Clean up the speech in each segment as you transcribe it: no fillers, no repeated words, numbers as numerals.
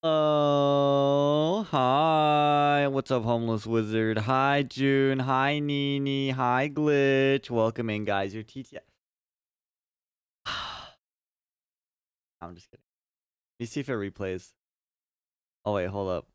Oh, hi. What's up, homeless wizard? Hi, June. Hi, Nini. Hi, Glitch. Welcome in, guys. Your TTI. I'm just kidding. Let me see if it replays. Oh, wait, hold up.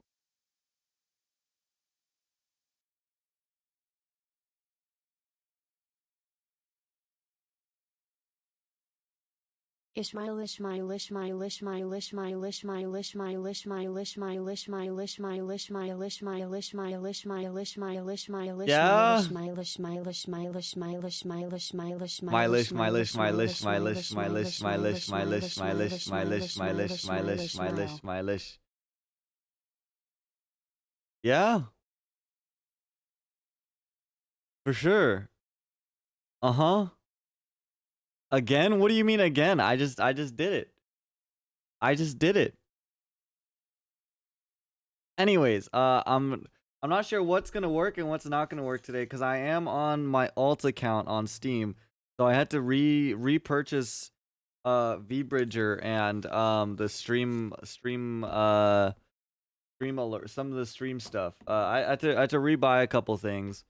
Ishmael Ishmael Ishmael Ishmael Ishmael Ishmael Ishmael Ishmael Ishmael Ishmael Ishmael Ishmael Ishmael Ishmael Ishmael Ishmael Ishmael Yeah? Ishmael Ishmael Ishmael Ishmael Ishmael Ishmael My Ishmael lish, my Ishmael lish, my Ishmael lish, my Ishmael lish, my lish, my Ishmael lish, my Ishmael lish, my Ishmael lish, my Ishmael lish, my Ishmael lish, my Ishmael lish, my lish, Ishmael my lish. Yeah? For sure. Uh-huh. Again? What do you mean again? I just did it. I just did it. Anyways, I'm not sure what's gonna work and what's not gonna work today because I am on my alt account on Steam, so I had to repurchase VBridger and the stream alert, some of the stream stuff. I had to rebuy a couple things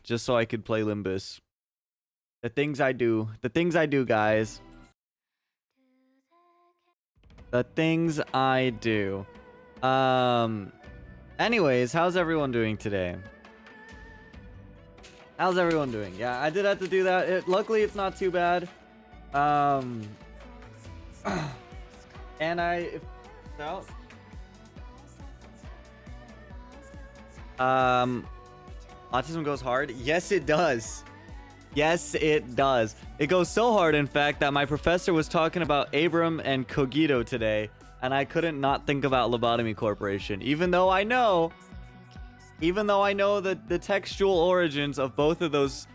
just so I could play Limbus. The things I do, guys. The things I do. Anyways, how's everyone doing today? How's everyone doing? Yeah, I did have to do that. Luckily, it's not too bad. Um, and out. Autism goes hard. Yes, it does. Yes, it does. It goes so hard, in fact, that my professor was talking about Abram and Cogito today, and I couldn't not think about Lobotomy Corporation, even though I know the textual origins of both of those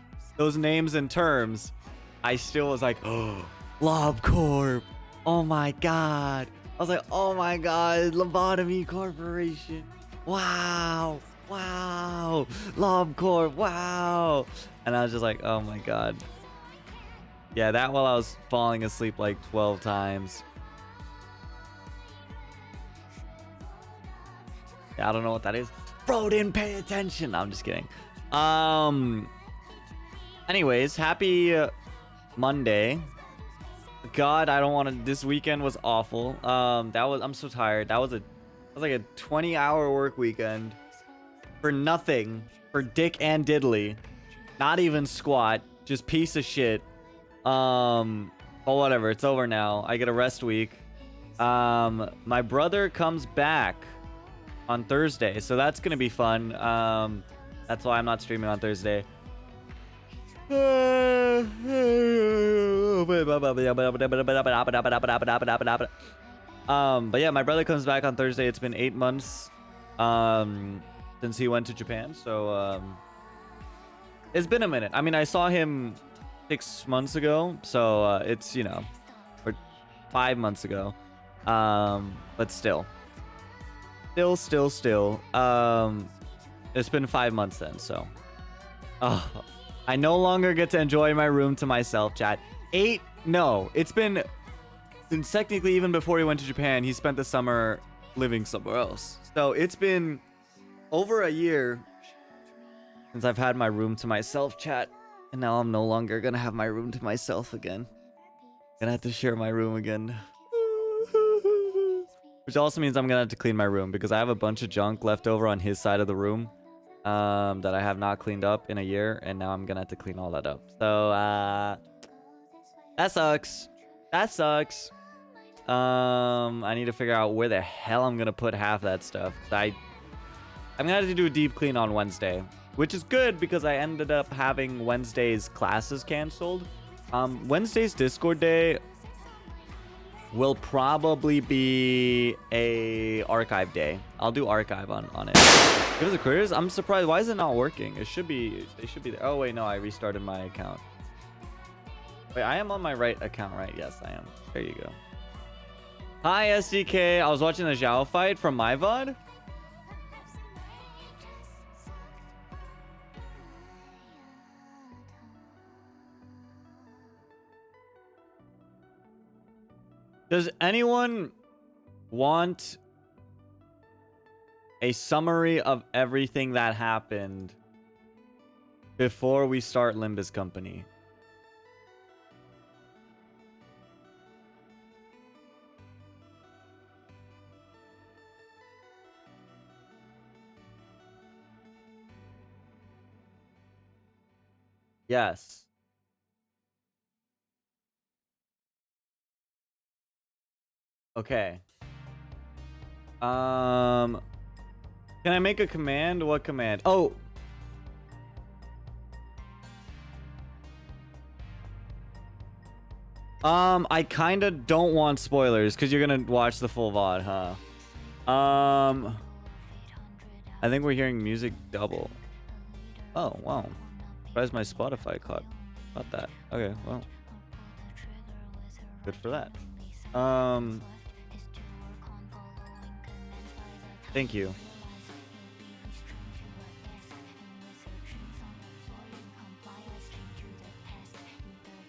names and terms. I still was like, oh, LobCorp. Oh my god. I was like, oh my god, Lobotomy Corporation. Wow. Wow. LobCorp. Wow. And I was just like, oh my god. Yeah, that while I was falling asleep like 12 times. Yeah, I don't know what that is. Bro, didn't pay attention. No, I'm just kidding. Anyways, happy Monday. God, I don't want to. This weekend was awful. I'm so tired. That was like a 20-hour work weekend for nothing, for dick and diddly, not even squat, just piece of shit. But whatever, it's over now. I get a rest week. My brother comes back on Thursday, so that's gonna be fun. That's why I'm not streaming on Thursday. But yeah, my brother comes back on Thursday. It's been 8 months since he went to Japan, so it's been a minute. I mean, I saw him 6 months ago, so it's, you know, or 5 months ago. But still. It's been 5 months then, so I no longer get to enjoy my room to myself, chat. No, it's been since technically even before he went to Japan, he spent the summer living somewhere else. So it's been over a year since I've had my room to myself, chat. And now I'm no longer gonna have my room to myself again. Gonna have to share my room again. Which also means I'm gonna have to clean my room because I have a bunch of junk left over on his side of the room that I have not cleaned up in a year, and now I'm gonna have to clean all that up. So that sucks. That sucks. I need to figure out where the hell I'm gonna put half that stuff. I'm gonna have to do a deep clean on Wednesday, which is good because I ended up having Wednesday's classes canceled. Wednesday's Discord day will probably be a archive day. I'll do archive on it. Give us a quiz. I'm surprised. Why is it not working? It should be there. Oh wait, no, I restarted my account. Wait, I am on my right account, right? Yes, I am. There you go. Hi, SDK. I was watching the Zhao fight from my VOD. Does anyone want a summary of everything that happened before we start Limbus Company. Yes. Okay. Can I make a command? What command? Oh. I kind of don't want spoilers because you're gonna watch the full VOD, huh? I think we're hearing music double. Oh, wow. Surprised my Spotify caught that. Okay, well. Good for that. Thank you.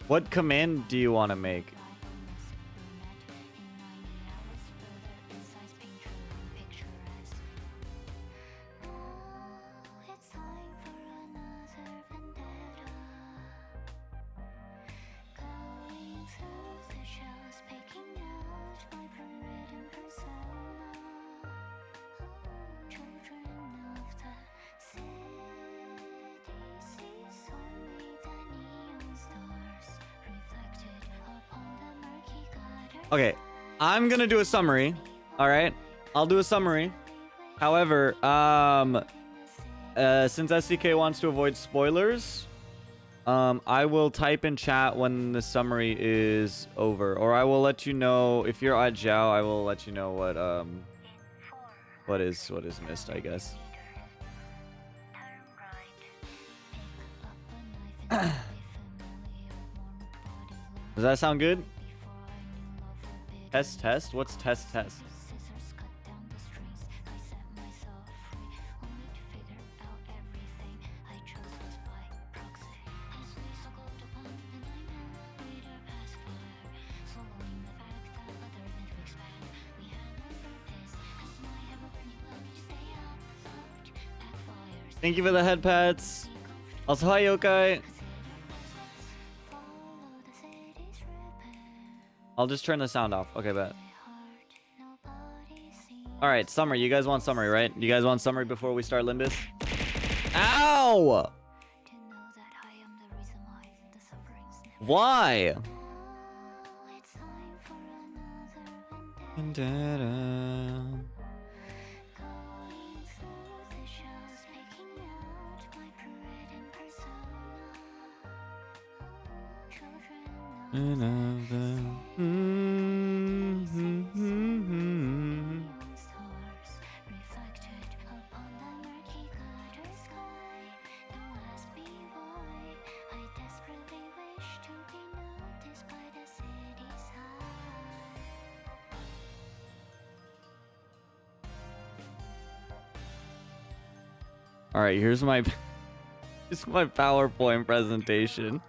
What command do you want to make? Okay, I'm gonna do a summary. All right, I'll do a summary. However, since SDK wants to avoid spoilers, I will type in chat when the summary is over, or I will let you know if you're at Zhao. I will let you know what is missed, I guess. Does that sound good? Test? What's test? Thank you for the head pats. Also, hi, Yokai. I'll just turn the sound off. Okay, bet. Alright, summary. You guys want summary, right? You guys want summary before we start Limbus? Ow! Why? All right, here's my PowerPoint presentation.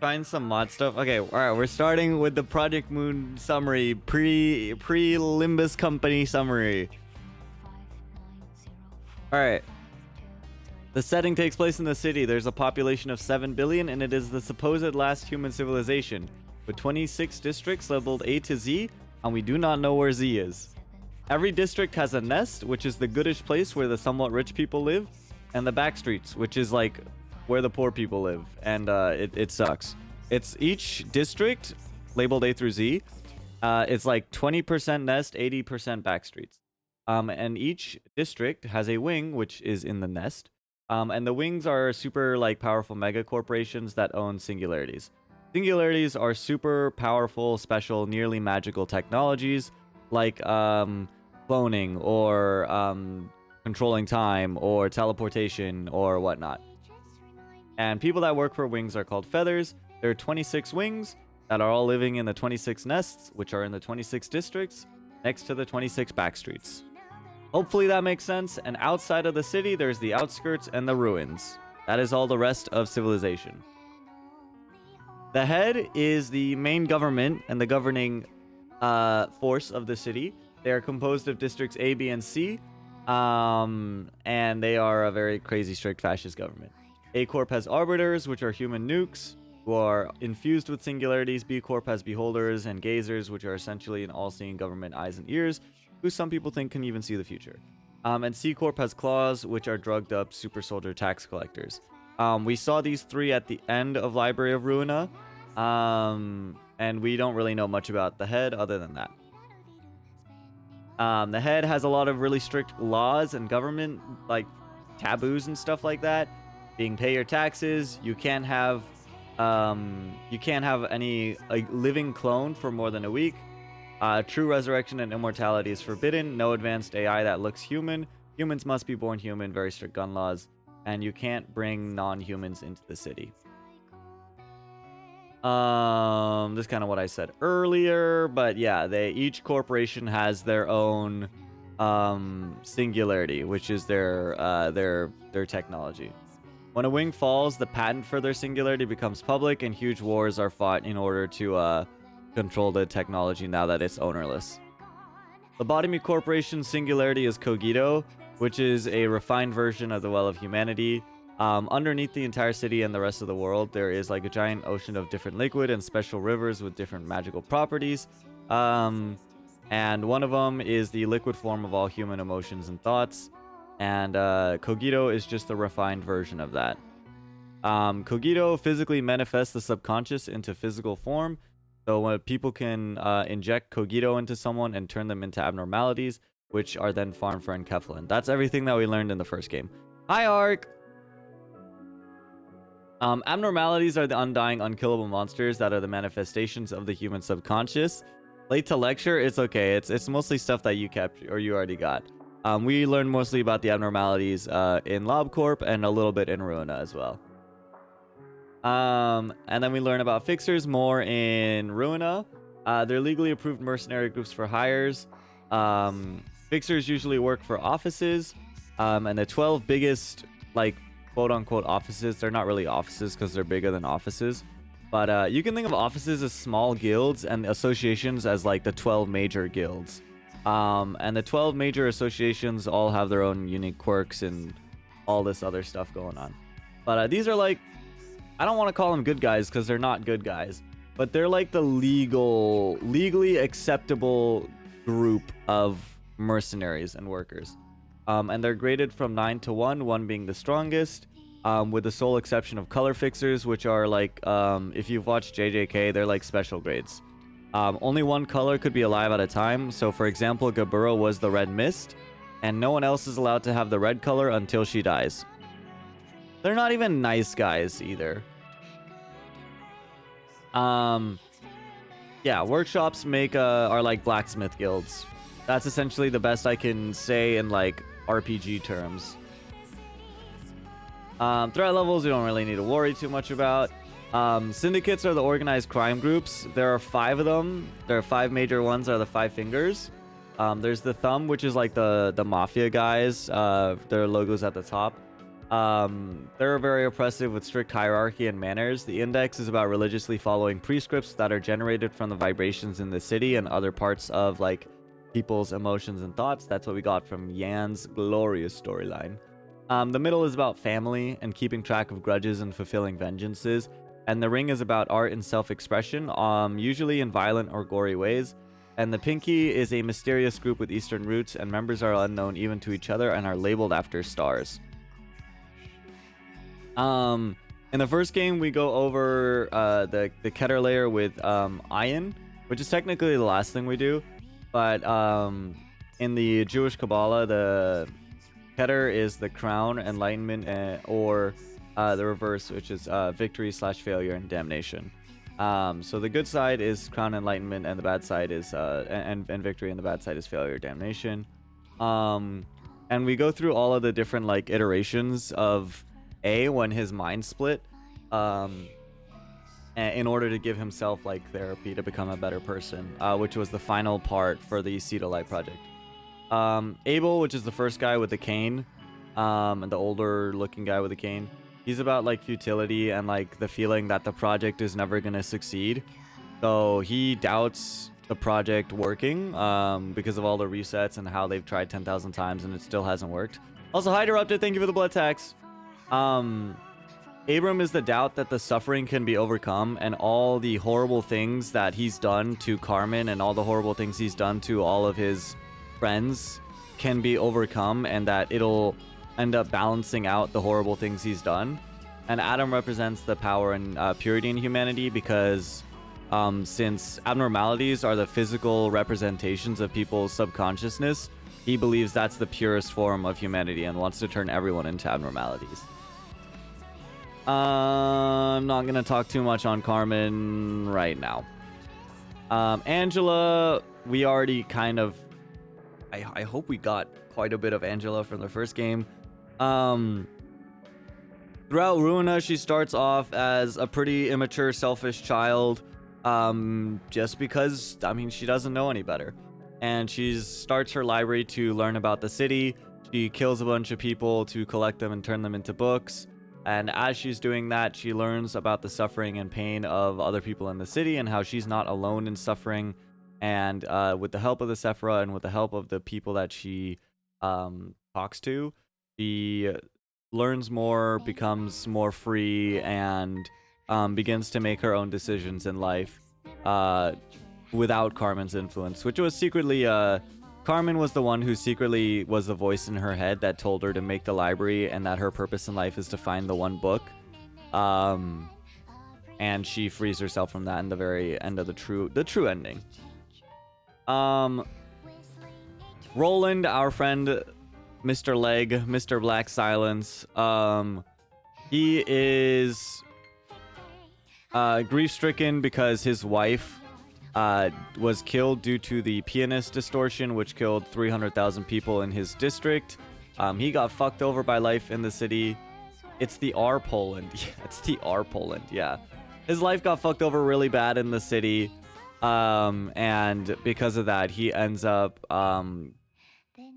Find some mod stuff. Okay, all right, we're starting with the Project Moon summary, pre Limbus Company summary. All right. The setting takes place in the city. There's a population of 7 billion, and it is the supposed last human civilization, with 26 districts labeled A to Z, and we do not know where Z is. Every district has a nest, which is the goodish place where the somewhat rich people live, and the back streets, which is like where the poor people live, and it sucks. It's each district labeled A through Z. It's like 20% nest, 80% back streets. And each district has a wing, which is in the nest. And the wings are super like powerful mega corporations that own singularities. Singularities are super powerful, special, nearly magical technologies like cloning or controlling time or teleportation or whatnot. And people that work for wings are called feathers. There are 26 wings that are all living in the 26 nests, which are in the 26 districts next to the 26 back streets. Hopefully that makes sense. And outside of the city, there's the outskirts and the ruins. That is all the rest of civilization. The head is the main government and the governing force of the city. They are composed of districts A, B, and C, and they are a very crazy strict fascist government. A Corp has arbiters, which are human nukes, who are infused with singularities. B Corp has beholders and gazers, which are essentially an all-seeing government eyes and ears, who some people think can even see the future. And C Corp has claws, which are drugged up super soldier tax collectors. We saw these three at the end of Library of Ruina, and we don't really know much about the head other than that. The head has a lot of really strict laws and government like taboos and stuff like that. Being pay your taxes, you can't have any living clone for more than a week. True resurrection and immortality is forbidden. No advanced AI that looks human. Humans must be born human. Very strict gun laws, and you can't bring non-humans into the city. This is kind of what I said earlier, but yeah, each corporation has their own singularity, which is their technology. When a wing falls, the patent for their singularity becomes public, and huge wars are fought in order to control the technology now that it's ownerless. Lobotomy Corporation's singularity is Cogito, which is a refined version of the Well of Humanity. Underneath the entire city and the rest of the world, there is like a giant ocean of different liquid and special rivers with different magical properties. And one of them is the liquid form of all human emotions and thoughts. And Cogito is just the refined version of that. Cogito physically manifests the subconscious into physical form. So when people can inject Cogito into someone and turn them into abnormalities, which are then farmed for Enkephalin. That's everything that we learned in the first game. Hi, Ark! Abnormalities are the undying, unkillable monsters that are the manifestations of the human subconscious. Late to lecture, it's okay. It's mostly stuff that you kept or you already got. We learned mostly about the abnormalities in LobCorp and a little bit in Ruina as well. And then we learn about fixers more in Ruina. They're legally approved mercenary groups for hires. Fixers usually work for offices. And the 12 biggest, like, quote-unquote offices, they're not really offices because they're bigger than offices. But you can think of offices as small guilds and associations as, like, the 12 major guilds. And the 12 major associations all have their own unique quirks and all this other stuff going on. But these are, like, I don't want to call them good guys because they're not good guys. But they're, like, the legally acceptable group of mercenaries and workers. And they're graded from 9 to 1, 1 being the strongest, with the sole exception of color fixers, which are like, if you've watched JJK, they're like special grades. Only one color could be alive at a time. So, for example, Gaburo was the red mist, and no one else is allowed to have the red color until she dies. They're not even nice guys either. Yeah, workshops are like blacksmith guilds. That's essentially the best I can say in like RPG terms. Threat levels we don't really need to worry too much about. Syndicates are the organized crime groups. There are 5 of them. There are 5 major ones are the 5 fingers. There's the thumb, which is like the mafia guys. Their logos at the top. They're very oppressive with strict hierarchy and manners. The index is about religiously following prescripts that are generated from the vibrations in the city and other parts of like people's emotions and thoughts. That's what we got from Yan's glorious storyline. The middle is about family and keeping track of grudges and fulfilling vengeances. And the ring is about art and self-expression, usually in violent or gory ways. And the pinky is a mysterious group with Eastern roots, and members are unknown even to each other and are labeled after stars. In the first game, we go over the Keter layer with Ayin, which is technically the last thing we do. But in the Jewish Kabbalah, the Keter is the crown, enlightenment, or the reverse, which is victory/failure and damnation. So the good side is crown, enlightenment, and the bad side is and victory, and the bad side is failure, damnation. And we go through all of the different like iterations of A when his mind split, in order to give himself like therapy to become a better person, which was the final part for the Seed of Light project. Abel, which is the first guy with the cane, and the older looking guy with the cane, he's about like futility and like the feeling that the project is never gonna succeed. So he doubts the project working because of all the resets and how they've tried 10,000 times and it still hasn't worked. Also, hi Interrupted, thank you for the blood tax. Abram is the doubt that the suffering can be overcome, and all the horrible things that he's done to Carmen and all the horrible things he's done to all of his friends can be overcome, and that it'll end up balancing out the horrible things he's done. And Adam represents the power and purity in humanity because since abnormalities are the physical representations of people's subconsciousness, he believes that's the purest form of humanity and wants to turn everyone into abnormalities. I'm not going to talk too much on Carmen right now. Angela, we already kind of... I hope we got quite a bit of Angela from the first game. Throughout Ruina, she starts off as a pretty immature, selfish child. Just because, I mean, she doesn't know any better. And she starts her library to learn about the city. She kills a bunch of people to collect them and turn them into books. And as she's doing that, she learns about the suffering and pain of other people in the city and how she's not alone in suffering. And with the help of the Sephira and with the help of the people that she talks to, she learns more, becomes more free, and begins to make her own decisions in life without Carmen's influence, which was secretly... Carmen was the one who secretly was the voice in her head that told her to make the library and that her purpose in life is to find the one book. And she frees herself from that in the very end of the true ending. Roland, our friend, Mr. Leg, Mr. Black Silence, he is grief-stricken because his wife was killed due to the pianist distortion, which killed 300,000 people in his district. He got fucked over by life in the city. It's the R Poland. Yeah, it's the R Poland, yeah. His life got fucked over really bad in the city. And because of that, he ends up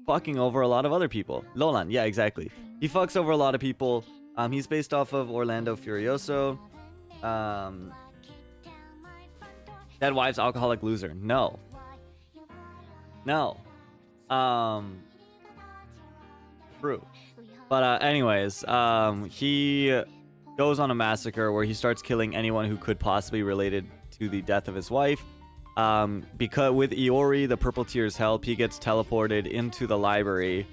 fucking over a lot of other people. Lolan, yeah, exactly. He fucks over a lot of people. He's based off of Orlando Furioso. Dead wife's alcoholic loser. No. True. But anyways, he goes on a massacre where he starts killing anyone who could possibly be related to the death of his wife. Because with Iori, the Purple Tear's help, he gets teleported into the library,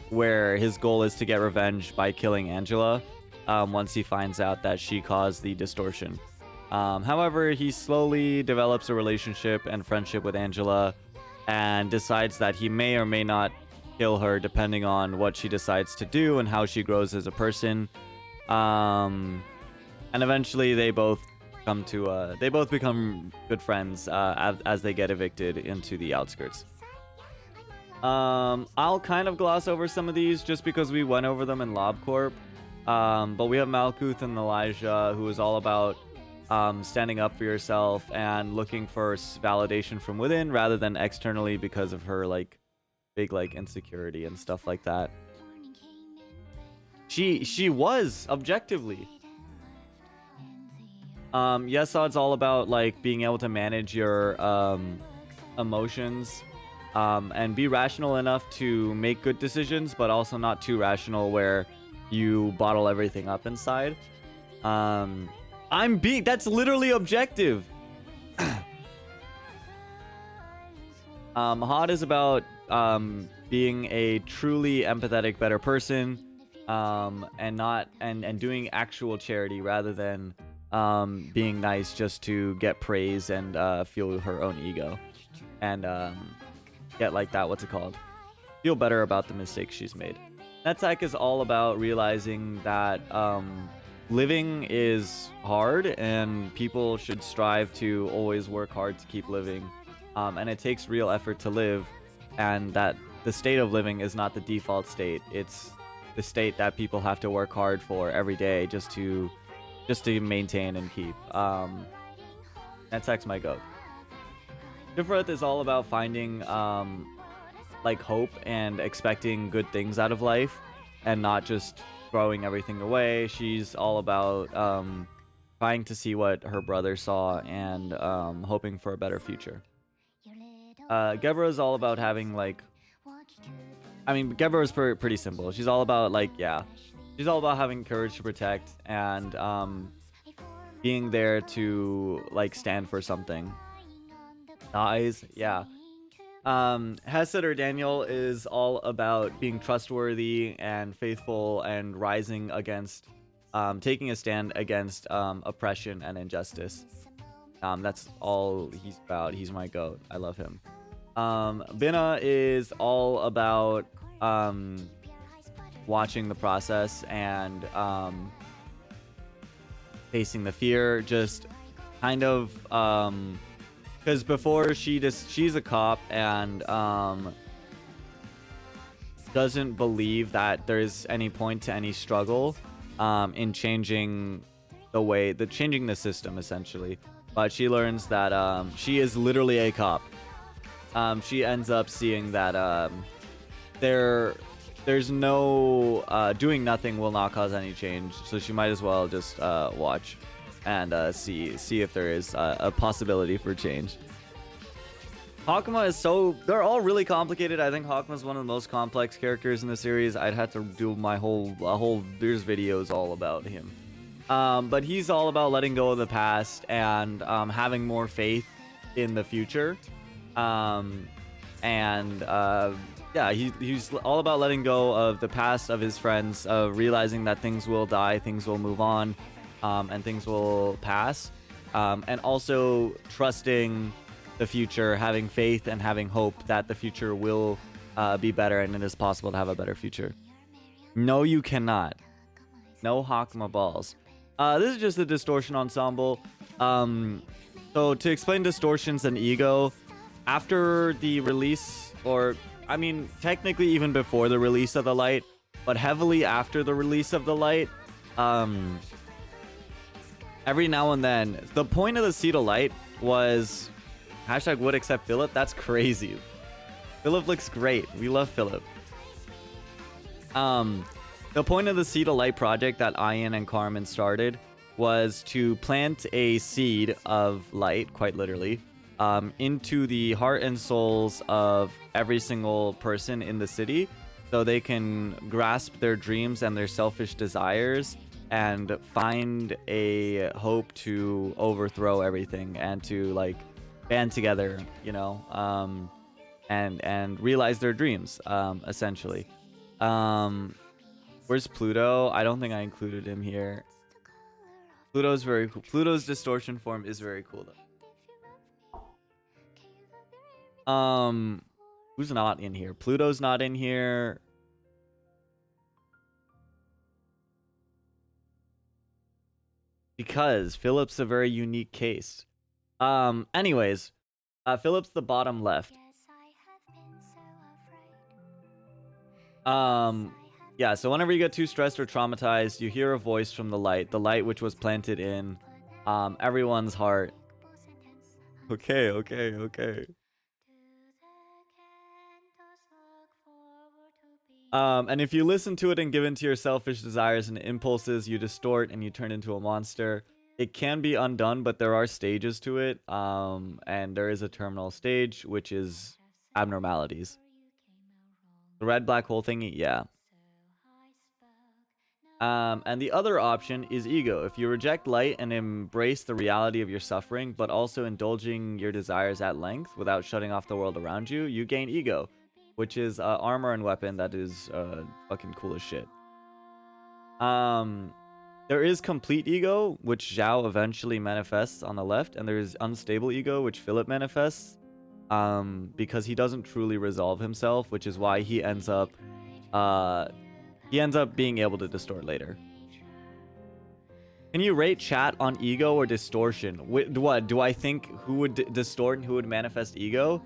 where his goal is to get revenge by killing Angela, once he finds out that she caused the distortion. However, he slowly develops a relationship and friendship with Angela and decides that he may or may not kill her depending on what she decides to do and how she grows as a person. And eventually they both become good friends as they get evicted into the outskirts. I'll kind of gloss over some of these just because we went over them in LobCorp. But we have Malkuth and Elijah, who is all about standing up for yourself and looking for validation from within rather than externally because of her big insecurity and stuff like that. She was objectively. Yesad's all about being able to manage your emotions and be rational enough to make good decisions, but also not too rational where you bottle everything up inside. That's literally objective. Hod is about being a truly empathetic, better person, and doing actual charity rather than being nice just to get praise and fuel her own ego, and get feel better about the mistakes she's made. Netzach is all about realizing that living is hard and people should strive to always work hard to keep living, and it takes real effort to live, and that the state of living is not the default state. It's the state that people have to work hard for every day just to maintain and keep. Netzach's my goat. Different is all about finding hope and expecting good things out of life and not just throwing everything away. She's all about trying to see what her brother saw and hoping for a better future. Gebra is all about having like, I mean, Gebra is pretty simple. She's all about like, yeah, she's all about having courage to protect and being there to like stand for something. Eyes, yeah. Hesed or Daniel is all about being trustworthy and faithful and rising against, taking a stand against oppression and injustice. That's all he's about. He's my goat. I love him. Bina is all about watching the process and facing the fear. Just kind of because before she's a cop and doesn't believe that there's any point to any struggle in changing changing the system essentially. But she learns that she is literally a cop. She ends up seeing that there's no doing nothing will not cause any change, so she might as well just watch and see if there is a possibility for change. Hakuma is they're all really complicated. I think Hakuma is one of the most complex characters in the series. I'd have to do there's videos all about him. But he's all about letting go of the past and having more faith in the future. Yeah, he's all about letting go of the past, of his friends, realizing that things will die, things will move on, and things will pass. And also trusting the future, having faith and having hope that the future will be better and it is possible to have a better future. No, you cannot. No Hakuma balls. This is just a distortion ensemble. So to explain distortions and ego, after the release, or I mean, technically even before the release of the light, but heavily after the release of the light, every now and then, the point of the Seed of Light was hashtag would accept Philip. That's crazy. Philip looks great. We love Philip. The point of the Seed of Light project that Ian and Carmen started was to plant a seed of light, quite literally, into the heart and souls of every single person in the city, so they can grasp their dreams and their selfish desires and find a hope to overthrow everything and to like band together, you know, and realize their dreams, essentially. Where's Pluto? I don't think I included him here. Pluto's very cool. Pluto's distortion form is very cool though. Who's not in here? Pluto's not in here. Because Philip's a very unique case. Anyways, Philip's the bottom left. Yeah, so whenever you get too stressed or traumatized, you hear a voice from the light which was planted in everyone's heart. Okay. And if you listen to it and give in to your selfish desires and impulses, you distort and you turn into a monster. It can be undone, but there are stages to it. And there is a terminal stage, which is abnormalities. The red black hole thingy, yeah. And the other option is ego. If you reject light and embrace the reality of your suffering, but also indulging your desires at length without shutting off the world around you, you gain ego, which is armor and weapon that is fucking cool as shit. There is complete ego, which Zhao eventually manifests on the left, and there is unstable ego, which Philip manifests, because he doesn't truly resolve himself, which is why he ends up being able to distort later. Can you rate chat on ego or distortion? What do I think? Who would distort and who would manifest ego?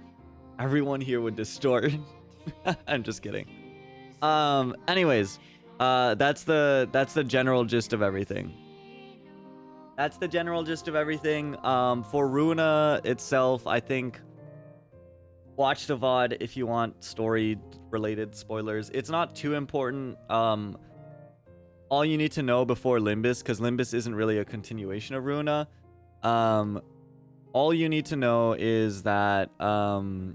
Everyone here would distort. I'm just kidding. Anyways, that's the general gist of everything. For Runa itself, I think watch the VOD if you want story related spoilers. It's not too important. all you need to know before Limbus, because Limbus isn't really a continuation of Runa. All you need to know is that the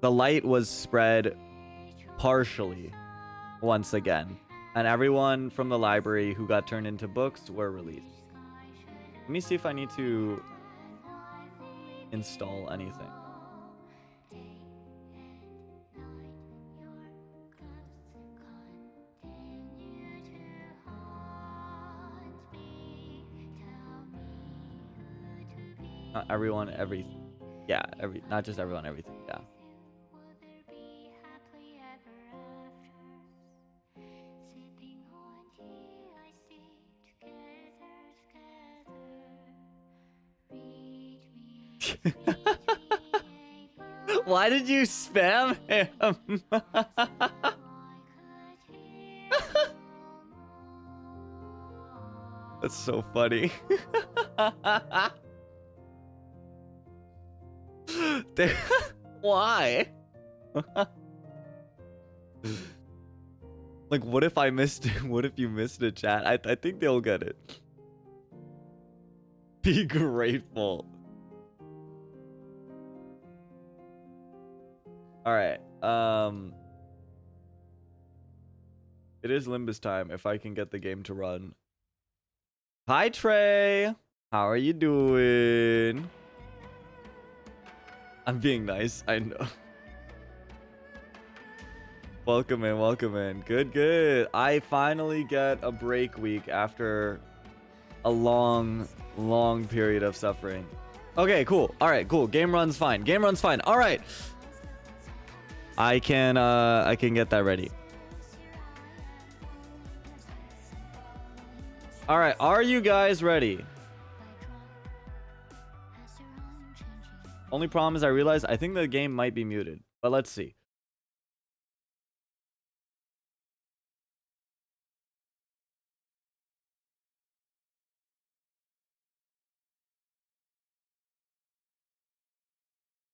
light was spread partially once again, and everyone from the library who got turned into books were released. Let me see if I need to install anything. Not everyone, not just everyone, everything, yeah. Why did you spam him? That's so funny. Why? Like, what if I missed it? What if you missed a chat? I think they'll get it. Be grateful. All right. It is Limbus time if I can get the game to run. Hi Trey. How are you doing? I'm being nice, I know. Welcome in, welcome in. Good, good. I finally get a break week after a long period of suffering. Okay, cool. All right, cool. Game run's fine. Game run's fine. All right. I can get that ready. All right, are you guys ready? Only problem is I realized I think the game might be muted, but let's see.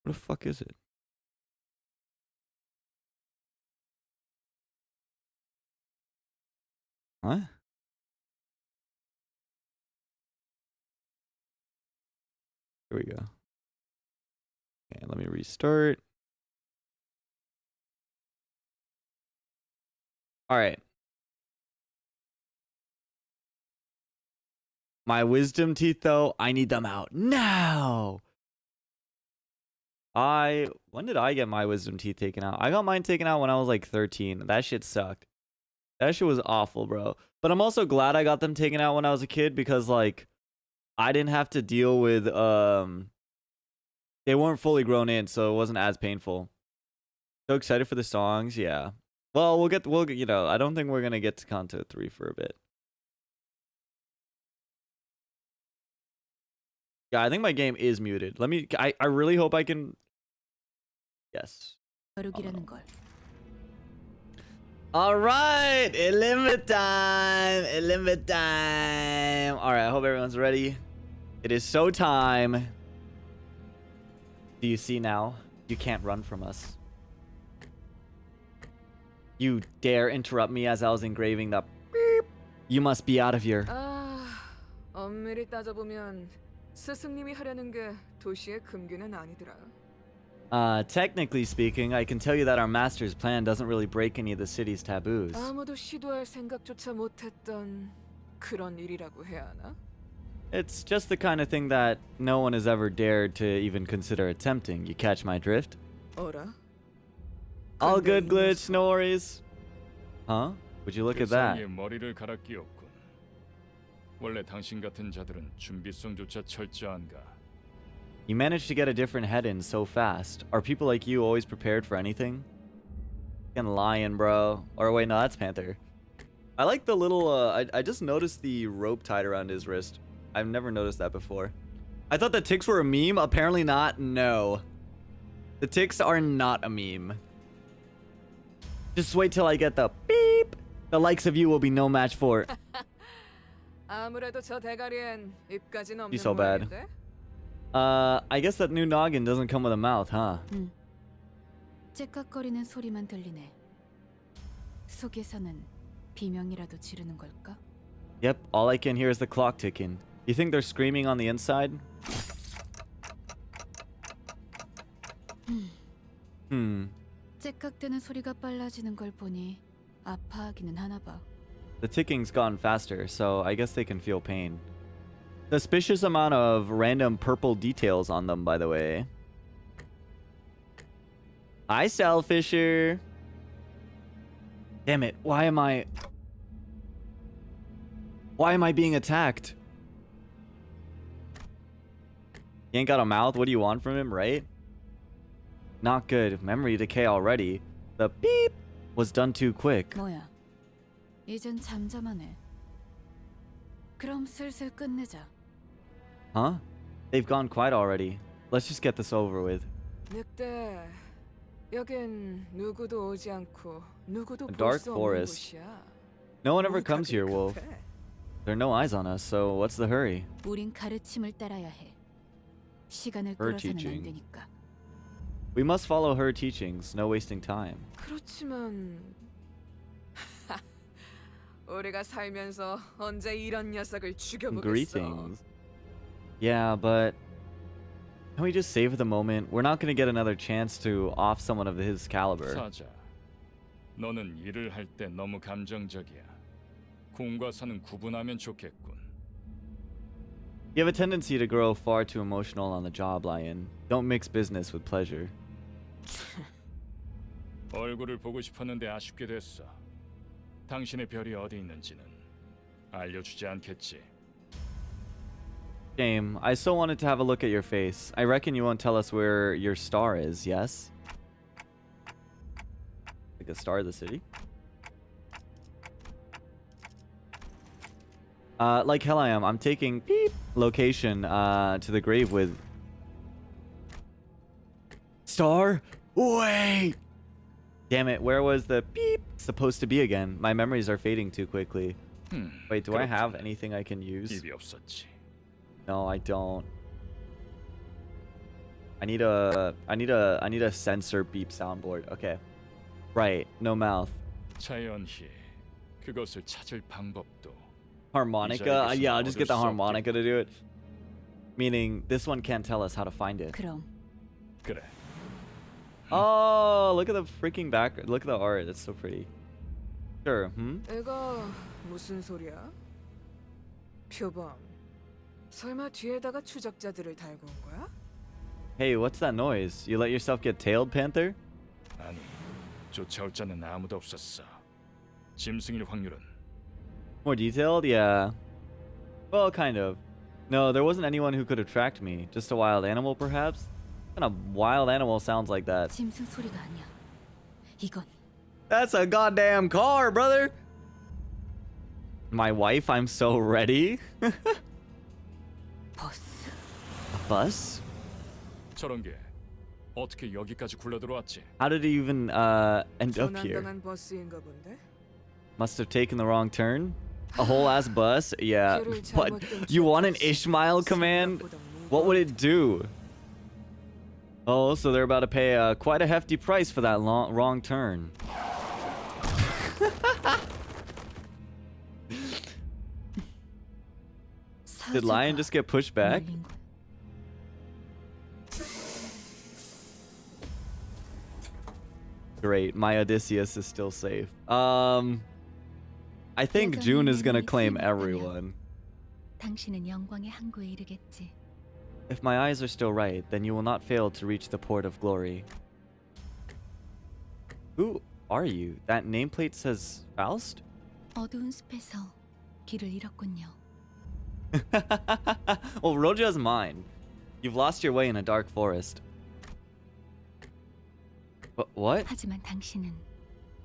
What the fuck is it? What? Here we go. Okay, let me restart. All right. My wisdom teeth, though, I need them out now. When did I get my wisdom teeth taken out? I got mine taken out when I was like 13. That shit sucked. That shit was awful, bro. But I'm also glad I got them taken out when I was a kid because, like, I didn't have to deal with, they weren't fully grown in, so it wasn't as painful. So excited for the songs, yeah. Well, we'll get, you know, I don't think we're gonna get to Kanto 3 for a bit. Yeah, I think my game is muted. Let me, I really hope I can, yes. All right, limit time, limit time. All right, I hope everyone's ready. It is so time. Do you see now? You can't run from us. You dare interrupt me as I was engraving the beep. You must be out of here. 엄밀히 따져보면 스승님이 하려는 게 도시의 금기는 아니더라. Technically speaking, I can tell you that our master's plan doesn't really break any of the city's taboos. 아무도 시도할 생각조차 못했던 그런 일이라고 해야 하나? It's just the kind of thing that no one has ever dared to even consider attempting. You catch my drift? 어라? All good glitch, no worries. Huh? Would you look at that? 머리를 갈아 끼웠군. 원래 당신 같은 자들은 준비성조차 철저한가? You managed to get a different head in so fast. Are people like you always prepared for anything? Fucking lion, bro. Or wait, no, that's Panther. I like the little, I just noticed the rope tied around his wrist. I've never noticed that before. I thought the ticks were a meme. Apparently not. No. The ticks are not a meme. Just wait till I get the beep. The likes of you will be no match for. 아무래도 저 대가리엔 입까지는 없는 He's so bad. 모양인데? I guess that new noggin doesn't come with a mouth, huh? 째깍거리는 소리만 들리네. 속에서는 비명이라도 지르는 걸까? Yep, all I can hear is the clock ticking. You think they're screaming on the inside? 째깍대는 소리가 빨라지는 걸 보니 아파하기는 하나 봐. The ticking's gotten faster, so I guess they can feel pain. Suspicious amount of random purple details on them, by the way. Hi, Selfisher. Damn it, why am I being attacked? He ain't got a mouth, what do you want from him, right? Not good. Memory decay already. The beep was done too quick. 뭐야? 이젠 잠잠하네. 그럼 슬슬 끝내자. Huh? They've gone quiet already. Let's just get this over with. 늑대, 여긴 누구도 오지 않고 누구도 A 볼 dark 수 없는 forest. 곳이야. No one ever 뭐 comes here, 다들 Wolf. 급해? There are no eyes on us, so what's the hurry? 우린 가르침을 따라야 해. 시간을 Her 끌어서는 안 teaching. 되니까. We must follow her teachings, no wasting time. 그렇지만 우리가 살면서 언제 이런 녀석을 죽여보겠어? Greetings. Yeah, but can we just savor the moment? We're not going to get another chance to off someone of his caliber. 사자, 너는 일을 할 때 너무 감정적이야. 공과 사는 구분하면 좋겠군. You have a tendency to grow far too emotional on the job, Lion. Don't mix business with pleasure. 얼굴을 보고 싶었는데 아쉽게 됐어. 당신의 별이 어디 있는지는 알려주지 않겠지. Shame. I so wanted to have a look at your face. I reckon you won't tell us where your star is, yes? Like a star of the city? Like hell I am. I'm taking beep location to the grave with star. Wait. Damn it. Where was the beep supposed to be again? My memories are fading too quickly. Wait, do I have 그렇구나. anything I can use? 입이 없었지. No, I don't. I need a sensor beep soundboard. Okay. Right. No mouth. 자연히 그것을 찾을 방법도. Harmonica? Yeah, I'll just get the harmonica to do it. Meaning, this one can't tell us how to find it. 그럼 그래. Oh, look at the freaking back. Look at the art. It's so pretty. Sure. 이거 무슨 소리야? 표범, 설마 뒤에다가 추적자들을 달고 온 거야? Hey, what's that noise? You let yourself get tailed, Panther? 아니, 쫓아올 자는 아무도 없었어. 짐승일 확률은 More detailed? Yeah. Well, kind of. No, there wasn't anyone who could have tracked me. Just a wild animal, perhaps? What kind of wild animal sounds like that? 짐승 소리가 아니야. 이건 That's a goddamn car, brother! My wife, I'm so ready. 버스. A bus? 저런 게 어떻게 여기까지 굴러 들어왔지? How did it even end up here? 조난당한 버스인가 본데? Must have taken the wrong turn? A whole ass bus? Yeah. 길을 But 잘못된 you want an 추적자였어. Ishmael command? 생각보다 What would 무거워. it do? Oh, so they're about to pay quite a hefty price for that wrong turn. Did Lion just get pushed back? 열린 거야. Great, my Odysseus is still safe. I think June is gonna claim everyone. 당신은 영광의 항구에 이르겠지. If my eyes are still right, then you will not fail to reach the port of glory. Who are you? That nameplate says Faust? 어두운 숲에서 길을 잃었군요. Well, Roja's mine. You've lost your way in a dark forest. What? 하지만 당신은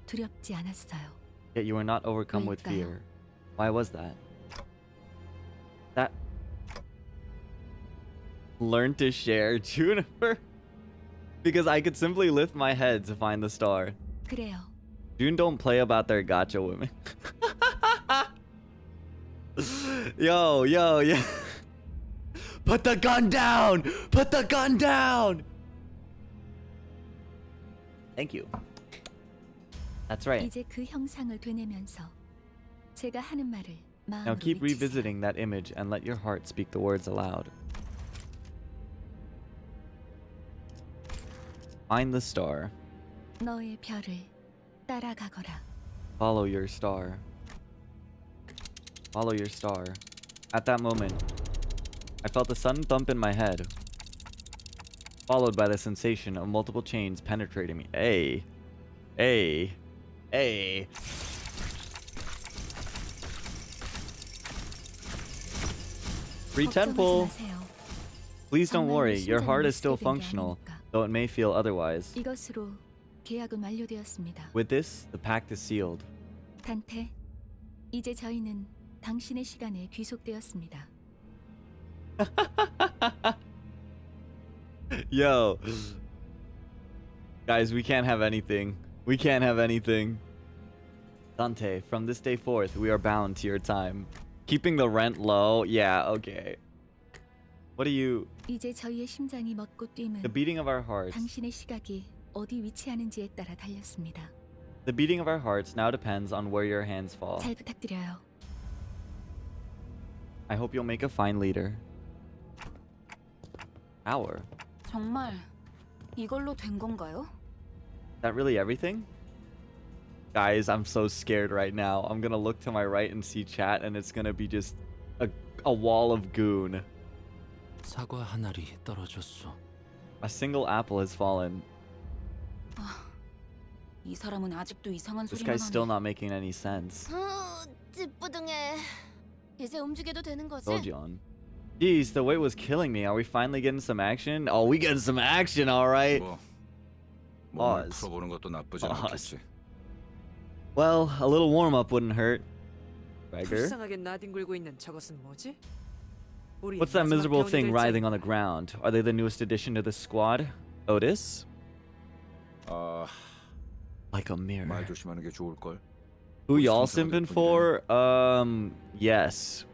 두렵지 않았어요. Yet you were not overcome with 왜일까요? fear. Why was that? That... Learn to share, Juniper? Because I could simply lift my head to find the star. 그래요. June don't play about their gacha women. Yo. Put the gun down! Put the gun down! Thank you. That's right. 이제 그 형상을 되뇌면서 제가 하는 말을 Now 마음으로 keep 외치세요. revisiting that image and let your heart speak the words aloud. Find the star. 너의 별을 따라가거라. Follow your star. Follow your star. At that moment, I felt a sudden thump in my head, followed by the sensation of multiple chains penetrating me. Hey. Hey. Hey. Free 걱정하지 temple. 마세요. Please don't 정말로 worry. Your heart is still 심장이 functional, 아니니까. though it may feel otherwise. 이것으로 계약은 완료되었습니다. With this, the pact is sealed. 단테, 이제 저희는 당신의 시간에 귀속되었습니다. Yo. Guys, we can't have anything. We can't have anything. Dante, from this day forth, we are bound to your time. Keeping the rent low? Yeah, okay. What do you... 이제 저희의 심장이 멎고 뛰면 The beating of our hearts. 당신의 시각이 어디 위치하는지에 따라 달렸습니다. The beating of our hearts now depends on where your hands fall. 잘 부탁드려요. I hope you'll make a fine leader. Hour. 정말 이걸로 된 건가요? Is that really everything? Guys, I'm so scared right now. I'm gonna look to my right and see chat, and it's gonna be just a wall of goon. 사과 한 알이 떨어졌어. A single apple has fallen. 이 사람은 아직도 이상한 This 소리만 guy's still 하네. not making any sense. 찌뿌둥해. 이제 움직여도 되는 거지? Sojeon. Jeez, the wait was killing me. Are we finally getting some action? Oh, we getting some action, all right. 뭐 몸을 Pause. 풀어보는 것도 나쁘지 Pause. 않겠지. Well, a little warm-up wouldn't hurt. Gregor? 불쌍하게 나뒹굴고 있는 저것은 뭐지? 우리 What's that 마지막 miserable 병이 thing 될 writhing 자인가? on the ground? Are they the newest addition to the squad? Otis? 아, Like a mirror. 말 조심하는 게 좋을 걸. Who y'all Something simping like for? Yes.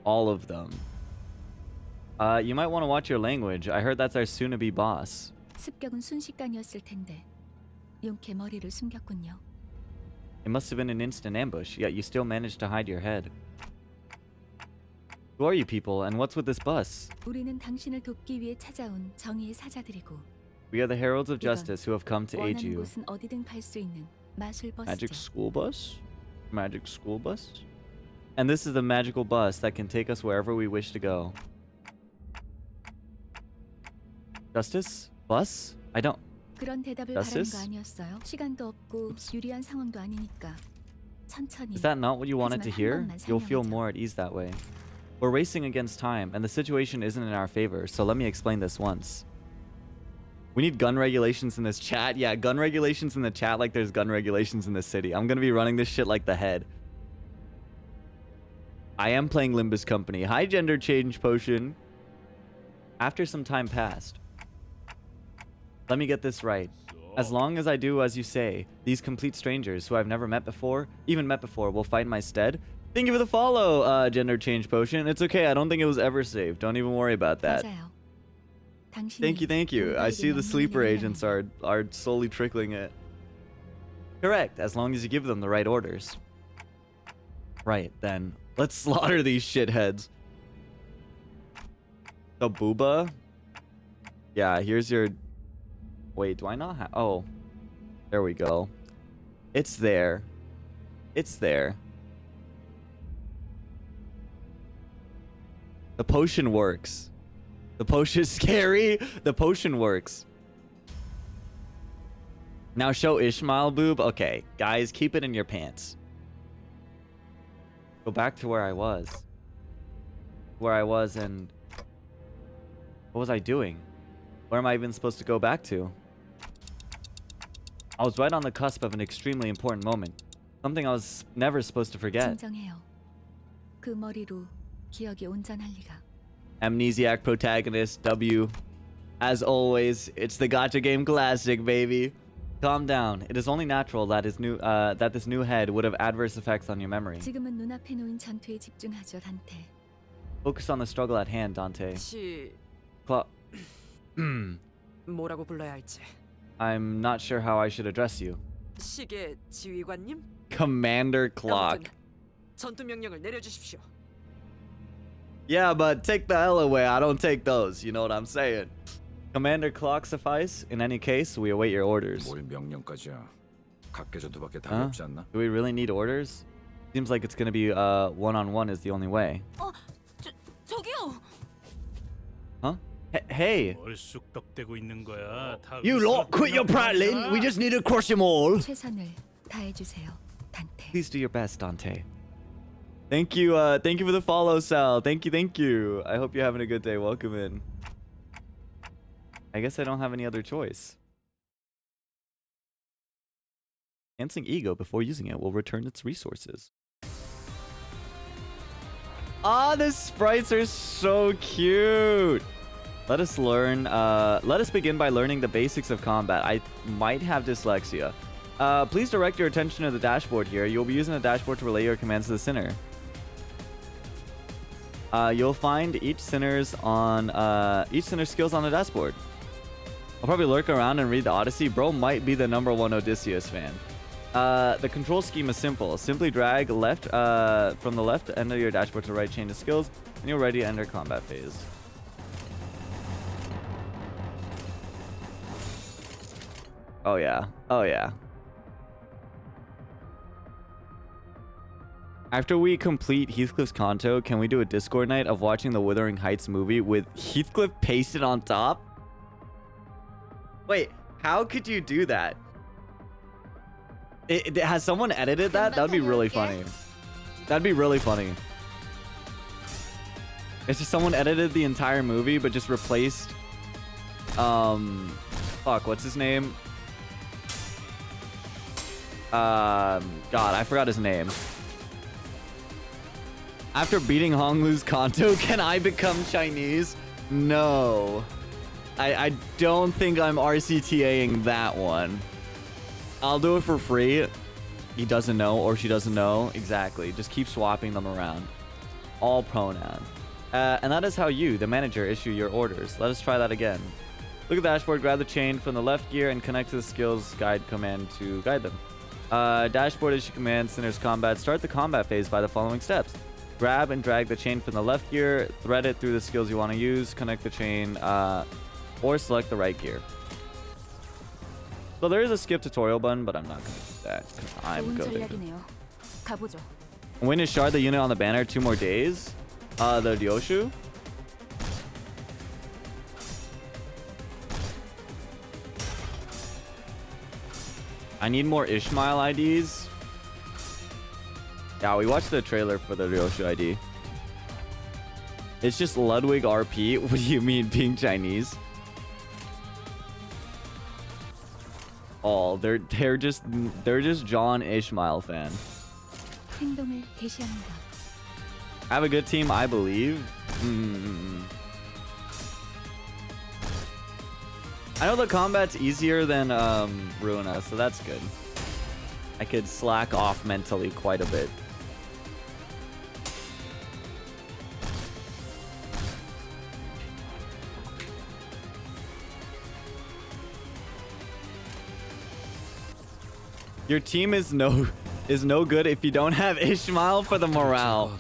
All of them. You might want to watch your language. I heard that's our soon-to-be boss. 습격은 순식간이었을 텐데 용케 머리를 숨겼군요. It must have been an instant ambush, yet you still managed to hide your head. Who are you people, and what's with this bus? 우리는 당신을 돕기 위해 찾아온 정의의 사자들이고 We are the heralds of justice who have come to aid 원하는 you. 곳은 어디든 갈 수 있는 마술 Magic 버스죠. school bus? Magic school bus? And this is the magical bus that can take us wherever we wish to go. Justice? Bus? I don't... 그런 대답을 Justice? 바라는 거 아니었어요? 시간도 없고 유리한 상황도 아니니까 천천히. Is that not what you wanted to 하지만 한 hear? 번만 You'll feel 설명하죠. more at ease that way. We're racing against time, and the situation isn't in our favor, so let me explain this once. We need gun regulations in this chat. Yeah, gun regulations in the chat like there's gun regulations in the city. I'm gonna be running this shit like the head. I am playing Limbus Company. Hi, gender change potion. After some time passed. Let me get this right. As long as I do as you say, these complete strangers who I've never met before, will fight in my stead. Thank you for the follow, gender change potion. It's okay. I don't think it was ever saved. Don't even worry about that. 맞아요. 당신이 Thank you. I see the 누구에게 sleeper 명령을 agents 내리려면 are slowly trickling it. Correct, as long as you give them the right orders. Right, then. Let's slaughter these shitheads. The booba? Yeah, here's your... Wait, do I not have... Oh. There we go. It's there. It's there. The potion works. The potion is scary. The potion works. Now show Ishmael boob. Okay, guys, keep it in your pants. Go back to where I was. And... What was I doing? Where am I even supposed to go back to? I was right on the cusp of an extremely important moment. Something I was never supposed to forget. 진정해요. 그 머리로 기억이 온전할 리가. Amnesiac protagonist, W. As always, it's the Gacha Game Classic, baby. Calm down. It is only natural that this new head would have adverse effects on your memory. 지금은 눈앞에 놓인 전투에 집중하죠, 단테. Focus on the struggle at hand, Dante. 뭐라고 불러야 할지. I'm not sure how I should address you. 시계 지휘관님? Commander Clock. 아무튼 전투 명령을 내려주십시오. Yeah, but take the L away. I don't take those. You know what I'm saying? Commander clock suffice. In any case, we await your orders. 뭘 명령까지야. 각계전투밖에 답이 Huh? 없지 않나? Do we really need orders? Seems like it's gonna be one-on-one is the only way. 저기요. Huh? Hey. 뭘 쑥덕대고 있는 거야? 다 You lot, quit your prattling. We just need to crush them all. 최선을 다해 주세요. 단테. Please do your best, Dante. Thank you for the follow, Sal. Thank you. I hope you're having a good day. Welcome in. I guess I don't have any other choice. Enhancing ego before using it will return its resources. Ah, the sprites are so cute. Let us begin by learning the basics of combat. I might have dyslexia. Please direct your attention to the dashboard here. You'll be using the dashboard to relay your commands to the center. You'll find each center's skills on the dashboard. I'll probably lurk around and read the Odyssey. Bro might be the #1 Odysseus fan. The control scheme is simple. Simply drag left from the left end of your dashboard to the right, chain of skills, and you're ready to enter combat phase. Oh yeah. Oh yeah. After we complete Heathcliff's Kanto, can we do a Discord night of watching the Wuthering Heights movie with Heathcliff pasted on top? Wait, how could you do that? Has someone edited that? That'd be really funny. That'd be really funny. It's just someone edited the entire movie, but just replaced... Fuck, what's his name? God, I forgot his name. After beating Honglu's Kanto, can I become Chinese? No. I don't think I'm RCTAing that one. I'll do it for free. He doesn't know or she doesn't know. Exactly. Just keep swapping them around. All pronoun. And that is how you, the manager, issue your orders. Let us try that again. Look at the dashboard, grab the chain from the left gear, and connect to the skills guide command to guide them. Dashboard issue command, centers combat. Start the combat phase by the following steps. Grab and drag the chain from the left gear, thread it through the skills you want to use, connect the chain, or select the right gear. So there is a skip tutorial button, but I'm not going to do that because I'm 좋은 goaded. 전략이네요. 가보죠. When is shard the unit on the banner? 2 more days. The Ryoshu. I need more Ishmael IDs. Yeah, we watched the trailer for the Ryoshu ID. It's just Ludwig RP. What do you mean being Chinese? Oh, they're just John Ishmael fan. 행동을 개시합니다. Have a good team, I believe. I know the combat's easier than Ruina, so that's good. I could slack off mentally quite a bit. Your team is no good if you don't have Ishmael for the morale.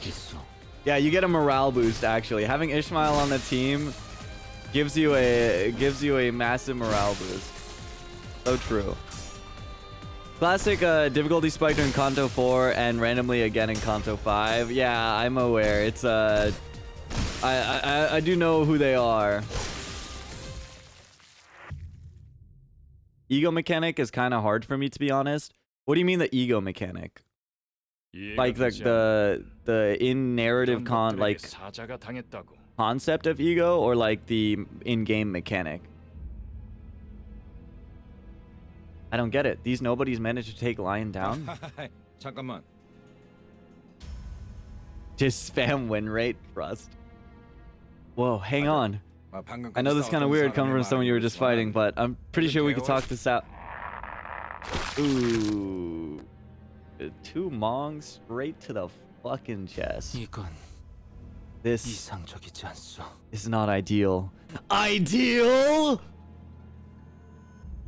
Yeah, you get a morale boost actually. Having Ishmael on the team gives you a massive morale boost. So true. Classic difficulty spike during Kanto 4 and randomly again in Kanto 5. Yeah, I'm aware. It's I do know who they are. Ego mechanic is kind of hard for me, to be honest. What do you mean the ego mechanic? Like the in narrative concept of ego, or like the in-game mechanic? I don't get it. These nobodies managed to take Lion down. 잠깐만. Just spam win rate trust. Whoa, hang on. I know this is kind of weird coming from someone you were just fighting, but I'm pretty sure we could talk this out. Ooh. 2 Mongs straight to the fucking chest. 이건 This 이상적이지 않소. is not ideal. Ideal?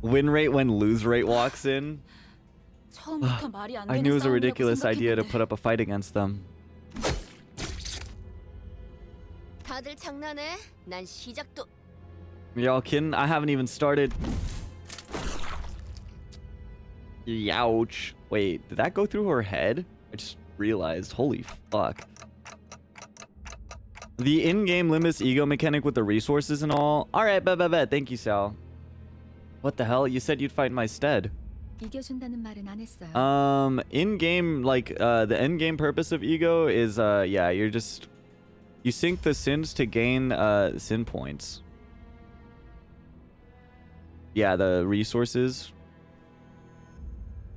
Win rate when lose rate walks in. 처음부터 말이 안 I 되는 knew it was a 싸움이라고 ridiculous idea to 생각했는데 put up a fight against them. 다들 장난해? 난 시작도 Y'all kidding? I haven't even started. Youch. Wait, did that go through her head? I just realized. Holy fuck. The in-game Limbus ego mechanic with the resources and all. Alright, bet. Thank you, Sal. What the hell? You said you'd fight in my stead. 이겨준다는 말은 안 했어요. In-game, like, the end-game purpose of ego is, yeah, you're just... You sink the sins to gain, sin points. Yeah, the resources.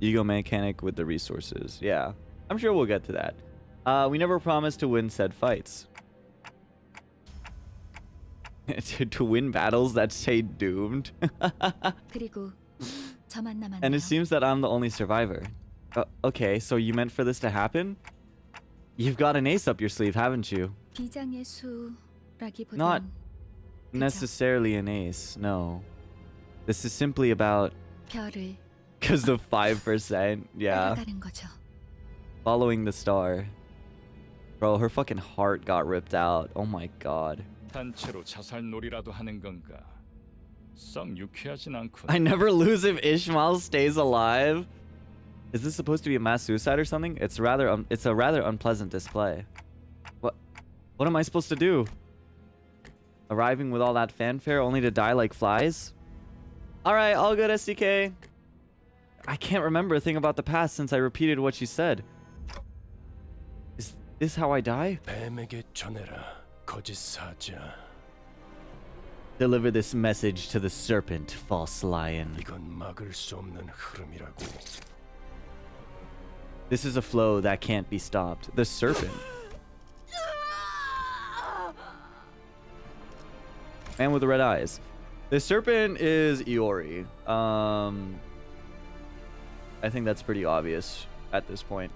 Ego mechanic with the resources. Yeah, I'm sure we'll get to that. We never promised to win said fights. to win battles that say doomed. 그리고 저만 남았네요. And it seems that I'm the only survivor. Okay, so you meant for this to happen? You've got an ace up your sleeve, haven't you? 비장의 수라기보단 Not 그죠? necessarily an ace, no. This is simply about... 별을 Because the 5%, yeah. 따라가는 거죠. Following the star. Bro, her fucking heart got ripped out. Oh my god. 단체로 자살놀이라도 하는 건가? 썩 유쾌하진 않군. I never lose if Ishmael stays alive. Is this supposed to be a mass suicide or something? It's a rather unpleasant display. What am I supposed to do? Arriving with all that fanfare only to die like flies? Alright, all good, SDK. I can't remember a thing about the past since I repeated what she said. Is this how I die? 뱀에게 전해라, 거짓 사자. Deliver this message to the serpent, false lion. 이건 막을 수 없는 흐름이라고. This is a flow that can't be stopped. The serpent. Man with the red eyes. The serpent is Iori. I think that's pretty obvious at this point.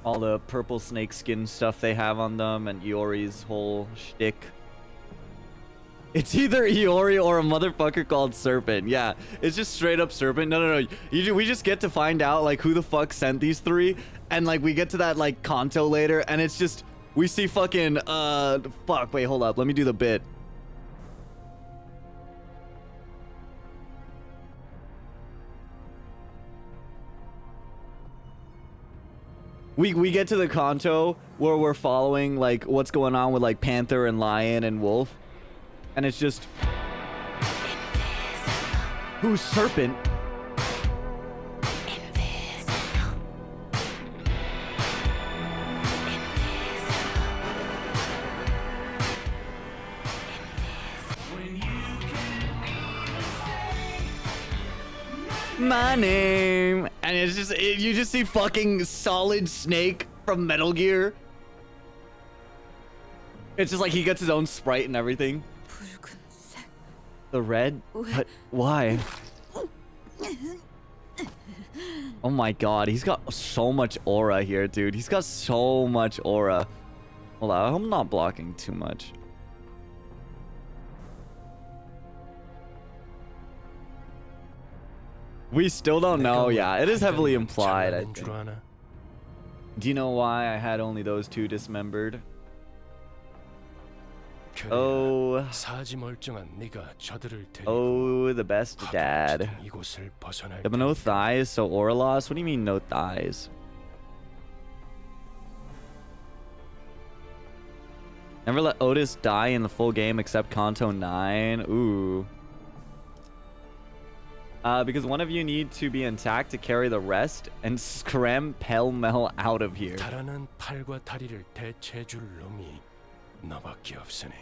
All the purple snake skin stuff they have on them and Iori's whole shtick. It's either Iori or a motherfucker called Serpent. Yeah, it's just straight up Serpent. No. We just get to find out like who the fuck sent these three, and like we get to that like Kanto later, and it's just we see fucking fuck. Wait, hold up. Let me do the bit. We get to the Kanto where we're following like what's going on with like Panther and Lion and Wolf. And it's just... Who's Serpent? My name. And it's just... you just see fucking Solid Snake from Metal Gear. It's just like he gets his own sprite and everything. 붉은색. The red? But why? Oh my god, he's got so much aura here, dude. He's got so much aura. Hold on, I'm not blocking too much. We still don't know. Yeah, it is heavily implied, I think. Do you know why I had only those two dismembered? Oh, the best dad. There were no thighs, so aura loss? What do you mean no thighs? Never let Otis die in the full game except Kanto 9. Ooh. Because one of you need to be intact to carry the rest and scram pell-mell out of here.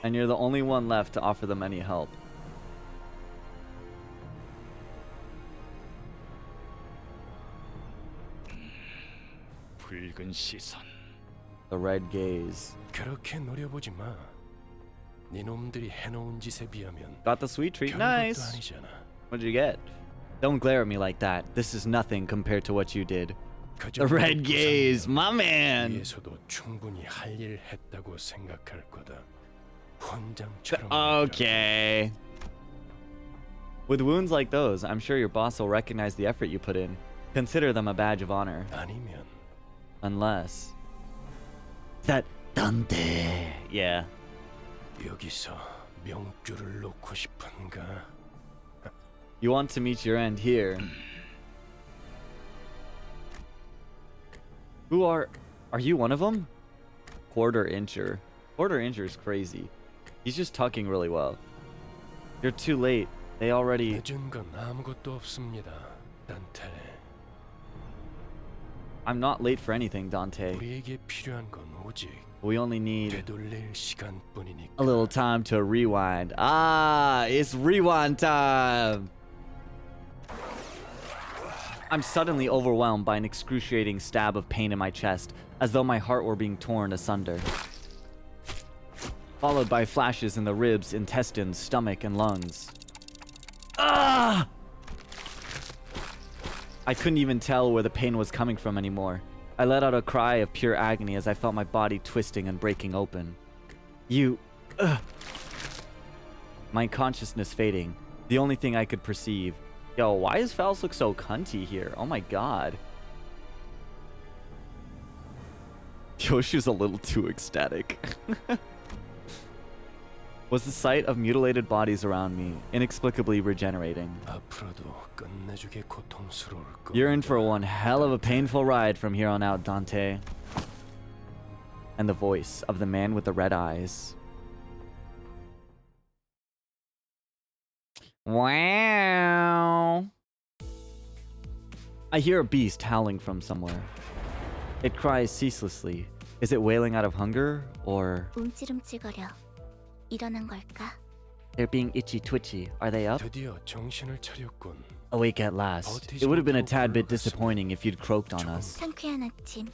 And you're the only one left to offer them any help. 붉은 시선. The red gaze. 그렇게 노려보지 마. 네 놈들이 해놓은 짓에 비하면 Got the sweet treat. 별것도 Nice. 아니잖아. What'd you get? Don't glare at me like that. This is nothing compared to what you did. 그 The 정도 red gaze, my man. 위에서도 충분히 할 일 했다고 생각할 거다. 훈장처럼. Okay. With wounds like those, I'm sure your boss will recognize the effort you put in. consider them a badge of honor. 아니면 Unless that Dante. Yeah. 여기서 명줄을 놓고 싶은가? You want to meet your end here. Who are you one of them? Quarter incher. Quarter incher is crazy. He's just talking really well. You're too late. They already. 늦은 건 아무것도 없습니다, 단테. I'm not late for anything, Dante. 우리에게 필요한 건 오직 We only need 되돌릴 시간뿐이니까. a little time to rewind. Ah, it's rewind time. I'm suddenly overwhelmed by an excruciating stab of pain in my chest, as though my heart were being torn asunder. Followed by flashes in the ribs, intestines, stomach, and lungs. Ah! I couldn't even tell where the pain was coming from anymore. I let out a cry of pure agony as I felt my body twisting and breaking open. My consciousness fading. The only thing I could perceive. Yo, why does Faust look so cunty here? Oh my god. Yoshu's a little too ecstatic. Was the sight of mutilated bodies around me, inexplicably regenerating. 앞으로도 끝내주게 고통스러울 겁니다. You're in for one hell of a painful ride from here on out, Dante. And the voice of the man with the red eyes. Wow. I hear a beast howling from somewhere. It cries ceaselessly. Is it wailing out of hunger or... 움찔움찔거려. 일어난 걸까? They're being itchy-twitchy. Are they up? 드디어 정신을 차렸군. Awake at last. It would have been a tad bit disappointing if you'd croaked on us. 상쾌한 아침.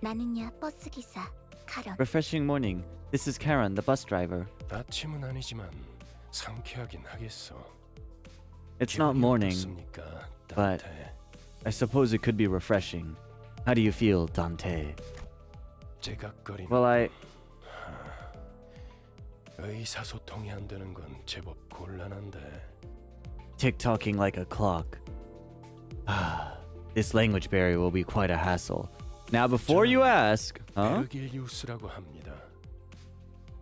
나는야 버스 기사 카런. Refreshing morning. This is Karen, the bus driver. 아침은 아니지만 상쾌하긴 하겠어. It's not morning, 어떻습니까, but 단테? I suppose it could be refreshing. How do you feel, Dante? 제각거리는 Well, 의사소통이 안 되는 건 제법 곤란한데. tick-tocking like a clock. This language barrier will be quite a hassle. Now, before you ask, huh? 베르길리우스라고 합니다.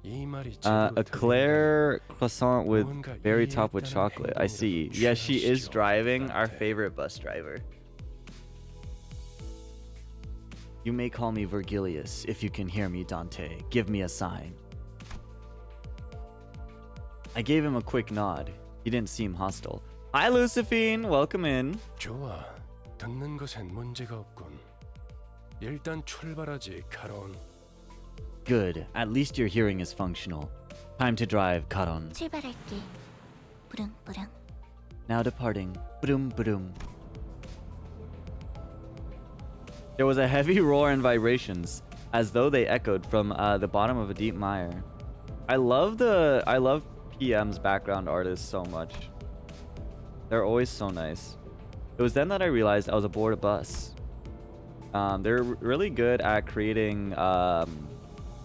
이 말이 A 제대로 Claire croissant with 뭔가 berry top with 이해했다는 chocolate. I see. 행동이라도 Yes, she is 취하십시오, driving, our 단테. favorite bus driver. You may call me Virgilius if you can hear me, Dante. Give me a sign. I gave him a quick nod. He didn't seem hostile. Hi, Luciphine. Welcome in. 좋아. 듣는 것엔 문제가 없군. 일단 출발하지, 카론. Good. At least your hearing is functional. Time to drive, Karon. 출발할게. 부릉부릉. Now departing. Boom, boom. There was a heavy roar and vibrations, as though they echoed from the bottom of a deep mire. I love PM's background artists so much. They're always so nice. It was then that I realized I was aboard a bus. They're really good at creating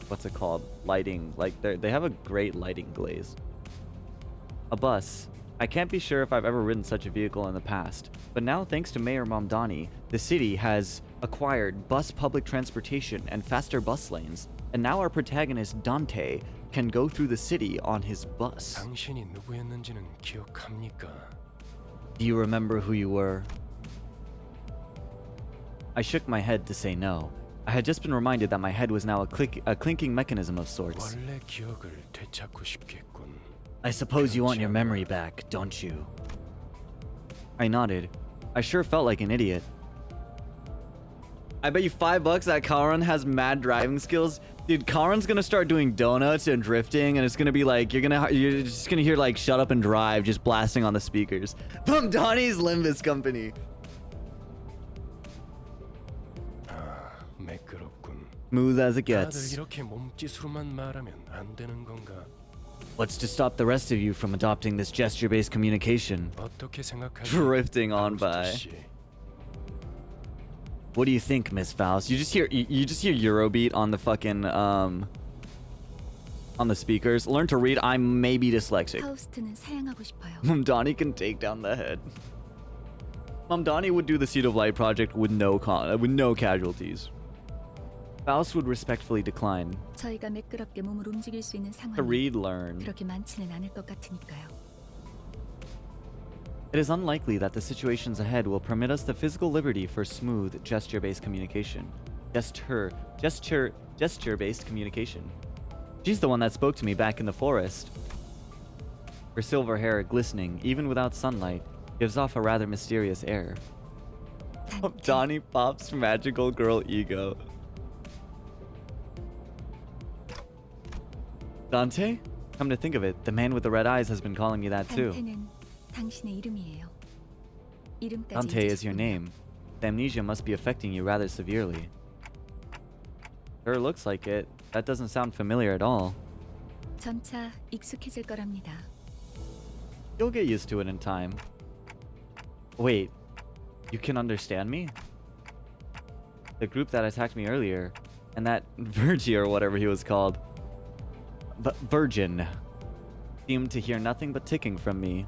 what's it called? Lighting. Like they have a great lighting glaze. A bus. I can't be sure if I've ever ridden such a vehicle in the past, but now thanks to Mayor Mamdani, the city has acquired bus public transportation and faster bus lanes, and now our protagonist Dante can go through the city on his bus. 당신이 누구였는지는 기억합니까? Do you remember who you were? I shook my head to say no. I had just been reminded that my head was now a clinking mechanism of sorts. 원래 기억을 되찾고 싶겠군. I suppose you want your memory back, don't you? I nodded. I sure felt like an idiot. I bet you $5 that Karan has mad driving skills. Dude, Karan's gonna start doing donuts and drifting, and it's gonna be like, you're just gonna hear like "Shut Up and Drive" just blasting on the speakers from Donnie's Limbus company. 매끄럽군. Smooth as it 다들 gets. 이렇게 몸짓으로만 말하면 안 되는 건가? What's to stop the rest of you from adopting this gesture-based communication? 어떻게 생각하지? Drifting on by. 아우스트 씨? What do you think, Miss Faust? You just hear Eurobeat on the fucking on the speakers. Learn to read. I'm maybe dyslexic. 파우스트는 사양하고 싶어요. Donnie can take down the head. Mamdani would do the Seed of Light project with no casualties. Faust would respectfully decline. 저희가 매끄럽게 몸을 움직일 수 있는 To 상황이 read, learn. 그렇게 많지는 않을 것 같으니까요. It is unlikely that the situations ahead will permit us the physical liberty for smooth gesture-based communication. Gesture-based communication. She's the one that spoke to me back in the forest. Her silver hair, glistening even without sunlight, gives off a rather mysterious air. Donnie Pop's magical girl ego. Dante? Come to think of it, the man with the red eyes has been calling me that too. 단테는 당신의 이름이에요. 이름까지 Dante is your 잊으셨군요. name. The amnesia must be affecting you rather severely. Sure looks like it. That doesn't sound familiar at all. 점차 익숙해질 거랍니다. You'll get used to it in time. Wait, you can understand me? The group that attacked me earlier, and that Virgie or whatever he was called, Virgin, seemed to hear nothing but ticking from me.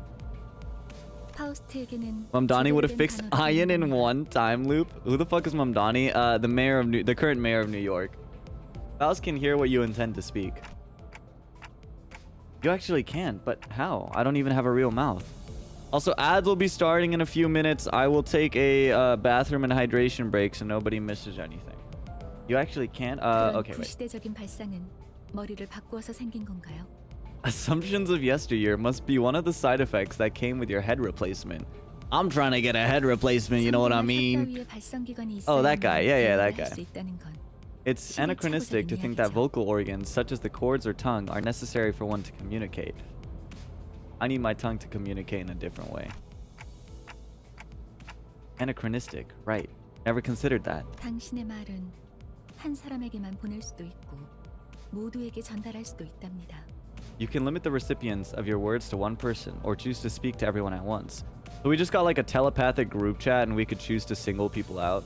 파우스트에게는 Mamdani would have 제대로 된 fixed 단어를 Ian in 듣는 one time loop. Who the fuck is Mamdani? The current mayor of New York. Faust can hear what you intend to speak. You actually can't, but how? I don't even have a real mouth. Also, ads will be starting in a few minutes. I will take a bathroom and hydration break so nobody misses anything. You actually can't? 그런 Okay, wait. 구시대적인 발상은 머리를 바꾸어서 생긴 건가요? Assumptions of yesteryear must be one of the side effects that came with your head replacement. I'm trying to get a head replacement, you know what I mean? 상대나 혈당 위에 발성기관이 Oh, that 있어야만 guy. Yeah, that 대화를 할 guy. 수 있다는 건 It's 시대착오적인 anachronistic to think that 이야기죠. vocal organs, such as the cords or tongue, are necessary for one to communicate. I need my tongue to communicate in a different way. Anachronistic, right. Never considered that. 당신의 말은 한 사람에게만 보낼 수도 있고 모두에게 전달할 수도 있답니다. You can limit the recipients of your words to one person, or choose to speak to everyone at once. So we just got like a telepathic group chat and we could choose to single people out.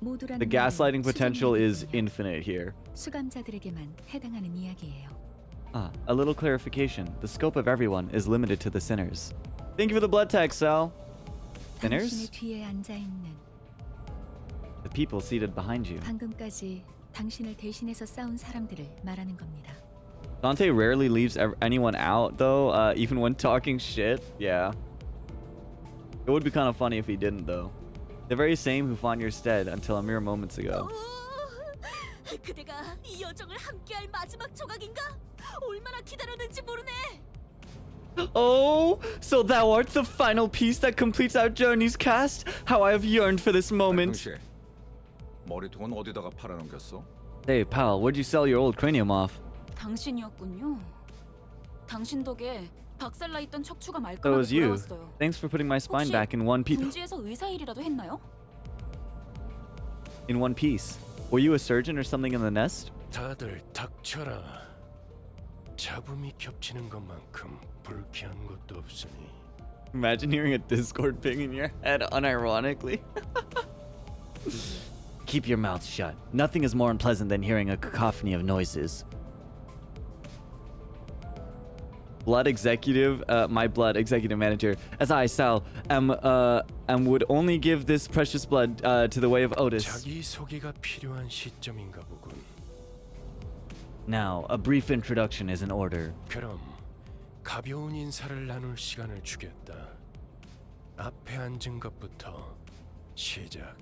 모두라는 The 말은 gaslighting potential is 수정이거든요. infinite here. 수감자들에게만 해당하는 이야기예요. A little clarification. The scope of everyone is limited to the sinners. Thank you for the blood text, Sal. 당신의 Sinners? 뒤에 앉아 있는 The people seated behind you. 방금까지 당신을 대신해서 싸운 사람들을 말하는 겁니다. Dante rarely leaves anyone out, though, even when talking shit. Yeah. It would be kind of funny if he didn't, though. The very same who fought in your stead until a mere moments ago. 그대가 이 여정을 함께할 마지막 조각인가? 얼마나 기다렸는지 모르네. Oh, so thou art the final piece that completes our journey's cast? How I have yearned for this moment. 씨, 머리통은 어디다가 팔아넘겼어? Hey, pal, where'd you sell your old cranium off? 당신이었군요. 당신 덕에 박살나 있던 척추가 That 말끔하게 was you. 돌아왔어요. Thanks for putting my spine 혹시 back in one piece. 군지에서 의사 일이라도 했나요? In one piece. Were you a surgeon or something in the nest? 다들 닥쳐라. 잡음이 겹치는 것만큼 불쾌한 것도 없으니. Imagine hearing a Discord ping in your head unironically. Keep your mouth shut. Nothing is more unpleasant than hearing a cacophony of noises. Blood executive, my blood executive manager, as I, Sal, am would only give this precious blood to the way of Otis. 자기 소개가 필요한 시점인가 보군. Now, a brief introduction is in order. 그럼 가벼운 인사를 나눌 시간을 주겠다. 앞에 앉은 것부터 시작.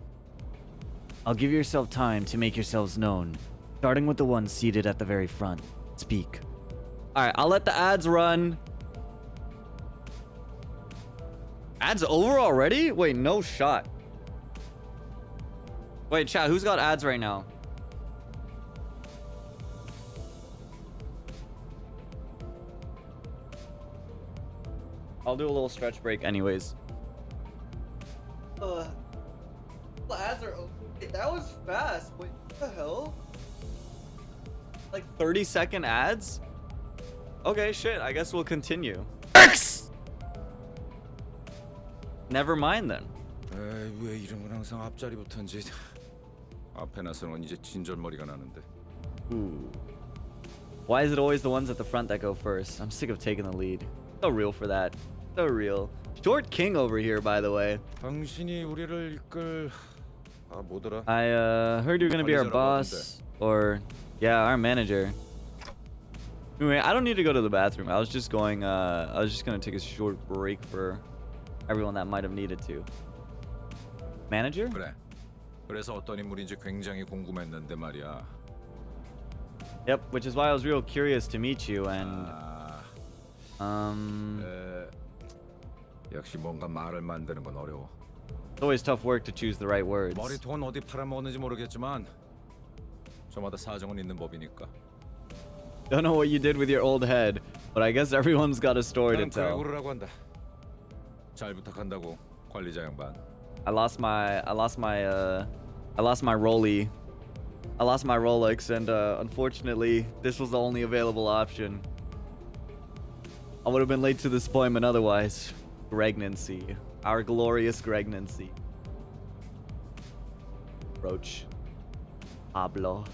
I'll give yourself time to make yourselves known, starting with the one seated at the very front. Speak. Alright, I'll let the ads run. Ads over already? Wait, no shot. Wait, chat, who's got ads right now? I'll do a little stretch break anyways. The ads are... That was fast. Wait, what the hell? Like 30-second ads? Okay, shit. I guess we'll continue. X! Never mind then. 에이, 왜 이런 건 항상 앞자리부터인지. 앞에 나서는 이제 진절머리가 나는데. Ooh. Why is it always the ones at the front that go first? I'm sick of taking the lead. So real for that. So real. Short King over here, by the way. 당신이 우리를 이끌 뭐더라? I heard you're gonna be our boss, or yeah, our manager. Anyway, I don't need to go to the bathroom. I was just gonna take a short break for everyone that might have needed to. Manager? 그래. 그래서 어떤 인물인지 굉장히 궁금했는데 말이야. Yep, which is why I was real curious to meet you and 역시 뭔가 말을 만드는 건 어려워. it's always tough work to choose the right words. 머리통은 어디 팔아먹었는지 모르겠지만 저마다 사정은 있는 법이니까. Don't know what you did with your old head, but I guess everyone's got a story to 나는 tell. 그레고르라고 한다. 잘 부탁한다고 관리자 양반. I lost my Rolly. I lost my Rolex, and unfortunately, this was the only available option. I would have been late to this appointment otherwise. Pregnancy. Our glorious pregnancy. Roach. Pablo.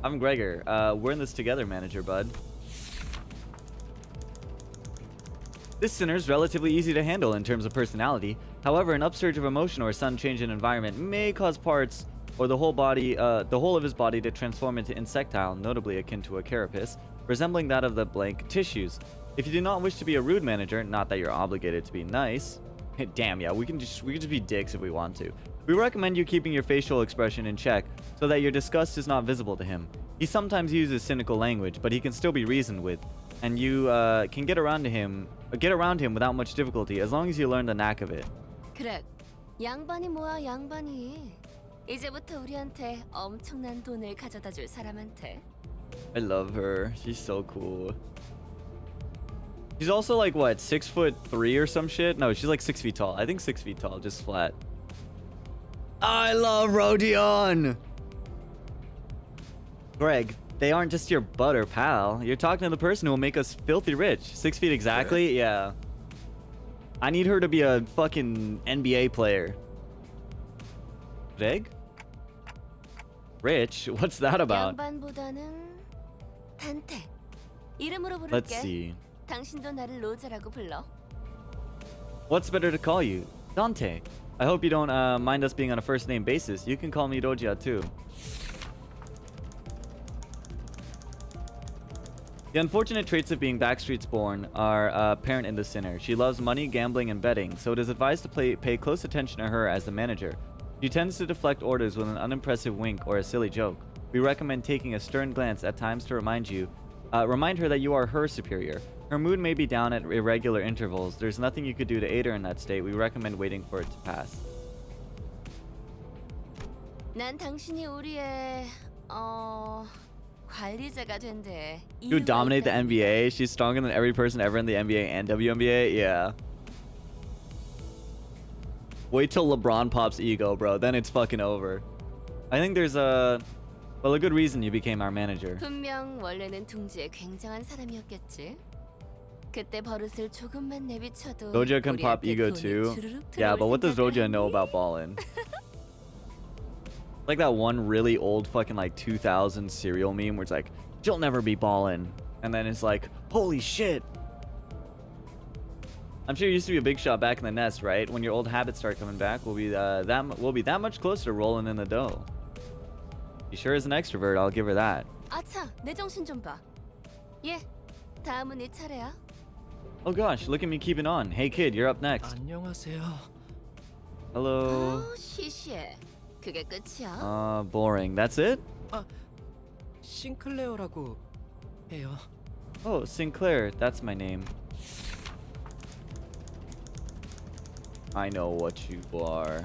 I'm Gregor. We're in this together, manager, bud. This sinner's relatively easy to handle in terms of personality. However, an upsurge of emotion or a sudden change in environment may cause parts or the whole of his body to transform into insectile, notably akin to a carapace, resembling that of the blank tissues. If you do not wish to be a rude manager, not that you're obligated to be nice. Damn, yeah, we can just be dicks if we want to. We recommend you keeping your facial expression in check so that your disgust is not visible to him. He sometimes uses cynical language, but he can still be reasoned with, and you can get around him without much difficulty as long as you learn the knack of it. 그래, 양반이 뭐야 양반이. 이제부터 우리한테 엄청난 돈을 가져다 줄 사람한테. I love her. She's so cool. She's also like what, 6'3" or some shit? No, she's like 6 feet tall. I think 6 feet tall, just flat. I love Rodion. Greg, they aren't just your butter pal. You're talking to the person who will make us filthy rich. 6 feet exactly? Yeah. I need her to be a fucking NBA player. Greg? Rich? What's that about? 양반보다는 단테. 이름으로 부를게. Let's see. 당신도 나를 로제라고 불러. What's better to call you? Dante. I hope you don't mind us being on a first name basis. You can call me Rogia too. The unfortunate traits of being Backstreet's born are apparent in the sinner. She loves money, gambling, and betting, so it is advised to pay close attention to her as the manager. She tends to deflect orders with an unimpressive wink or a silly joke. We recommend taking a stern glance at times to remind her that you are her superior. Her mood may be down at irregular intervals. There's nothing you could do to aid her in that state. We recommend waiting for it to pass. 난 당신이 우리의 관리자가 된대. You dominate the NBA. She's stronger than every person ever in the NBA and WNBA. Yeah. Wait till LeBron pops ego, bro. Then it's fucking over. I think there's a good reason you became our manager. 분명 원래는 둥지에 굉장한 사람이었겠지. 그때 버릇을 조금만 내비쳐도 Roja can pop 우리한테 ego 돈이 too. 주르륵 Yeah, 들어올 but what does 생각을 Roja know 하니? about ballin'? Like that one really old fucking like 2000 cereal meme where it's like, she'll never be ballin'. And then it's like, holy shit. I'm sure you used to be a big shot back in the nest, right? When your old habits start coming back, we'll be that much closer to rolling in the dough. She sure is an extrovert, I'll give her that. 아차, 내 정신 좀 봐. 예, 다음은 네 차례야. Oh gosh, look at me keeping on. Hey kid, you're up next. 안녕하세요. Hello. 시시해. 그게 끝이야? Boring. That's it? 싱클레어라고 해요. Oh, Sinclair. That's my name. I know what you are.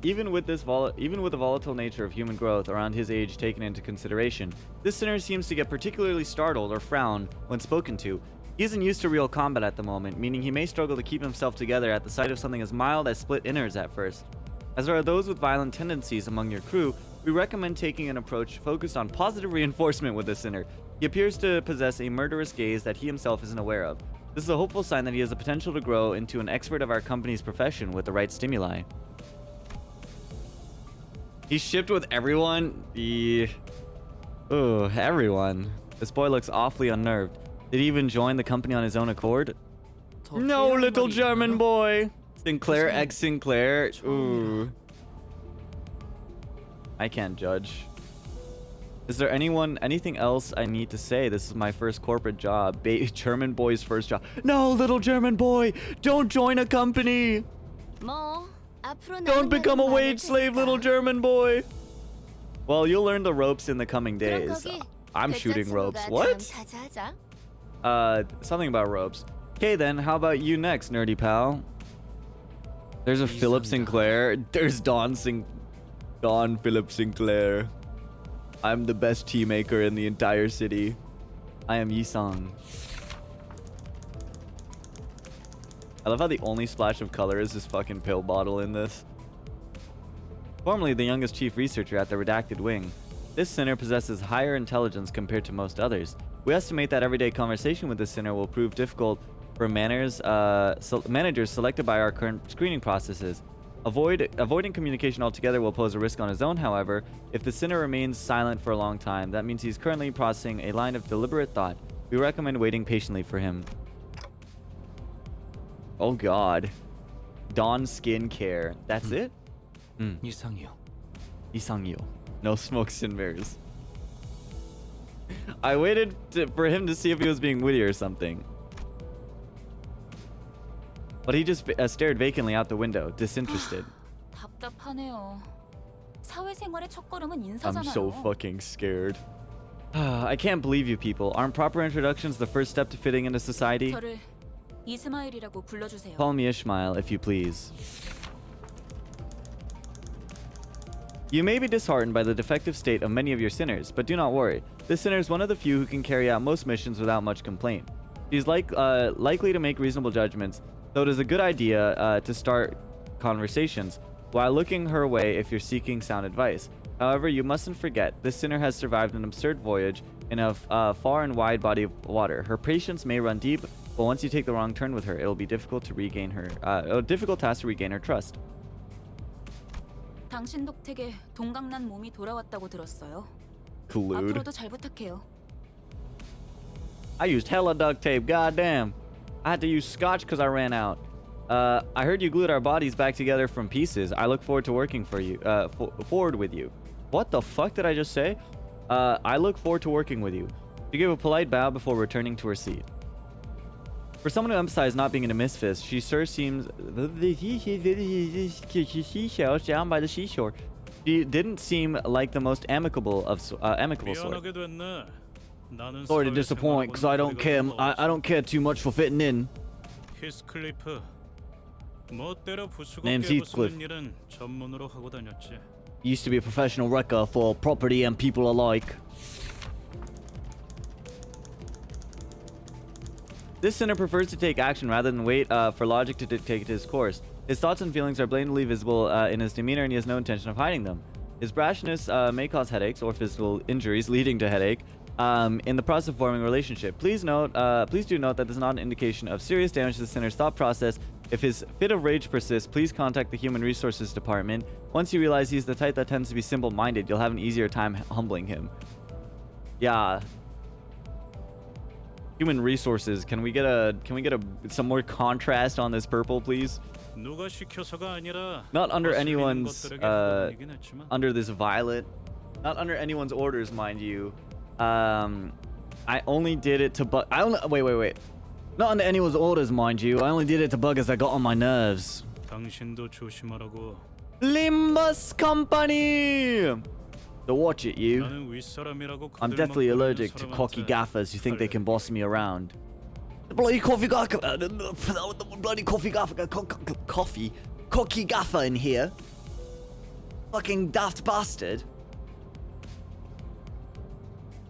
Even with the volatile nature of human growth around his age taken into consideration, this sinner seems to get particularly startled or frown when spoken to. He isn't used to real combat at the moment, meaning he may struggle to keep himself together at the sight of something as mild as split innards at first. As there are those with violent tendencies among your crew, we recommend taking an approach focused on positive reinforcement with the sinner. He appears to possess a murderous gaze that he himself isn't aware of. This is a hopeful sign that he has the potential to grow into an expert of our company's profession with the right stimuli. He's shipped with everyone? Ooh, everyone. This boy looks awfully unnerved. Did he even join the company on his own accord? 더 No, 해야 할 little 말이 German 있나요? boy. Sinclair 세상에. X Sinclair. 처음이라. Ooh. I can't judge. Is there anything else I need to say? This is my first corporate job. German boy's first job. No, little German boy. Don't join a company. 뭐 앞으로 Don't 나는 become a 말은 wage 많을 slave, 테니까. little German boy. Well, you'll learn the ropes in the coming 그럼 days. 거기 I'm 대짜 shooting ropes. 친구가 What? 다음 타자하자. Something about ropes. Okay, then, how about you next, nerdy pal? There's a Philip 이상다. Sinclair. There's Don Philip Sinclair. I'm the best tea maker in the entire city. I am Yisang. I love how the only splash of color is this fucking pill bottle in this. Formerly the youngest chief researcher at the Redacted Wing, this sinner possesses higher intelligence compared to most others. We estimate that everyday conversation with this sinner will prove difficult for managers selected by our current screening processes. Avoiding communication altogether will pose a risk on his own, however. If the sinner remains silent for a long time, that means he's currently processing a line of deliberate thought. We recommend waiting patiently for him. Oh god. Dawn Skincare. That's it? 이상이요. Isangyo. No smokes and mirrors. I waited for him to see if he was being witty or something. But he just stared vacantly out the window, disinterested. 답답하네요. 사회생활의 첫걸음은 I'm 인사잖아요. so fucking scared. I can't believe you people. Aren't proper introductions the first step to fitting into society? 저를 이스마일이라고 불러주세요. Call me Ishmael, if you please. You may be disheartened by the defective state of many of your sinners, but do not worry. This sinner is one of the few who can carry out most missions without much complaint. She's likely to make reasonable judgments, so it is a good idea to start conversations while looking her way if you're seeking sound advice. However, you mustn't forget, this sinner has survived an absurd voyage in a far and wide body of water. Her patience may run deep, but once you take the wrong turn with her, it'll be difficult to regain her, a difficult task to regain her trust. 당신 덕택에 동강난 몸이 돌아왔다고 들었어요. Collude. 앞으로도 잘 부탁해요. I used hella duct tape, goddamn. I had to use scotch because I ran out. I heard you glued our bodies back together from pieces. I look forward to working for you, forward with you. What the fuck did I just say? I look forward to working with you. She gave a polite bow before returning to her seat. For someone who emphasized not being in a misfit, she sure seems... down by the seashore. She didn't seem like the most amicable sort. Sorry to disappoint, because I don't care. I don't care too much for fitting in. Name's Heathcliff. Used to be a professional wrecker for property and people alike. This sinner prefers to take action rather than wait for logic to dictate his course. His thoughts and feelings are blatantly visible in his demeanor, and he has no intention of hiding them. His brashness may cause headaches or physical injuries leading to headache in the process of forming a relationship. Please do note that this is not an indication of serious damage to the sinner's thought process. If his fit of rage persists, please contact the Human Resources Department. Once you realize he's the type that tends to be simple-minded, you'll have an easier time humbling him. Yeah. Human Resources. Can we get some more contrast on this purple, please? Not under anyone's under this violet. Not under anyone's orders, mind you. I only did it to bug. Wait. Not under anyone's orders, mind you. I only did it to buggers that got on my nerves. LIMBUS Company! So watch it, you. I'm deathly allergic to cocky gaffers who think they can boss me around. The bloody cocky gaffer in here. Fucking daft bastard.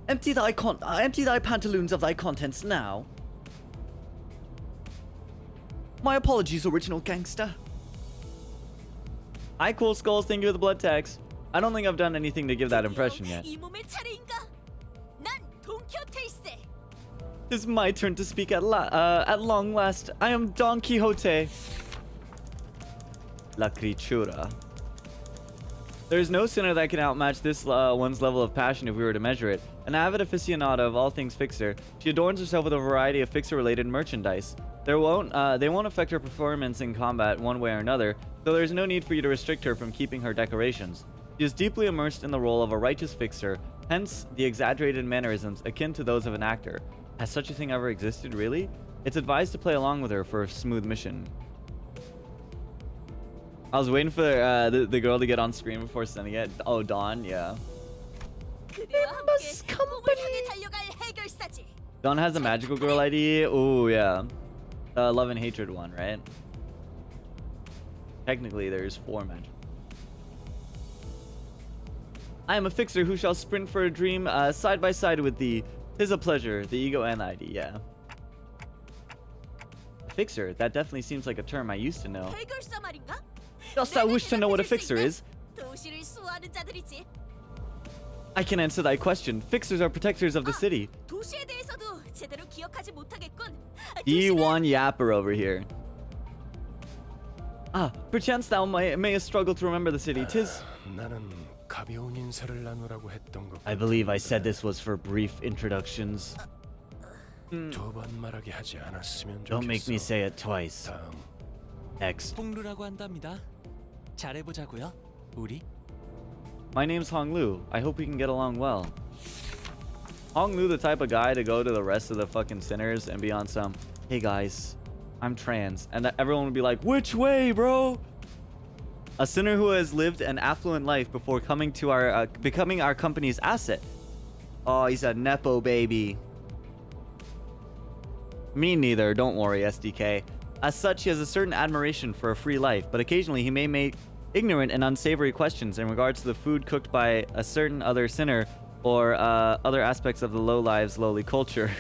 Empty thy pantaloons of thy contents now. My apologies, original gangster. Hi, Cool Skulls. Thank you for the blood tax. I don't think I've done anything to give that impression yet. It's my turn to speak at long last. I am Don Quixote. La criatura. There's no sinner that can outmatch this one's level of passion if we were to measure it. An avid aficionado of all things Fixer, she adorns herself with a variety of Fixer-related merchandise. They won't affect her performance in combat one way or another, so there's no need for you to restrict her from keeping her decorations. She is deeply immersed in the role of a righteous Fixer, hence the exaggerated mannerisms akin to those of an actor. Has such a thing ever existed, really? It's advised to play along with her for a smooth mission. I was waiting for the girl to get on screen before sending it. Oh, Dawn, yeah. LIMBUS company. Dawn has a magical girl ID. Oh, yeah. The love and hatred one, right? Technically, there's 4 magic. I am a Fixer who shall sprint for a dream side by side with thee. 'Tis a pleasure. The ego and ID, yeah. Fixer, that definitely seems like a term I used to know. Dost thou wish to know what a Fixer is? I can answer thy question. Fixers are protectors of the city. D1 Yapper over here. Ah, perchance thou mayest struggle to remember the city. 'Tis... 나는 가벼운 인사를 나누라고 했던 것. I believe I said this was for brief introductions. 두번 말하게 하지 않았으면 좋겠어. Don't make me say it twice. 다음. Next. 홍루라고 한답니다. 잘해보자고요, 우리. My name's Hong Lu. I hope we can get along well. Hong Lu the type of guy to go to the rest of the fucking sinners and be on some, hey guys, I'm trans. And everyone would be like, which way, bro? A sinner who has lived an affluent life before coming to our becoming our company's asset. Oh, he's a nepo baby. Me neither, don't worry, SDK. As such, he has a certain admiration for a free life, but occasionally he may make ignorant and unsavory questions in regards to the food cooked by a certain other sinner or other aspects of the low lives, lowly culture.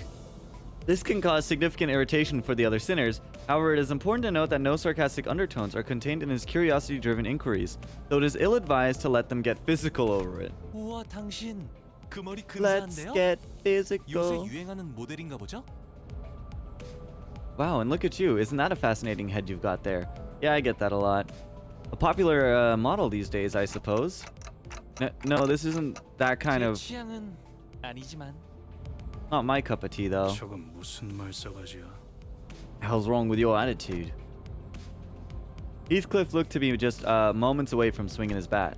This can cause significant irritation for the other sinners. However, it is important to note that no sarcastic undertones are contained in his curiosity-driven inquiries, so it is ill-advised to let them get physical over it. 우와, 당신 그 머리 Let's 근사한데요? get 요새 physical. 유행하는 모델인가 보죠? Wow, and look at you. Isn't that a fascinating head you've got there? Yeah, I get that a lot. A popular model these days, I suppose. No, this isn't that kind 제 of... 취향은 아니지만. Not my cup of tea, though. 저건 무슨 말싸가지야? The hell's wrong with your attitude? Heathcliff looked to be just moments away from swinging his bat.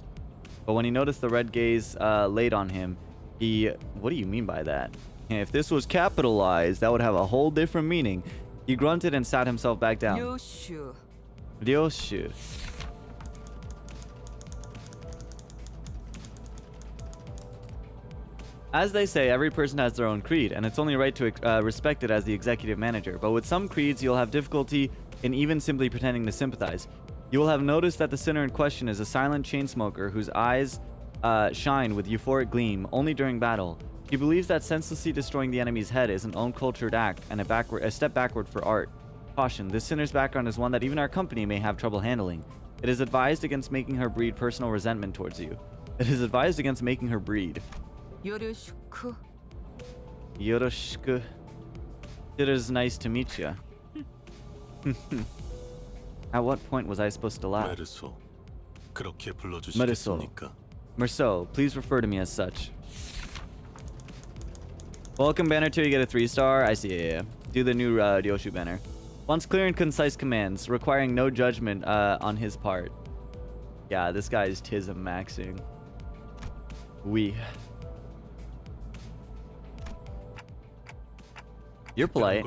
But when he noticed the red gaze laid on him, he... What do you mean by that? If this was capitalized, that would have a whole different meaning. He grunted and sat himself back down. 요슈. Ryoshu. As they say, every person has their own creed, and it's only right to respect it as the executive manager. But with some creeds, you'll have difficulty in even simply pretending to sympathize. You will have noticed that the sinner in question is a silent chain smoker whose eyes shine with euphoric gleam only during battle. He believes that senselessly destroying the enemy's head is an uncultured act and a step backward for art. Caution, this sinner's background is one that even our company may have trouble handling. It is advised against making her breed personal resentment towards you. It is advised against making her breed. 요르슈크. Yoroshiku. It is nice to meet you. At what point was I supposed to laugh? 메르소, 그렇게 불러주시겠습니까? Merceau, please refer to me as such. Welcome banner 2, you get a 3-star. I see, yeah. Do the new Ryoshu banner. Wants clear and concise commands, requiring no judgment on his part. Yeah, this guy is Tism maxing. You're polite.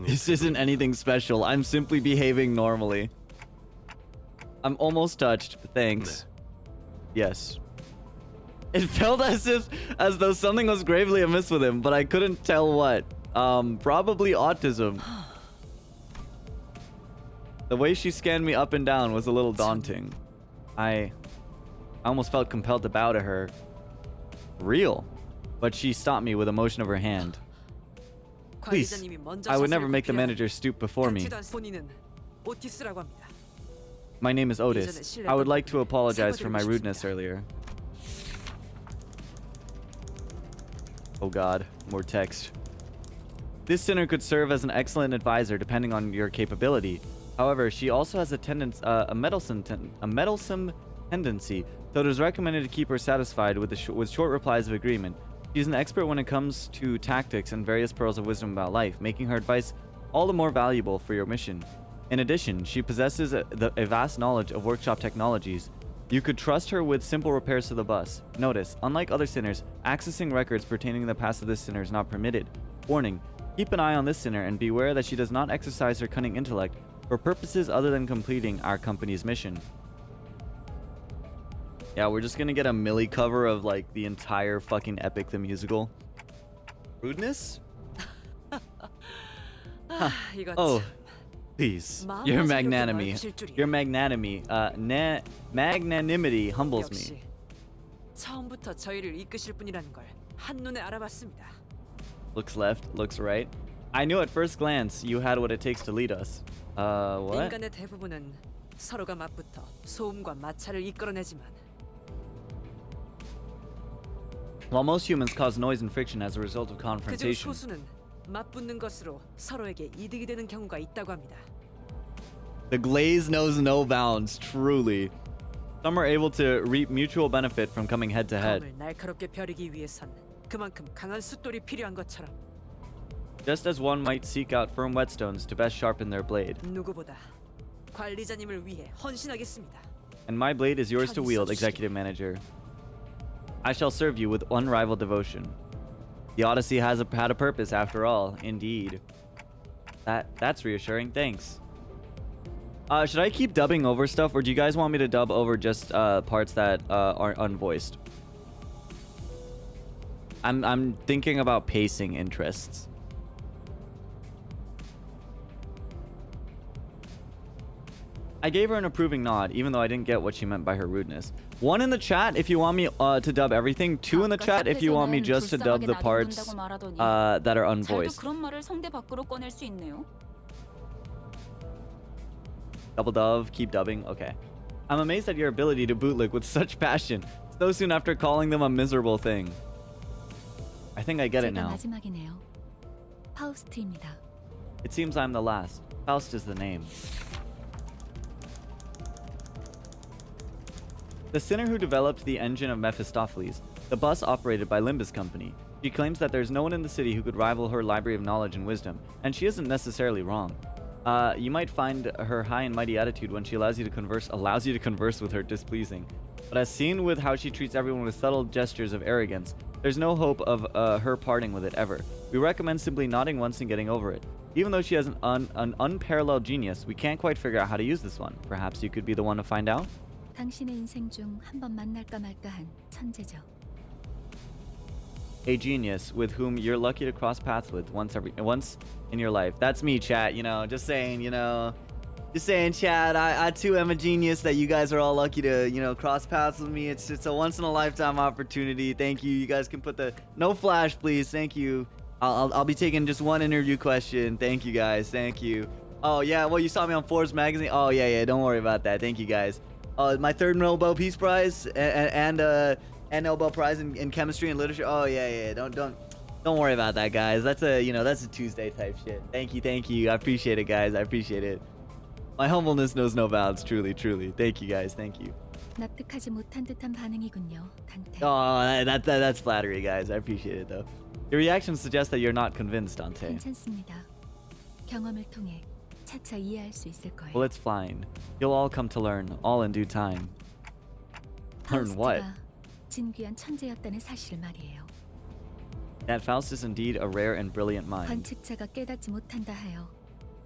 This isn't anything special. I'm simply behaving normally. I'm almost touched. Thanks. Yes. It felt as though something was gravely amiss with him, but I couldn't tell what. Probably autism. The way she scanned me up and down was a little daunting. I almost felt compelled to bow to her. Real. But she stopped me with a motion of her hand. Please, I would never make the manager stoop before me. My name is Otis. I would like to apologize for my rudeness earlier. Oh god, more text. This sinner could serve as an excellent advisor depending on your capability. However, she also has a meddlesome tendency, so it is recommended to keep her satisfied with with short replies of agreement. She's an expert when it comes to tactics and various pearls of wisdom about life, making her advice all the more valuable for your mission. In addition, she possesses a vast knowledge of workshop technologies. You could trust her with simple repairs to the bus. Notice, unlike other sinners, accessing records pertaining to the past of this sinner is not permitted. Warning, keep an eye on this sinner and beware that she does not exercise her cunning intellect for purposes other than completing our company's mission. Yeah, we're just gonna get a Millie cover of like the entire fucking Epic the Musical. Rudeness? Oh, please. Your magnanimity humbles me. 처음부터 저희를 이끄실 분이라는 걸 한눈에 알아봤습니다. Looks left, looks right. I knew at first glance you had what it takes to lead us. What? 인간의 대부분은 서로가 맞붙어 소음과 마찰을 이끌어내지만 While most humans cause noise and friction as a result of 그중 confrontation, 소수는 맞붙는 것으로 서로에게 이득이 되는 경우가 있다고 합니다. the glaze knows no bounds, truly. Some are able to reap mutual benefit from coming head to head. 검을 날카롭게 벼리기 위해선 그만큼 강한 숫돌이 필요한 것처럼 Just as one might seek out firm whetstones to best sharpen their blade. 누구보다 관리자님을 위해 헌신하겠습니다. And my blade is yours to wield, Executive Manager. I shall serve you with unrivaled devotion. The Odyssey had a purpose after all, indeed. That's reassuring, thanks. Should I keep dubbing over stuff, or do you guys want me to dub over just parts that are unvoiced? I'm thinking about pacing interests. I gave her an approving nod, even though I didn't get what she meant by her rudeness. 1 in the chat if you want me to dub everything. 2 in the chat if you want me just to dub the parts that are unvoiced. 그런 말을 성대 밖으로 꺼낼 수 있네요. Double dove, keep dubbing. Okay. I'm amazed at your ability to bootlick with such passion, so soon after calling them a miserable thing. I think I get it now. 마지막이네요. 파우스트입니다. It seems I'm the last. Faust is the name. The sinner who developed the engine of Mephistopheles, the bus operated by Limbus Company. She claims that there's no one in the city who could rival her library of knowledge and wisdom, and she isn't necessarily wrong. You might find her high and mighty attitude when she allows you to converse with her displeasing. But as seen with how she treats everyone with subtle gestures of arrogance, there's no hope of her parting with it ever. We recommend simply nodding once and getting over it. Even though she has an unparalleled genius, we can't quite figure out how to use this one. Perhaps you could be the one to find out? 당신의 인생 중 한 번 만날까 말까한 천재죠. A genius with whom you're lucky to cross paths with once in your life. That's me, chat. Just saying, chat. I too am a genius that you guys are all lucky to, cross paths with me. It's a once in a lifetime opportunity. Thank you. You guys can put no flash, please. Thank you. I'll be taking just one interview question. Thank you, guys. Thank you. Oh yeah, well you saw me on Forbes magazine. Oh yeah. Don't worry about that. Thank you, guys. My 3rd Nobel Peace Prize and Nobel Prize in chemistry and literature. Oh yeah. Don't worry about that, guys. That's a Tuesday type shit. Thank you. I appreciate it, guys. I appreciate it. My humbleness knows no bounds. Truly. Thank you, guys. Thank you. 납득하지 못한 듯한 반응이군요, 단테. Oh, that's flattery, guys. I appreciate it though. Your reaction suggests that you're not convinced, Dante. 괜찮습니다. 경험을 통해 차차 이해할 수 있을 거예요. Well, it's fine. You'll all come to learn, all in due time. Learn what? 파우스트가 진귀한 천재였다는 사실 말이에요. That Faust is indeed a rare and brilliant mind. 관측자가 깨닫지 못한다 하여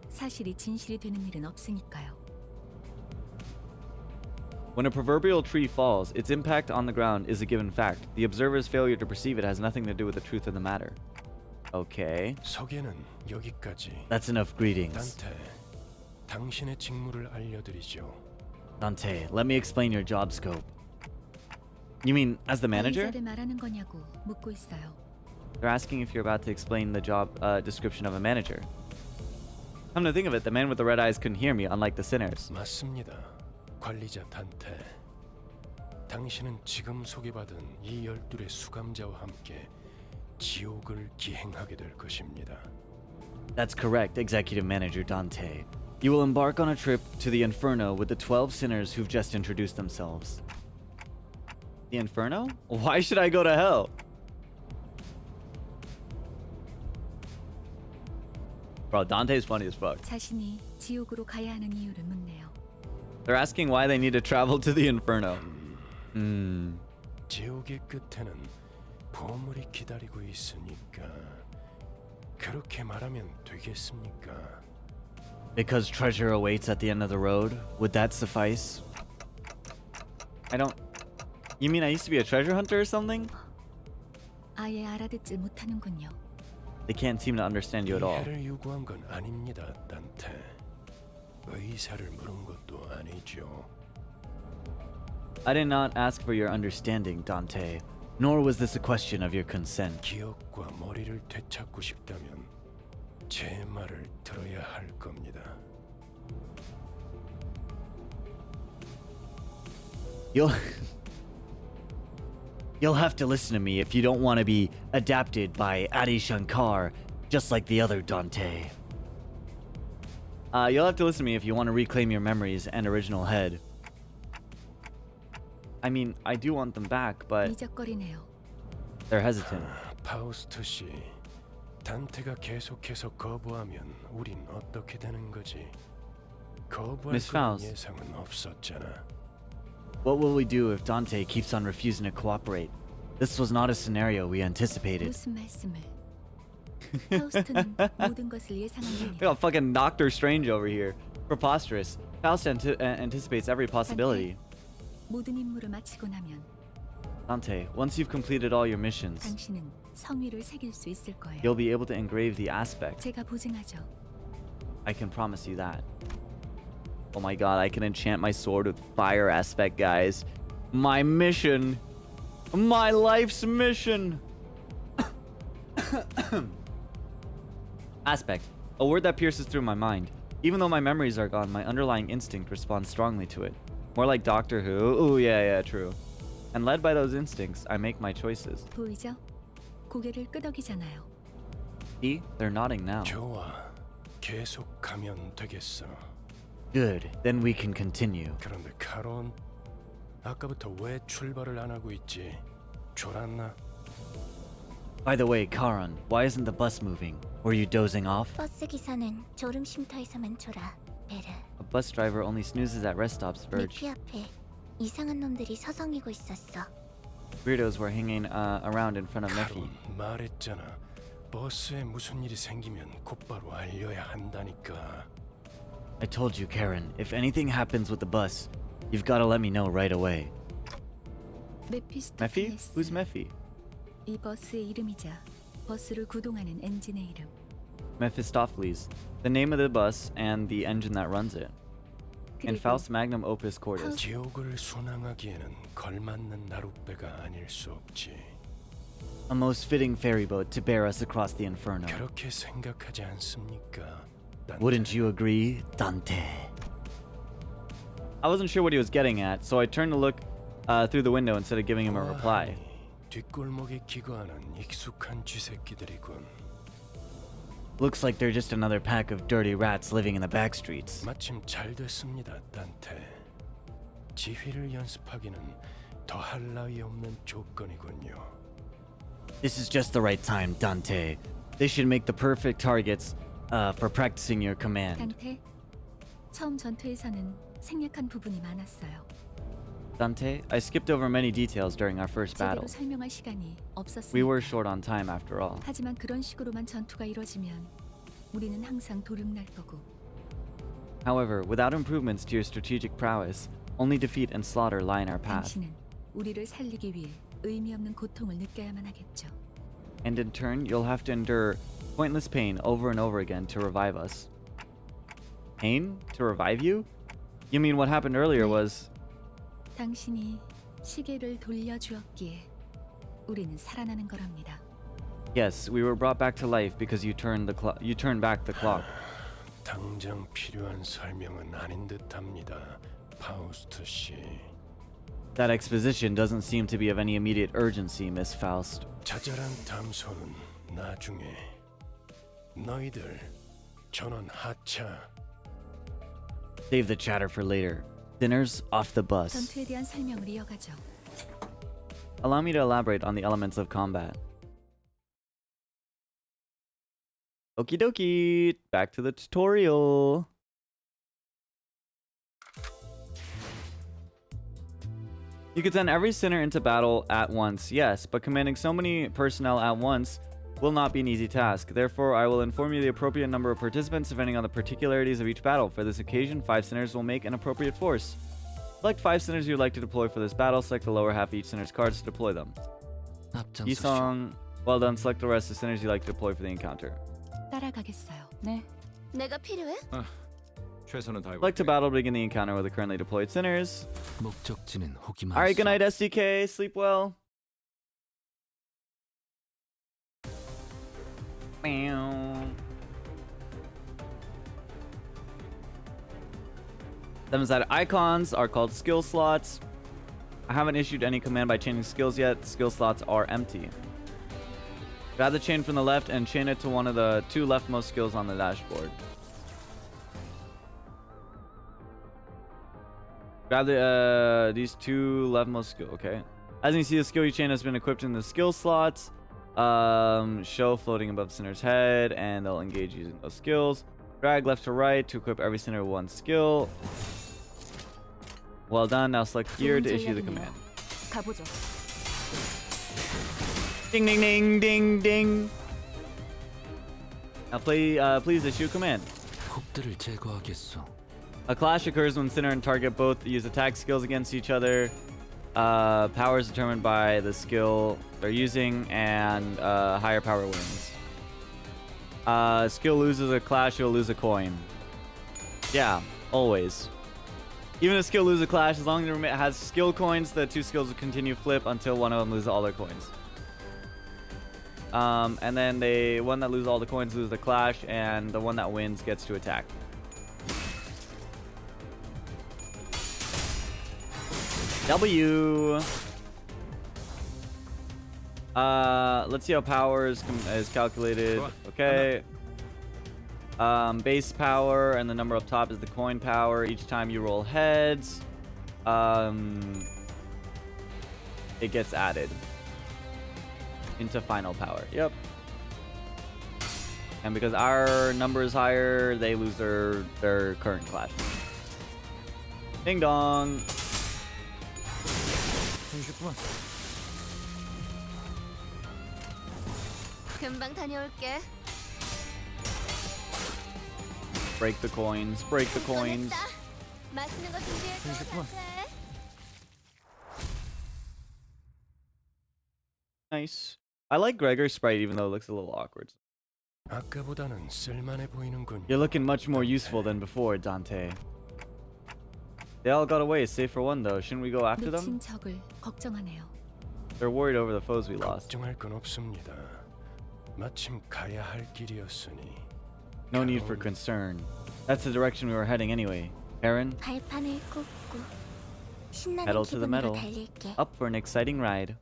사실이 진실이 되는 일은 없으니까요. When a proverbial tree falls, its impact on the ground is a given fact. The observer's failure to perceive it has nothing to do with the truth of the matter. Okay. 소개는 여기까지. That's enough greetings. 단테, 당신의 직무를 알려드리죠. Dante, let me explain your job scope. You mean as the manager? 관리자를 말하는 거냐고 묻고 있어요. They're asking if you're about to explain the job description of a manager. Come to think of it, the man with the red eyes couldn't hear me, unlike the sinners. 맞습니다. 관리자 단테. 당신은 지금 소개받은 이 12의 수감자와 함께 지옥을 기행하게 될 것입니다. That's correct, Executive Manager Dante. You will embark on a trip to the Inferno with the 12 sinners who've just introduced themselves. The Inferno? Why should I go to hell? Bro, Dante's funny as fuck. 자신이 지옥으로 가야 하는 이유를 묻네요. They're asking why they need to travel to the Inferno. 지옥의 끝에는 보물이 기다리고 있으니까 그렇게 말하면 되겠습니까? Because treasure awaits at the end of the road? Would that suffice? I don't... You mean I used to be a treasure hunter or something? 아예 알아듣질 못하는군요. They can't seem to understand you at all. 이해를 요구한 건 아닙니다, 단테. 의사를 물은 것도 아니죠. I did not ask for your understanding, Dante. Nor was this a question of your consent. 기억과 머리를 되찾고 싶다면 제 말을 들어야 할 겁니다. You'll have to listen to me if you don't want to be adapted by Adi Shankar, just like the other Dante. You'll have to listen to me if you want to reclaim your memories and original head. I mean, I do want them back, but 미적거리네요. they're hesitant. 파우스트 씨, 단테가 계속해서 거부하면 우린 어떻게 되는 거지? 거부할 Miss 그런 Faust. 예상은 없었잖아. What will we do if Dante keeps on refusing to cooperate? This was not a scenario we anticipated. 무슨 말씀을? 파우스트는 모든 것을 We 예상합니다. got fucking Doctor Strange over here. Preposterous. Faust anticipates every possibility. 모든 임무를 마치고 나면 Dante, once you've completed all your missions, 당신은 성위를 새길 수 있을 거예요. you'll be able to engrave the aspect. 제가 보증하죠. I can promise you that. Oh my god, I can enchant my sword with fire aspect, guys. My mission. My life's mission. Aspect. A word that pierces through my mind. Even though my memories are gone, my underlying instinct responds strongly to it. More like Doctor Who. Ooh, yeah, true. And led by those instincts, I make my choices. 보이죠? 고개를 끄덕이잖아요. See? They're nodding now. 좋아, 계속 가면 되겠어. Good. Then we can continue. 그런데 카론, 아까부터 왜 출발을 안 하고 있지? 졸았나? By the way, Karan, why isn't the bus moving? Were you dozing off? 버스 기사는 졸음 쉼터에서만 졸아. 베르. A bus driver only snoozes at rest stops, 내 Verge. 피 앞에 이상한 놈들이 서성이고 있었어. Weirdos were hanging around in front of 카론, Nephi. 말했잖아. 버스에 무슨 일이 생기면 곧바로 알려야 한다니까. I told you, Karen, if anything happens with the bus, you've got to let me know right away. Mephi? 메피스토펠레스. Who's Mephi? 이 버스의 이름이자 버스를 구동하는 엔진의 이름. Mephistopheles, the name of the bus and the engine that runs it. In 그리고 Faust's magnum opus cordis. 지옥을 순항하기에는 걸맞는 나룻배가 아닐 수 없지. A most fitting ferry boat to bear us across the inferno. 그렇게 생각하지 않습니까? 단테? Wouldn't you agree, Dante? I wasn't sure what he was getting at, so I turned to look through the window instead of giving him a reply. 뒷골목에 기거하는 익숙한 쥐새끼들이군. Looks like they're just another pack of dirty rats living in the back streets. 마침 잘 됐습니다, 단테. 지휘를 연습하기는 더할 나위 없는 조건이군요. This is just the right time, Dante. They should make the perfect targets for practicing your command. 단테, 처음 전투에서는 생략한 부분이 많았어요. Dante, I skipped over many details during our first battle. 제대로 설명할 시간이 We were 없었으니까. short on time after all. 하지만 그런 식으로만 전투가 이뤄지면 우리는 항상 도륙날 거고 However, without improvements to your strategic prowess, only defeat and slaughter lie in our path. 당신은 우리를 살리기 위해 의미 없는 고통을 느껴야만 하겠죠. And in turn, you'll have to endure pointless pain over and over again to revive us. Pain? To revive you? You mean what happened earlier was... 당신이 시계를 돌려주었기에 우리는 살아나는 거랍니다. Yes, we were brought back to life because you turned back the clock. 당장 필요한 설명은 아닌 듯합니다, 파우스트 씨. That exposition doesn't seem to be of any immediate urgency, Miss Faust. 자잘한 담소는 나중에. 너희들 전원 하차. Save the chatter for later. Sinners off the bus. 전투에 대한 설명을 이어가죠. Allow me to elaborate on the elements of combat. Okie dokie. Back to the tutorial. You could send every sinner into battle at once, yes, but commanding so many personnel at once will not be an easy task. Therefore, I will inform you the appropriate number of participants depending on the particularities of each battle. For this occasion, 5 sinners will make an appropriate force. Select 5 sinners you would like to deploy for this battle. Select the lower half of each sinner's cards to deploy them. Isong, well done. Select the rest of the sinners you like to deploy for the encounter. 따라가겠어요. 네. 내가 필요해? 최선은 다해. Select a battle to begin the encounter with the currently deployed sinners. 목적지는 호기만. Alright, good night, SDK. Sleep well. Meow. 7-sided icons are called skill slots. I haven't issued any command by chaining skills yet. Skill slots are empty. Grab the chain from the left and chain it to one of the 2 leftmost skills on the dashboard. Grab the these 2 leftmost skill. Okay. As you can see, the skill you chain has been equipped in the skill slots. Show floating above sinner's head, and they'll engage using those skills. Drag left to right to equip every sinner with 1 skill. Well done. Now select gear to issue the command. 가보죠. Ding ding ding ding ding. Now please issue a command. 폭들을 제거하겠소. A clash occurs when sinner and target both use attack skills against each other. Power is determined by the skill they're using, and higher power wins. Skill loses a clash, you'll lose a coin. Yeah, always. Even if skill loses a clash, as long as it has skill coins, the 2 skills will continue flip until one of them loses all their coins. And then the one that loses all the coins loses the clash, and the one that wins gets to attack. W. Let's see how power is calculated. Okay. Base power and the number up top is the coin power. Each time you roll heads, it gets added into final power. Yep. And because our number is higher, they lose their current clash. Ding dong. 금방 다녀올게. Break the coins. Break the coins. 꺼냈다. 맛있는 거 준비했어. Nice. I like Gregor's sprite even though it looks a little awkward. 아까보다는 쓸만해 보이는군. You're looking much more useful than before, Dante. They all got away, save for one though. Shouldn't we go after them? 놓친 적을 걱정하네요. They're worried over the foes we lost. 걱정할 건 없습니다. 마침 가야 할 길이었으니. No need for concern. That's the direction we were heading anyway. Aaron, 발판을 꽂고 신나는 pedal to the 기분으로 metal. 달릴게. Up for an exciting ride.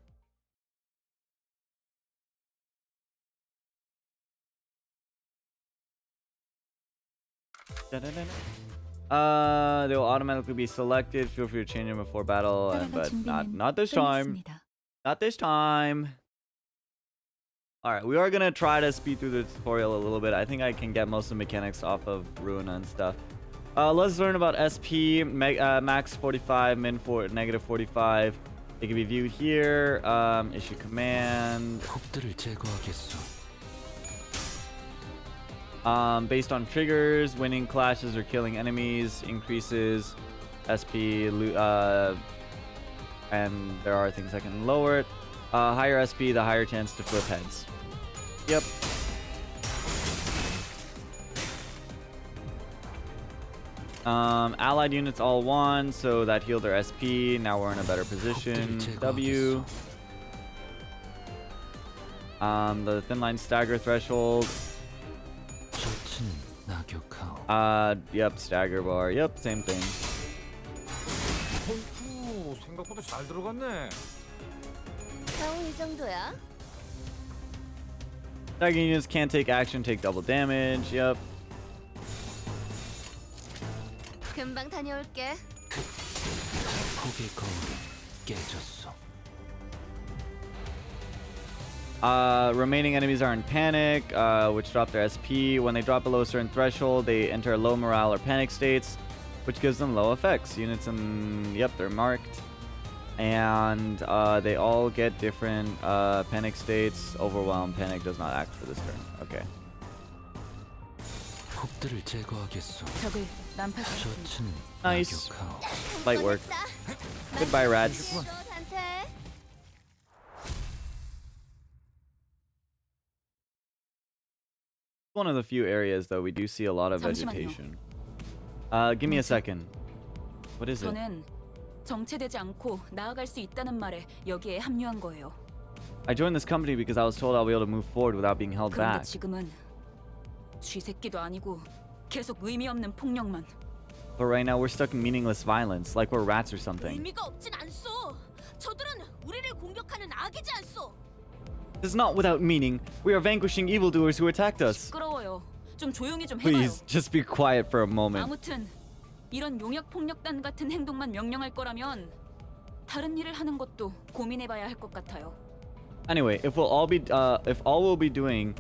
They will automatically be selected. Feel free to change them before battle, but not this time. 끝났습니다. Not this time. Alright, we are gonna try to speed through the tutorial a little bit. I think I can get most of the mechanics off of Ruina and stuff. Let's learn about SP, max 45, min for negative 45. It can be viewed here. Issue command. 폭들을 제거하겠소. Based on triggers, winning clashes or killing enemies increases SP, and there are things that can lower it. Higher SP, the higher chance to flip heads. Yep. Allied units all won, so that healed their SP. Now we're in a better position. W. The thin line stagger threshold. 셔츠는 낙엽하오. Yep, stagger bar. Yep, same thing. 생각보다 잘 들어갔네. 겨우 이 정도야? Stagger units can't take action, take double damage. Yep. 금방 다녀올게. 폭의 거울이 깨졌어. Remaining enemies are in panic, which drop their SP. When they drop below a certain threshold, they enter low morale or panic states, which gives them low effects. Units in... Yep, they're marked. And they all get different panic states. Overwhelm, panic does not act for this turn. Okay. 폭들을 제거하겠어. 적을 난파시켰습니다. 셔츠는 Nice. 낙엽하오. Light work. Goodbye, rats. 또 단테. One of the few areas, though, we do see a lot of 잠시만요. vegetation. Give me a second. What is it? 저는 정체되지 않고 나아갈 수 있다는 말에 여기에 합류한 거예요. I joined this company because I was told I'll be able to move forward without being held 그런데 back. 지금은 쥐새끼도 아니고 계속 의미 없는 폭력만. But right now we're stuck in meaningless violence, like we're rats or something. 의미가 없진 않소. 저들은 우리를 공격하는 악이지 않소. This is not without meaning. We are vanquishing evildoers who attacked us. 시끄러워요. 좀 조용히 좀 해봐요. Please, just be quiet for a moment. 아무튼 이런 용역 폭력단 같은 행동만 명령할 거라면 다른 일을 하는 것도 고민해봐야 할 것 같아요. Anyway, if all we'll be doing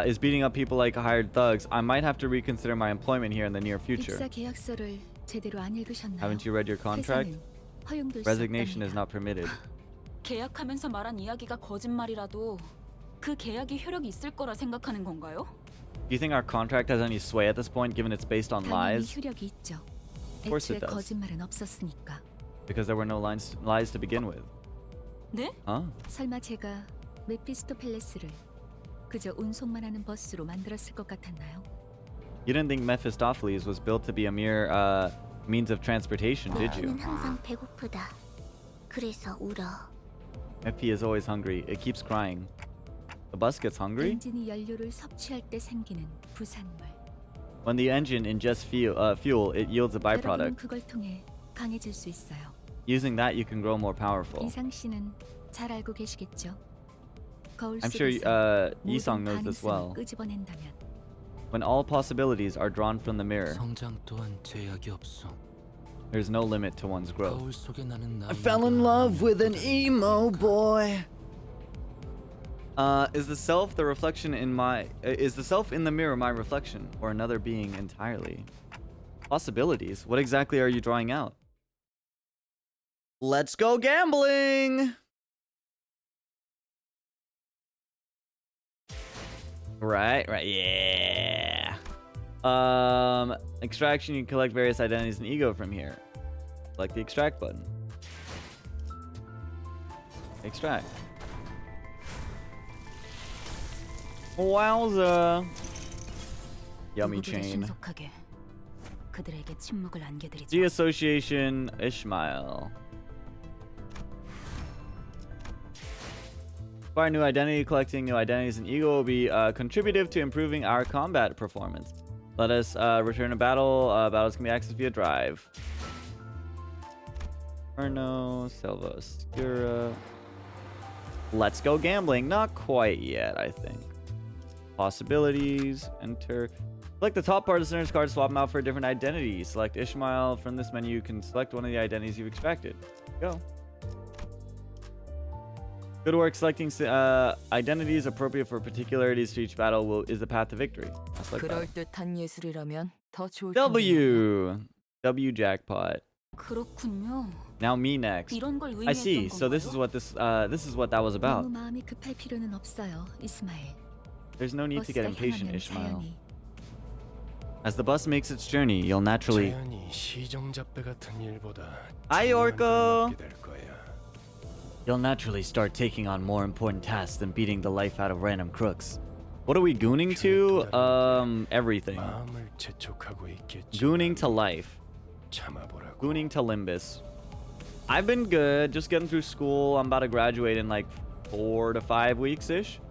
is beating up people like hired thugs, I might have to reconsider my employment here in the near future. 입사 계약서를 제대로 안 읽으셨나요? Haven't you read your contract? 회사는 허용될 수 Resignation is 없답니다. not permitted. 계약하면서 말한 이야기가 거짓말이라도 그 계약이 효력이 있을 거라 생각하는 건가요? Do you think our contract has any sway at this point, given it's based on 당연히 lies? 효력이 있죠. course 애초에 it does. 거짓말은 없었으니까. Because there were no lies to begin with. 네? Huh? 설마 제가 메피스토펠레스를 그저 운송만 하는 버스로 만들었을 것 같았나요? You didn't think Mephistopheles was built to be a mere means of transportation, did you? 항상 배고프다. 그래서 울어. Mephi is always hungry. It keeps crying. The bus gets hungry? 엔진이 연료를 섭취할 때 생기는 부산물. When the engine ingests fuel, it yields a 여러분은 byproduct. 그걸 통해 강해질 수 있어요. Using that, you can grow more powerful. 이상 씨는 잘 알고 계시겠죠? 거울 I'm sure 속에서 Isong 모든 knows this 가능성을 well. 끄집어낸다면 When all possibilities are drawn from the mirror, 성장 또한 제약이 없어. there's no limit to one's growth. 거울 속에 나는 나이. I fell in love with an emo boy. Is the self the reflection in my? Is the self in the mirror my reflection, or another being entirely? Possibilities. What exactly are you drawing out? Let's go gambling. Right, yeah. Extraction. You can collect various identities and ego from here. Select the extract button. Extract. Wowza. Yummy 누구보다 chain. 신속하게 그들에게 침묵을 안겨드리죠. Deassociation Ishmael. Acquire new identity. Collecting new identities and ego will be contributive to improving our combat performance. Let us return to battle. Battles can be accessed via drive. Inferno, Selva Obscura. Let's go gambling. Not quite yet, I think. Possibilities. Enter. Select the top part of the center's card. Swap them out for a different identity. Select Ishmael. From this menu, you can select one of the identities you've extracted. Go. Good work. Selecting identities appropriate for particularities to each battle is the path to victory. 그럴듯한 예술이라면 더 좋을 텐데. W jackpot. 그렇군요. Now me next. 이런 걸 I see. 의미했던 So this is 건가요? what that was about. 너무 마음이 급할 필요는 없어요, 이스마엘. There's no need to get 버스가 impatient, 향하면 Ishmael. 자연히 As the bus makes its journey, you'll naturally. 자연히 시정잡배 같은 일보다 Hi, 중요한 Orko. 일을 맡게 될 거야. You'll naturally start taking on more important tasks than beating the life out of random crooks. What are we gooning to? Everything. 마음을 재촉하고 있겠지. Gooning to life. 참아보라고. Gooning to Limbus. I've been good. Just getting through school. I'm about to graduate in like 4 to 5 weeks ish.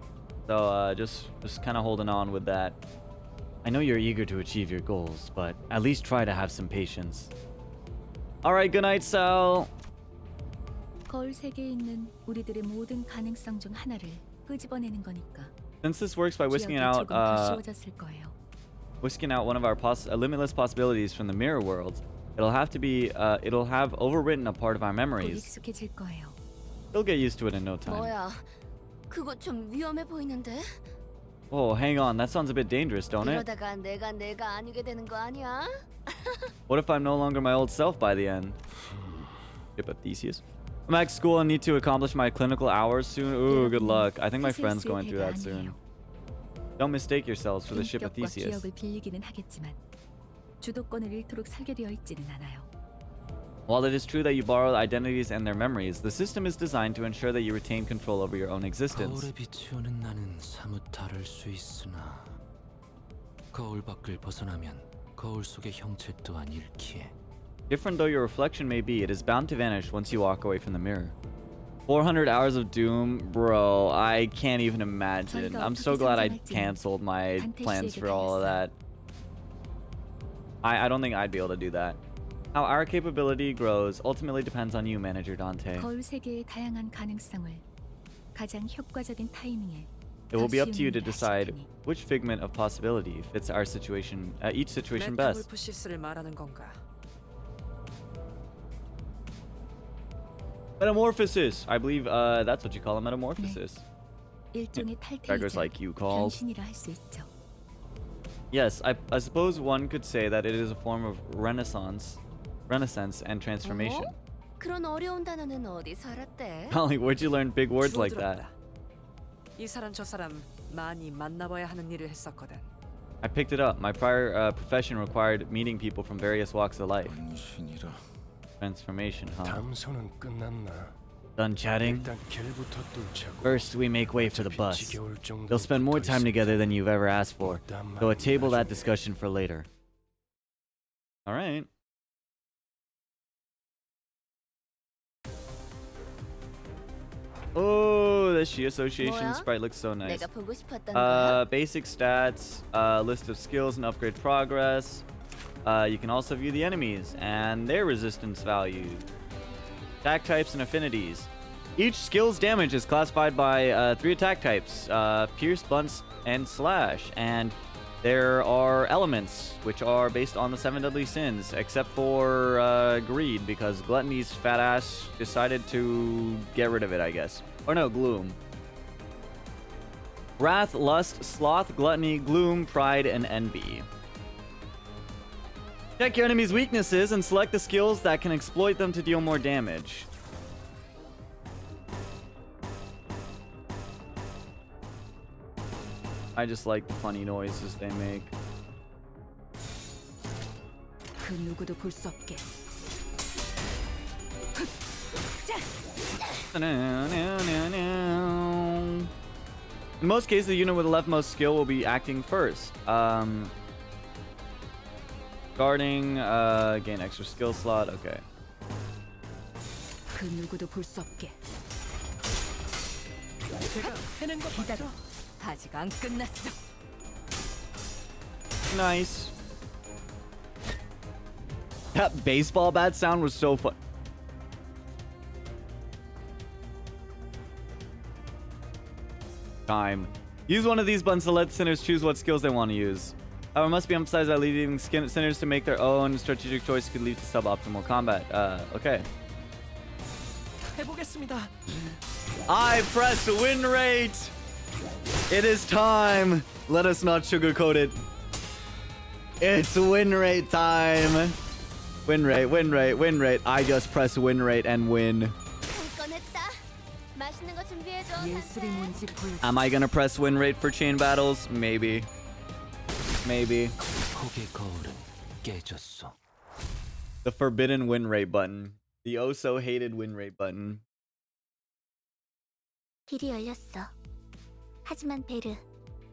So just kind of holding on with that. I know you're eager to achieve your goals, but at least try to have some patience. All right, good night, Sal. 거울 세계에 있는 우리들의 모든 가능성 중 하나를 끄집어내는 거니까. Since this works by whisking it 기억이 out, 조금 더 쉬워졌을 거예요. whisking out one of our limitless possibilities from the mirror world. It'll have overwritten a part of our 곧 memories. 익숙해질 거예요. You'll get used to it in no time. 뭐야? 그거 좀 위험해 보이는데? Oh, hang on. That sounds a bit dangerous, don't it? 이러다가 내가 아니게 되는 거 아니야? What if I'm no longer my old self by the end? Skip at Theseus. I'm at school and need to accomplish my clinical hours soon. Ooh, good luck. I think my friend's going through that soon. Don't mistake yourselves for the ship of 인격과 Theseus. 기억을 빌리기는 하겠지만 주도권을 잃도록 설계되어 있지는 않아요. While it is true that you borrow identities and their memories, the system is designed to ensure that you retain control over your own existence. 거울에 비추는 나는 사뭇 다를 수 있으나 거울 밖을 벗어나면 거울 속의 형체 또한 잃기에. Different though your reflection may be, it is bound to vanish once you walk away from the mirror. 400 hours of Doom, bro, I can't even imagine. I'm so glad I canceled my plans for all of that. I don't think I'd be able to do that. How our capability grows ultimately depends on you, Manager Dante. 거울 세계의 다양한 가능성을 가장 효과적인 타이밍에 It will be up to you to decide which figment of possibility fits our situation, each situation best. 메타몰프시스를 말하는 건가? Metamorphosis! I believe that's what you call a metamorphosis. 일종의 Beggars 탈퇴이자 like you called. 변신이라 할 수 있죠. Yes, I suppose one could say that it is a form of renaissance and transformation. 그런 어려운 단어는 어디서 알았대? Holly, where'd you learn big words like that? 이 사람 저 사람 많이 만나봐야 하는 일을 했었거든. I picked it up. My prior profession required meeting people from various walks of life. 신이라. Transformation, huh? 담소는 끝났나? Done chatting? 일단 길부터 뚫자고. First, we make way for the bus. 지겨울 정도로 They'll spend more time 붙어있어. together than you've ever asked for. 그딴 So 말은 a table that 나중에. discussion for later. All right. Oh, the She Association 뭐야? sprite looks so nice. 내가 보고 싶었던 거야? Basic stats, list of skills and upgrade progress. You can also view the enemies and their resistance value. Attack types and affinities. Each skill's damage is classified by 3 attack types, Pierce, Blunt, and Slash. And there are elements, which are based on the 7 deadly sins, except for Greed, because Gluttony's fat ass decided to get rid of it, I guess. Or no, Gloom. Wrath, Lust, Sloth, Gluttony, Gloom, Pride, and Envy. Check your enemy's weaknesses and select the skills that can exploit them to deal more damage. I just like the funny noises they make. 그 누구도 볼 수 없게. In most cases, the unit with the leftmost skill will be acting first. Guarding, gain extra skill slot, okay. 그 누구도 볼 수 없게. 기다려. 아직 안 끝났어. Nice. That baseball bat sound was so fun. Time. Use one of these buttons to let sinners choose what skills they want to use. However, it must be emphasized that leaving sinners to make their own strategic choice could lead to suboptimal combat. Okay. 해보겠습니다. I press win rate. It is time. Let us not sugarcoat it. It's win rate time. Win rate, win rate, win rate. I just press win rate and win. 꺼냈다. 맛있는 거 준비해줘. 예술이 뭔지 보여줘. Am I gonna press win rate for chain battles? Maybe. Maybe. 폭의 거울은 깨졌어. The forbidden win rate button. The oh so hated win rate button. 길이 열렸어. 하지만 베르,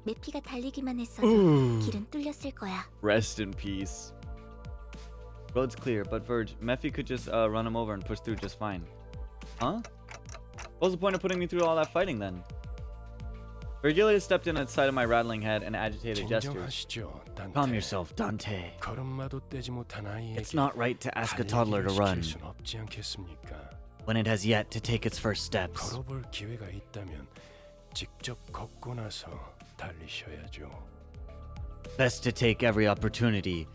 메피가 달리기만 했어도 길은 뚫렸을 거야. Rest in peace. Road's clear, but Verge, Mephi could just run him over and push through just fine. Huh? What was the point of putting me through all that fighting then? Virgilius stepped in at the sight of my rattling head and agitated gestures. 진정하시죠, 단테. Calm yourself, Dante. 걸음마도 떼지 못한 아이에게 It's not right to ask a toddler to run 달리기를 시킬 순 없지 않겠습니까? when it has yet to take its first steps. 걸어볼 기회가 있다면 직접 걷고 나서 달리셔야죠. Best to take every opportunity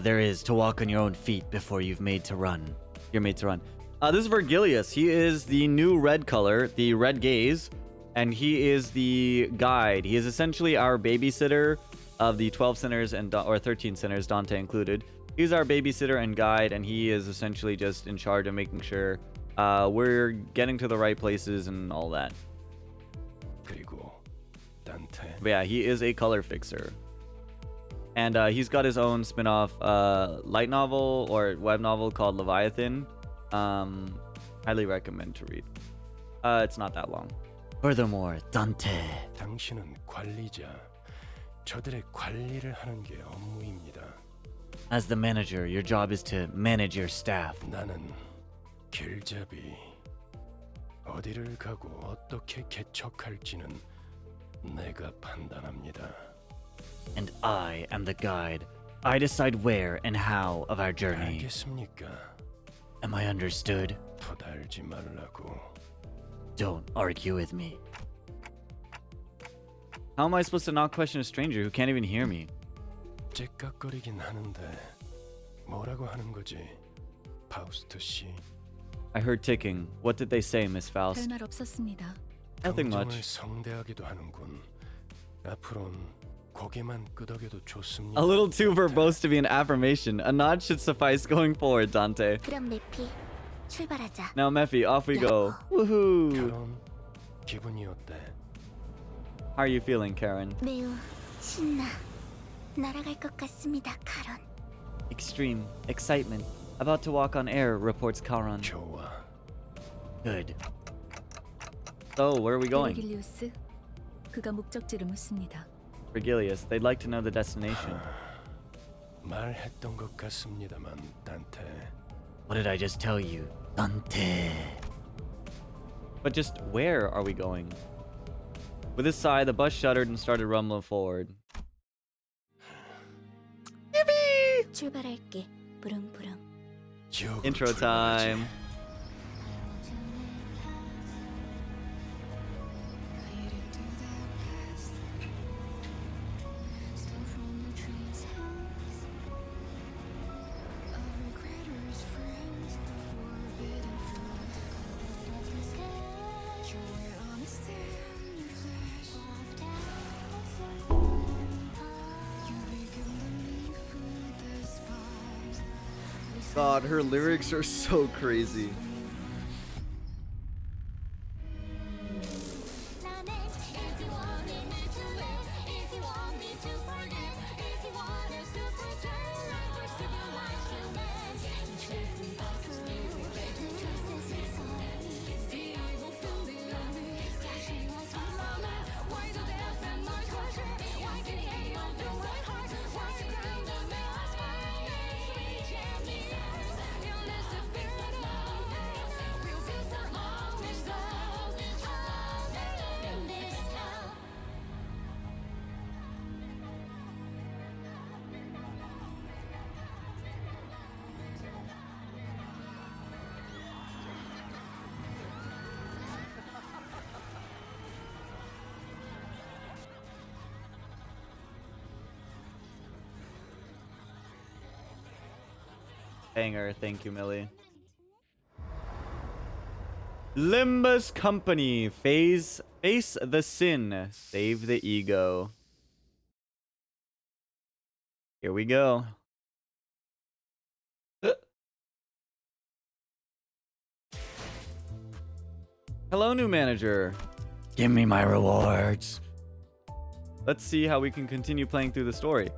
there is to walk on your own feet before you're made to run. This is Vergilius. He is the new red color, the red gaze, and he is the guide. He is essentially our babysitter of the 12 sinners or 13 sinners, Dante included. He's our babysitter and guide, and he is essentially just in charge of making sure we're getting to the right places and all that. 그리고 단테. But yeah, he is a color fixer. And he's got his own spin-off light novel or web novel called Leviathan. Highly recommend to read. It's not that long. Furthermore, Dante. 당신은 관리자. 저들의 관리를 하는 게 업무입니다. As the manager, your job is to manage your staff. 나는 길잡이. 어디를 가고 어떻게 개척할지는 내가 판단합니다. And I am the guide. I decide where and how of our journey. 알겠습니까? Am I understood? 토달지 말라고. Don't argue with me. How am I supposed to not question a stranger who can't even hear me? 째깍거리긴 하는데 뭐라고 하는 거지, 파우스트 씨? I heard ticking. What did they say, Miss Faust? 별말 없었습니다. Nothing 경정을 much. 성대하기도 하는군. 앞으론 고개만 끄덕여도 좋습니다. A little too verbose to be an affirmation. A nod should suffice going forward, Dante. 그럼 네피 출발하자. Now, Mephi, off we go. Woohoo! 결혼 기분이 어때? How are you feeling, Karen? 매우 신나. 날아갈 것 같습니다, 카론. Extreme excitement. About to walk on air, reports Karan. 좋아. Good. So, where are we going? 베르길리우스, 그가 목적지를 묻습니다. Vergilius. They'd like to know the destination. 말했던 것 같습니다만, 단테. What did I just tell you? Dante. But just where are we going? With a sigh, the bus shuddered and started rumbling forward. 출발할게. 부릉부릉. 지옥으로 Intro 출발하지. time. God, her lyrics are so crazy. Banger, thank you, Millie. Limbus Company, face the sin, save the ego. Here we go. Hello, new manager. Give me my rewards. Let's see how we can continue playing through the story.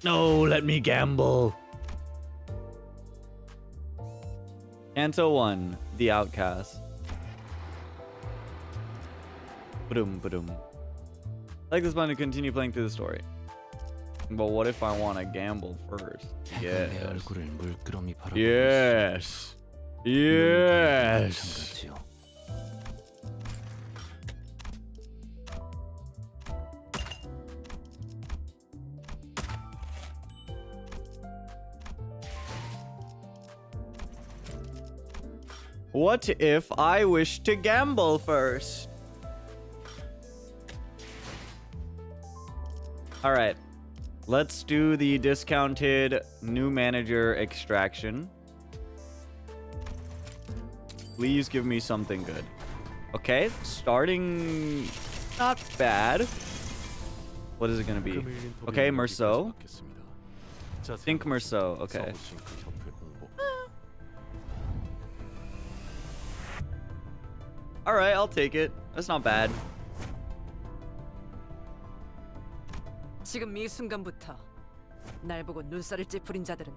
No, let me gamble. Canto 1, The Outcast. Ba-dum, ba-dum. I like this button to continue playing through the story. But what if I want to gamble first? 내 Yes. 얼굴을 물끄러미 바라보고 Yes. 있어. Yes. 마찬가지요. What if I wish to gamble first? All right. Let's do the discounted new manager extraction. Please give me something good. Okay, starting not bad. What is it gonna be? Okay, Merceau. Think Merceau. Okay. All right, I'll take it. That's not bad. 지금 이 순간부터 날 보고 눈살을 찌푸린 자들은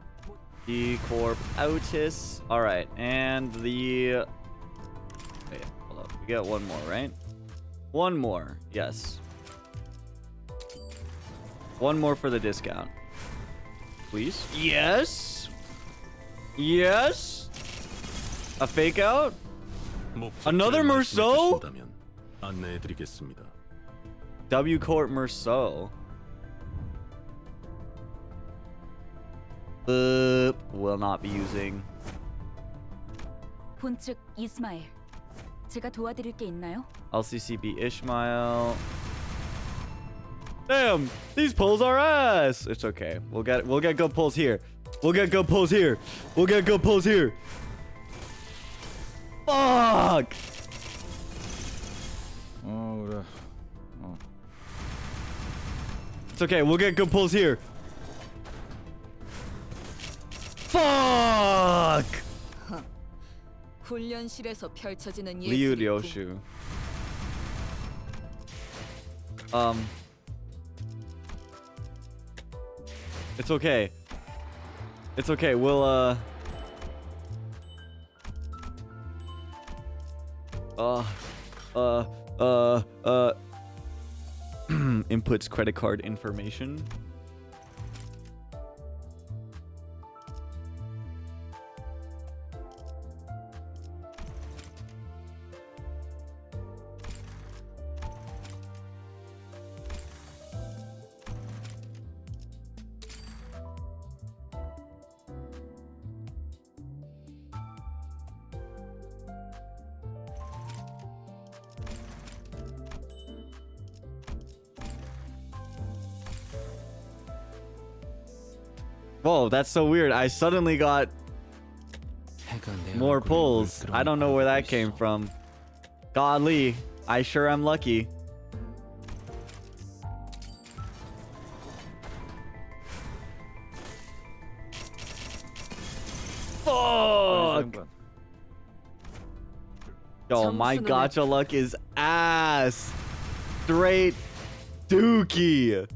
E Corp Autis. All right, and the. Wait, hold up. We got one more, right? One more. Yes. One more for the discount. Please. Yes. Yes. A fake out. Another Merceau? W Corp Merceau. Will not be using. 본측 이스마엘. 제가 도와드릴 게 있나요? LCCB Ishmael. Damn, these pulls are ass. It's okay. We'll get good pulls here. We'll get good pulls here. We'll get good pulls here. Fuck. 그래. It's okay. We'll get good pulls here. Fuck. 훈련실에서 펼쳐지는 Liu 예술이 Liushu. It's okay. It's okay. We'll inputs credit card information. Whoa, that's so weird. I suddenly got more pulls. I don't know where that came from. Godly, I sure am lucky. Fuck! Yo, my gacha luck is ass. Straight dookie.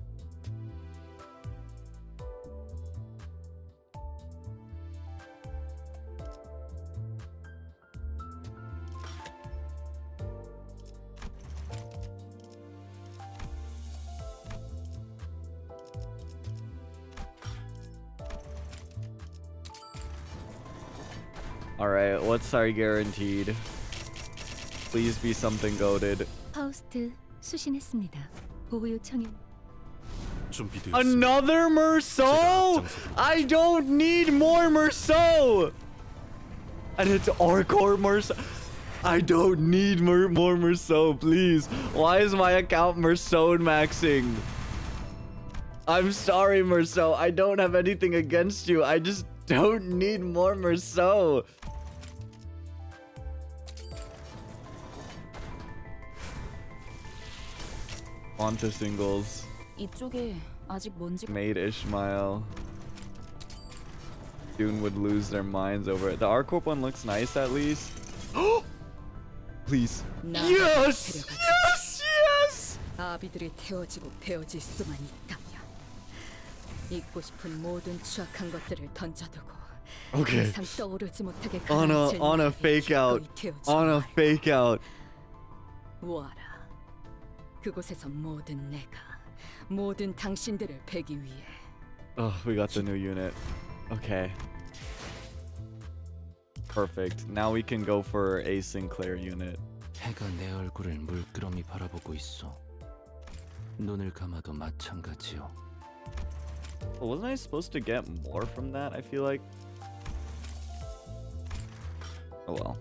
Alright, what's our guaranteed? Please be something goated. 파우스트 수신했습니다. 보호 요청이. Another Merceau? I don't need more Merceau! And it's Arcor Merceau. I don't need more Merceau, please. Why is my account Merceau maxing? I'm sorry, Merceau. I don't have anything against you. I just don't need more Merceau. Onto singles. 이쪽에 아직 뭔지. Made Ishmael. Dune would lose their minds over it. The Arcorp one looks nice at least. Please. Yes! Yes! Yes! 아비들이 태워지고 베어질 수만 있다면 잊고 싶은 모든 추악한 것들을 던져두고 Okay. 이상 떠오르지 못하게 On a fake out. On a fake out. 모아라. 그곳에서 모든 당신들을 베기 위해. Oh, we got the new unit. Okay. Perfect. Now we can go for a Sinclair unit. 해가 내 얼굴을 물끄러미 바라보고 있어. 눈을 감아도 마찬가지요. Well, wasn't I supposed to get more from that? I feel like. Oh well.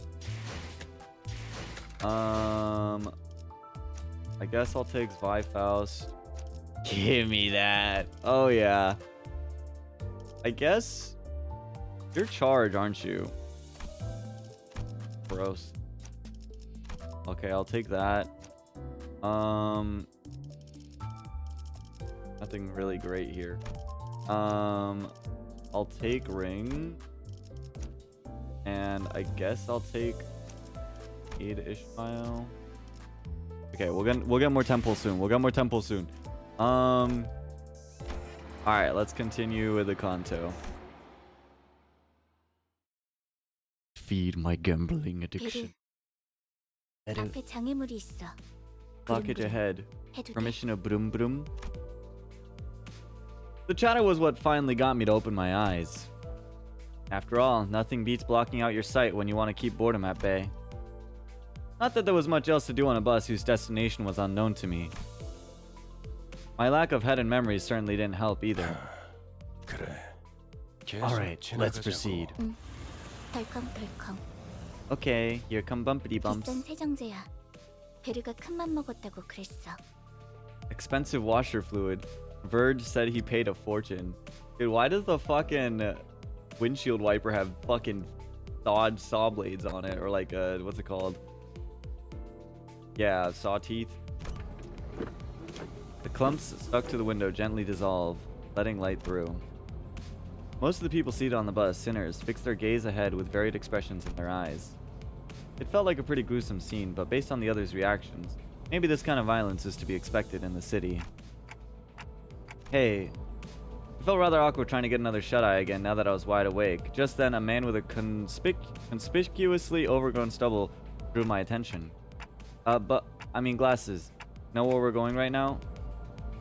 I guess I'll take Zvifaust. Give me that. Oh yeah. I guess you're charged, aren't you? Gross. Okay, I'll take that. Nothing really great here. I'll take ring. And I guess I'll take Aid Ishmael. Okay, we'll get more temples soon. We'll get more temples soon. Alright, let's continue with the Kanto. Feed my gambling addiction. 앞에 장애물이 있어. Blockage ahead. 해도 돼? Permission of Brum Brum. The chatter was what finally got me to open my eyes. After all, nothing beats blocking out your sight when you want to keep boredom at bay. Not that there was much else to do on a bus whose destination was unknown to me. My lack of head and memories certainly didn't help either. 그래. Alright, let's proceed. 덜컹덜컹. Okay, here come bumpity bumps. 비싼 세정제야. 베르가 큰맘 먹었다고 그랬어. Expensive washer fluid. Verge said he paid a fortune. Dude, why does the fucking windshield wiper have fucking thawed saw blades on it? Or like, what's it called? Yeah, saw teeth. The clumps stuck to the window gently dissolve, letting light through. Most of the people seated on the bus, sinners, fixed their gaze ahead with varied expressions in their eyes. It felt like a pretty gruesome scene, but based on the others' reactions, maybe this kind of violence is to be expected in the city. Hey, it felt rather awkward trying to get another shut-eye again now that I was wide awake. Just then, a man with a conspicuously overgrown stubble drew my attention. Glasses. Know where we're going right now?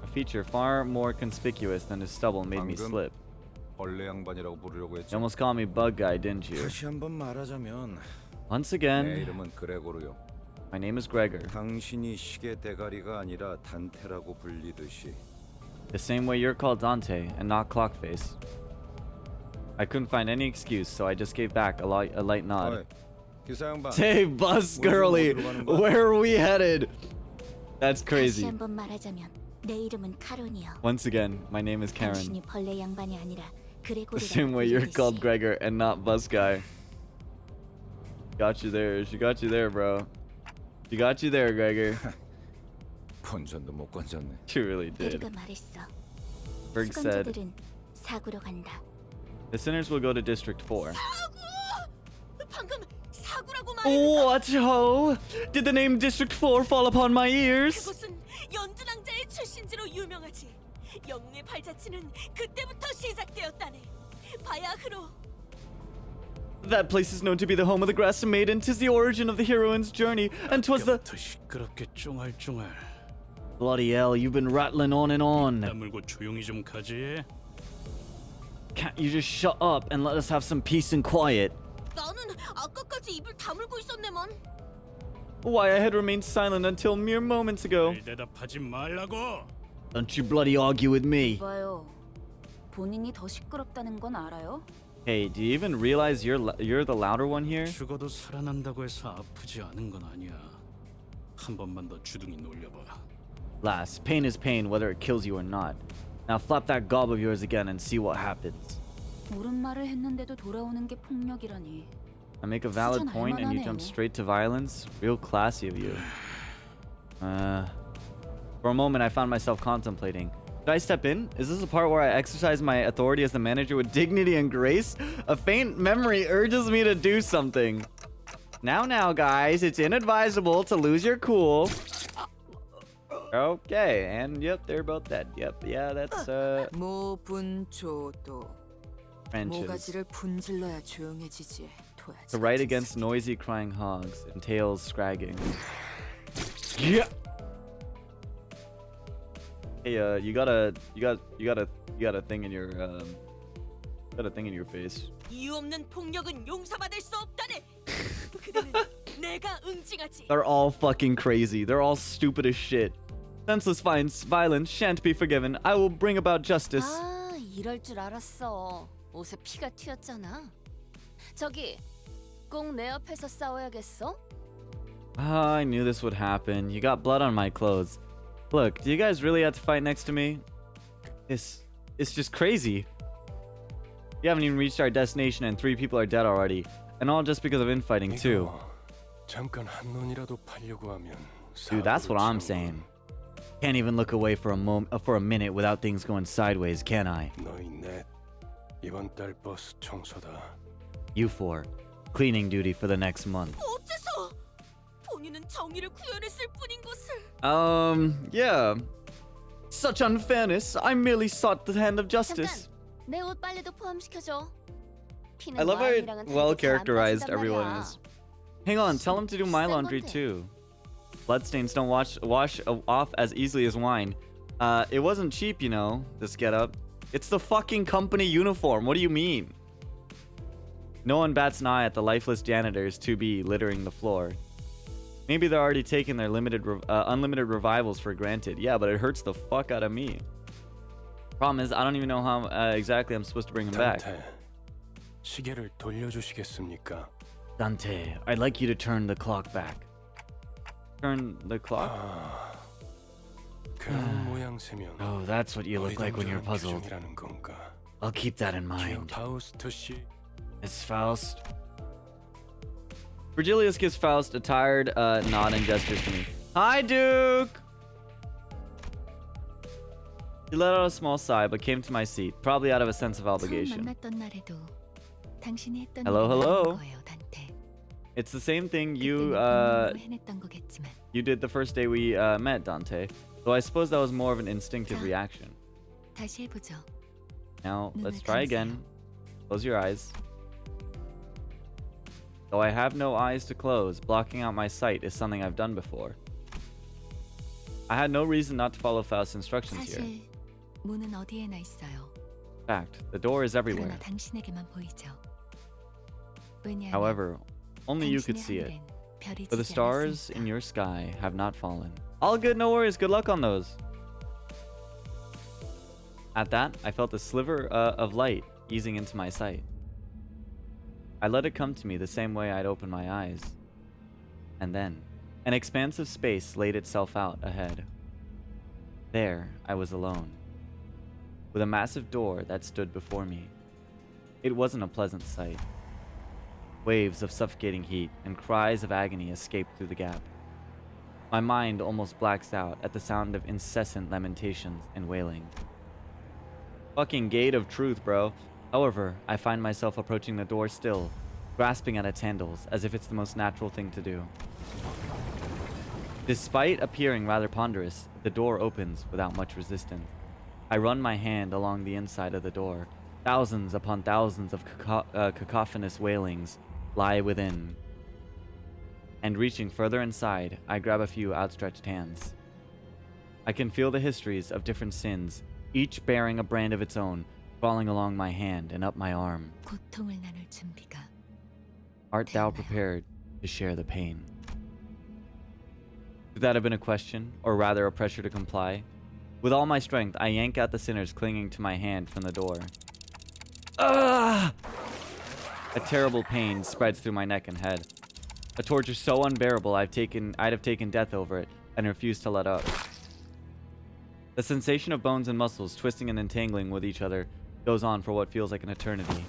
A feature far more conspicuous than his stubble made me slip. 벌레 양반이라고 부르려고 했지. You almost called me bug guy, didn't you? 다시 한번 말하자면 Once 내 again, 이름은 그레고르요. my name is Gregor. 당신이 시계 대가리가 아니라 단테라고 불리듯이. The same way you're called Dante and not Clockface. I couldn't find any excuse, so I just gave back a light nod. 어이, 기사 양반. Hey, bus girly, where are we headed? That's 다시 crazy. 한번 말하자면 내 이름은 카론이요. Once again, my name is Karen. 당신이 벌레 양반이 아니라 The 그레고르라고 same way you're called 불리듯이. Gregor and not bus guy. Got you there. She got you there, bro. She got you there, Gregor. 본전도 못 건졌네. She really did. 베르가 말했어. Berg said, 수감자들은 사구로 간다. the sinners will go to District 4. 방금 사구라고 말했는데 What ho? Did the name District 4 fall upon my ears? 그곳은 연두낭자의 출신지로 유명하지. 영웅의 발자취는 그때부터 시작되었다네. 바야흐로 That place is known to be the home of the Grass Maiden. 'Tis the origin of the heroine's journey, and 'twas the... 더 시끄럽게 쫑알쫑알. Bloody hell, you've been rattling on and on. 다물고 조용히 좀 가지. Can't you just shut up and let us have some peace and quiet? 나는 아까까지 입을 다물고 있었네만. Why, I had remained silent until mere moments ago. 대답하지 말라고. Don't you bloody argue with me. 봐요. 본인이 더 시끄럽다는 건 알아요? Hey, do you even realize you're the louder one here? 죽어도 살아난다고 해서 아프지 않은 건 아니야. 한 번만 더 주둥이 놀려봐. Lass, pain is pain whether it kills you or not. Now flap that gob of yours again and see what happens. 옳은 말을 했는데도 돌아오는 게 폭력이라니. I make a valid 수준 point and you jump 알만하네요. straight to violence. Real classy of you. For a moment I found myself contemplating. Should I step in? Is this the part where I exercise my authority as the manager with dignity and grace? A faint memory urges me to do something. Now, guys, it's inadvisable to lose your cool. Okay, and yep, they're both dead. Yep, yeah, that's 모분초도 trenches. 모가지를 분질러야 조용해지지. To write against noisy crying hogs entails scragging. Yeah. Hey, you got a thing in your got a thing in your face. 이유 없는 폭력은 용서받을 수 없다네. 그들은 내가 응징하지. They're all fucking crazy. They're all stupid as shit. Senseless violence shan't be forgiven. I will bring about justice. 아, 이럴 줄 알았어. 옷에 피가 튀었잖아. 저기, 꼭 내 옆에서 싸워야겠어? I knew this would happen. You got blood on my clothes. Look, do you guys really have to fight next to me? It's just crazy. We haven't even reached our destination and 3 people are dead already. And all just because of infighting too. 잠깐 한눈이라도 팔려고 하면 Dude, that's what I'm saying. Can't even look away for a minute without things going sideways, can I? 너희 넷 이번 달 버스 청소다. You 4. Cleaning duty for the next month. 어째서 본인은 정의를 구현했을 뿐인 것을. Yeah. Such unfairness. I merely sought the hand of justice. 잠깐, 내 옷 빨래도 포함시켜줘. I love how well characterized everyone is. Hang on, tell him to do my laundry too. Bloodstains don't wash off as easily as wine. It wasn't cheap, you know, this getup. It's the fucking company uniform. What do you mean? No one bats an eye at the lifeless janitors to be littering the floor. Maybe they're already taking their unlimited revivals for granted. Yeah, but it hurts the fuck out of me. Problem is, I don't even know how exactly I'm supposed to bring him back. 시계를 돌려주시겠습니까? Dante, I'd like you to turn the clock back. Turn the clock? 그런 모양새면 Oh, that's what you look like when you're puzzled. 표정이라는 건가? I'll keep that in mind. 파우스트 씨. Miss Faust. Virgilius gives Faust a tired nod and gestures to me. Hi, Duke! He let out a small sigh but came to my seat, probably out of a sense of 처음 obligation. 만났던 날에도 당신이 했던 Hello, 일을 hello. 하는 거예요, 단테. It's the same thing you 그때는 본능으로 해냈던 거겠지만 you did the first day we met, Dante. Though I suppose that was more of an instinctive reaction. 다시 해보죠. Now, let's 눈을 try 감으세요. again. Close your eyes. Though I have no eyes to close, blocking out my sight is something I've done before. I had no reason not to follow Faust's instructions here. 사실 문은 어디에나 있어요. In fact, the door is everywhere. 그러나 당신에게만 보이죠. 왜냐하면 However, only you could 당신의 see it. 하늘엔 별이 For the 지지 stars 않았으니까. in your sky have not fallen. All good, no worries. Good luck on those. At that, I felt a sliver of light easing into my sight. I let it come to me the same way I'd opened my eyes. And then, an expanse of space laid itself out ahead. There, I was alone, with a massive door that stood before me. It wasn't a pleasant sight. Waves of suffocating heat and cries of agony escaped through the gap. My mind almost blacks out at the sound of incessant lamentations and wailing. Fucking gate of truth, bro. However, I find myself approaching the door still, grasping at its handles as if it's the most natural thing to do. Despite appearing rather ponderous, the door opens without much resistance. I run my hand along the inside of the door. Thousands upon thousands of cacophonous wailings lie within. And reaching further inside, I grab a few outstretched hands. I can feel the histories of different sins, each bearing a brand of its own, crawling along my hand and up my arm. 고통을 나눌 준비가 Art thou prepared to share the pain? Could that have been a question, or rather a pressure to comply? With all my strength, I yank out the sinners clinging to my hand from the door. Ah! A terrible pain spreads through my neck and head. A torture so unbearable I'd have taken death over it and refused to let up. The sensation of bones and muscles twisting and entangling with each other goes on for what feels like an eternity.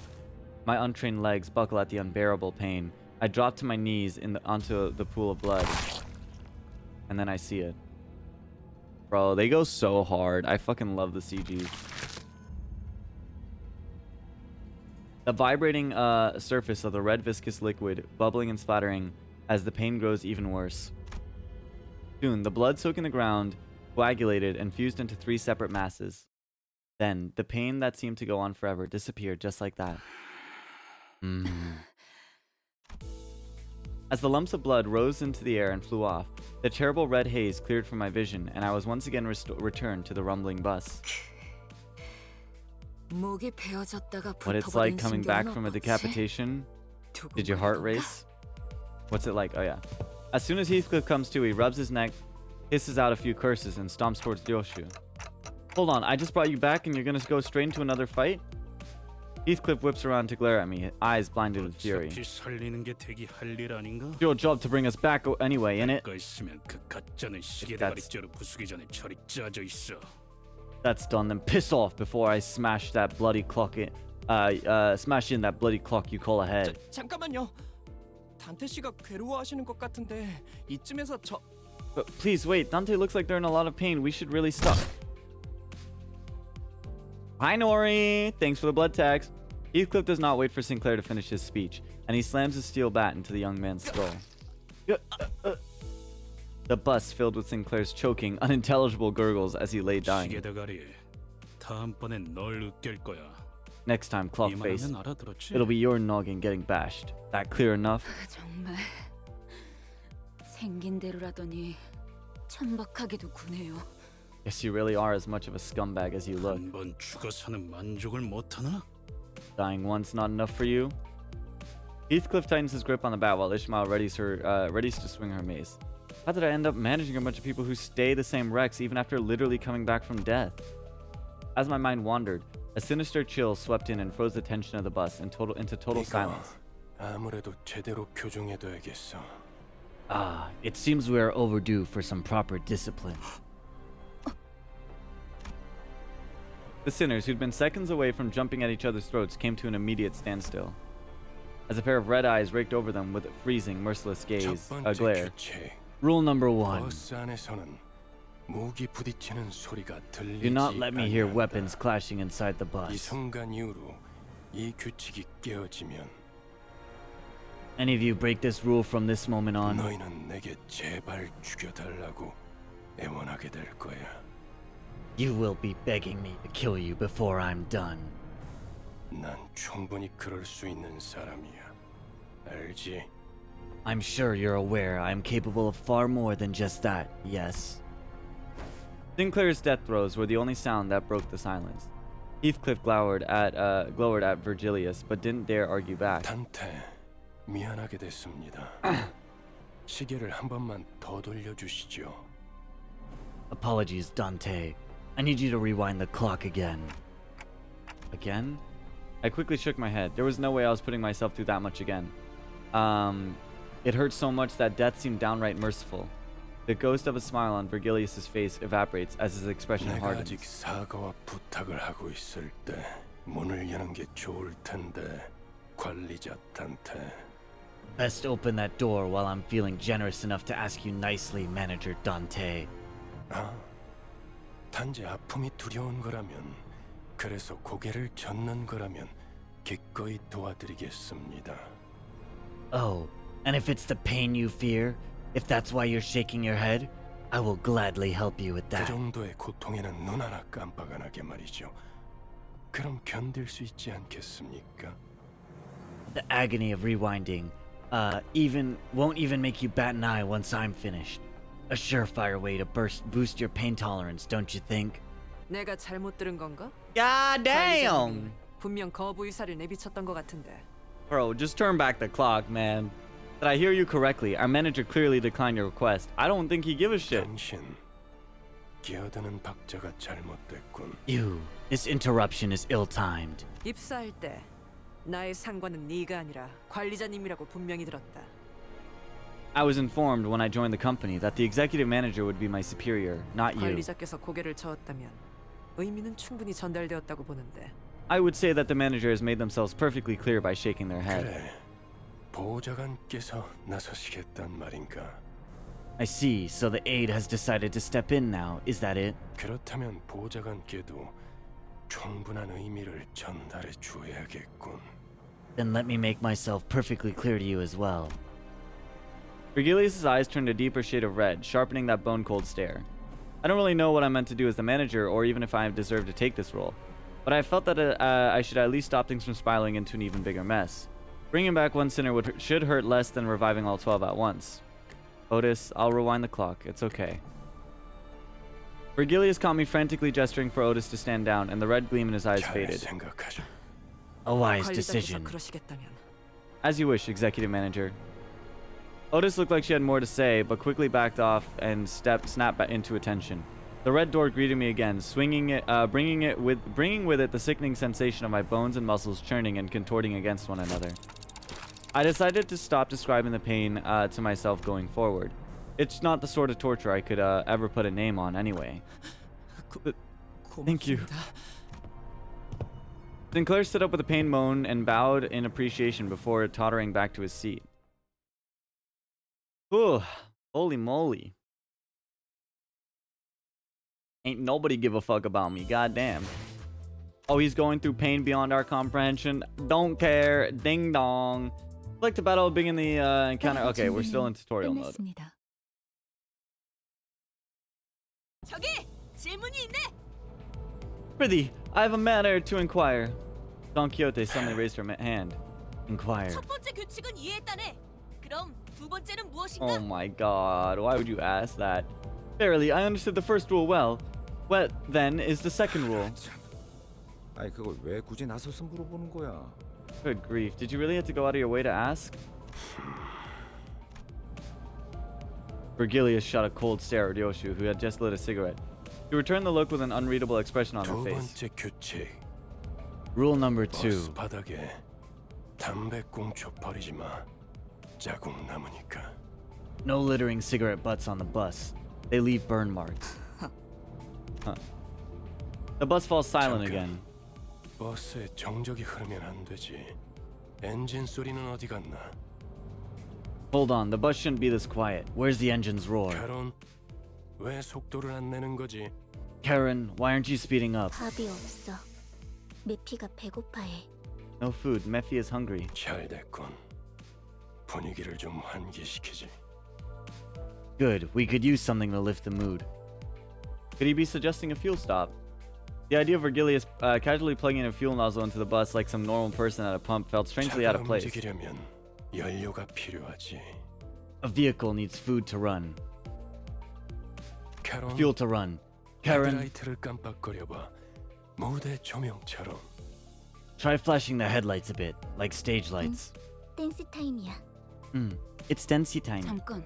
My untrained legs buckle at the unbearable pain. I drop to my knees onto the pool of blood. And then I see it. Bro, they go so hard. I fucking love the CGs. The vibrating surface of the red viscous liquid bubbling and splattering as the pain grows even worse. Soon, the blood soaking the ground coagulated and fused into 3 separate masses. Then, the pain that seemed to go on forever disappeared just like that. As the lumps of blood rose into the air and flew off, the terrible red haze cleared from my vision, and I was once again returned to the rumbling bus. 목이 베어졌다가 What it's like 붙어버린 coming back 신경은 from a 어떻지? decapitation? 두고 Did your heart 보니까 race? What's it like? Oh yeah. As soon as Heathcliff comes to, he rubs his neck, hisses out a few curses, and stomps towards Ryoshu. Hold on, I just brought you back and you're gonna go straight into another fight? Heathcliff whips around to glare at me, eyes blinded with fury. 어차피 살리는 게 대기 할 일 아닌가? It's your job to bring us back anyway, innit? 거 있으면 그 가짜는 시계 That's- 대가리째로 부수기 전에 철이 짜져 있어. That's done. Then piss off before I smash that bloody clock in. Smash in that bloody clock you call a head. 잠깐만요. 단테 씨가 괴로워하시는 것 같은데 이쯤에서 저 But please wait. Dante looks like they're in a lot of pain. We should really stop. Hi, Nori. Thanks for the blood tags. Heathcliff does not wait for Sinclair to finish his speech, and he slams his steel bat into the young man's skull. The bus filled with Sinclair's choking, unintelligible gurgles as he lay dying. 시계 대가리. 다음번엔 널 으깰 거야. Next time, Clockface, 이만하면 알아들었지? it'll be your noggin getting bashed. That clear enough? 정말 생긴 대로라더니 천박하게도 구네요. Guess you really are as much of a scumbag as you look. 한번 죽어서는 만족을 못하나? Dying once not enough for you? Heathcliff tightens his grip on the bat while Ishmael readies to swing her mace. How did I end up managing a bunch of people who stay the same wrecks even after literally coming back from death? As my mind wandered, a sinister chill swept in and froze the tension of the bus into total silence. 아무래도 제대로 교정해둬야겠어. Ah, it seems we are overdue for some proper discipline. The sinners, who'd been seconds away from jumping at each other's throats, came to an immediate standstill. As a pair of red eyes raked over them with a freezing, merciless gaze, a glare. Rule number 1. 버스 안에서는 무기 부딪히는 소리가 들리지 Do not let me hear 아니한다. weapons clashing inside the 이 bus. 순간 이후로 이 규칙이 깨어지면 Any of you break this rule from this moment on, 너희는 내게 제발 죽여달라고 애원하게 될 거야. you will be begging me to kill you before I'm done. 난 충분히 그럴 수 있는 사람이야. 알지? I'm sure you're aware I am capable of far more than just that, yes? Sinclair's death throes were the only sound that broke the silence. Heathcliff glowered at Virgilius, but didn't dare argue back. 단테, 미안하게 됐습니다. 시계를 한 번만 더 돌려주시죠. Apologies, Dante. I need you to rewind the clock again. Again? I quickly shook my head. There was no way I was putting myself through that much again. It hurt so much that death seemed downright merciful. The ghost of a smile on Virgilius' face evaporates as his expression 내가 hardens. 아직 사과와 부탁을 하고 있을 때 문을 여는 게 좋을 텐데 관리자 단테. Best open that door while I'm feeling generous enough to ask you nicely, Manager Dante. 아, 단지 아픔이 두려운 거라면, 그래서 고개를 젓는 거라면 기꺼이 도와드리겠습니다. Oh, and if it's the pain you fear, if that's why you're shaking your head, I will gladly help you with 그 that. 정도의 고통에는 눈 하나 깜빡 안 하게 말이죠. 그럼 견딜 수 있지 않겠습니까? The agony of rewinding, won't even make you bat an eye once I'm finished. A surefire way to boost your pain tolerance, don't you think? 내가 잘못 들은 건가? God damn! 분명 거부 의사를 내비쳤던 것 같은데. Bro, just turn back the clock, man. Did I hear you correctly? Our manager clearly declined your request. I don't think he give a shit. 당신 끼어드는 박자가 잘못됐군. You, this interruption is ill-timed. 입사할 때 나의 상관은 네가 아니라 관리자님이라고 분명히 들었다. I was informed when I joined the company that the executive manager would be my superior, not you. 관리자께서 고개를 저었다면 의미는 충분히 전달되었다고 보는데. I would say that the manager has made themselves perfectly clear by shaking their head. 그래, 보좌관께서 나서시겠단 말인가? I see, so the aide has decided to step in now, is that it? 그렇다면 보좌관께도 충분한 의미를 전달해 주어야겠군. Then let me make myself perfectly clear to you as well. Virgilius' eyes turned a deeper shade of red, sharpening that bone-cold stare. I don't really know what I'm meant to do as the manager, or even if I deserve to take this role, but I felt that I should at least stop things from spiraling into an even bigger mess. Bringing back one sinner should hurt less than reviving all 12 at once. Otis, I'll rewind the clock. It's okay. Virgilius caught me frantically gesturing for Otis to stand down, and the red gleam in his eyes 잘 faded. 생각하자. A wise 관리자께서 decision. 그러시겠다면. As you wish, executive manager. Otis looked like she had more to say, but quickly backed off and snapped back into attention. The red door greeted me again, bringing with it the sickening sensation of my bones and muscles churning and contorting against one another. I decided to stop describing the pain to myself going forward. It's not the sort of torture I could ever put a name on anyway. Thank you. Sinclair stood up with a pain moan and bowed in appreciation before tottering back to his seat. Ooh, holy moly. Ain't nobody give a fuck about me, goddamn. Oh, he's going through pain beyond our comprehension. Don't care. Ding dong. Select to battle, begin the encounter. Okay, we're still in tutorial mode. 끝났습니다. 저기 질문이 있네. Prithee, I have a matter to inquire. Don Quixote suddenly raised her hand. Inquire. 첫 번째 규칙은 이해했다네. 그럼 두 번째는 무엇인가? Oh my god, why would you ask that? Verily, I understood the first rule well. What, then, is the second rule? 아니 그걸 왜 굳이 나서서 물어보는 거야? Good grief, did you really have to go out of your way to ask? Virgilius shot a cold stare at Ryoshu, who had just lit a cigarette. He returned the look with an unreadable expression on her 두 face. 번째 규칙. Rule number 버스 2. 바닥에 담배꽁초 버리지 마. 자국 남으니까. No littering cigarette butts on the bus. They leave burn marks. Huh. The bus falls silent again. 버스에 정적이 흐르면 안 되지. 엔진 소리는 어디 갔나? Hold on, the bus shouldn't be this quiet. Where's the engine's roar? 캐런, 왜 속도를 안 내는 거지? Karen, why aren't you speeding up? 밥이 없어. 메피가 배고파해. No food. Mephi is hungry. 잘 됐군. 분위기를 좀 환기시키지. Good. We could use something to lift the mood. Could he be suggesting a fuel stop? The idea of Virgilius casually plugging in a fuel nozzle into the bus like some normal person at a pump felt strangely out of place. 움직이려면 연료가 필요하지. A vehicle needs food to run. 캐런, Fuel to run. Karen, 헤드라이트를 깜빡거려봐. 무대 조명처럼. try flashing the headlights a bit, like stage lights. 댄스 타임이야. It's Densey time. 잠깐.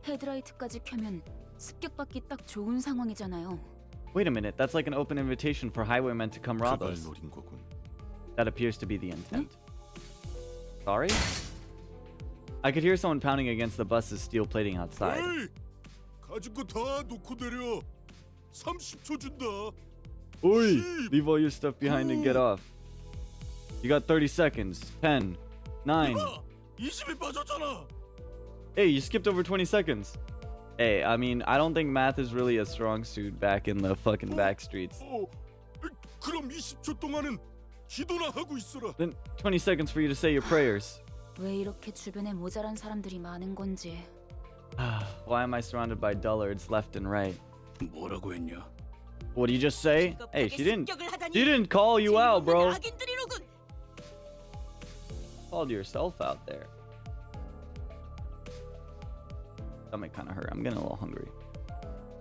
헤드라이트까지 켜면 습격받기 딱 좋은 상황이잖아요. Wait a minute, that's like an open invitation for highwaymen to come rob 그걸 us. 노린 거군. That appears to be the intent. Sorry? I could hear someone pounding against the bus's steel plating outside. 가진 거 다 놓고 내려. 30초 준다. Oi! Leave all your stuff behind and get off. You got 30 seconds. 10, 9. 20이 빠졌잖아. Hey, you skipped over 20 seconds. Hey, I mean, I don't think math is really a strong suit back in the fucking back streets. 그럼 20초 동안은 기도나 하고 있어라. Then 20 seconds for you to say your prayers. 왜 이렇게 주변에 모자란 사람들이 많은 건지. Why am I surrounded by dullards left and right? 뭐라고 했냐? What did you just say? Hey, she didn't call you out, bro. Called yourself out there. Stomach kind of hurt. I'm getting a little hungry.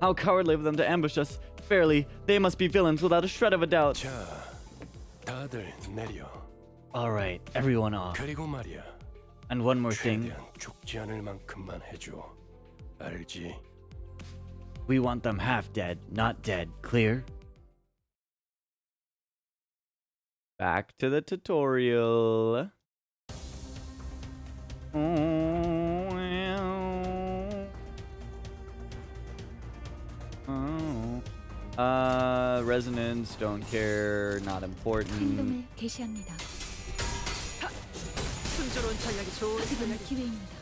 How cowardly of them to ambush us. Fairly, they must be villains without a shred of a doubt. 자, 다들 내려. All right, everyone off. 그리고 말이야. And one more thing. 최대한 죽지 않을 만큼만 해줘. 알지? We want them half dead, not dead. Clear? Back to the tutorial. Resonance, don't care, not important. 행동을 개시합니다. 순조로운 전략이 좋은 지금은 전략이. 기회입니다.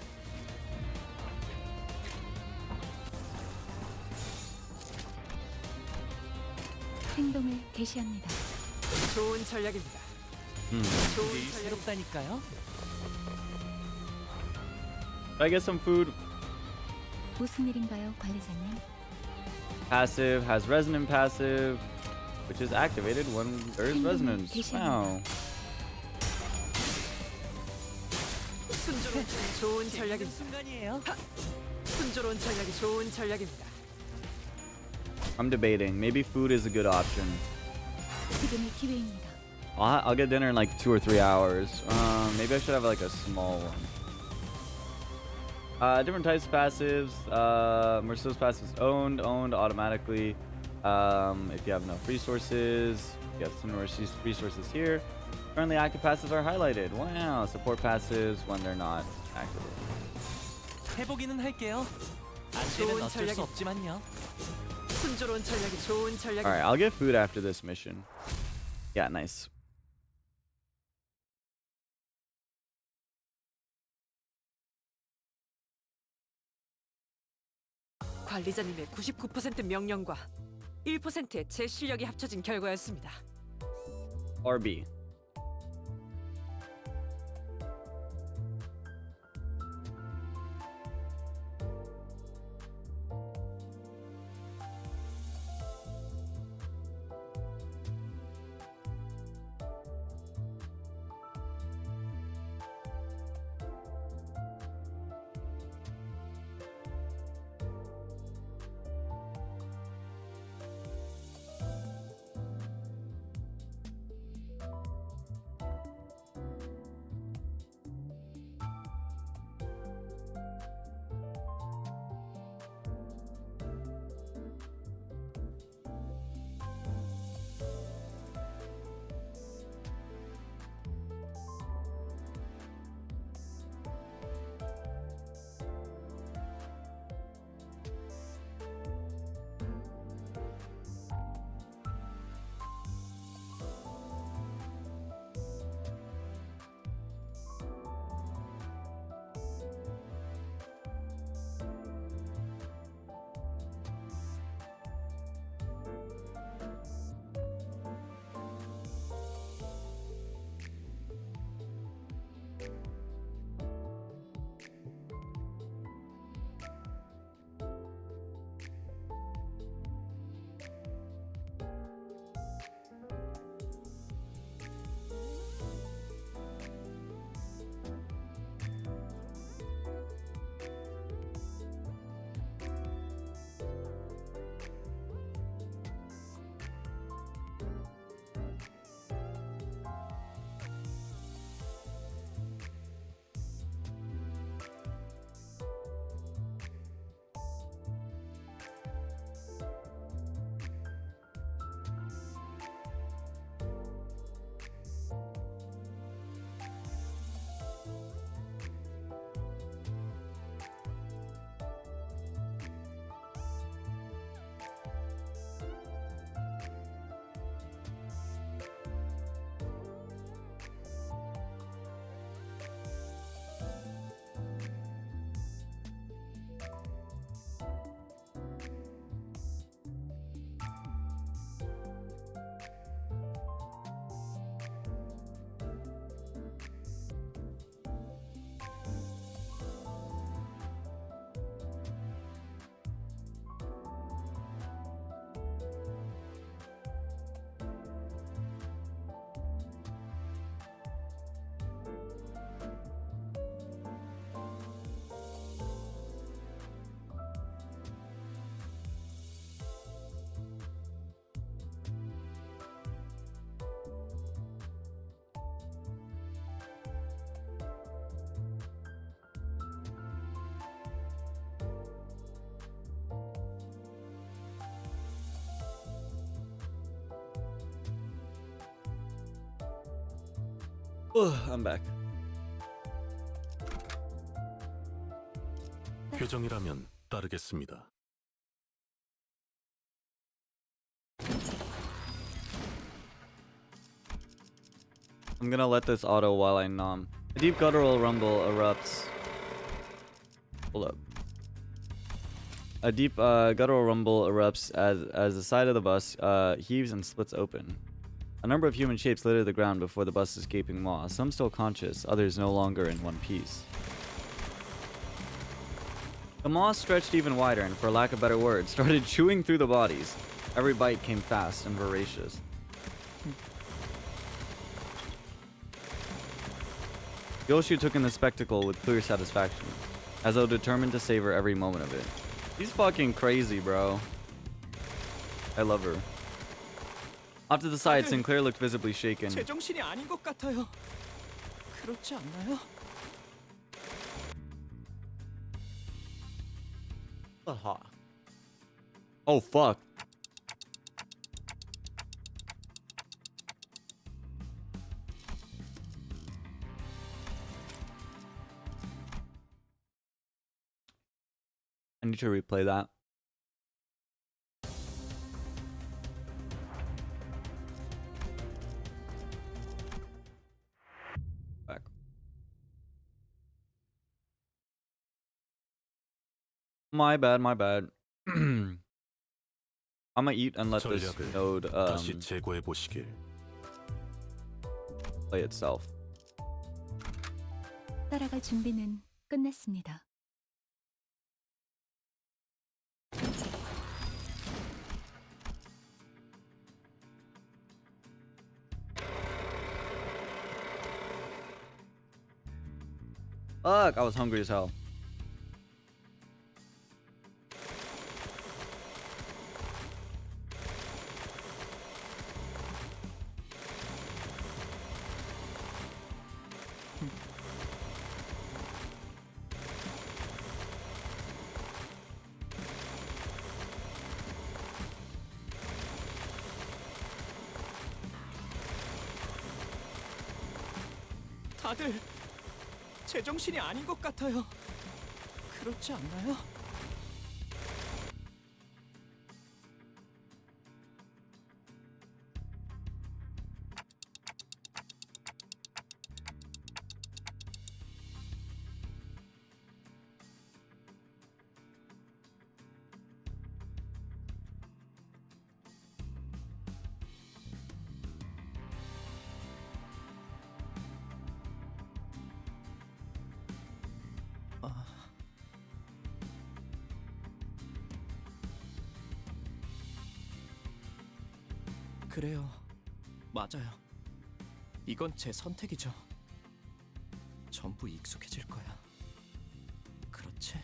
행동을 개시합니다. 좋은 전략입니다. 좋은 전략이니까요. I get some food. 무슨 일인가요, 관리자님? Passive has resonant passive, which is activated when there is resonance. Wow. 순조로운 좋은 전략입니다. 순간이에요. 순조로운 전략이 좋은 전략입니다. I'm debating. Maybe food is a good option. 지금이 기회입니다. I'll get dinner in like 2 or 3 hours. Maybe I should have like a small one. Different types of passives. Merciless passives owned automatically. If you have enough resources, you have similar resources here. Currently active passives are highlighted. Wow. Support passives when they're not active. 해보기는 할게요. 안 좋은 되면 어쩔 수 전략이- 없지만요. 순조로운 전략이 좋은 전략이. All right, I'll get food after this mission. Yeah, nice. 관리자님의 99% 명령과 1%의 제 실력이 합쳐진 결과였습니다. RB. I'm back. 규정이라면 따르겠습니다. I'm gonna let this auto while I nom. A deep guttural rumble erupts. Hold up. A deep guttural rumble erupts as the side of the bus heaves and splits open. A number of human shapes litter the ground before the bus's gaping maw, some still conscious, others no longer in one piece. The maw stretched even wider and, for lack of better words, started chewing through the bodies. Every bite came fast and voracious. Yoshu took in the spectacle with clear satisfaction, as though determined to savor every moment of it. She's fucking crazy, bro. I love her. Off to the side, Sinclair looked visibly shaken. 제정신이 아닌 것 같아요. 그렇지 않나요? Oh fuck. I need to replay that. Back. My bad, my bad. I'm gonna eat and let this 전략을 node 다시 재고해 보시길. play itself. 따라갈 준비는 끝났습니다. Fuck, I was hungry as hell. 다들 제정신이 아닌 것 같아요. 그렇지 않나요? 그래요. 맞아요. 이건 제 선택이죠. 전부 익숙해질 거야. 그렇지?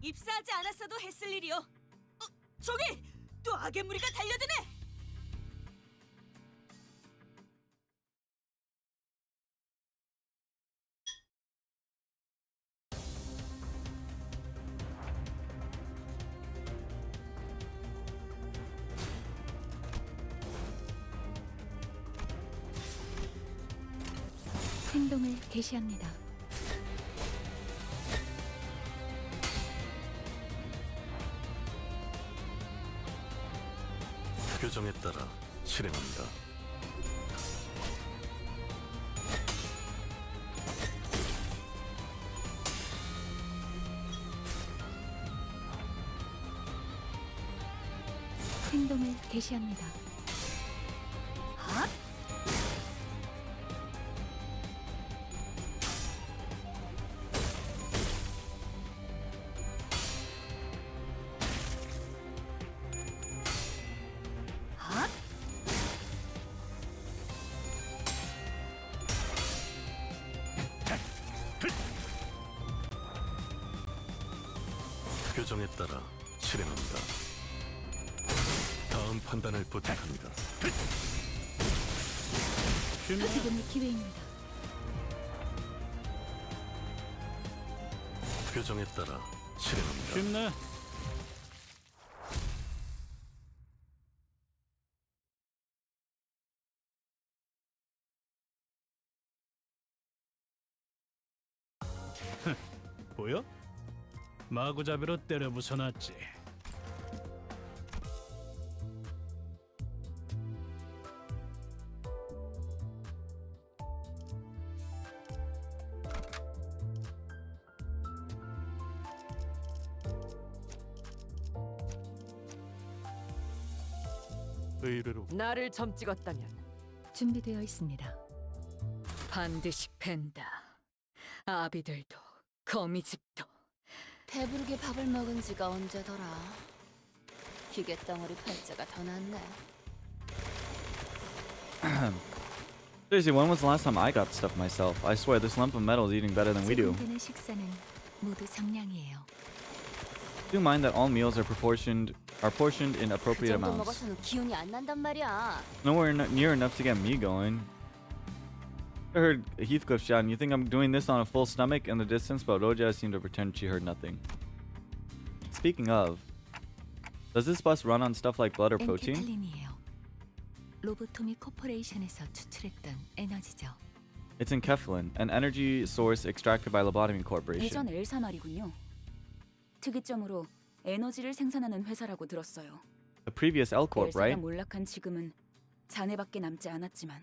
입사하지 않았어도 했을 일이요. 저기 또 악의 무리가 달려드네. 행동을 개시합니다. 규정에 따라 실행합니다. 행동을 개시합니다. 규정에 따라 실행합니다. 다음 판단을 부탁합니다. 지금이 기회입니다. 규정에 따라 실행합니다. 쉽네. 보여? 마구잡이로 때려 부숴놨지. 의뢰로 나를 점 찍었다면 준비되어 있습니다. 반드시 팬다. 아비들도 거미집도. 배부르게 밥을 먹은 지가 언제더라. 기계 덩어리 팔자가 더 낫네. Seriously, when was the last time I got stuff myself? I swear this lump of metal is eating better than we do. 제공되는 식사는 모두 정량이에요. Do mind that all meals are portioned in 그 appropriate 정도 amounts. 먹어서는 기운이 안 난단 말이야. Nowhere near enough to get me going. I heard Heathcliff shout, you think I'm doing this on a full stomach in the distance, but Roja seemed to pretend she heard nothing. Speaking of, does this bus run on stuff like blood or protein? 엔케팔린이에요. 로보토미 코퍼레이션에서 추출했던 에너지죠. It's enkephalin, an energy source extracted by Lobotomy 예전 Corporation. 엘사 말이군요. 특이점으로 에너지를 생산하는 회사라고 들었어요. The previous L Corp, 엘사가 right? 몰락한 지금은 잔해밖에 남지 않았지만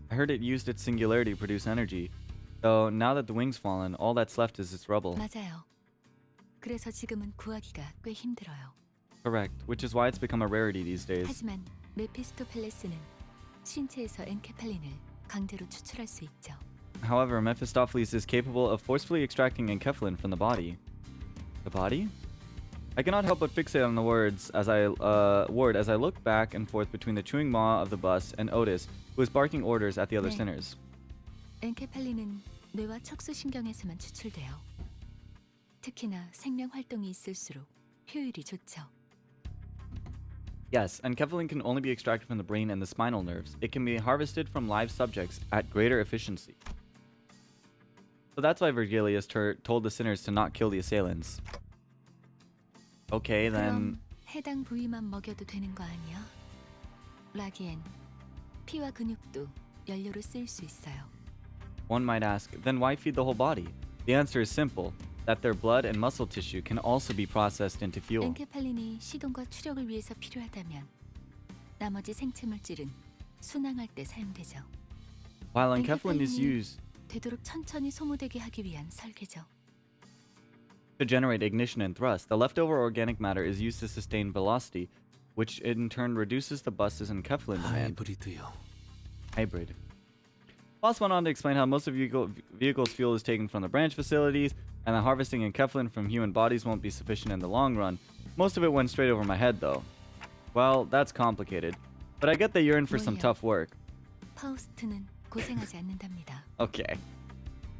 I heard it used its singularity to produce energy. Though now that the wing's fallen, all that's left is its rubble. 맞아요. 그래서 지금은 구하기가 꽤 힘들어요. Correct, which is why it's become a rarity these days. 하지만 메피스토펠레스는 신체에서 엔케팔린을 강제로 추출할 수 있죠. However, Mephistopheles is capable of forcefully extracting enkephalin from the body. The body? I cannot help but fixate on the word as I look back and forth between the chewing maw of the bus and Otis, who is barking orders at the other 네. sinners. 엔케팔린은 뇌와 척수신경에서만 추출돼요. 특히나 생명 활동이 있을수록 효율이 좋죠. Yes, enkephalin can only be extracted from the brain and the spinal nerves. It can be harvested from live subjects at greater efficiency. So that's why Virgilius told the sinners to not kill the assailants. Okay, then... 그럼 해당 부위만 먹여도 되는 거 아니야? 라기엔 피와 근육도 연료로 쓰일 수 있어요. One might ask, then why feed the whole body? The answer is simple, that their blood and muscle tissue can also be processed into fuel. 엔케팔린이 시동과 추력을 위해서 필요하다면 나머지 생체 물질은 순항할 때 사용되죠. While enkephalin is 엔케팔린이 used 되도록 천천히 소모되게 하기 위한 설계죠. to generate ignition and thrust, the leftover organic matter is used to sustain velocity, which in turn reduces the bus's enkephalin demand. 하이브리드요. Hybrid. Boss went on to explain how most of vehicles' fuel is taken from the branch facilities, and that harvesting enkephalin from human bodies won't be sufficient in the long run. Most of it went straight over my head, though. Well, that's complicated. But I get that you're in for some 뭐요? tough work. 파우스트는 고생하지 않는답니다. Okay.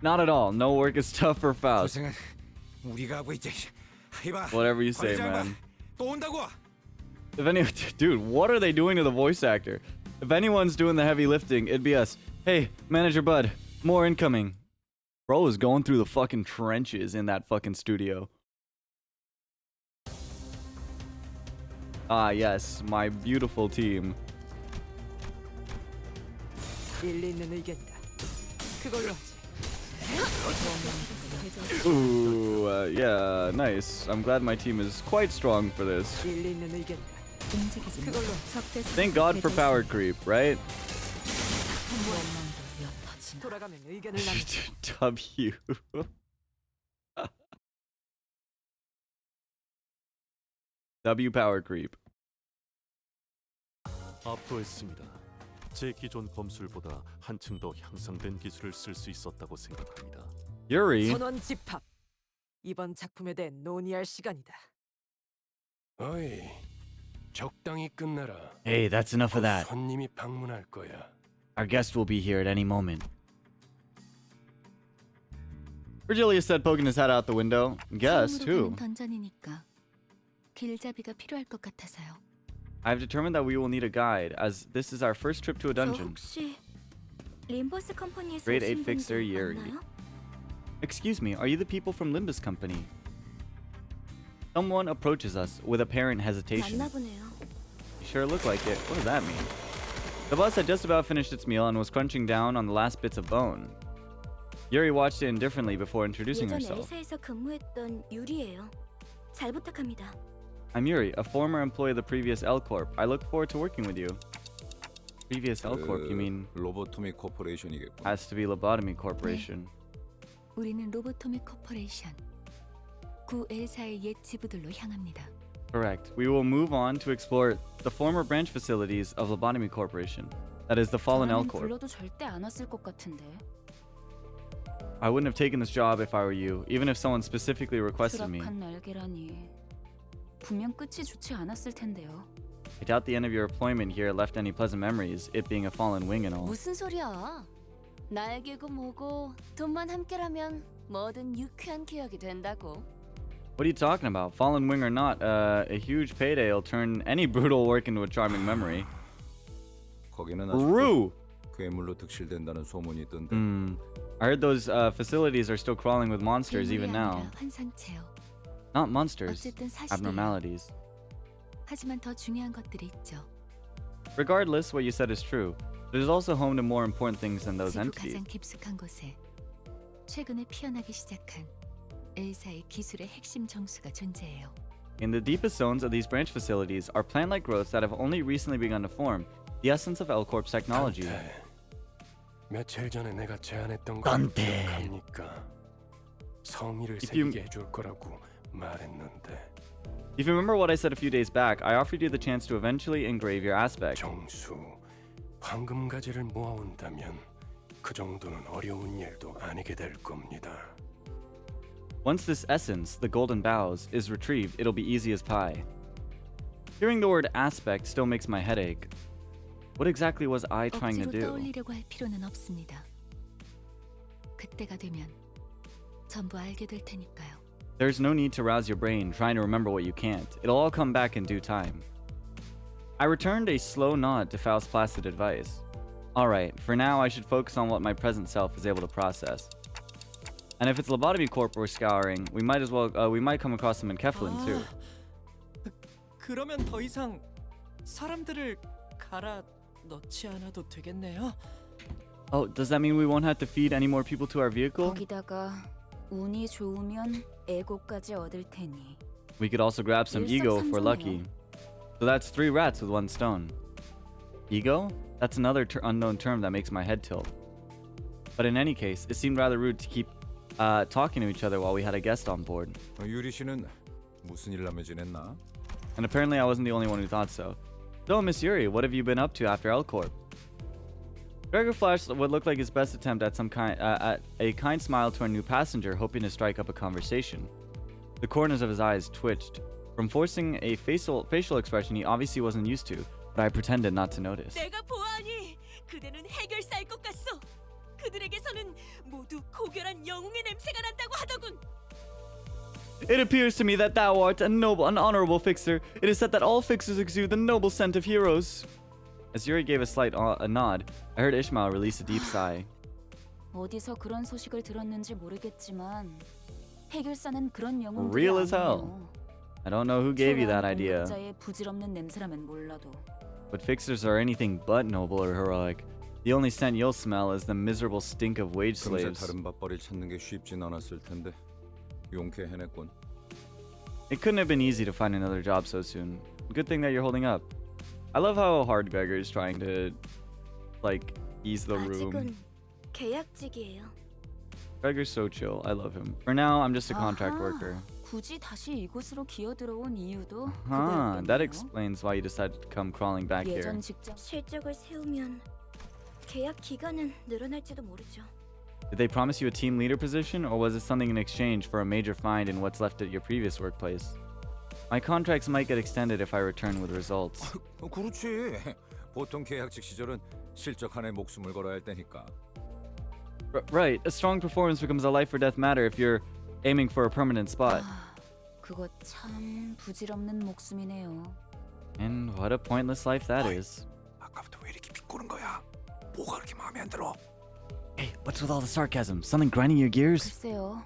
Not at all. No work is tough for Faust. 고생은 우리가 하고 있지. 이봐. Whatever you say, 관리자 man. 또 온다고. If any, dude, what are they doing to the voice actor? If anyone's doing the heavy lifting, it'd be us. Hey, Manager Bud, more incoming. Bro is going through the fucking trenches in that fucking studio. Ah, yes, my beautiful team. 일리 있는 의견이다. 그걸로 하지. Ooh, yeah, nice. I'm glad my team is quite strong for this. 일리 있는 의견이다. 움직이지 마. 그걸로 Thank God for power creep, right? 돌아가면 의견을 남겨. W. W power creep. 압도했습니다. 제 기존 검술보다 한층 더 향상된 기술을 쓸 수 있었다고 생각합니다. Yuri. 선원 집합. 이번 작품에 대해 논의할 시간이다. 어이, 적당히 끝내라. Hey, that's enough of that. 손님이 방문할 거야. Our guest will be here at any moment. Virgilius said, poking his head out the window. Guest? 처음으로 Who? 가는 던전이니까 길잡이가 필요할 것 같아서요. I've determined that we will need a guide, as this is our first trip to a dungeon. 혹시 림버스 컴퍼니에서 Grade 8 오신 fixer 분들 Yuri. 맞나요? Excuse me, are you the people from Limbus Company? Someone approaches us with apparent hesitation. 맞나 보네요. You sure look like it. What does that mean? The bus had just about finished its meal and was crunching down on the last bits of bone. Yuri watched it indifferently before introducing 예전 herself. 엘사에서 근무했던 유리예요. 잘 부탁합니다. I'm Yuri, a former employee of the previous L Corp. I look forward to working with you. Previous L Corp, you mean? 로보토미 코퍼레이션이겠군. Has to be Lobotomy Corporation. 우리는 로보토미 코퍼레이션 구 엘사의 옛 지부들로 향합니다. Correct. We will move on to explore the former branch facilities of Lobotomy Corporation. That is the fallen L 저라면 Corp. 불러도 절대 안 왔을 것 같은데. I wouldn't have taken this job if I were you, even if someone specifically requested me. 추락한 날개라니. 분명 끝이 좋지 않았을 텐데요. I doubt the end of your employment here left any pleasant memories, it being a fallen wing and all. 무슨 소리야? 날개고 뭐고 돈만 함께라면 뭐든 유쾌한 기억이 된다고. What are you talking about? Fallen wing or not, a huge payday will turn any brutal work into a charming memory. 거기는 Rue! 괴물로 득실된다는 소문이 있던데. I heard those facilities are still crawling with monsters 괴물이 even now. 아니라 환상체요. Not monsters, 어쨌든 사실이에요. abnormalities. 하지만 더 중요한 것들이 있죠. Regardless, what you said is true. It is also home to more important things than those 지구 entities. 가장 깊숙한 곳에 최근에 피어나기 시작한 엘사의 기술의 핵심 정수가 존재해요. In the deepest zones of these branch facilities are plant-like growths that have only recently begun to form, the essence of L-Corp's technology. 며칠 전에 내가 제안했던 걸 기억합니까? 성의를 새기게 해줄 거라고 말했는데. If you remember what I said a few days back, I offered you the chance to eventually engrave your aspect. 정수, 황금 가지를 모아온다면 그 정도는 어려운 일도 아니게 될 겁니다. Once this essence, the golden boughs, is retrieved, it'll be easy as pie. Hearing the word aspect still makes my head ache. What exactly was I trying to 억지로 do? 떠올리려고 할 필요는 없습니다. 그때가 되면 전부 알게 될 테니까요. There's no need to rouse your brain trying to remember what you can't. It'll all come back in due time. I returned a slow nod to Faust's placid advice. Alright, for now I should focus on what my present self is able to process. And if it's Lobotomy Corp we're scouring, we might come across some in Keflin too. 그러면 더 이상 사람들을 갈아 넣지 않아도 되겠네요. Oh, does that mean we won't have to feed any more people to our vehicle? 거기다가 운이 좋으면 에고까지 얻을 테니. We could also grab some ego if we're lucky. So that's 3 rats with 1 stone. Ego? That's another unknown term that makes my head tilt. But in any case, it seemed rather rude to keep talking to each other while we had a guest on board. 유리 씨는 무슨 일 하며 지냈나? And apparently I wasn't the only one who thought so. So, Miss Yuri, what have you been up to after L-Corp? Gregor flashed what looked like his best attempt at a kind smile to our new passenger, hoping to strike up a conversation. The corners of his eyes twitched. From forcing a facial expression he obviously wasn't used to, but I pretended not to notice. 내가 보아하니 그대는 해결사일 것 같소. 그들에게서는 모두 고결한 영웅의 냄새가 난다고 하더군. It appears to me that thou art a noble and honorable fixer. It is said that all fixers exude the noble scent of heroes. As Yuri gave a slight nod, I heard Ishmael release a deep sigh. 어디서 그런 소식을 들었는지 모르겠지만 해결사는 그런 영웅들이 Real as hell. 아니에요. I don't know who gave you that idea, 공급자의 부질없는 냄새라면 몰라도. but fixers are anything but noble or heroic. The only scent you'll smell is the miserable stink of wage 금세 slaves. 다른 밥벌이를 찾는 게 쉽진 않았을 텐데 용케 해냈군. It couldn't have been easy to find another job so soon. Good thing that you're holding up. I love how hard Gregor is trying to, like, ease the room. 아직은 계약직이에요. Gregor's so chill. I love him. For now, I'm just a contract 아하, worker. 굳이 다시 이곳으로 기어들어온 이유도 That 그거였군요. explains why you decided to come crawling back here. 예전 직장 실적을 세우면 계약 기간은 늘어날지도 모르죠. Did they promise you a team leader position, or was it something in exchange for a major find in what's left at your previous workplace? My contracts might get extended if I return with results. 그렇지. 보통 계약직 시절은 실적 하나에 목숨을 걸어야 할 때니까. Right, a strong performance becomes a life or death matter if you're aiming for a permanent spot. 그거 참 부질없는 목숨이네요. And what a pointless life that is. 아까부터 왜 이렇게 비꼬는 거야? 뭐가 그렇게 마음에 안 들어? Hey, what's with all the sarcasm? Something grinding your gears? 글쎄요.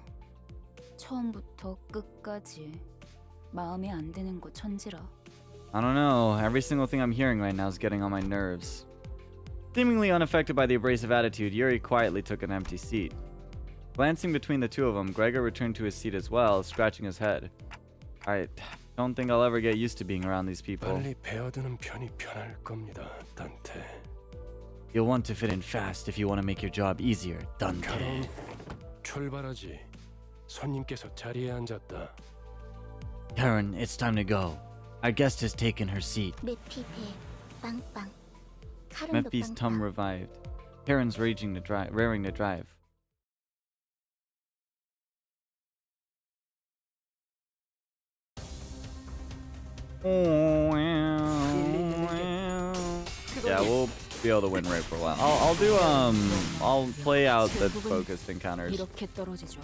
처음부터 끝까지 마음에 안 드는 거 천지라. I don't know. Every single thing I'm hearing right now is getting on my nerves. Seemingly unaffected by the abrasive attitude, Yuri quietly took an empty seat. Glancing between the two of them, Gregor returned to his seat as well, scratching his head. I don't think I'll ever get used to being around these people. 빨리 배어드는 편이 편할 겁니다, 단테. You'll want to fit in fast if you want to make your job easier, 가론, Dante. 출발하지. 손님께서 자리에 앉았다. Karen, it's time to go. Our guest has taken her seat. 메피 배 빵빵. 카른도 Mephi's tum 빵빵. revived. Karen's raring to drive. Yeah, we'll be able to win right for a while. I'll play out the focused encounters, 이렇게 떨어지죠.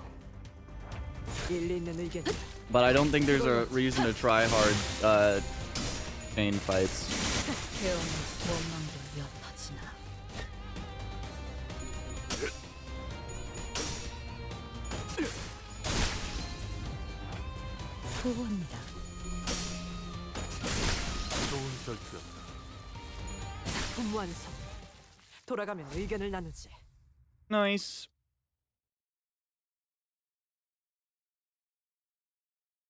일리 있는 의견. but I don't think there's a reason to try hard chain fights. 태어나 원망도 엿하지나. 보고합니다. 좋은 결투였다. 작품 완성. 돌아가면 의견을 나누지. Nice.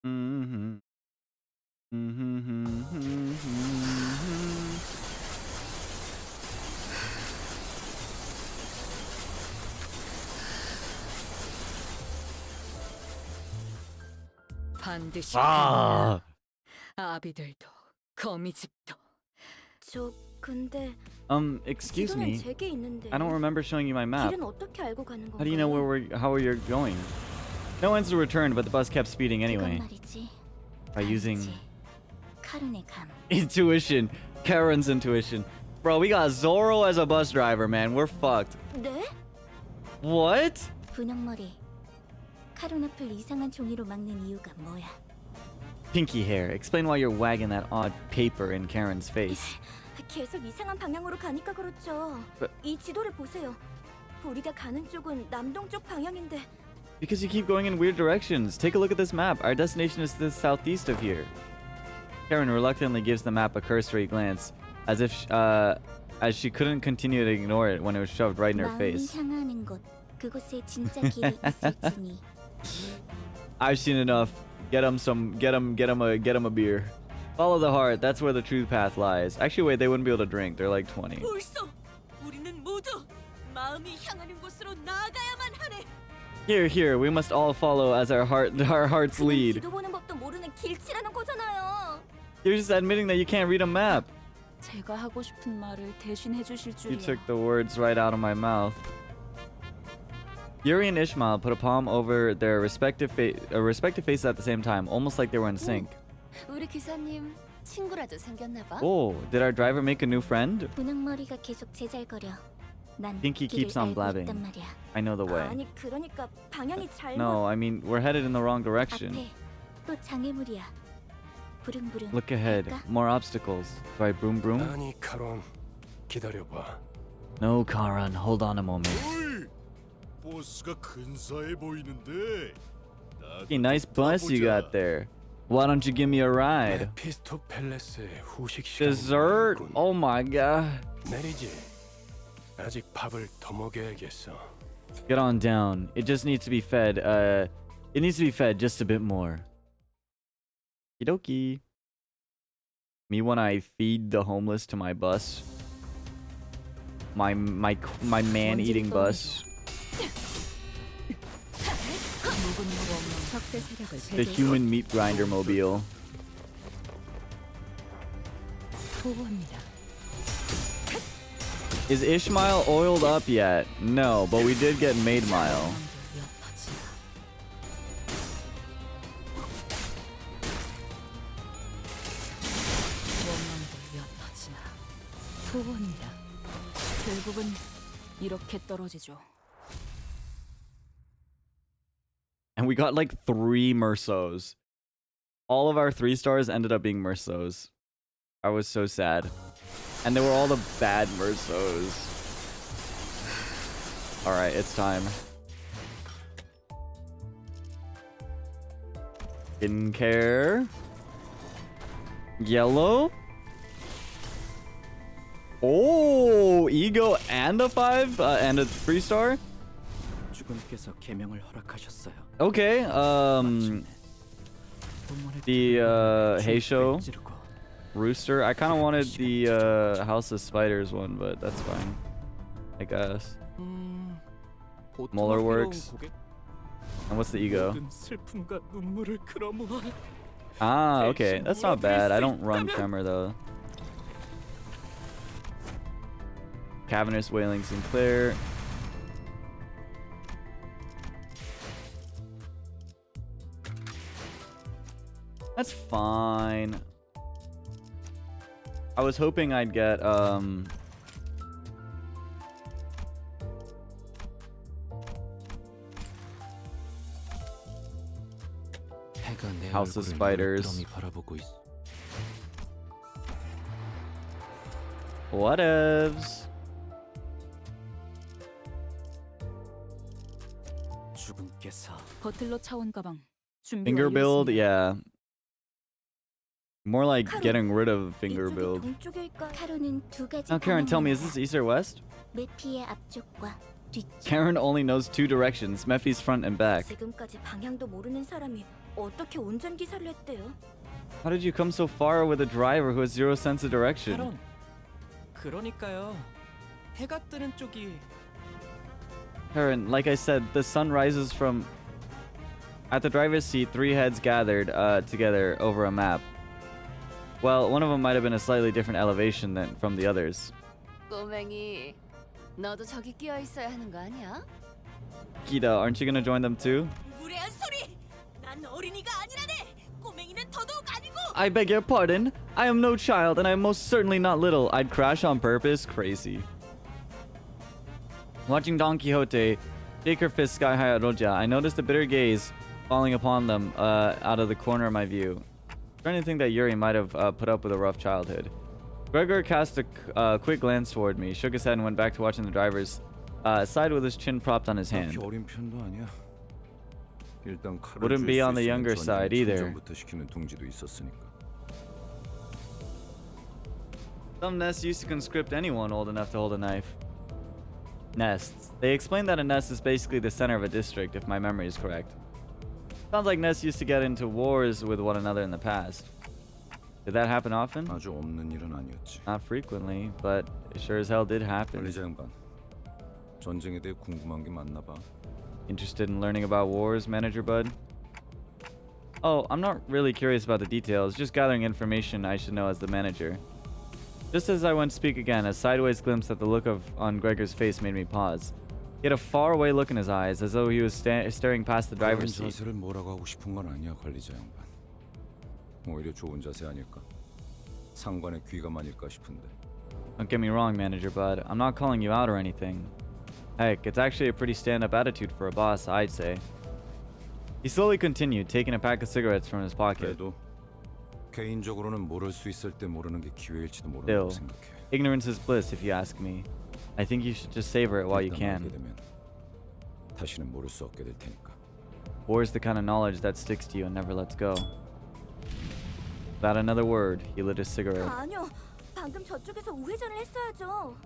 Mm-hmm. 반드시 Ah. 아비들도 거미집도. 저 근데 Excuse 지도는 me. 제게 있는데. I don't remember showing you my map. 길은 어떻게 알고 가는 건가요? How do you know how you're going? No answer returned, but the bus kept speeding anyway. 그건 말이지. By using 카룬의 감. intuition. Karen's intuition. Bro, we got Zoro as a bus driver, man. We're fucked. 네? What? 분홍머리. 카룬 앞을 이상한 종이로 막는 이유가 뭐야? Pinky hair. Explain why you're wagging that odd paper in Karen's face. 계속 이상한 방향으로 가니까 그렇죠. 이 지도를 보세요. 우리가 가는 쪽은 남동쪽 방향인데. Because you keep going in weird directions. Take a look at this map. Our destination is to the southeast of here. Karen reluctantly gives the map a cursory glance, as she couldn't continue to ignore it when it was shoved right in her face. 향하는 곳. 그곳에 진짜 길이 있을지니. I've seen enough. Get him a beer. Follow the heart. That's where the true path lies. Actually, wait, they wouldn't be able to drink. They're like 20. 벌써 우리는 모두 마음이 향하는 곳으로 나아가야만 하네. Here. We must all follow as our hearts lead. 지도 보는 법도 모르는 길치라는 거잖아요. You're just admitting that you can't read a map. 제가 하고 싶은 말을 대신 해주실 You 줄이야. took the words right out of my mouth. Yuri and Ishmael put a palm over their respective faces at the same time, almost like they were in sync. 우리 기사님 친구라도 생겼나 봐. Oh, did our driver make a new friend? 분홍머리가 계속 제잘거려. 난 Think he 길을 keeps on 알고 blabbing. 있단 말이야. I know the way. 아니 그러니까 방향이 잘못. No, I mean we're headed in the wrong direction. 앞에 또 장애물이야. 부릉부릉. Look ahead, 할까? more obstacles. Do I broom broom? 아니 카론 기다려봐. No, Karan, hold on a moment. 버스가 근사해 보이는데. Hey, nice bus you got there. Why don't you give me a ride? 피스토 팰레스의 후식 시간. Dessert? Oh my god. 내리지. 아직 밥을 더 먹여야겠어. Get on down. It just needs to be fed. It needs to be fed just a bit more. Okie. Me when I feed the homeless to my bus. My man-eating bus. The human meat grinder mobile. 보고합니다. Is Ishmael oiled up yet? No, but we did get Maid Mile. 보고합니다. 결국은 이렇게 떨어지죠. And we got like 3 Mersos. All of our 3 stars ended up being Mersos. I was so sad. And they were all the bad Mersos. Alright, it's time. Skincare. Yellow. Oh, ego and a 5 and a 3 star. 주군께서 계명을 허락하셨어요. Okay. The Heisho Rooster. I kind of wanted the House of Spiders one, but that's fine. I guess. Molar works. And what's the ego? 슬픔과 눈물을 끌어모아. Ah, okay. That's not bad. I don't run Tremor though. Cavernous Wailing Sinclair. That's fine. I was hoping I'd get House of Spiders. Whatevs. 주군께서 버틀러 차원 가방 준비 Finger build, 완료했습니다. yeah. More like getting rid of finger build. 카론은 두 가지 Now, Karen, tell me, is this east or west? 메피의 앞쪽과 뒤쪽. Karen only knows 2 directions, Mephi's front and back. 지금까지 방향도 모르는 사람이 어떻게 운전기사를 했대요? How did you come so far with a driver who has zero sense of direction? 카론. 그러니까요. 해가 뜨는 쪽이 Karen, like I said, the sun rises from... At the driver's seat, 3 heads gathered together over a map. Well, one of them might have been a slightly different elevation than from the others. 꼬맹이, 너도 저기 끼어 있어야 하는 거 아니야? Gita, aren't you gonna join them too? 무례한 소리! 난 어린이가 아니라네! 꼬맹이는 더더욱 아니고! I beg your pardon? I am no child, and I am most certainly not little. I'd crash on purpose. Crazy. Watching Don Quixote shake her fist sky high at Roja, I noticed a bitter gaze falling upon them out of the corner of my view. Trying to think that Yuri might have put up with a rough childhood. Gregor cast a quick glance toward me, shook his head, and went back to watching the driver's side with his chin propped on his hand. Wouldn't be on the younger side either. Some nests used to conscript anyone old enough to hold a knife. Nests. They explained that a nest is basically the center of a district, if my memory is correct. Sounds like nests used to get into wars with one another in the past. Did that happen often? Not frequently, but it sure as hell did happen. Interested in learning about wars, Manager Bud? Oh, I'm not really curious about the details, just gathering information I should know as the manager. Just as I went to speak again, a sideways glimpse at the look on Gregor's face made me pause. He had a faraway look in his eyes, as though he was staring past the driver's seat. Don't get me wrong, Manager Bud. I'm not calling you out or anything. Heck, it's actually a pretty stand-up attitude for a boss, I'd say. He slowly continued, taking a pack of cigarettes from his pocket. Still, ignorance is bliss, if you ask me. I think you should just savor it while you can. War is the kind of knowledge that sticks to you and never lets go. Without another word, he lit his cigarette. 아니요, 방금 저쪽에서 우회전을 했어야죠.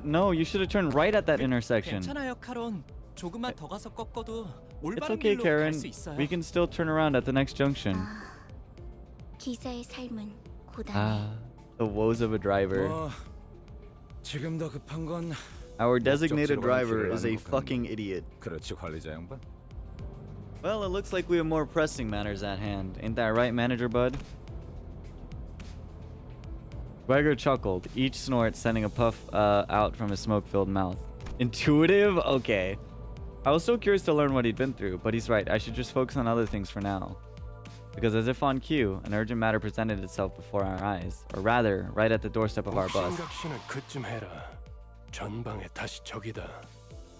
No, you should have turned right at that intersection. 괜찮아요, 카론. 조금만 더 가서 꺾어도 It's 올바른 okay, 길로 Karen. 갈 수 있어요. We can still turn around at the next junction. 기사의 삶은 고단해. The woes of a driver. Our designated driver is a fucking idiot. Well, it looks like we have more pressing matters at hand. Ain't that right, Manager Bud? Gregor chuckled, each snort sending a puff out from his smoke-filled mouth. Intuitive? Okay. I was so curious to learn what he'd been through, but he's right. I should just focus on other things for now. Because as if on cue, an urgent matter presented itself before our eyes. Or rather, right at the doorstep of our bus.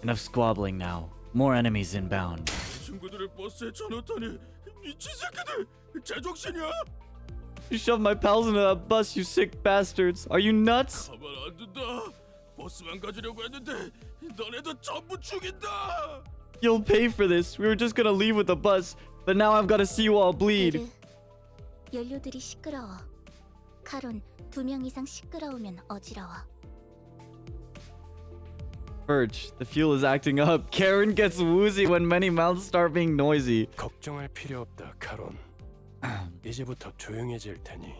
Enough squabbling now. More enemies inbound. You shoved my pals into that bus, you sick bastards. Are you nuts? You'll pay for this. We were just gonna leave with the bus, but now I've gotta see you all bleed. 연료들이 시끄러워. 카론, 2명 이상 시끄러우면 어지러워. Birch, the fuel is acting up. Karen gets woozy when many mouths start being noisy. 걱정할 필요 없다, 카론. 이제부터 조용해질 테니.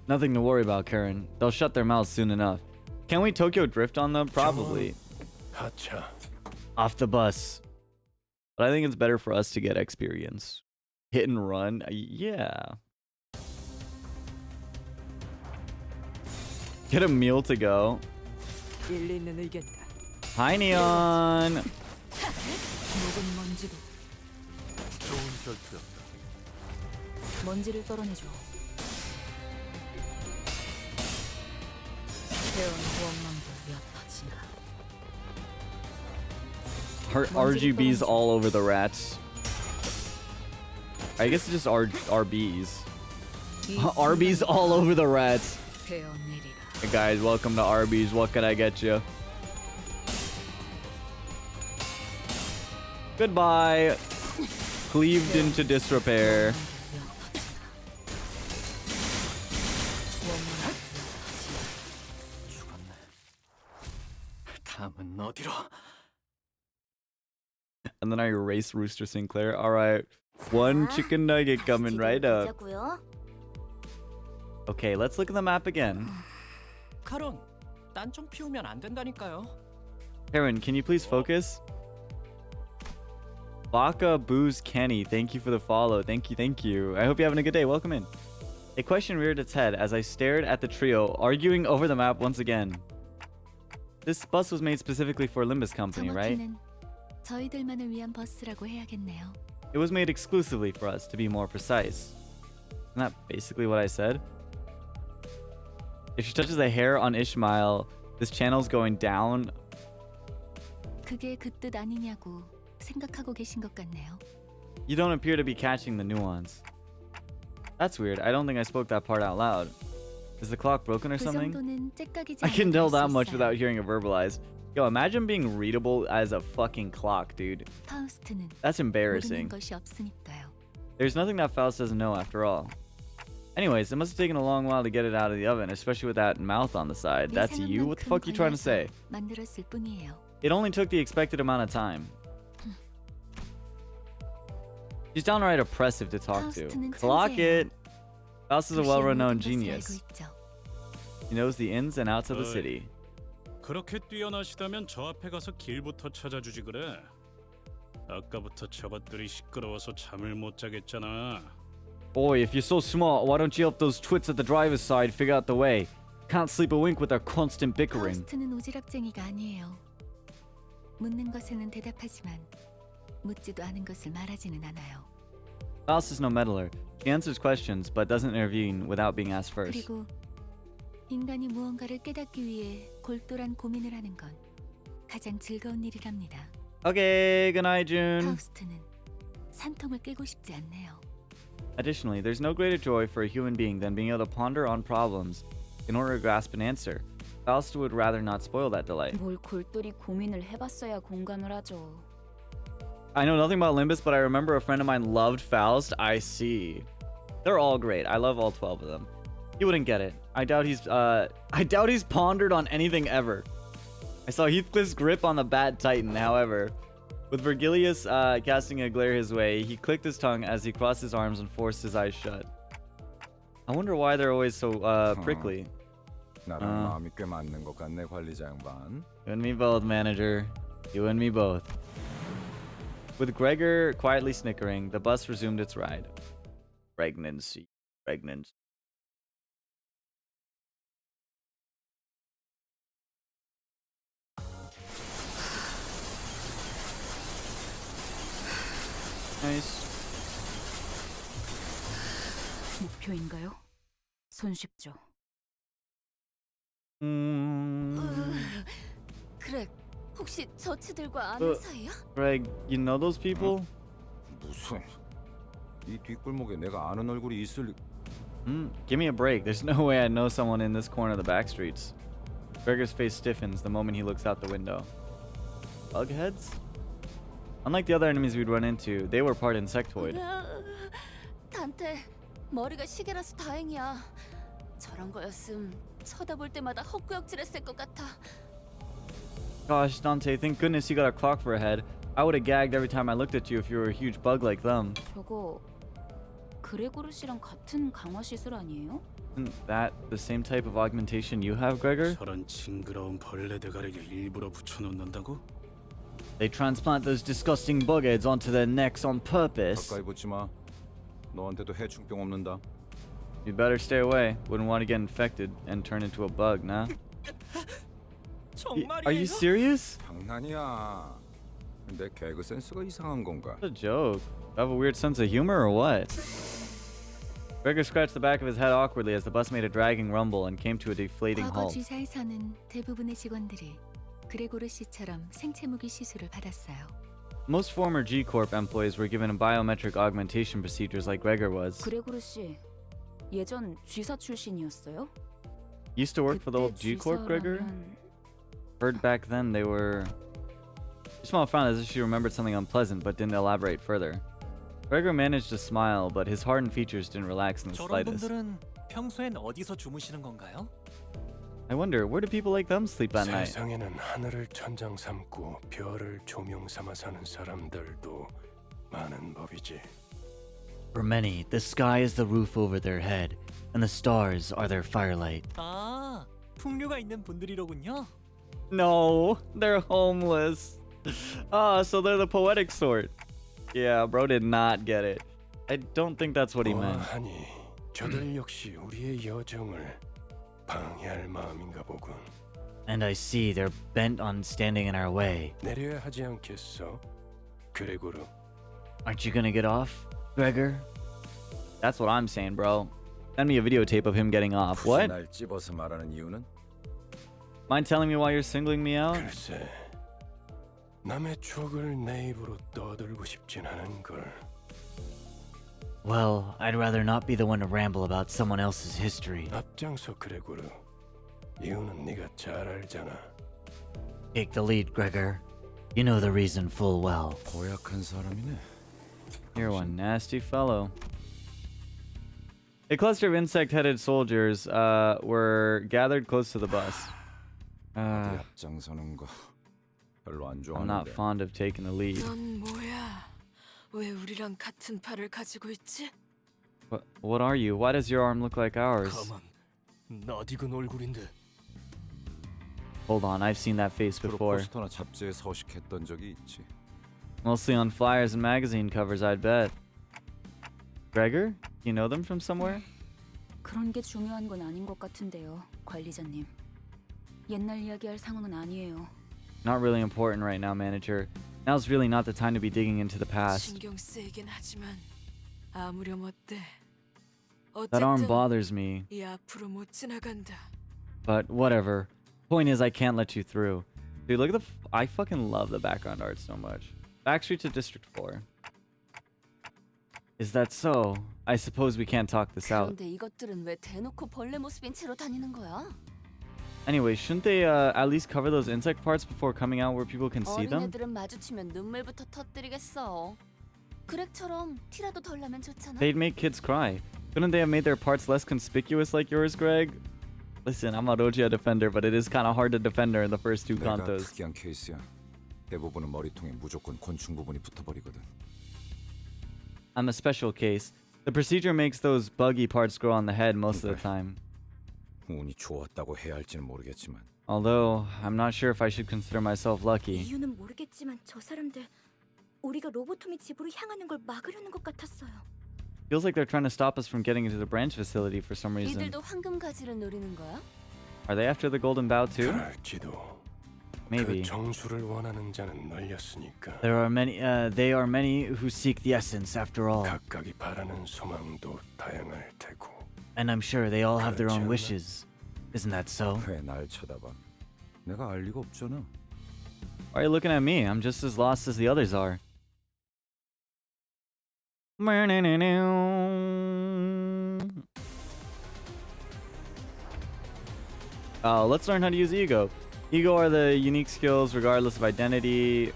Nothing to worry about, Karen. They'll shut their mouths soon enough. Can we Tokyo drift on them? Probably. 하차. Off the bus. But I think it's better for us to get experience. Hit and run? Yeah. Get a meal to go. 일리 있는 의견이다. Hi, Neon. 묵은 먼지도 좋은 결투였다. 먼지를 떨어내줘. 태연 원망도 얕아지나. RGBs all over the rats. I guess it's just RBs. RBs all over the rats. Hey guys, welcome to Arby's. What can I get you? Goodbye. Cleaved into disrepair. 어디로? And then I erase Rooster Sinclair. All right, one chicken nugget coming right up. Okay, let's look at the map again. 카론, 딴 좀 피우면 안 된다니까요. Karen, can you please focus? Baka Booze Kenny, thank you for the follow. Thank you. I hope you're having a good day. Welcome in. A question reared its head as I stared at the trio, arguing over the map once again. This bus was made specifically for Limbus Company, right? 정확히는 저희들만을 위한 버스라고 해야겠네요. It was made exclusively for us, to be more precise. Isn't that basically what I said? If she touches a hair on Ishmael, this channel's going down. 그게 그 뜻 아니냐고 생각하고 계신 것 같네요. You don't appear to be catching the nuance. That's weird. I don't think I spoke that part out loud. Is the clock broken or 그 something? 정도는 째깍이지 I can 않아도 tell 할수 that much 있어요. without hearing it verbalized. Yo, imagine being readable as a fucking clock, dude. 파우스트는 That's 모르는 embarrassing. 것이 없으니까요. There's nothing that Faust doesn't know after all. Anyways, it must have taken a long while to get it out of the oven, especially with that mouth on the side. That's you? What the fuck are you trying to say? 만들었을 뿐이에요. It only took the expected amount of time. She's downright oppressive to talk to. Clock it! Faust is a well-renowned genius. He knows the ins and outs of the city. 그렇게 뛰어나시다면 저 앞에 가서 길부터 찾아주지 그래. 아까부터 저것들이 시끄러워서 잠을 못 자겠잖아. Boy, if you're so smart, why don't you help those twits at the driver's side figure out the way? Can't sleep a wink with their constant bickering. 파우스트는 오지랖쟁이가 아니에요. 묻는 것에는 대답하지만 묻지도 않은 것을 말하지는 않아요. Faust is no meddler. She answers questions, but doesn't intervene without being asked first. 그리고 인간이 무언가를 깨닫기 위해 골똘한 고민을 하는 건 가장 즐거운 일이랍니다. Okay, good night, June. 파우스트는 산통을 깨고 싶지 않네요. Additionally, there's no greater joy for a human being than being able to ponder on problems in order to grasp an answer. Faust would rather not spoil that delight. 뭘 골똘히 고민을 해봤어야 공감을 하죠. I know nothing about Limbus, but I remember a friend of mine loved Faust. I see. They're all great. I love all 12 of them. He wouldn't get it. I doubt he's pondered on anything ever. I saw Heathcliff's grip on the Bat Titan, however. With Virgilius casting a glare his way, he clicked his tongue as he crossed his arms and forced his eyes shut. I wonder why they're always so prickly. 나랑 마음이 꽤 맞는 것 같네, 관리자 양반. You and me both, manager. You and me both. With Gregor quietly snickering, the bus resumed its ride. Pregnancy. Nice. 목표인가요? 손쉽죠. 그래, 혹시 저치들과 아는 사이야? Greg, you know those people? 무슨 이 뒷골목에 내가 아는 얼굴이 있을? Give me a break. There's no way I know someone in this corner of the back streets. Gregor's face stiffens the moment he looks out the window. Bugheads? Unlike the other enemies we'd run into, they were part insectoid. 단테, 머리가 시계라서 다행이야. 저런 거였음 쳐다볼 때마다 헛구역질했을 것 같아. Gosh, Dante, thank goodness you got a clock for a head. I would have gagged every time I looked at you if you were a huge bug like them. 저거 그레고르 씨랑 같은 강화 시술 아니에요? Isn't that the same type of augmentation you have, Gregor? 저런 징그러운 벌레 대가리를 일부러 붙여놓는다고? They transplant those disgusting bugheads onto their necks on purpose. 가까이 붙지 마. 너한테도 해충병 없는다. You'd better stay away. Wouldn't want to get infected and turn into a bug, nah? Are you serious? 장난이야. 내 개그 센스가 이상한 건가? It's a joke. You have a weird sense of humor or what? Gregor scratched the back of his head awkwardly as the bus made a dragging rumble and came to a deflating 과거 halt. G사에서는 대부분의 직원들이 그레고르 씨처럼 생체무기 시술을 받았어요. Most former G-Corp employees were given biometric augmentation procedures like Gregor was. 그레고르 씨 예전 G사 출신이었어요? Used to work for the old G-Corp, Gregor? Heard back then they were... Ishmael frowned as if she remembered something unpleasant but didn't elaborate further. Gregor managed to smile, but his hardened features didn't relax in the 저런 slightest. 분들은 평소엔 어디서 주무시는 건가요? I wonder, where do people like them sleep at night? 세상에는 하늘을 천장 삼고 별을 조명 삼아 사는 사람들도 많은 법이지. For many, the sky is the roof over their head, and the stars are their firelight. 아, 풍류가 있는 분들이로군요. No, they're homeless. Ah, so they're the poetic sort. Yeah, bro did not get it. I don't think that's what he meant. 하니 저들 역시 우리의 여정을 방해할 마음인가 보군. And I see they're bent on standing in our way. 내려야 하지 않겠어, 그레고르? Aren't you gonna get off, Gregor? That's what I'm saying, bro. Send me a videotape of him getting off. 굳이 What? 날 찝어서 말하는 이유는? Mind telling me why you're singling me out? 글쎄, 남의 추억을 내 입으로 떠들고 싶진 않은 걸. Well, I'd rather not be the one to ramble about someone else's history. 앞장서 그레고르. 이유는 네가 잘 알잖아. Take the lead, Gregor. You know the reason full well. 고약한 사람이네. You're one nasty fellow. A cluster of insect-headed soldiers were gathered close to the bus. 어디 앞장서는 거 별로 안 I'm not 좋아하는데. fond of taking the lead. 넌 뭐야? 왜 우리랑 같은 팔을 가지고 있지? What are you? Why does your arm look like ours? 가만, 낯익은 얼굴인데. Hold on, I've seen that face before. 포스터나 잡지에 서식했던 적이 있지. Mostly on flyers and magazine covers, I'd bet. Gregor? You know them from somewhere? 그런 게 중요한 건 아닌 것 같은데요, 관리자님. 옛날 이야기할 상황은 아니에요. Not really important right now, manager. Now's really not the time to be digging into the past. 신경 쓰이긴 하지만 아무렴 어때? That arm 어쨌든 bothers me, 이 앞으로 못 지나간다. but whatever. Point is, I can't let you through. Dude, look at the... I fucking love the background art so much. Backstreet to District 4. Is that so? I suppose we can't talk this out. 그런데 이것들은 왜 대놓고 벌레 모습인 채로 다니는 거야? Anyway, shouldn't they at least cover those insect parts before coming out where people can see them? 어린애들은 마주치면 눈물부터 터뜨리겠어. 그렉처럼 티라도 덜 나면 좋잖아. They'd make kids cry. Couldn't they have made their parts less conspicuous like yours, Greg? Listen, I'm a Rogia defender, but it is kind of hard to defend her in the first two 내가 kantos. 특이한 케이스야. 대부분은 머리통에 무조건 곤충 부분이 붙어버리거든. I'm a special case. The procedure makes those buggy parts grow on the head most of the time. 운이 좋았다고 해야 할지는 모르겠지만. Although, I'm not sure if I should consider myself lucky. 이유는 모르겠지만 저 사람들 우리가 로보토미 집으로 향하는 걸 막으려는 것 같았어요. Feels like they're trying to stop us from getting into the branch facility for some reason. 이들도 황금 가지를 노리는 거야? Are they after the golden bough too? 그럴지도. Maybe. 그 정수를 원하는 자는 널렸으니까. There are many. They are many who seek the essence, after all. 각각이 바라는 소망도 다양할 테고. And I'm sure they all have their own wishes. Isn't that so? 왜 날 쳐다봐? 내가 알 리가 없잖아. Why are you looking at me? I'm just as lost as the others are. Let's learn how to use ego. Ego are the unique skills regardless of identity.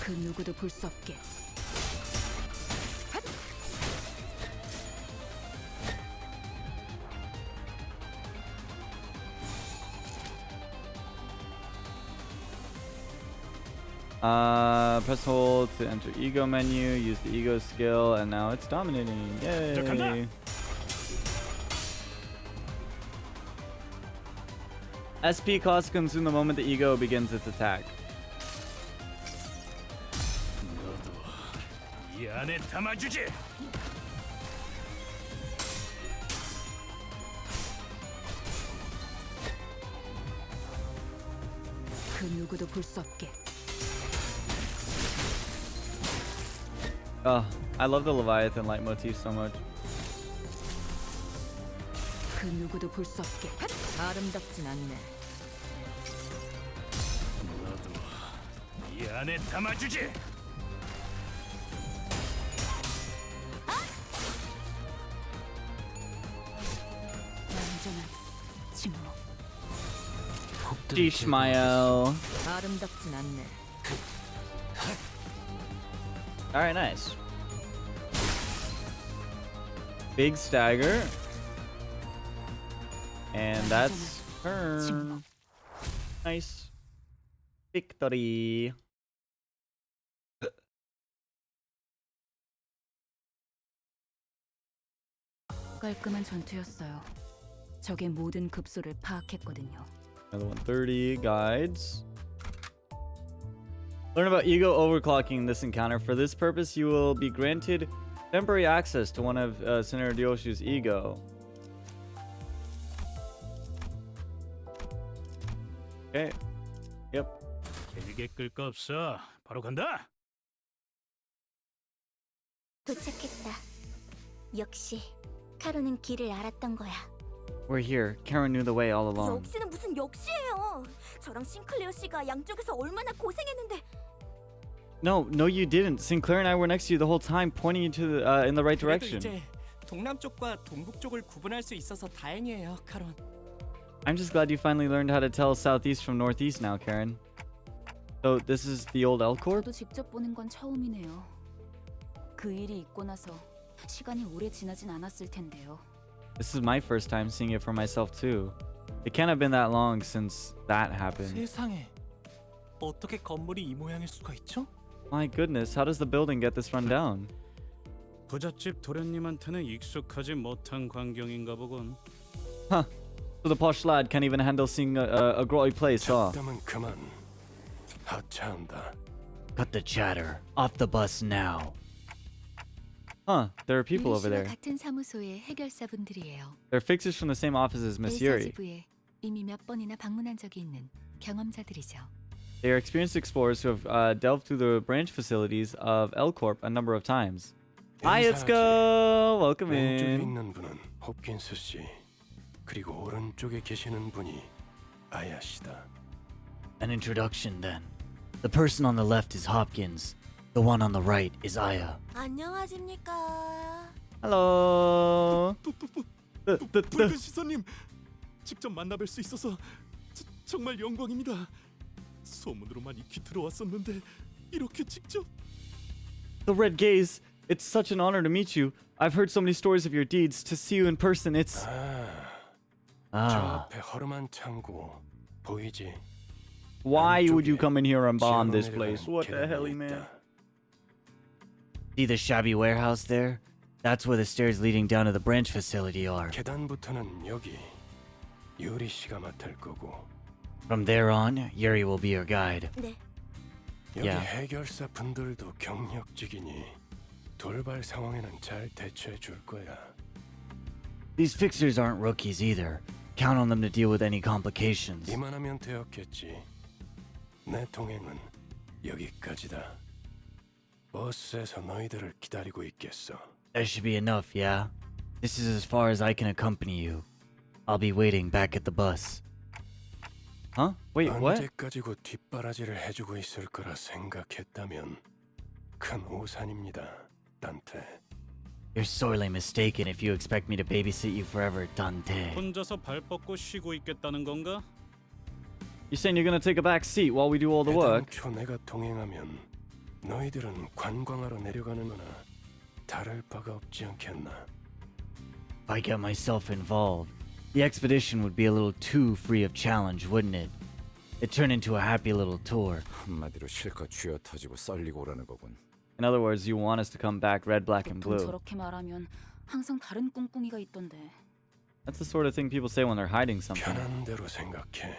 그 누구도 볼 수 없게. Press hold to enter ego menu, use the ego skill, and now it's dominating. Yay! SP costs consume the moment the ego begins its attack. 이 안에 담아주지. 그 누구도 볼 수 없게. Oh, I love the Leviathan leitmotif so much. 그 누구도 볼 수 없게. 아름답진 않네. 이 안에 담아주지. 완전한 침묵. Ishmael. 아름답진 않네. Alright, nice. Big stagger. And that's turn. Nice. Victory. 깔끔한 전투였어요. 적의 모든 급소를 파악했거든요. Another 130 guides. Learn about ego overclocking in this encounter. For this purpose, you will be granted temporary access to one of Senator Ryoshu's ego. Okay. Yep. 길게 끌 거 없어. 바로 간다. 도착했다. 역시 카로는 길을 알았던 거야. We're here. Karen knew the way all along. 역시는 무슨 역시예요. 저랑 싱클레어 씨가 양쪽에서 얼마나 고생했는데. No, you didn't. Sinclair and I were next to you the whole time, pointing you to the, in the right 그래도 direction. 이제 동남쪽과 동북쪽을 구분할 수 있어서 다행이에요, 카론. I'm just glad you finally learned how to tell southeast from northeast now, Karen. So this is the old L Corp? 저도 직접 보는 건 처음이네요. 그 일이 있고 나서 시간이 오래 지나진 않았을 텐데요. This is my first time seeing it for myself too. It can't have been that long since that happened. 세상에, 어떻게 건물이 이 모양일 수가 있죠? My goodness, how does the building get this run down? 부잣집 도련님한테는 익숙하지 못한 광경인가 보군. Huh. So the posh lad can't even handle seeing a grotty place, huh? 잡담은 그만. 하차한다. Cut the chatter. Off the bus now. Huh, there are people over there. 같은 사무소의 해결사분들이에요. They're fixers from the same office as Miss Yuri. 지부에 이미 몇 번이나 방문한 적이 있는 경험자들이죠. They are experienced explorers who have delved through the branch facilities of L Corp a number of times. Hi, Itsuko! Welcome 왼쪽에 in. 있는 분은 홉킨스 씨. 그리고 오른쪽에 계시는 분이 아야 씨다. An introduction then. The person on the left is Hopkins. The one on the right is Aya. 안녕하십니까. Hello. 붉은 시선님, 직접 만나뵐 수 있어서 정말 영광입니다. 소문으로만 익히 들어왔었는데 이렇게 직접. The Red Gaze. It's such an honor to meet you. I've heard so many stories of your deeds. To see you in person, it's... 저 앞에 허름한 창고 보이지? Why would you come in here and bomb 지하로 this 내려가는 place? What the hell, 계단이 man? 있다. See the shabby warehouse there? That's where the stairs leading down to the branch facility are. 계단부터는 여기 유리 씨가 맡을 거고. From there on, Yuri will be your guide. 네. 여기 Yeah. 해결사 분들도 경력직이니 돌발 상황에는 잘 대처해 줄 거야. These fixers aren't rookies either. Count on them to deal with any complications. 이만하면 되었겠지. 내 동행은 여기까지다. 버스에서 너희들을 기다리고 있겠어. That should be enough, yeah? This is as far as I can accompany you. I'll be waiting back at the bus. Huh? Wait, what? 언제까지고 뒷바라지를 해주고 있을 거라 생각했다면 큰 오산입니다, 단테. You're sorely mistaken if you expect me to babysit you forever, Dante. 혼자서 발 뻗고 쉬고 있겠다는 건가? You saying you're gonna take a back seat while we do all the work? 애당초 내가 동행하면 너희들은 관광하러 내려가는 거나 다를 바가 없지 않겠나? If I get myself involved, the expedition would be a little too free of challenge, wouldn't it? It'd turn into a happy little tour. 한마디로 실컷 쥐어 터지고 썰리고 오라는 거군. In other words, you want us to come back red, black, and 보통 blue. 저렇게 말하면 항상 다른 꿍꿍이가 있던데. That's the sort of thing people say when they're hiding something. 편한 대로 생각해.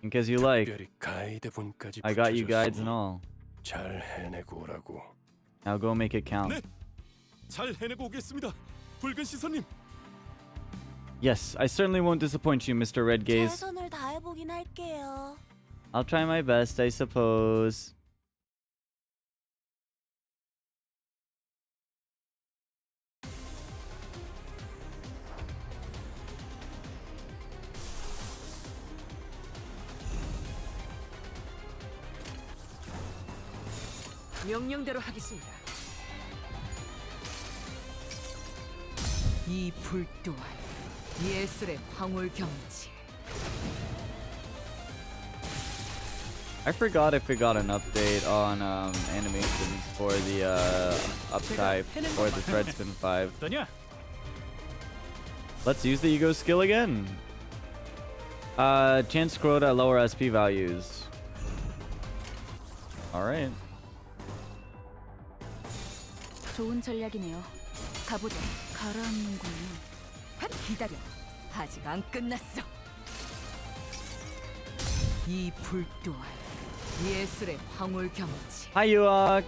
In case you like, 특별히 가이드 분까지 I got you guides 붙여줬으니 and all. 잘 해내고 오라고. Now go make it count. 네, 잘 해내고 오겠습니다. 붉은 시선님. Yes, I certainly won't disappoint you, Mr. Red Gaze. 최선을 다해보긴 할게요. I'll try my best, I suppose. 명령대로 하겠습니다. 이 불 또한 예술의 황홀 경치. I forgot if we got an update on animations for the uptype or the Threadspin 5. 어떠냐? Let's use the ego skill again. Chance to grow at lower SP values. Alright. 좋은 전략이네요. 가보자. 가라앉는군요. 기다려. 아직 안 끝났어. 이 불 또한 예술의 황홀 경치. Hi, Yuak.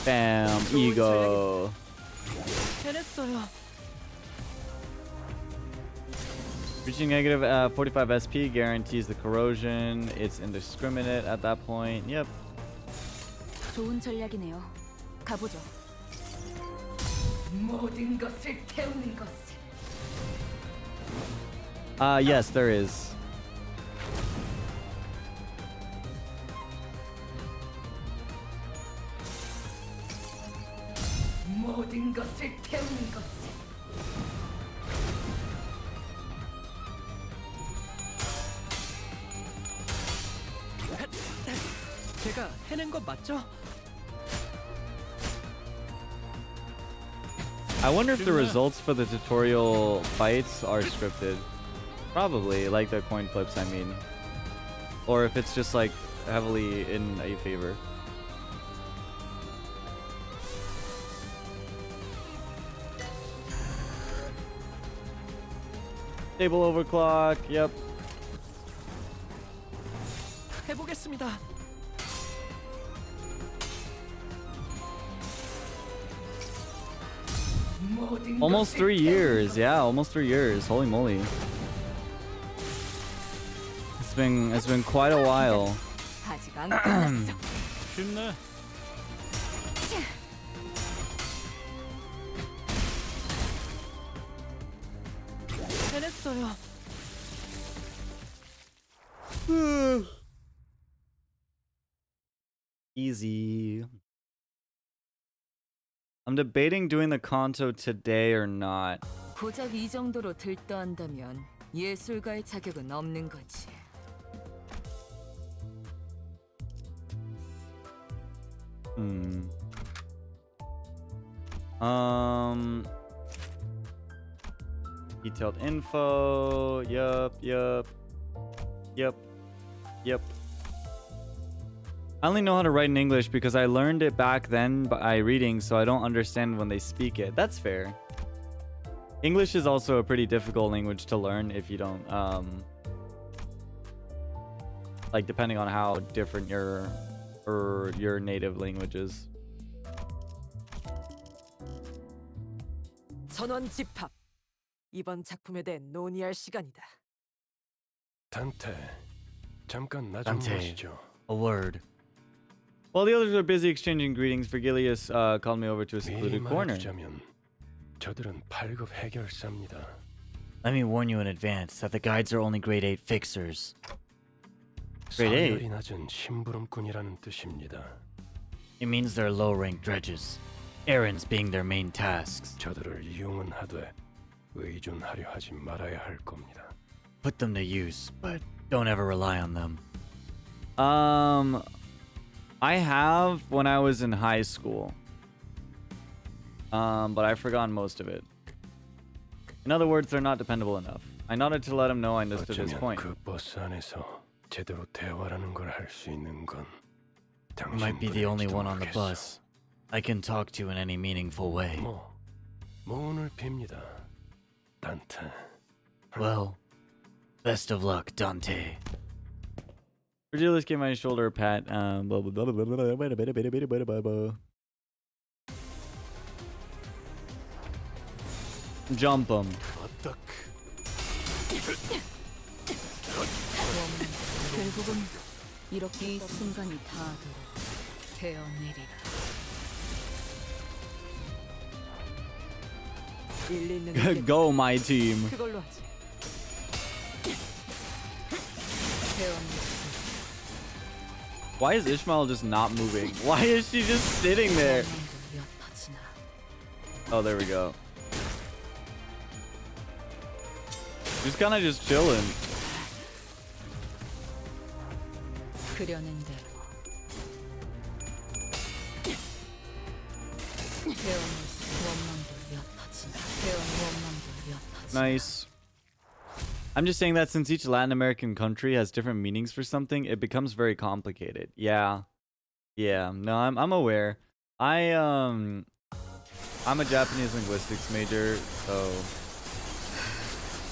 Bam, ego. 해냈어요. Reaching negative 45 SP guarantees the corrosion. It's indiscriminate at that point. Yep. 좋은 전략이네요. 가보죠. 모든 것을 태우는 것을. Yes, there is. 모든 것을 태우는 것을. 제가 해낸 거 맞죠? I wonder if the results for the tutorial fights are scripted. Probably, like the coin flips, I mean. Or if it's just like heavily in a favor. Stable overclock, yep. 해보겠습니다. Almost 3 years, yeah, almost 3 years. Holy moly. It's been quite a while. 아직 안 끝났어. 쉽네. 해냈어요. Easy. I'm debating doing the Kanto today or not. 고작 이 정도로 들떠한다면 예술가의 자격은 없는 거지. Detailed info. Yup. I only know how to write in English because I learned it back then by reading, so I don't understand when they speak it. That's fair. English is also a pretty difficult language to learn if you don't, like, depending on how different your native language is. 전원 집합. 이번 작품에 대해 논의할 시간이다. 단테, 잠깐 나 좀 Dante, 보시죠. a word. While the others are busy exchanging greetings, Virgilius called me over to a secluded 미리 corner. 말해주자면 저들은 8급 해결사입니다. Let me warn you in advance that the guides are only grade 8 fixers. Grade 8? 서열이 낮은 심부름꾼이라는 뜻입니다. It means they're low-ranked dredges, errands being their main tasks. 저들을 이용은 하되 의존하려 하지 말아야 할 겁니다. Put them to use, but don't ever rely on them. I have when I was in high school. But I've forgotten most of it. In other words, they're not dependable enough. I nodded to let him know I understood his 어쩌면 point. 그 버스 안에서 제대로 대화라는 걸 할 수 있는 건 You might be the only 당신뿐일지도 one on the 모르겠어. bus I can talk to in any meaningful way. 모은을 빕니다. 단테. Well, best of luck, Dante. Virgilius gave my shoulder a pat. Blah, blah, blah, blah, blah, blah, blah, blah, blah, blah, blah, blah. Jump him. 결국은 이렇게 이 순간이 닿아도록 되어내리라. 일리 있는 게 Go, my team. 그걸로 하지. Why is Ishmael just not moving? Why is she just sitting there? Oh, there we go. She's kind of just chilling. 그려낸 대로 Nice. I'm just saying that since each Latin American country has different meanings for something, it becomes very complicated. Yeah. Yeah. No, I'm aware. I'm a Japanese linguistics major, so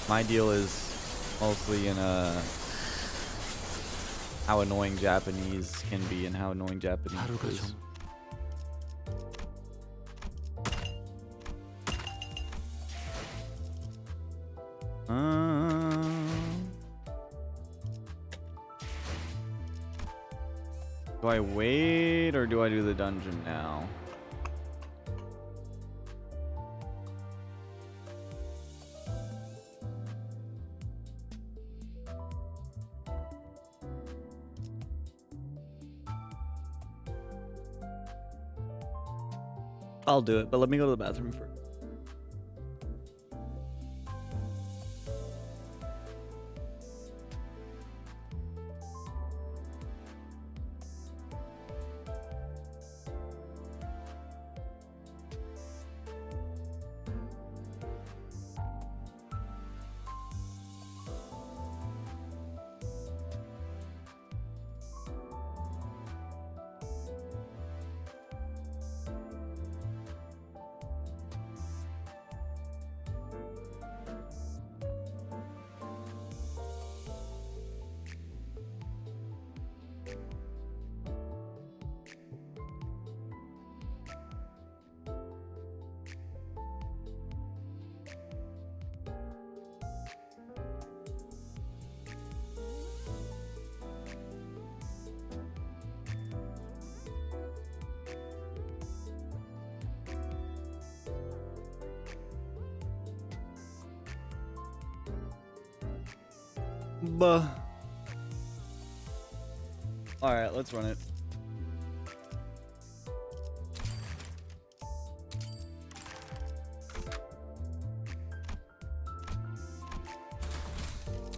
my deal is mostly in how annoying Japanese can be and how annoying Japanese is. Do I wait or do I do the dungeon now? I'll do it, but let me go to the bathroom first. Alright, let's run it.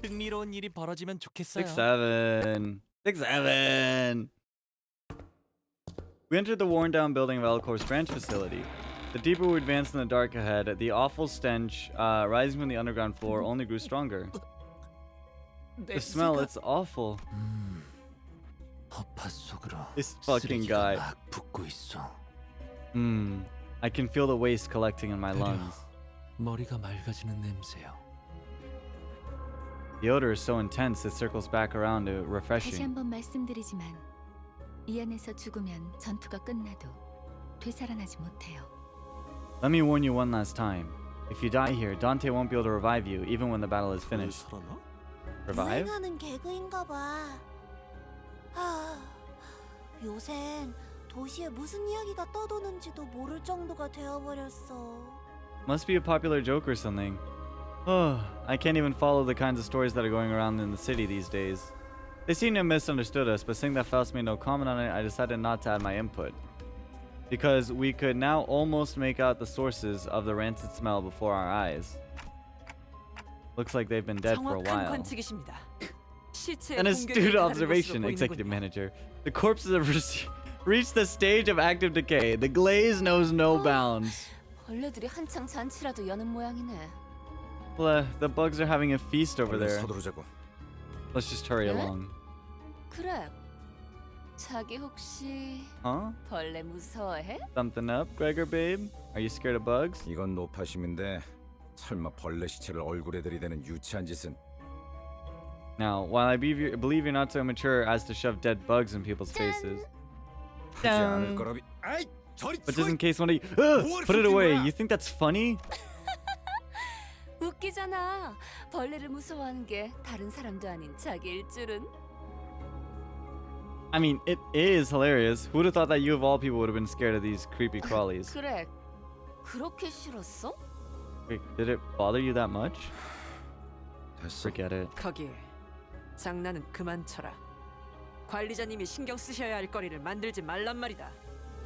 흥미로운 일이 벌어지면 좋겠어요. 6-7. 6-7. We entered the worn down building of Elcor's branch facility. The deeper we advanced in the dark ahead, the awful stench rising from the underground floor only grew stronger. The smell, it's awful. This fucking guy. I can feel the waste collecting in my lungs. 머리가 맑아지는 냄새요. The odor is so intense it circles back around to 다시 refreshing. 한번 말씀드리지만 이 안에서 죽으면 전투가 끝나도 되살아나지 못해요. Let me warn you one last time. If you die here, Dante won't be able to revive you even when the battle is finished. Revive? 유행하는 개그인가 봐. 요샌 도시에 무슨 이야기가 떠도는지도 모를 정도가 되어버렸어. Must be a popular joke or something. Oh, I can't even follow the kinds of stories that are going around in the city these days. They seem to have misunderstood us, but seeing that Faust made no comment on it, I decided not to add my input. Because we could now almost make out the sources of the rancid smell before our eyes. Looks like they've been dead for a while. An astute observation, executive manager. The corpses have reached the stage of active decay. The glaze knows no bounds. 벌레들이 한창 잔치라도 여는 모양이네. The bugs are having a feast over there. Let's just hurry along. 그래. 자기 혹시 Huh? 벌레 무서워해? Something up, Gregor babe? Are you scared of bugs? 이건 노파심인데 설마 벌레 시체를 얼굴에 들이대는 유치한 짓은. Now, while I believe you're not so immature as to shove dead bugs in people's faces. 하지 않을 거라비. 아이, 저리 But just in case one of you put it away. You think that's funny? 웃기잖아. 벌레를 무서워하는 게 다른 사람도 아닌 자기일 줄은. I mean, it is hilarious. Who would have thought that you of all people would have been scared of these creepy crawlies? 그래. 그렇게 싫었어? Wait, did it bother you that much? Forget it. 거기 장난은 그만 쳐라. 관리자님이 신경 쓰셔야 할 거리를 만들지 말란 말이다.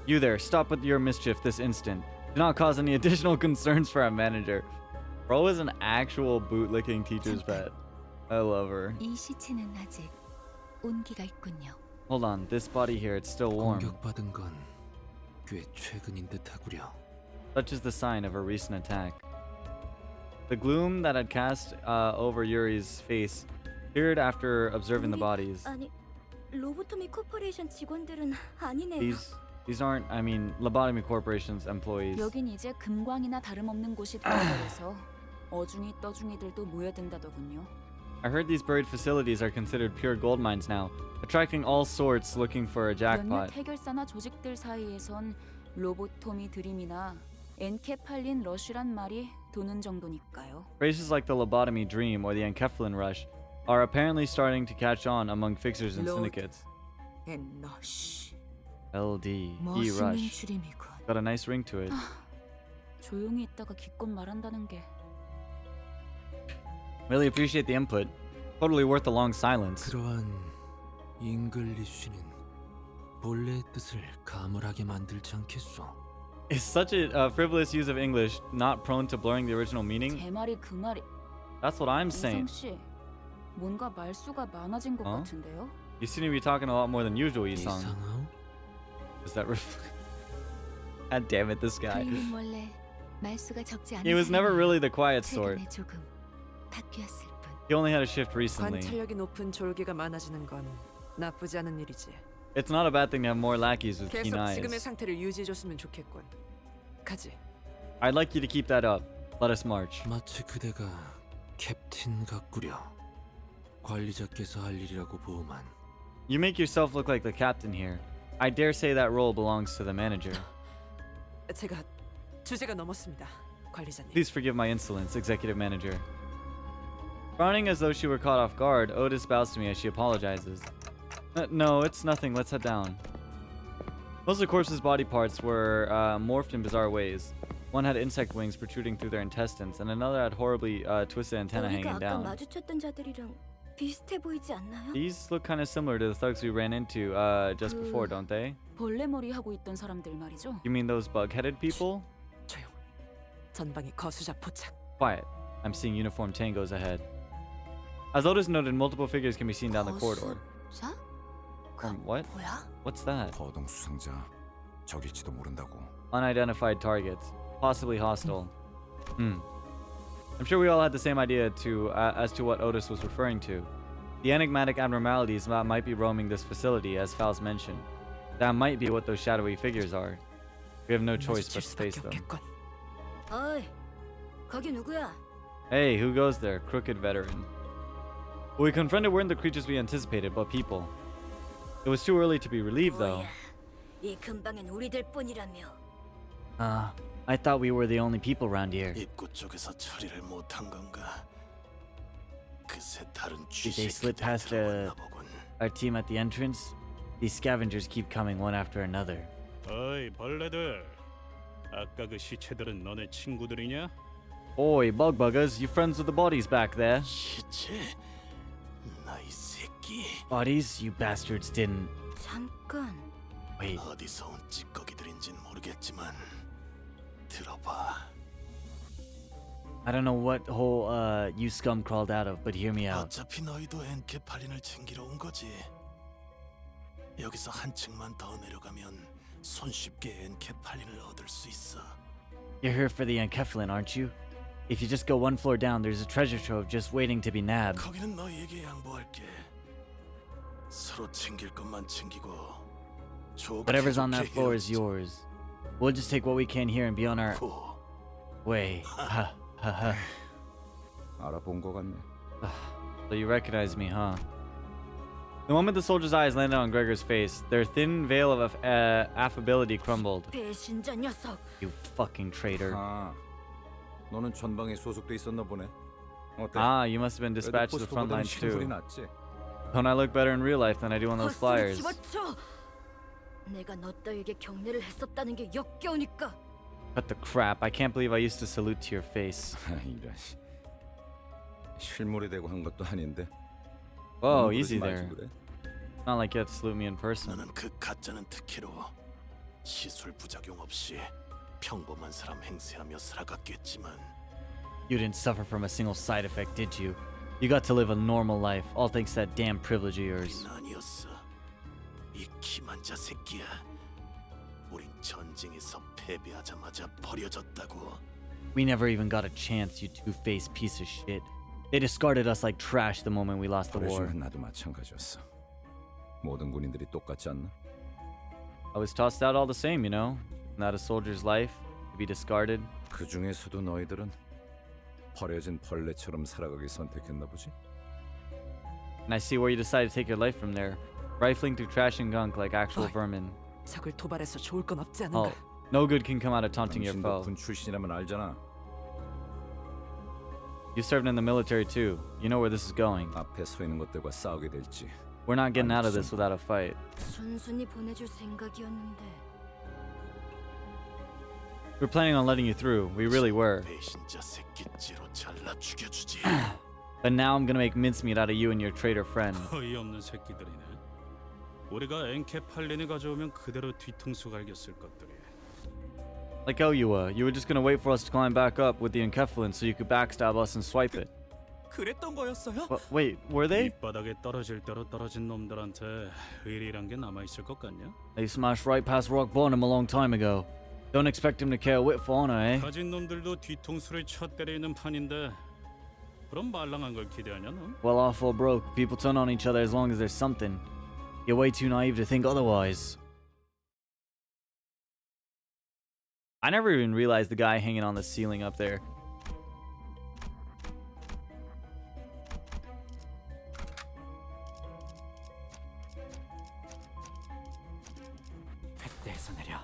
You there, stop with your mischief this instant. Do not cause any additional concerns for our manager. Bro is an actual bootlicking teacher's pet. I love her. 이 시체는 아직 온기가 있군요. Hold on, this body here, it's still warm. 공격받은 건 꽤 최근인 듯하구려. Such is the sign of a recent attack. The gloom that had cast over Yuri's face cleared after observing the bodies. 아니, 로보토미 코퍼레이션 직원들은 아니네요. These aren't, I mean, Lobotomy Corporation's employees. 여긴 이제 금광이나 다름없는 곳이 되어버려서 어중이 떠중이들도 모여든다더군요. I heard these buried facilities are considered pure gold mines now, attracting all sorts looking for a jackpot. 몇몇 해결사나 조직들 사이에선 로보토미 드림이나 엔케팔린 러쉬란 말이 도는 정도니까요. Phrases like the lobotomy dream or the encephalin rush are apparently starting to catch on among fixers and syndicates. 엔러쉬. LD, E 멋있는 rush. 줄임이군. Got a nice ring to it. 조용히 있다가 기껏 말한다는 게. Really appreciate the input. Totally worth the long silence. 그러한 잉글리쉬는 본래의 뜻을 가물하게 만들지 않겠소? Is such a frivolous use of English not prone to blurring the original meaning? 제 말이 그 말이. That's what I'm saying. 이성 씨, 뭔가 말수가 많아진 것 같은데요? You seem to be talking a lot more than usual, Isang. 이상하오? Is that God damn it, this guy. 그이는 원래 말수가 적지 않은 He was never really the quiet 최근에 sort. 조금 바뀌었을 뿐. He only had a shift recently. 관찰력이 높은 졸개가 많아지는 건 나쁘지 않은 일이지. It's not a bad thing to have more lackeys with keen 계속 지금의 eyes. 상태를 유지해줬으면 좋겠군. 가지. I'd like you to keep that up. Let us march. 마치 그대가 캡틴 같구려. 관리자께서 할 일이라고 보만. You make yourself look like the captain here. I dare say that role belongs to the manager. 제가 주제가 넘었습니다, 관리자님. Please forgive my insolence, executive manager. Frowning as though she were caught off guard, Otis bows to me as she apologizes. No, it's nothing. Let's head down. Most of the corpse's body parts were morphed in bizarre ways. One had insect wings protruding through their intestines, and another had horribly twisted antennae 우리가 hanging 아까 down. 마주쳤던 자들이랑 비슷해 보이지 않나요? These look kind of similar to the thugs we ran into just before, don't they? 벌레 머리 하고 있던 사람들 말이죠. You mean those bug-headed people? 조용. 전방에 거수자 포착. Quiet. I'm seeing uniformed tangos ahead. As Otis noted, multiple figures can be seen down the corridor. 자? What? 뭐야? What's that? 거동 수상자 적일지도 모른다고. Unidentified targets, possibly hostile. I'm sure we all had the same idea as to what Otis was referring to. The enigmatic abnormalities that might be roaming this facility, as Faust mentioned. That might be what those shadowy figures are. We have no choice but to face them. 어이, 거기 누구야? Hey, who goes there? Crooked veteran. What we confronted weren't the creatures we anticipated, but people. It was too early to be relieved, though. 이 근방엔 우리들뿐이라며. I thought we were the only people around here. 입구 쪽에서 처리를 못한 건가? 그새 다른 Did they slip past our team at the entrance? These scavengers keep coming one after another. 어이 벌레들, 아까 그 시체들은 너네 친구들이냐? Oi, bug buggers, you friends with the bodies back there? 시체? 나이 새끼. Bodies? You bastards didn't. 잠깐. Wait. 어디서 온 찌꺼기들인진 모르겠지만 들어봐. I don't know what hole you scum crawled out of, but hear me out. 어차피 너희도 엔케팔린을 챙기러 온 거지. 여기서 한층만 더 내려가면 손쉽게 엔케팔린을 얻을 수 있어. You're here for the encephalin, aren't you? If you just go one floor down, there's a treasure trove just waiting to be nabbed. 거기는 너희에게 양보할게. 서로 챙길 것만 챙기고. Whatever's on that floor is yours. We'll just take what we can here and be on our way. Ha ha ha. 알아본 거 같네. So you recognize me, huh? The moment the soldier's eyes landed on Gregor's face, their thin veil of affability crumbled. 배신자 녀석. You fucking traitor. 아, 너는 전방에 소속돼 있었나 보네. 어때? Ah, you must have been dispatched to the front 포스터보다는 lines 실물이 too. 낫지. Don't I look better in real life than I do on those flyers? 집어쳐. 내가 너 따위에게 경례를 했었다는 게 역겨우니까. Cut the crap. I can't believe I used to salute to your face. 이런. 실물이 되고 한 것도 아닌데. Whoa, easy there. It's not like you have to salute me in person. 너는 그 가짜는 특혜로 시술 부작용 없이 평범한 사람 행세하며 살아갔겠지만 You didn't suffer from a single side effect, did you? You got to live a normal life, all thanks to that damn privilege of yours. 우린 아니었어. 이 기만자 새끼야. 우린 전쟁에서 패배하자마자 버려졌다고. We never even got a chance, you two-faced piece of shit. They discarded us like trash the moment we lost the war. 그러시면 나도 마찬가지였어. 모든 군인들이 똑같지 않나? I was tossed out all the same, you know? Not a soldier's life to be discarded. 그 중에서도 너희들은 버려진 벌레처럼 살아가기 선택했나 보지? And I see where you decided to take your life from there, rifling through trash and gunk like actual vermin. 적을 도발해서 좋을 건 없지 Oh, 않은가? no good can come out of taunting your 당신도 foe. 군 출신이라면 알잖아. You served in the military too. You know where this is going. 앞에 서 있는 것들과 싸우게 될지. We're not getting out of this without a fight. 순순히 보내줄 생각이었는데. We're planning on letting you through. We really were. 배신자 새끼째로 잘라 죽여주지. But now I'm gonna make mincemeat out of you and your traitor friend. 어이없는 새끼들이네. 우리가 엔케팔린을 가져오면 그대로 뒤통수 갈겼을 것들이. Like how you were just gonna wait for us to climb back up with the enkephalin so you could backstab us and swipe it. 그랬던 거였어요? Wait, were they? 밑바닥에 떨어질 대로 떨어진 놈들한테 의리란 게 남아 있을 것 같냐? They smashed right past rock bottom a long time ago. Don't expect him to care a whit for honor, eh? 가진 놈들도 뒤통수를 쳐 때리는 판인데 그럼 말랑한 걸 기대하냐 넌? Well off or broke, people turn on each other as long as there's something. You're way too naive to think otherwise. I never even realized the guy hanging on the ceiling up there. 뱃대에서 내려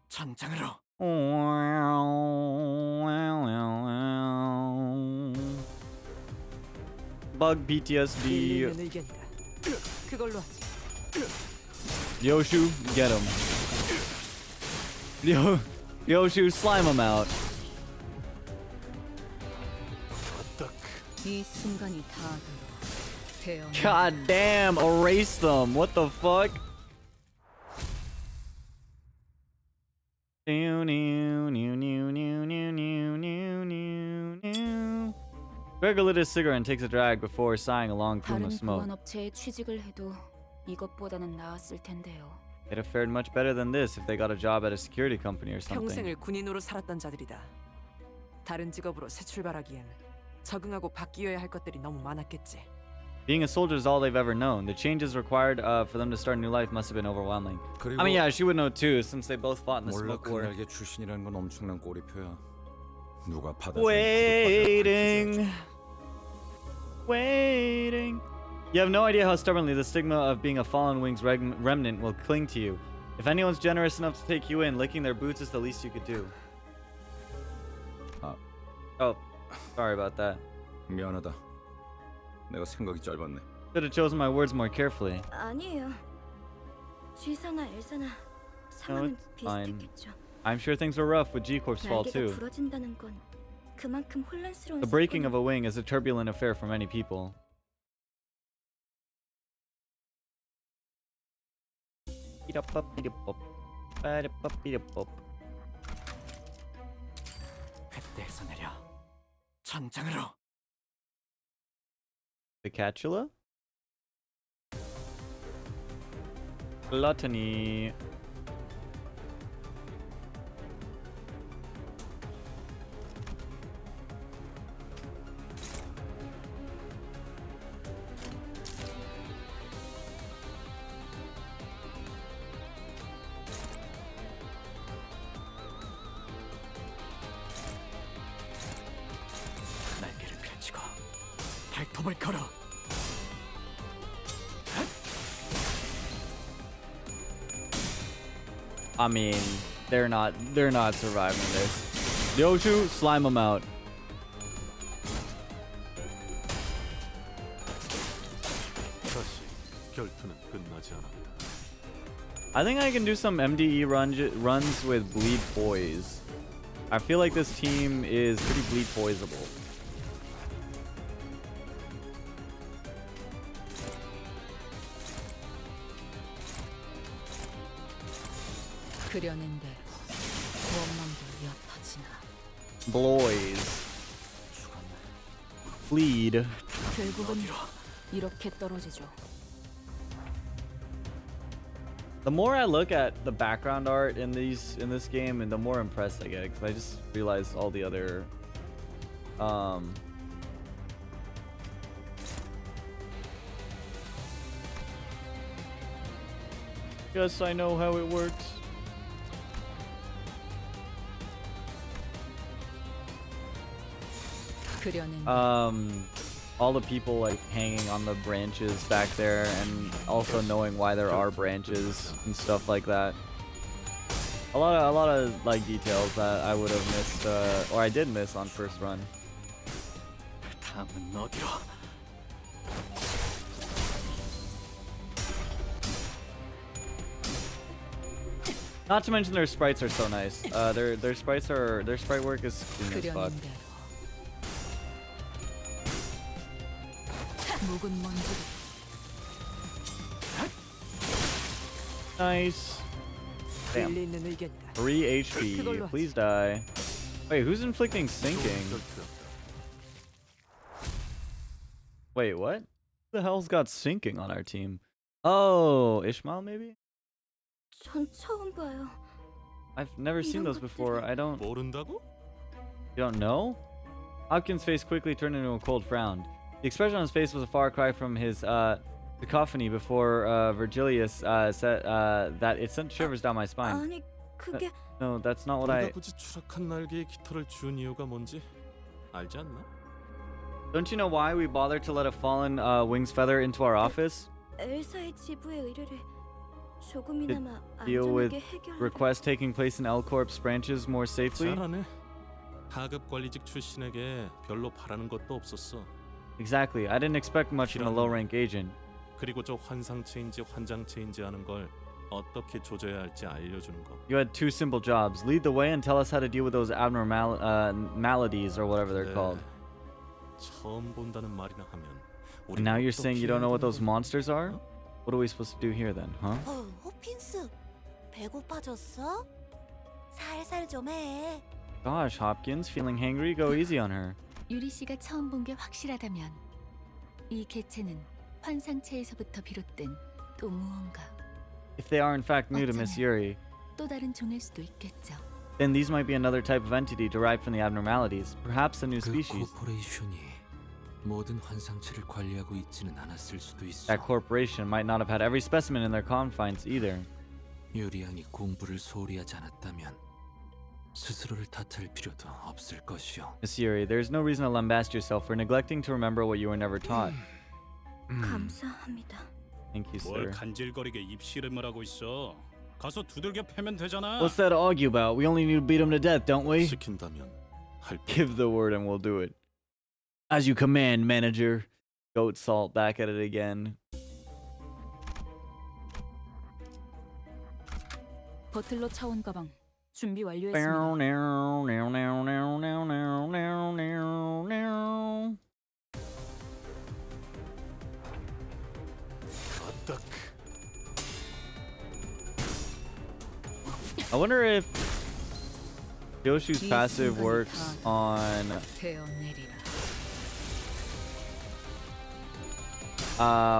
전장으로. Bug PTSD. 일리는 의견이다. 그걸로 하지. Yoshu, get him. Yoshu, slime him out. 이 순간이 다 들어. God damn, erase them. What the fuck? Gregor lit his cigarette and takes a drag before sighing a long plume of 다른 smoke. 보안업체에 취직을 해도 이것보다는 나았을 텐데요. They'd have fared much better than this if they got a job at a security company or something. 평생을 군인으로 살았던 자들이다. 다른 직업으로 새 출발하기엔 적응하고 바뀌어야 할 것들이 너무 많았겠지. Being a soldier is all they've ever known. The changes required for them to start a new life must have been overwhelming. I mean, yeah, she would know too, since they both fought in the 몰라 smoke war. 그날개 출신이라는 건 엄청난 꼬리표야. 누가 받아? Waiting. You have no idea how stubbornly the stigma of being a fallen wing's remnant will cling to you. If anyone's generous enough to take you in, licking their boots is the least you could do. Oh, sorry about that. 미안하다. 내가 생각이 짧았네. Should have chosen my words more carefully. 아니에요. G사나 L사나 상황은 비슷했겠죠. I'm sure things were rough with G-Corp's fall 날개가 too. 부러진다는 건 그만큼 혼란스러운 The breaking of a wing is a turbulent affair for many people. 뱃대에서 내려 전장으로. The Catula? Gluttony. 날개를 펼치고 발톱을 걸어. I mean, they're not surviving this. Yoshu, slime them out. 다시 결투는 끝나지 않았다. I think I can do some MDE runs with bleed poise. I feel like this team is pretty bleed poisable. 그려낸 대로 구원망도 옅어지나. Bloise. Bleed. 결국은 이렇게 떨어지죠. The more I look at the background art in this game, and the more impressed I get, because I just realized all the other Yes, I know how it works. All the people like hanging on the branches back there, and also knowing why there are branches and stuff like that. A lot of like details that I would have missed, or I did miss on first run. Not to mention their sprites are so nice. Their sprite work is clean as fuck. Nice. Damn. 3 HP. Please die. Wait, who's inflicting sinking? Wait, what? Who the hell's got sinking on our team? Oh, Ishmael maybe? 전 처음 봐요. I've never seen those before. I don't... You don't know? Hopkins' face quickly turned into a cold frown. The expression on his face was a far cry from his cacophony before Virgilius said that it sent shivers down my spine. 아니, 그게... No, that's not what I... 굳이 추락한 날개에 깃털을 준 이유가 뭔지 알지 않나? Don't you know why we bothered to let a fallen wing's feather into our office? 엘사의 지부의 의뢰를 조금이나마 Deal with 안전하게 해결하려... requests taking place in L Corp's branches more safely? 잘하네. 하급 관리직 출신에게 별로 바라는 것도 없었어. Exactly. I didn't expect much from a low-rank agent. 그리고 저 환상체인지 환장체인지 하는 걸 어떻게 조져야 할지 알려주는 거. You had two simple jobs. Lead the way and tell us how to deal with those abnormal maladies or whatever they're called. 처음 본다는 말이나 하면. And now you're saying you don't know what those monsters are? What are we supposed to do here then, huh? 호핀스, 배고파졌어? 살살 좀 해. Gosh, Hopkins, feeling hangry? Go easy on her. 유리 씨가 처음 본 게 확실하다면 이 개체는 환상체에서부터 비롯된 또 무언가. If they are in fact new to Miss Yuri, 또 다른 종일 수도 있겠죠. then these might be another type of entity derived from the abnormalities, perhaps a new species. 코퍼레이션이 모든 환상체를 관리하고 있지는 않았을 수도 있어. That corporation might not have had every specimen in their confines either. 유리양이 공부를 소홀히 하지 않았다면 스스로를 탓할 필요도 없을 것이요. Miss Yuri, there is no reason to lambast yourself for neglecting to remember what you were never taught. 감사합니다. Thank you, 뭘 sir. 간질거리게 입씨름을 하고 있어. 가서 두들겨 패면 되잖아. What's there to argue about? We only need to beat him to death, don't we? 시킨다면 할. Give the word and we'll do it. As you command, manager. Goat salt back at it again. 버틀러 차원 가방 준비 Meow, 완료했습니다. meow, meow, meow, meow, meow, meow, meow, meow, meow. I wonder if Yoshu's passive works on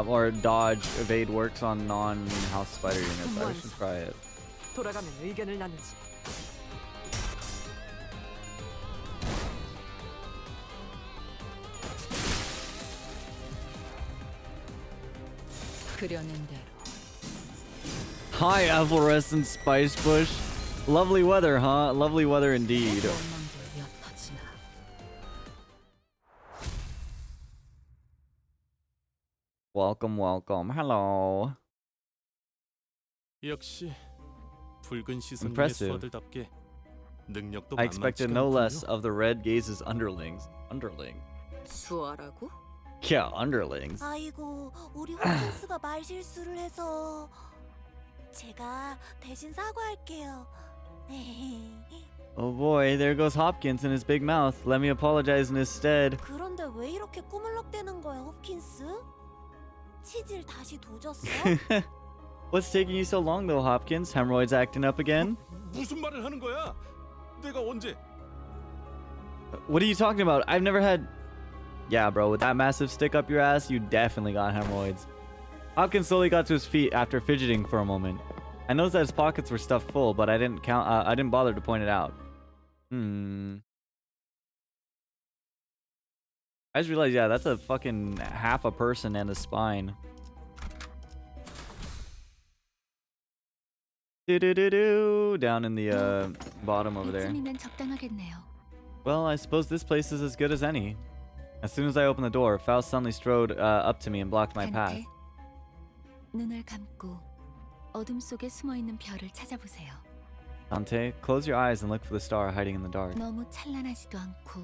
or dodge evade works on non-house spider units. I should try it. 돌아가면 의견을 나누지. 그려낸 대로. Hi, Alvarescent Spice Bush. Lovely weather, huh? Lovely weather indeed. Welcome, welcome. Hello. 역시 붉은 시선 위의 Impressive. 수아들답게 능력도 I expected no 만만치가 less 않군요. of the Red Gaze's underlings. Underling. 수아라고? Yeah, underlings. 아이고, 우리 호킨스가 말 실수를 해서 제가 대신 사과할게요. Oh boy, there goes Hopkins in his big mouth. Let me apologize in his stead. 그런데 왜 이렇게 꾸물럭대는 거야, 호킨스? 치질 다시 도졌어? What's taking you so long though, Hopkins? Hemorrhoids acting up again? 무슨 말을 하는 거야? 내가 언제? What are you talking about? I've never had... Yeah, bro, with that massive stick up your ass, you definitely got hemorrhoids. Hopkins slowly got to his feet after fidgeting for a moment. I noticed that his pockets were stuffed full, but I didn't count. I didn't bother to point it out. I just realized, yeah, that's a fucking half a person and a spine. Do down in the bottom over there. 이쯤이면 적당하겠네요. Well, I suppose this place is as good as any. As soon as I opened the door, Faust suddenly strode up to me and blocked my path. 단테, 눈을 감고 어둠 속에 숨어 있는 별을 찾아보세요. Dante, close your eyes and look for the star hiding in the dark. 너무 찬란하지도 않고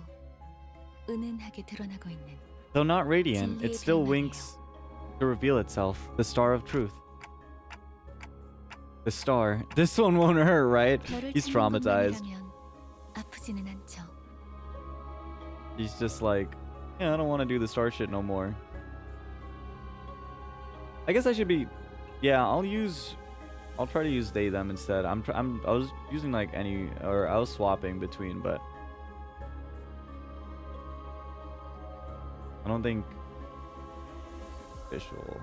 은은하게 드러나고 있는. Though not radiant, it 진리의 still 별만이에요. winks to reveal itself, the star of truth. The star. This one won't hurt, right? 별을 He's 찾는 traumatized. 것만이라면 아프지는 않죠. He's just like, yeah, I don't want to do the star shit no more. I guess I should be, yeah, I'll try to use they them instead. I was using like any, or I was swapping between, but I don't think official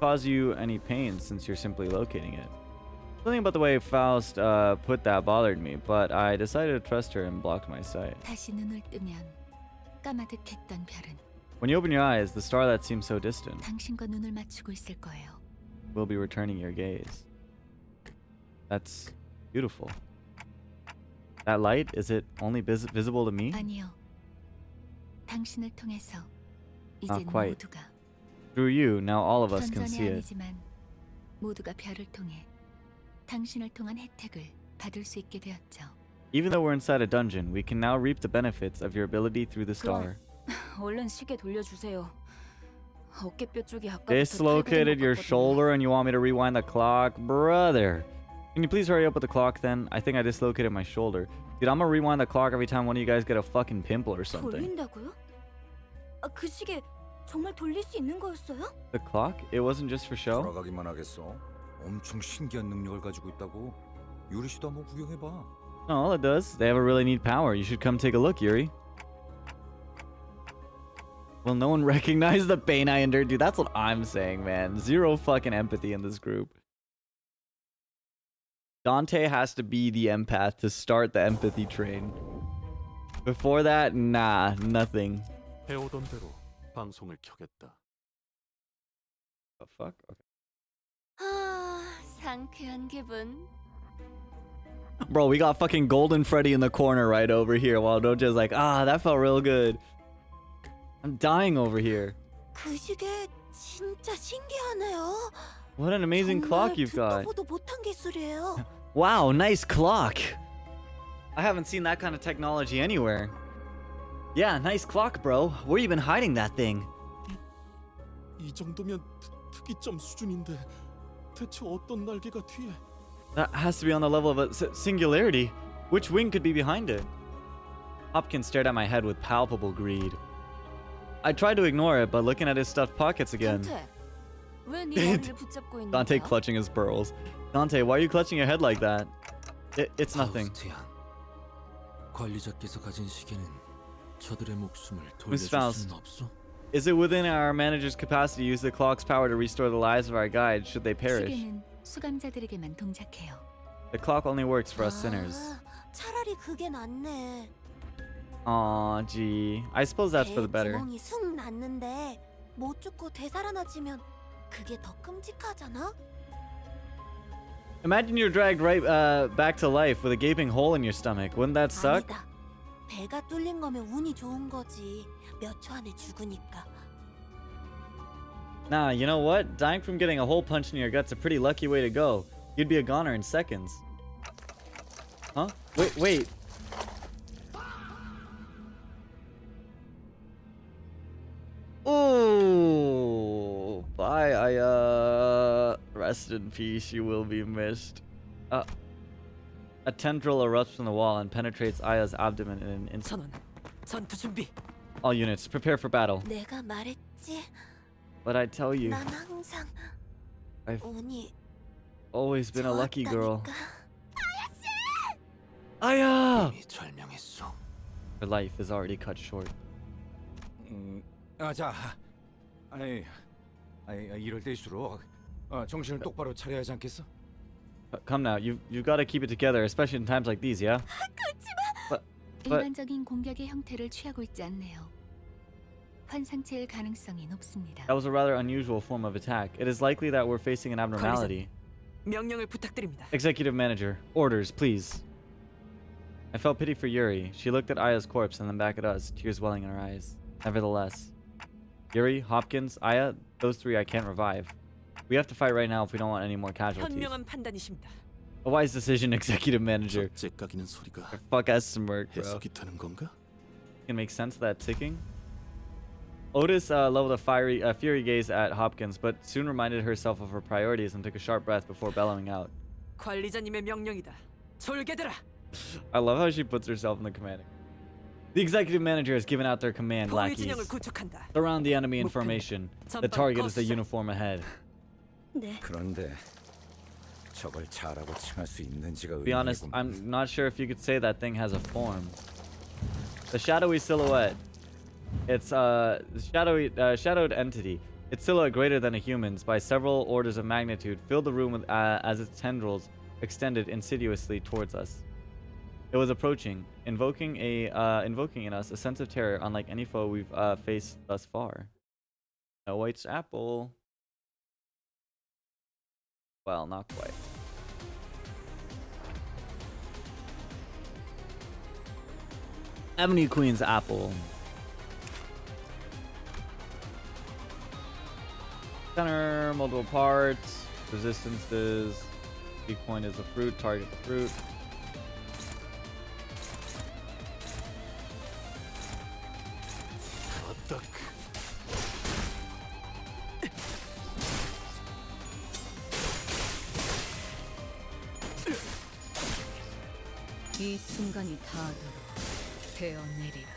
cause you any pain since you're simply locating it. Something about the way Faust put that bothered me, but I decided to trust her and blocked my sight. 다시 눈을 뜨면 까마득했던 별은 When you open your eyes, the star that seems so distant 당신과 눈을 맞추고 있을 거예요. will be returning your gaze. That's beautiful. That light, is it only visible to me? 아니요. 당신을 통해서 이제 Not quite. 모두가 Through you, now all of us can 전전이 see it. 아니지만 모두가 별을 통해 당신을 통한 혜택을 받을 수 있게 되었죠. Even though we're inside a dungeon, we can now reap the benefits of your ability through the star. 얼른 시계 돌려주세요. 어깨뼈 쪽이 아까부터 Dislocated your 탈거된 것 같거든요. shoulder and you want me to rewind the clock? Brother. Can you please hurry up with the clock then? I think I dislocated my shoulder. Dude, I'm gonna rewind the clock every time one of you guys get a fucking pimple or something. 돌린다고요? 그 시계 정말 돌릴 수 있는 거였어요? The clock? It wasn't just for show? 돌아가기만 하겠어. 엄청 신기한 능력을 가지고 있다고. 유리 씨도 한번 구경해봐. No, all it does. They have a really neat power. You should come take a look, Yuri. Will no one recognize the pain I endured? Dude, that's what I'm saying, man. Zero fucking empathy in this group. Dante has to be the empath to start the empathy train. Before that, nah, nothing. 해오던 대로 방송을 켜겠다. The fuck? Okay. 상쾌한 기분. Bro, we got fucking Golden Freddy in the corner right over here while Doja's like, that felt real good. I'm dying over here. 그 시계 진짜 신기하네요. What an amazing clock you've got. 보도 못한 기술이에요. Wow, nice clock. I haven't seen that kind of technology anywhere. Yeah, nice clock, bro. Where you been hiding that thing? 이 정도면 특이점 수준인데 대체 어떤 날개가 뒤에? That has to be on the level of a singularity. Which wing could be behind it? Hopkins stared at my head with palpable greed. I tried to ignore it, but looking at his stuffed pockets again. 단테, 왜 네 머리를 붙잡고 있는 Dante 거야? clutching his pearls. Dante, why are you clutching your head like that? It's nothing. 파우스티안, 관리자께서 가진 시계는 저들의 목숨을 Miss 돌려줄 Faust, 수는 없어? is it within our manager's capacity to use the clock's power to restore the lives of our guides should they perish? 시계는 수감자들에게만 동작해요. The clock only works for us sinners. 차라리 그게 낫네. Aw, gee. I suppose that's for the better. 구멍이 숭 났는데 못 죽고 되살아나지면 그게 더 끔찍하잖아. Imagine you're dragged right back to life with a gaping hole in your stomach. Wouldn't that suck? 아니다. 배가 뚫린 거면 운이 좋은 거지. 몇 초 안에 죽으니까. Nah, you know what? Dying from getting a hole punched in your gut's a pretty lucky way to go. You'd be a goner in seconds. Huh? Wait. Ooh, bye, Aya. Rest in peace, you will be missed. A tendril erupts from the wall and penetrates Aya's abdomen in an instant. 전투 준비. All units, prepare for battle. 내가 말했지. But I tell you, 난 항상 I've 운이 always been a lucky girl. 좋았다니까. Aya! 이미 절명했어. Her life is already cut short. 자, 이럴 때일수록 정신을 똑바로 차려야 하지 않겠어? Come now, you've got to keep it together, especially in times like these, yeah? But 일반적인 공격의 형태를 취하고 있지 않네요. 환상체일 가능성이 높습니다. that was a rather unusual form of attack. It is likely that we're facing an abnormality. 명령을 부탁드립니다. Executive Manager, orders, please. I felt pity for Yuri. She looked at Aya's corpse and then back at us, tears welling in her eyes. Nevertheless, Yuri, Hopkins, Aya, those three I can't revive. We have to fight right now if we don't want any more casualties. 현명한 판단이십니다. A wise decision, Executive Manager. 째깍이는 소리가 Fuck ass smirk, bro. 해석이 되는 건가? Can make sense of that ticking. Otis leveled a fury gaze at Hopkins, but soon reminded herself of her priorities and took a sharp breath before bellowing out. 관리자님의 명령이다. 졸개들아. I love how she puts herself in the command. The executive manager has given out their command, 포위 lackeys. 진영을 구축한다. Surround the enemy in formation. The target is the uniform ahead. 네. 그런데 저걸 자라고 칭할 수 있는지가 To be honest, 의문이군. I'm not sure if you could say that thing has a form. The shadowy silhouette. It's shadowed entity. Its silhouette greater than a human's by several orders of magnitude filled the room with, as its tendrils extended insidiously towards us. It was approaching, invoking in us a sense of terror unlike any foe we've faced thus far. No white's apple. Well, not quite. Ebony Queen's apple. Center, multiple parts, resistances. Weak point is the fruit, target the fruit. 이 순간이 닿아도록 베어내리라.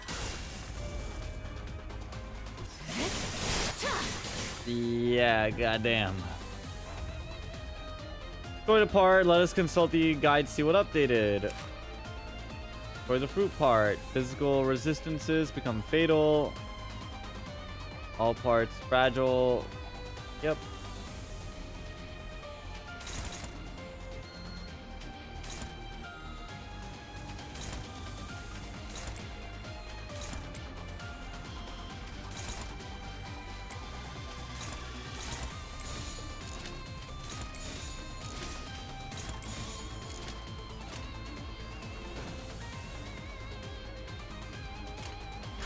Yeah, goddamn. Destroy the part. Let us consult the guide, see what updated. For the fruit part, physical resistances become fatal. All parts fragile. Yep.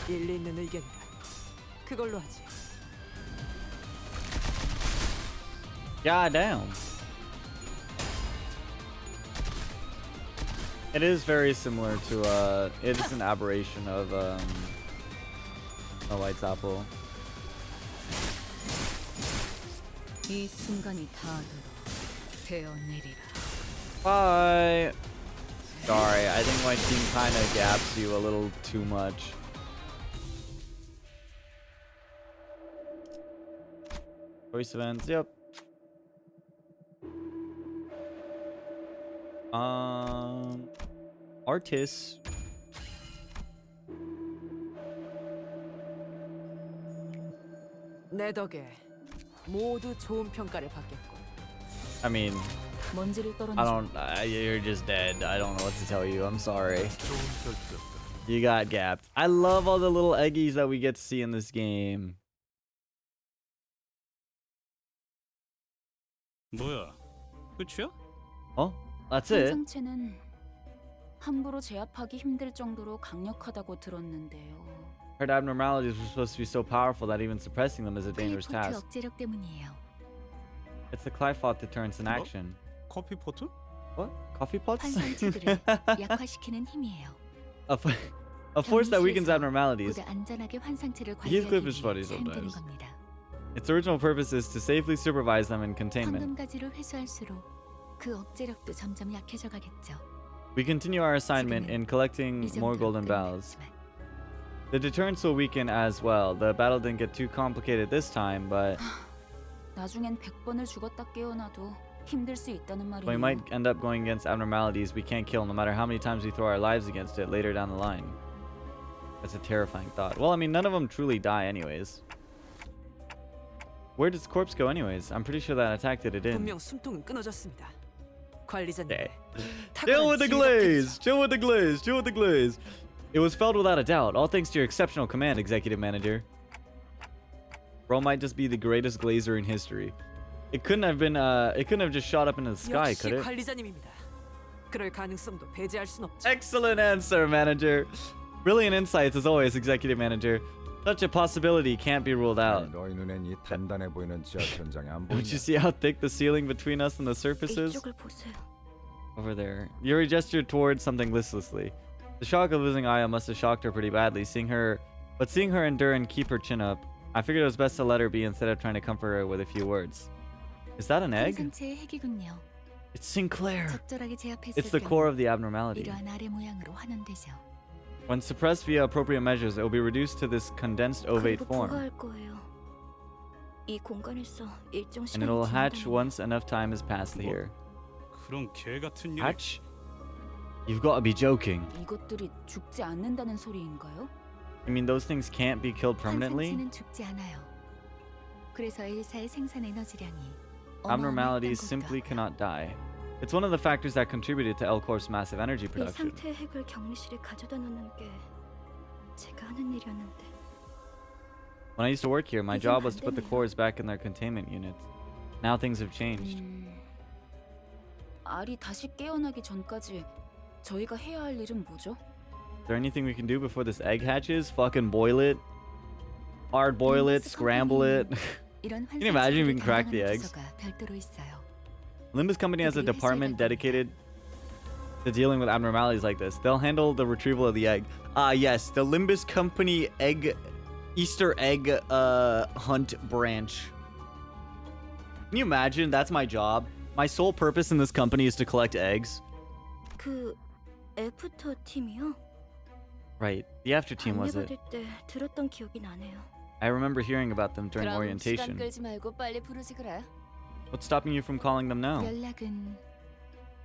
일리 있는 의견이다. 그걸로 하지. God damn. It is very similar to it is an aberration of a white's apple. 이 순간이 닿아도록 베어내리라. Bye. Sorry, I think my team kind of gaps you a little too much. Choice events, yep. Artists. 내 덕에 모두 좋은 평가를 받겠군. I mean, 먼지를 I don't. You're just dead. I don't know what to tell you. I'm sorry. You got gapped. I love all the little eggies that we get to see in this game. 뭐야? 끝이야? Oh, that's it. 환상체는 함부로 제압하기 힘들 정도로 강력하다고 들었는데요. Heard abnormalities were supposed to be so powerful that even suppressing them is a dangerous 클리포트 task. 억제력 때문이에요. It's the Clifot deterrence in action. 커피 포트? What? Coffee pots? 환상체들을 약화시키는 힘이에요. A force that weakens abnormalities. 보다 안전하게 환상체를 Heathcliff 관리하기 is funny 위해 사용되는 sometimes. 겁니다. Its original purpose is to safely supervise them in containment. 황금가지를 회수할수록 그 억제력도 점점 약해져 가겠죠. We continue our assignment in collecting more golden bells. The deterrence will weaken as well. The battle didn't get too complicated this time, but 나중엔 100번을 죽었다 깨어나도 힘들 수 있다는 we 말이네요. might end up going against abnormalities we can't kill no matter how many times we throw our lives against it later down the line. That's a terrifying thought. Well, I mean, none of them truly die anyways. Where did its corpse go anyways? I'm pretty sure that attack did it in. 분명 숨통은 끊어졌습니다. 관리자님. Okay. Chill with the glaze. Chill with the glaze. Chill with the glaze. It was felt without a doubt, all thanks to your exceptional command, Executive Manager. Bro might just be the greatest glazer in history. It couldn't have been. It couldn't have just shot up into the sky, could 역시 it? 관리자님입니다. 그럴 가능성도 배제할 순 없죠. Excellent answer, Manager. Brilliant insights as always, Executive Manager. Such a possibility can't be ruled out. 너희 눈엔 이 단단해 보이는 지하 천장이 안 Don't you see how thick the ceiling between us and the surface is? 이쪽을 보세요. Over there. Yuri gestured towards something listlessly. The shock of losing Aya must have shocked her pretty badly, seeing her endure and keep her chin up. I figured it was best to let her be instead of trying to comfort her with a few words. Is that an egg? 상체의 핵이군요. It's Sinclair. 적절하게 제압했을 It's the core of the abnormality. 이러한 아래 모양으로 환원되죠. When suppressed via appropriate measures, it will be reduced to this condensed ovate 그리고 form. 부화할 거예요. 이 공간에서 일정 And it'll 시간이 hatch 지나면 once enough time has passed here. 그런 개 같은 일. Hatch? You've got to be joking. 이것들이 죽지 않는다는 소리인가요? You mean those things can't be killed permanently? 환상체는 죽지 않아요. 그래서 엘사의 생산 에너지량이 Abnormalities simply cannot die. It's one of the factors that contributed to L-Corp's massive energy 이 production. 상태의 핵을 격리실에 가져다 놓는 게 제가 하는 일이었는데 When I used to work here, my job was to put the cores back in their containment units. Now things have changed. 알이 다시 깨어나기 전까지 저희가 해야 할 일은 뭐죠? Is there anything we can do before this egg hatches? Fucking boil it? Hard boil it? Scramble it? 이런 Can you imagine if we can crack the eggs? 부서가 별도로 있어요. Limbus Company has a department dedicated to dealing with abnormalities like this. They'll handle the retrieval of the egg. Yes, the Limbus Company Easter egg hunt branch. Can you imagine? That's my job. My sole purpose in this company is to collect eggs. 그 애프터 팀이요? Right. The after team was it? 안내받을 때 들었던 기억이 나네요. I remember hearing about them during 그럼 orientation. 시간 끌지 말고 빨리 부르지 그래. What's stopping you from calling them now? 연락은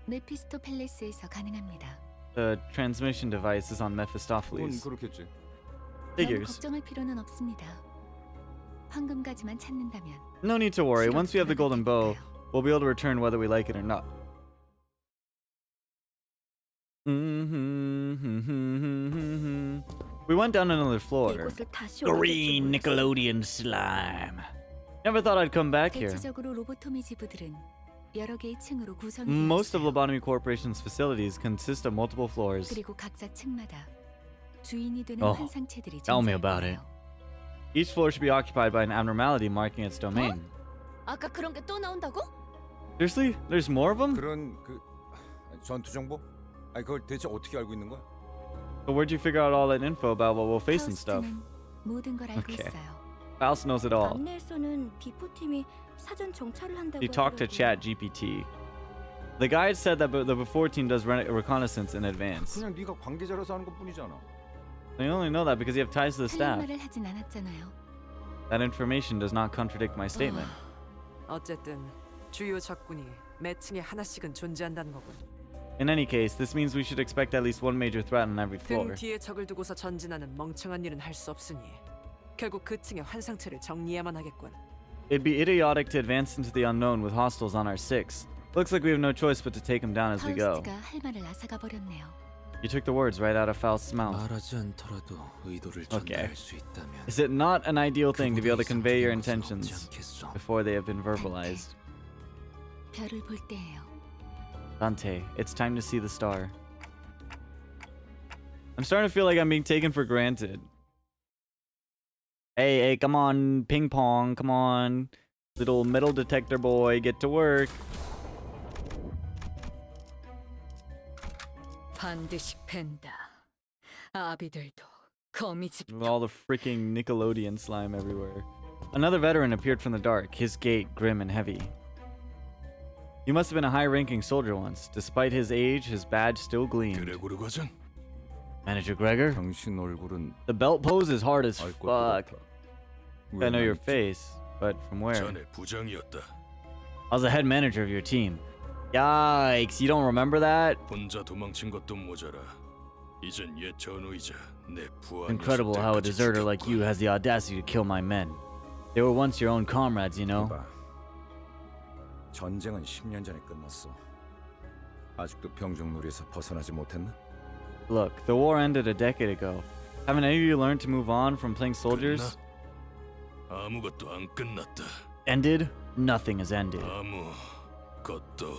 메피스토 팰리스에서 가능합니다. The transmission device is on Mephistopheles. 그렇겠지. 너무 Figures. 걱정할 필요는 없습니다. 황금가지만 찾는다면 No need to worry. Once we have the golden bow, we'll be able to return whether we like it or not. We went down another floor. 이곳을 다시 오게 Green 될지 몰랐어요. Nickelodeon slime. Never thought I'd come back here. 대체적으로 로보토미 지부들은 여러 개의 층으로 구성이 Most 되어 of 있어요. Lobotomy Corporation's facilities consist of multiple floors. 그리고 각자 층마다 주인이 되는 Oh, 환상체들이 tell me 존재할 about 거예요. Each floor should be occupied by an abnormality marking its domain. 아까 그런 게 또 나온다고? Seriously? There's more of them? 그런 그 전투 정보? 아니 그걸 대체 어떻게 알고 있는 거야? So where'd you figure out all that info about what we'll face and stuff? 파우스트는 모든 걸 알고 Okay. 있어요. Faust knows it all. 안내에서는 비포 팀이 사전 정찰을 한다고 You talked to 하더라고요. Chat GPT. The guide said that the before team does reconnaissance in advance. 그냥 네가 관계자라서 하는 것뿐이잖아. You only know that because you have ties to the 틀린 staff. 말을 하진 않았잖아요. That information does not contradict my statement. 어쨌든 주요 적군이 매 층에 하나씩은 존재한다는 거군. In any case, this means we should expect at least one major threat on every 등 floor. 뒤에 적을 두고서 전진하는 멍청한 일은 할 수 없으니 결국 그 층의 환상체를 정리해야만 하겠군. It'd be idiotic to advance into the unknown with hostiles on our six. Looks like we have no choice but to take them down as we go. 파우스트가 할 말을 앗아가 버렸네요. You took the words right out of Faust's mouth. 말하지 않더라도 의도를 Okay. 전달할 수 있다면 Is it not an ideal thing to be able to 그보다 convey your 이상 두려운 것은 intentions 없지 않겠어. before they have been verbalized? 별을 볼 때예요. Dante, it's time to see the star. I'm starting to feel like I'm being taken for granted. Hey, come on, ping pong, come on. Little metal detector boy, get to work. 반드시 팬다. 아비들도 거미집. With all the freaking Nickelodeon slime everywhere. Another veteran appeared from the dark, his gait grim and heavy. He must have been a high-ranking soldier once. Despite his age, his badge still gleamed. 그레고르 과장. Manager Gregor? 당신 얼굴은 The belt pose is hard as 알 것도 fuck. 같아. I know 왜 your 말했지? face, but from where? 전에 부장이었다. I was the head manager of your team. Yikes, you don't remember that? 혼자 도망친 것도 모자라. 이젠 옛 전우이자 내 부하. Incredible how a deserter like you has the audacity to kill my men. They were once your own comrades, you know? 전쟁은 10년 전에 끝났어. 아직도 병정놀이에서 벗어나지 못했나? Look, the war ended a decade ago. Haven't any of you learned to move on from playing soldiers? 아무것도 안 끝났다. Ended? Nothing has ended. 아무것도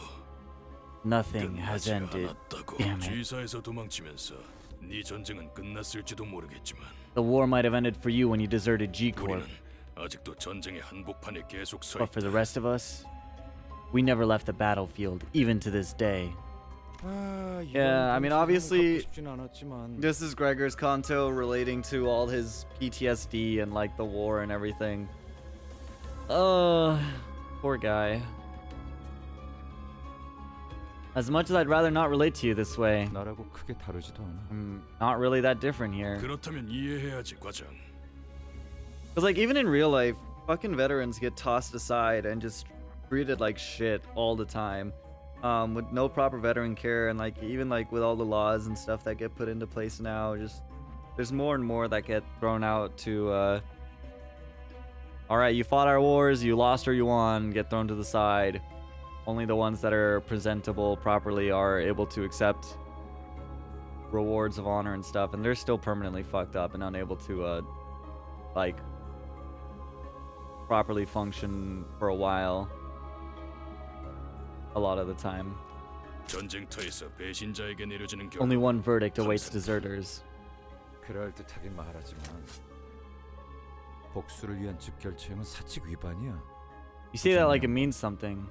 Nothing has 끝나지 ended. 않았다고. Damn it. G사에서 도망치면서 네 전쟁은 끝났을지도 모르겠지만 The war might have ended for you when you deserted G Corp, 우리는 아직도 전쟁의 한복판에 계속 서 but for 있다. the rest of us, we never left the battlefield, even to this day. Yeah, I mean, obviously, this is Gregor's Kanto relating to all his PTSD and like the war and everything. Poor guy. As much as I'd rather not relate to you this way, 나라고 크게 다르지도 않아. I'm not really that different here. 그렇다면 이해해야지, 과장. Because like even in real life, fucking veterans get tossed aside and just treated like shit all the time. With no proper veteran care, and like even like with all the laws and stuff that get put into place now, just there's more and more that get thrown out to all right, you fought our wars, you lost or you won, get thrown to the side. Only the ones that are presentable properly are able to accept rewards of honor and stuff, and they're still permanently fucked up and unable to like properly function for a while. A lot of the time. 전쟁터에서 배신자에게 내려지는 Only one verdict awaits deserters. 그럴듯하게 말하지만 복수를 위한 즉결처형은 사칙 위반이야. You say that like it means something,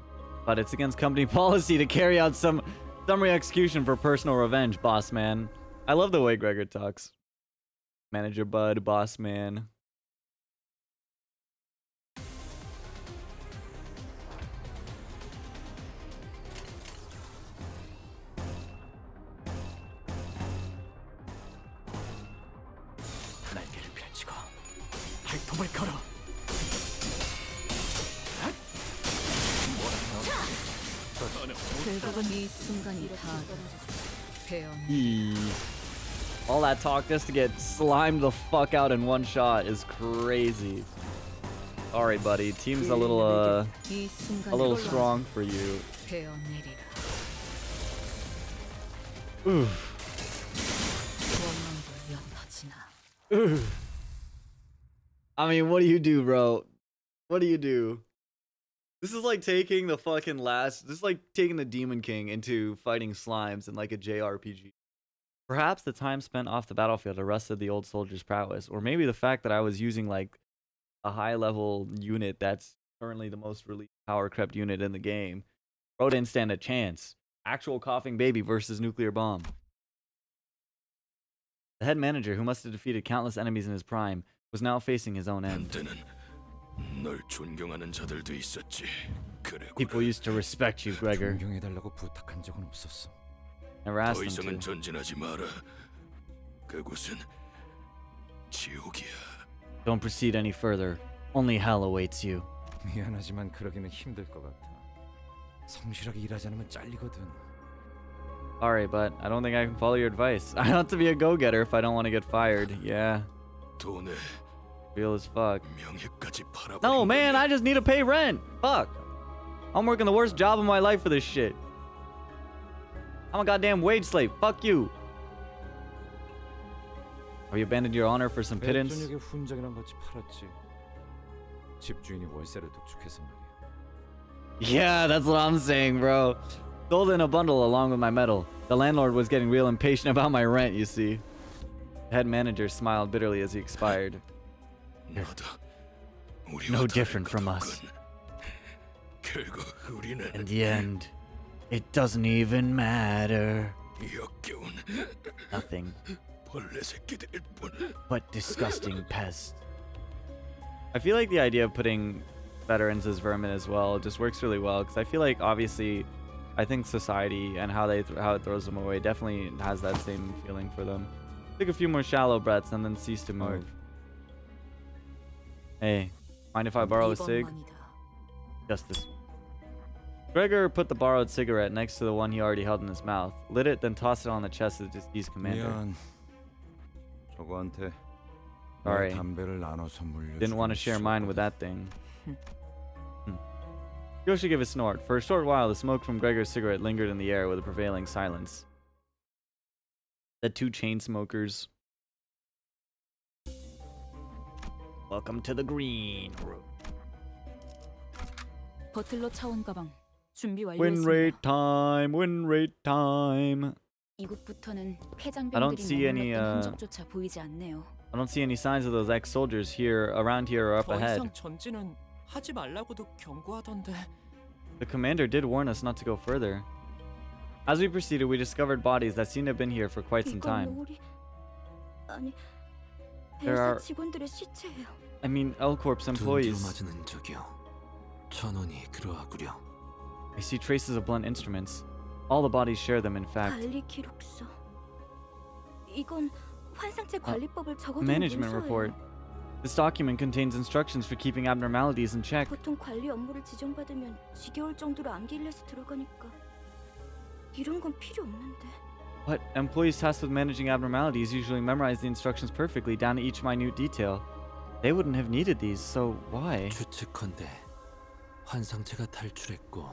but it's against company policy to carry out some summary execution for personal revenge, boss man. I love the way Gregor talks. Manager bud, boss man. 날개를 펼치고 발톱을 걸어. 결국은 이 순간이 다 배어. All that talk just to get slimed the fuck out in one shot is crazy. Sorry, buddy. Team's a little strong for you. Oof. I mean, what do you do, bro? What do you do? This is like taking the fucking this is like taking the Demon King into fighting slimes in like a JRPG. Perhaps the time spent off the battlefield arrested the old soldier's prowess, or maybe the fact that I was using like a high-level unit that's currently the most released power-crept unit in the game. Bro didn't stand a chance. Actual coughing baby versus nuclear bomb. The head manager, who must have defeated countless enemies in his prime, was now facing his own end. 널 존경하는 자들도 있었지. People used to respect you, Gregor. 존경해달라고 부탁한 적은 없었어. Never asked 더 them 이상은 to. 전진하지 마라. 그곳은 지옥이야. Don't proceed any further. Only hell awaits you. 미안하지만 그러기는 힘들 것 같아. 성실하게 일하지 않으면 잘리거든. Sorry, but I don't think I can follow your advice. I have to be a go-getter if I don't want to get fired. Yeah. 돈에 Real as fuck. 명예까지 팔아버린 No, man, I just need to pay rent. Fuck. I'm working the worst job of my life for this shit. I'm a goddamn wage slave. Fuck you. Have you abandoned your honor for some pittance? 저녁에 훈장이랑 같이 팔았지. 집주인이 월세를 독촉해서 말이야. Yeah, that's what I'm saying, bro. Sold in a bundle along with my metal. The landlord was getting real impatient about my rent, you see. The head manager smiled bitterly as he expired. No different from us. In the end, it doesn't even matter. Nothing but disgusting pests. I feel like the idea of putting veterans as vermin as well just works really well, because I feel like obviously I think society and how it throws them away definitely has that same feeling for them. Take a few more shallow breaths and then cease to move. Hey, mind if I borrow a cig? Just this. Gregor put the borrowed cigarette next to the one he already held in his mouth, lit it, then tossed it on the chest of the deceased commander. 미안. 저거한테 Sorry. 담배를 나눠서 물려주기로 Didn't want to share mine with that thing. Yoshi gave a snort. For a short while, the smoke from Gregor's cigarette lingered in the air with a prevailing silence. The two chain smokers. Welcome to the green room. 버틀러 차원 가방 준비 Win 완료했습니다. rate time. Win rate time. 이곳부터는 I don't 폐장병들이 see any, 머물렀던 흔적조차 보이지 않네요. I don't see any signs of those ex-soldiers here, around here, or up 더 ahead. 이상 전진은 하지 말라고도 경고하던데. The commander did warn us not to go further. As we proceeded, we discovered bodies that seem to have been here for quite some 이건 time. 우리 아니 There 회사 are- 직원들의 시체예요. I mean, L-Corp's 둔기로 employees. 맞은 흔적이요. 전원이 그러하구려. I see traces of blunt instruments. All the bodies share them, in fact. 관리 기록서. 이건 환상체 관리법을 적어둔 Management 문서예요. report. This document contains instructions for keeping abnormalities in check. 보통 관리 업무를 지정받으면 지겨울 정도로 암기 일렛이 들어가니까 이런 건 필요 없는데. But employees tasked with managing abnormalities usually memorize the instructions perfectly down to each minute detail. They wouldn't have needed these, so why? 추측컨대 환상체가 탈출했고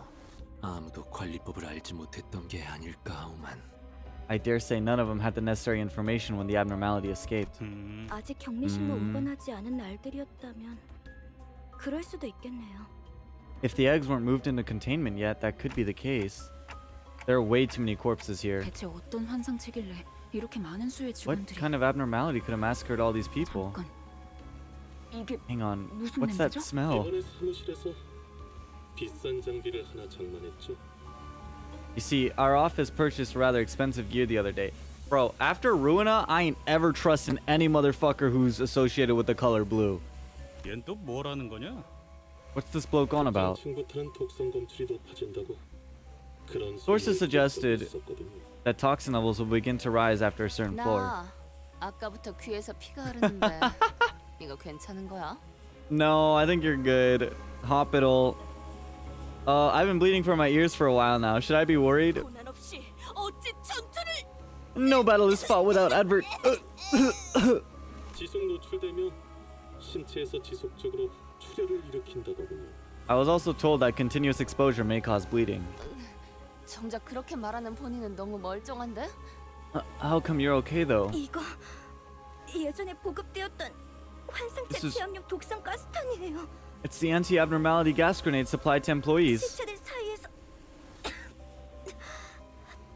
아무도 관리법을 알지 못했던 게 아닐까 하오만. I dare say none of them had the necessary information when the abnormality escaped. 아직 격리실로 운반하지 않은 날들이었다면 그럴 수도 있겠네요. If the eggs weren't moved into containment yet, that could be the case. There are way too many corpses here. 대체 어떤 환상체길래 이렇게 많은 수의 What 직원들이? kind of abnormality could have massacred all these people? 이게 Hang on, 무슨 what's that 냄새죠? smell? 이번에 사무실에서 비싼 장비를 하나 장만했죠. You see, our office purchased rather expensive gear the other day. Bro, after Ruina, I ain't ever trusting any motherfucker who's associated with the color blue. 얜 또 뭐라는 거냐? What's this bloke on about? 층부터는 독성 검출이 높아진다고. 그런 Sources 소문을 suggested 있었거든요. that toxin levels will begin to rise after a certain floor. 나 아까부터 귀에서 피가 흐르는데 이거 괜찮은 거야? No, I think you're good. Hospital. I've been bleeding from my ears for a while now. Should I be worried? 고난 없이 어찌 전투를 No battle is fought without advert. 지속 노출되면 신체에서 지속적으로 출혈을 일으킨다더군요. I was also told that continuous exposure may cause bleeding. 정작 그렇게 말하는 본인은 너무 멀쩡한데? How come you're okay though? 이거 예전에 보급되었던 환상체 This is- 취합용 독성 가스탄이에요. It's the anti-abnormality gas grenade supplied to employees. 시체들 사이에서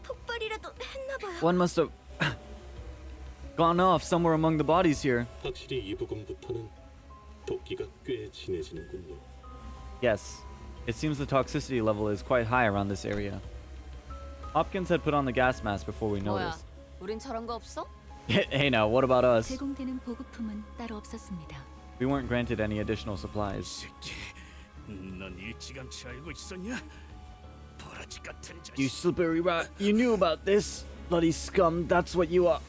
폭발이라도 했나봐요. One must have gone off somewhere among the bodies here. 확실히 이 부근부터는 도끼가 꽤 진해지는군요. Yes, it seems the toxicity level is quite high around this area. Hopkins had put on the gas mask before we 뭐야? noticed. 우린 저런 거 없어? Hey now, what about us? 제공되는 보급품은 따로 없었습니다. We weren't granted any additional supplies. 넌 일찌감치 알고 있었냐? 버러지 같은 자식. You slippery rat, you knew about this. Bloody scum, that's what you are.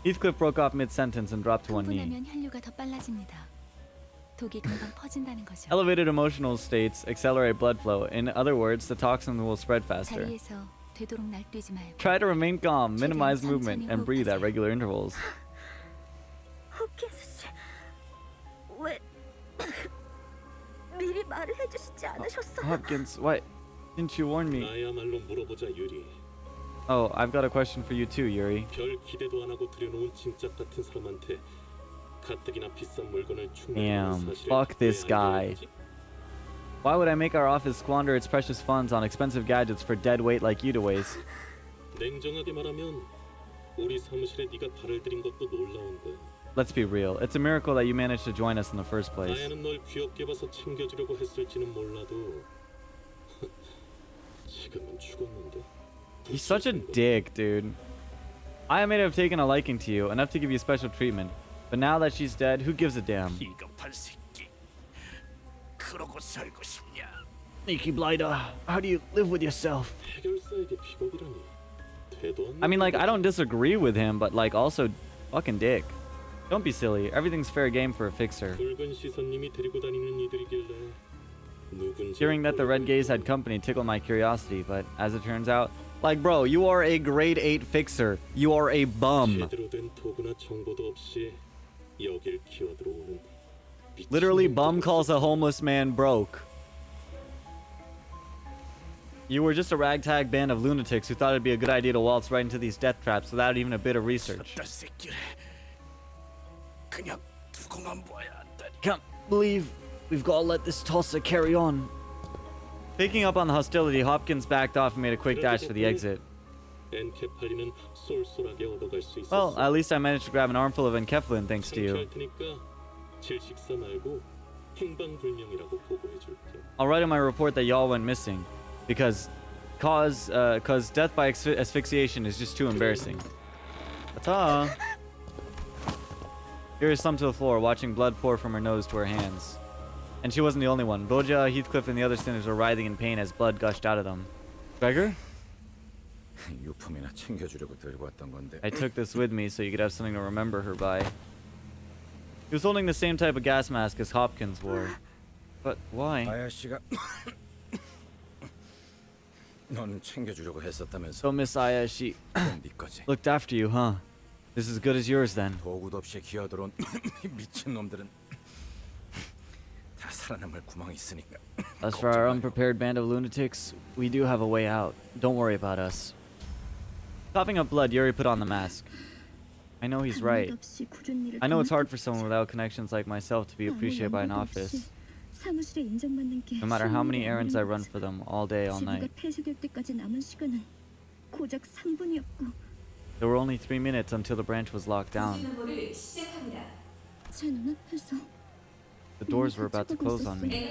Heathcliff broke off mid-sentence and dropped to one knee. 흥분하면 혈류가 더 빨라집니다. 독이 금방 퍼진다는 거죠. Elevated emotional states accelerate blood flow. In other words, the toxin will spread faster. 자리에서 되도록 날뛰지 말고 Try to remain calm, minimize movement, and breathe at regular intervals. 호킨스 씨, 왜 미리 말을 해주시지 않으셨어요? Hopkins, why didn't you warn me? 나야말로 물어보자 유리. Oh, I've got a question for you too, Yuri. 별 기대도 안 하고 들여놓은 짐짝 같은 사람한테 가뜩이나 비싼 물건을 충분히 Damn, 사실을 fuck this 왜 guy. 알려야지? Why would I make our office squander its precious funds on expensive gadgets for dead weight like you to waste? 냉정하게 말하면 우리 사무실에 네가 발을 들인 것도 놀라운 거야. Let's be real. It's a miracle that you managed to join us in the first place. 나야는 널 귀엽게 봐서 챙겨주려고 했을지는 몰라도 지금은 죽었는데. He's such a dick, dude. I may have taken a liking to you, enough to give you special treatment. But now that she's dead, who gives a damn? 비겁한 새끼. 그러고 살고 싶냐? Sneaky blighter, how do you live with yourself? 해결사에게 비겁이라니. 되도 않는 I mean, like, I don't disagree with him, but, like, also, fucking dick. Don't be silly. Everything's fair game for a fixer. 붉은 시선님이 데리고 다니는 이들이길래 누군지. Hearing that the Red Gaze had company tickled my curiosity, but as it turns out, like, bro, you are a grade 8 fixer. You are a bum. 제대로 된 도구나 정보도 없이 여길 기어들어오는 Literally, bum calls a homeless man broke. You were just a ragtag band of lunatics who thought it'd be a good idea to waltz right into these death traps without even a bit of research. Can't believe we've got to let this tosser carry on. Picking up on the hostility, Hopkins backed off and made a quick dash for the exit. 엔케팔리는 쏠쏠하게 얻어갈 수 있었어. Well, at least I managed to grab an armful of enkephalin thanks to you. 상쾌할 테니까 질식사 말고 행방불명이라고 보고해줄게. I'll write in my report that y'all went missing, because death by asphyxiation is just too embarrassing. Ta-ta! Here is slumped to the floor, watching blood pour from her nose to her hands. And she wasn't the only one. Boja, Heathcliff, and the other sinners were writhing in pain as blood gushed out of them. Gregor? 유품이나 챙겨주려고 들고 왔던 건데. I took this with me so you could have something to remember her by. He was holding the same type of gas mask as Hopkins wore. But why? 아야씨가 넌 챙겨주려고 했었다면서. So Miss Aya, she 네 거지. looked after you, huh? This is as good as yours then. 도구도 없이 기어들어온 미친 놈들은 다 살아남을 구멍이 있으니까. As for our unprepared band of lunatics, we do have a way out. Don't worry about us. Coughing up blood, Yuri put on the mask. I know he's right. I know it's hard for someone without connections like myself to be appreciated by an office. No matter how many errands I run for them, all day, all night. There were only 3 minutes until the branch was locked down. The doors were about to close on me.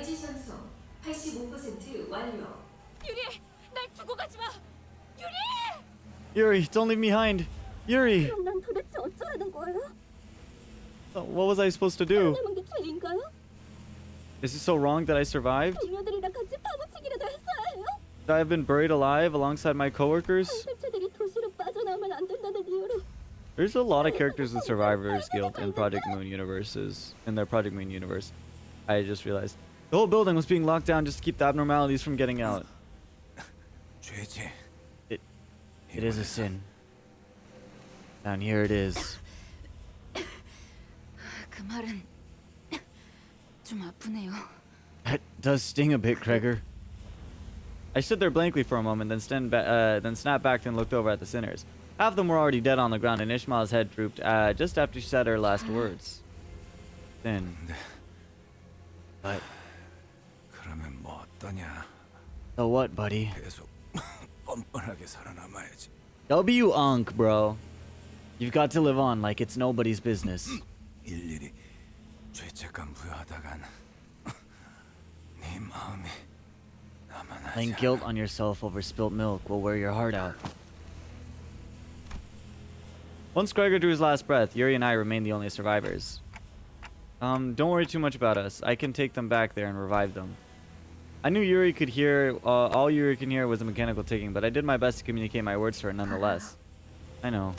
Yuri, don't leave me behind! Yuri! What was I supposed to do? Is it so wrong that I survived? Should I have been buried alive alongside my coworkers? There's a lot of characters with Survivor's Guild in Project Moon universes. In their Project Moon universe. I just realized. The whole building was being locked down just to keep the abnormalities from getting out. It is a sin. And here it is. 그 말은 좀 아프네요. That does sting a bit, Gregor. I stood there blankly for a moment, then snapped back and looked over at the sinners. Half of them were already dead on the ground, and Ishmael's head drooped just after she said her last words. Then, but 그러면 뭐 어떠냐? so what, buddy? 계속 뻔뻔하게 살아남아야지. W Unk, bro. You've got to live on like it's nobody's business. 일일이 죄책감 부여하다간 네 마음이 남아나지. Laying guilt on yourself over spilt milk will wear your heart out. Once Gregor drew his last breath, Yuri and I remained the only survivors. Don't worry too much about us. I can take them back there and revive them. I knew Yuri could hear, all Yuri can hear was a mechanical ticking, but I did my best to communicate my words to her nonetheless. I know.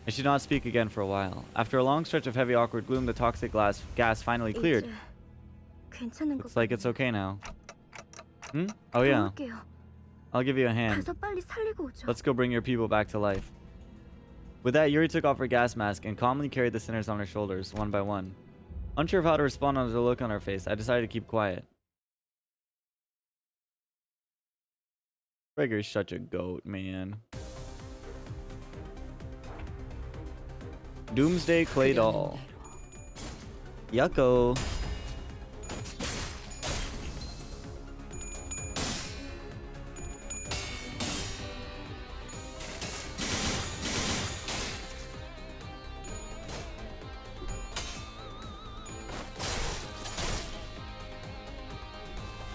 I should not speak again for a while. After a long stretch of heavy awkward gloom, the toxic gas finally cleared. Looks like it's okay now. Oh yeah. I'll give you a hand. Let's go bring your people back to life. With that, Yuri took off her gas mask and calmly carried the sinners on her shoulders, one by one. Unsure of how to respond under the look on her face, I decided to keep quiet. Gregor's such a goat, man. Doomsday Clay Doll. Yucko.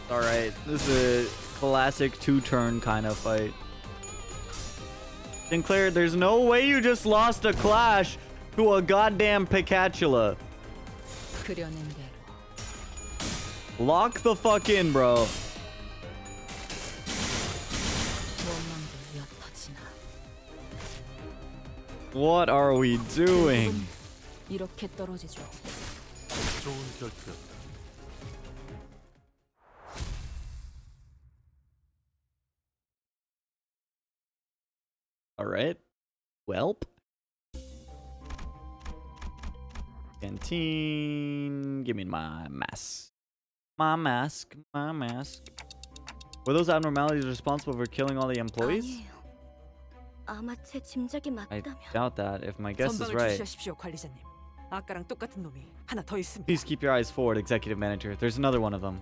Alright, this is a classic two-turn kind of fight. Sinclair, there's no way you just lost a clash to a goddamn Picatula. Lock the fuck in, bro. What are we doing? 이렇게 떨어지죠. 좋은 결투였다. Alright. Welp. Canteen. Give me my mask. My mask. My mask. Were those abnormalities responsible for killing all the employees? 아니에요. 아마 제 짐작이 I 맞다면 doubt that. If my guess is 전방을 right. 주시하십시오, 관리자님. 아까랑 똑같은 놈이 하나 더 있습니다. Please keep your eyes forward, executive manager. There's another one of them.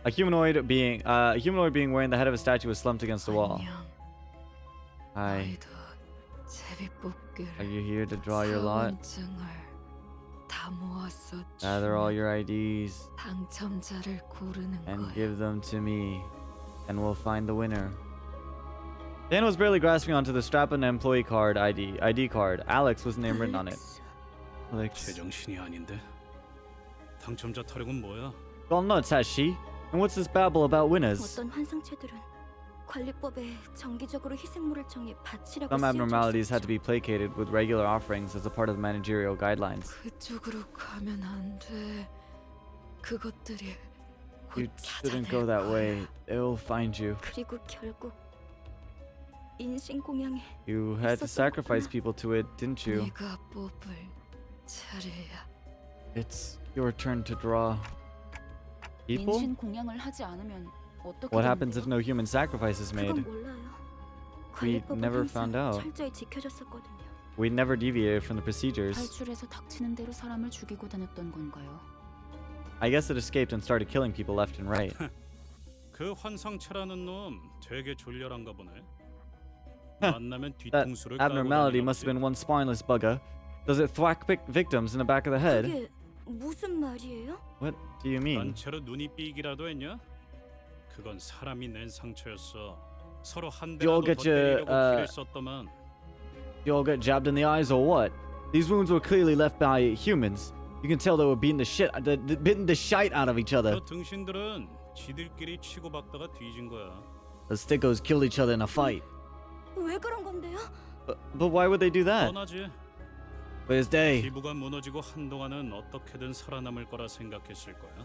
A humanoid being wearing the head of a statue was slumped against the wall. Hi. Are you here to draw your lot? Gather all your IDs and give them to me, and we'll find the winner. Dan was barely grasping onto the strap of an employee card ID card. Alex was the name written on it. Alex. 제정신이 아닌데. 당첨자 타령은 뭐야? Gone nuts, has she? And what's this babble about winners? 어떤 환상체들은 관리법에 정기적으로 희생물을 정해 바치라고 Some 쓰여져 abnormalities 있었죠. had to be placated with regular offerings as a part of the managerial guidelines. 그쪽으로 가면 안 돼. 그것들이 You shouldn't go that way. They'll find you. 그리고 결국 인신공양에 You had to sacrifice people to it, didn't you? 네가 뽑을 차례야. It's your turn to draw. People? 인신 공양을 하지 않으면 어떻게 What 되는 happens if 거예요? no human sacrifice is made? 그건 몰라요. We 관리법은 never 항상 found out. 철저히 지켜졌었거든요. We never deviated from the procedures. 탈출해서 닥치는 대로 사람을 죽이고 다녔던 건가요? I guess it escaped and started killing people left and right. 그 환상체라는 놈 되게 졸렬한가 보네. Huh. 만나면 That 뒤통수를 까고 abnormality must have 다니나 been one spineless bugger. Does it thwack victims in the back of the head? 그게 무슨 말이에요? What do you mean? 단체로 눈이 삐기라도 했냐? 그건 사람이 낸 상처였어. 서로 한 You all 대라도 get 더 your, 때리려고 길을 썼더만. You all got jabbed in the eyes or what? These wounds were clearly left by humans. You can tell they were beating the shite out of each other. 저 등신들은 지들끼리 치고받다가 뒤진 거야. The Stickos killed each other in a fight. 왜 그런 건데요? But why would they do that? 뻔하지. Where's Day? 기부가 무너지고 한동안은 어떻게든 살아남을 거라 생각했을 거야.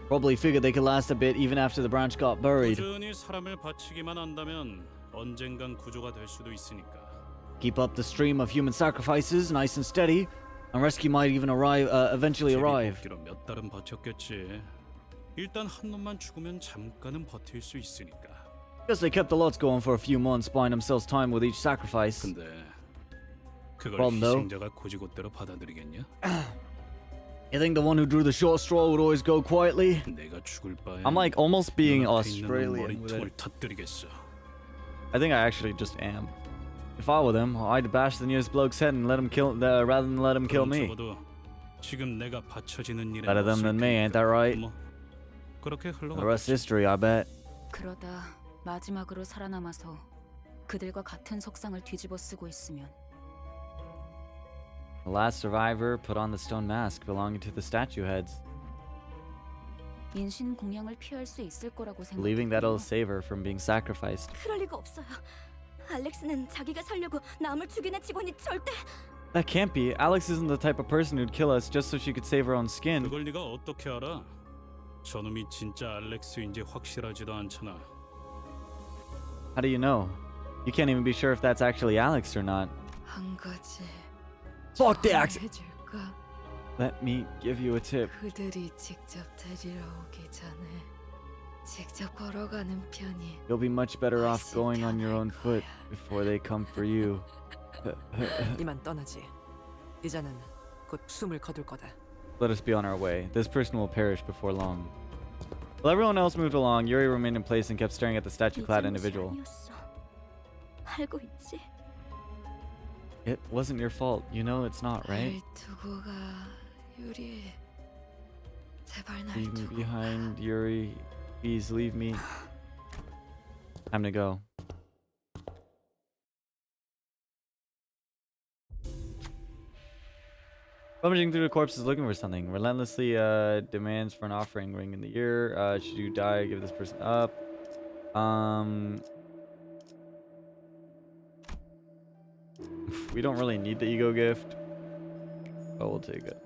Probably figured they could last a bit even after the branch got buried. 꾸준히 사람을 바치기만 한다면 언젠간 구조가 될 수도 있으니까. Keep up the stream of human sacrifices nice and steady, and rescue might even eventually arrive. 제비뽑기로 몇 달은 버텼겠지. 일단 한 놈만 죽으면 잠깐은 버틸 수 있으니까. Guess they kept the lots going for a few months, buying themselves time with each sacrifice. 근데 그걸 Problem though. 희생자가 고지고대로 받아들이겠냐? You think the one who drew the short straw would always go quietly? 내가 죽을 바에 I'm like almost being 눈앞에 있는 Australian with 머리통을 it. 터뜨리겠어. I think I actually just am. If I were them, I'd bash the nearest bloke's head and let him kill rather than let him kill 그럼 me. 적어도 지금 내가 받쳐지는 일에 Better them than me, ain't that right? 뭐 그렇게 The rest 흘러갔겠지. history, I bet. 그러다 마지막으로 살아남아서 그들과 같은 석상을 뒤집어 쓰고 있으면 The last survivor put on the stone mask belonging to the statue heads, 인신 공양을 피할 수 있을 거라고 believing that it'll 생각했군요. save her from being sacrificed. 그럴 리가 없어요. 알렉스는 자기가 살려고 남을 죽이는 직원이 절대. That can't be. Alex isn't the type of person who'd kill us just so she could save her own skin. 그걸 네가 어떻게 알아? 저놈이 진짜 알렉스인지 확실하지도 않잖아. How do you know? You can't even be sure if that's actually Alex or not. 한 가지 Fuck the accent. 해줄까? Let me give you a tip. 그들이 직접 데리러 오기 전에 직접 걸어가는 편이 You'll be much better off going on your own foot before they come for you. 이만 떠나지. 이자는 곧 숨을 거둘 거다. Let us be on our way. This person will perish before long. While everyone else moved along, Yuri remained in place and kept staring at the statue-clad individual. 아니었어. 알고 있지? It wasn't your fault. You know it's not, right? 날 두고 가 유리. 제발 날 Leave me 두고 behind, Yuri. Please leave me. Time to go. Rummaging through the corpses looking for something. Relentlessly demands for an offering ring in the ear. Should you die, give this person up. We don't really need the ego gift. But we'll take it.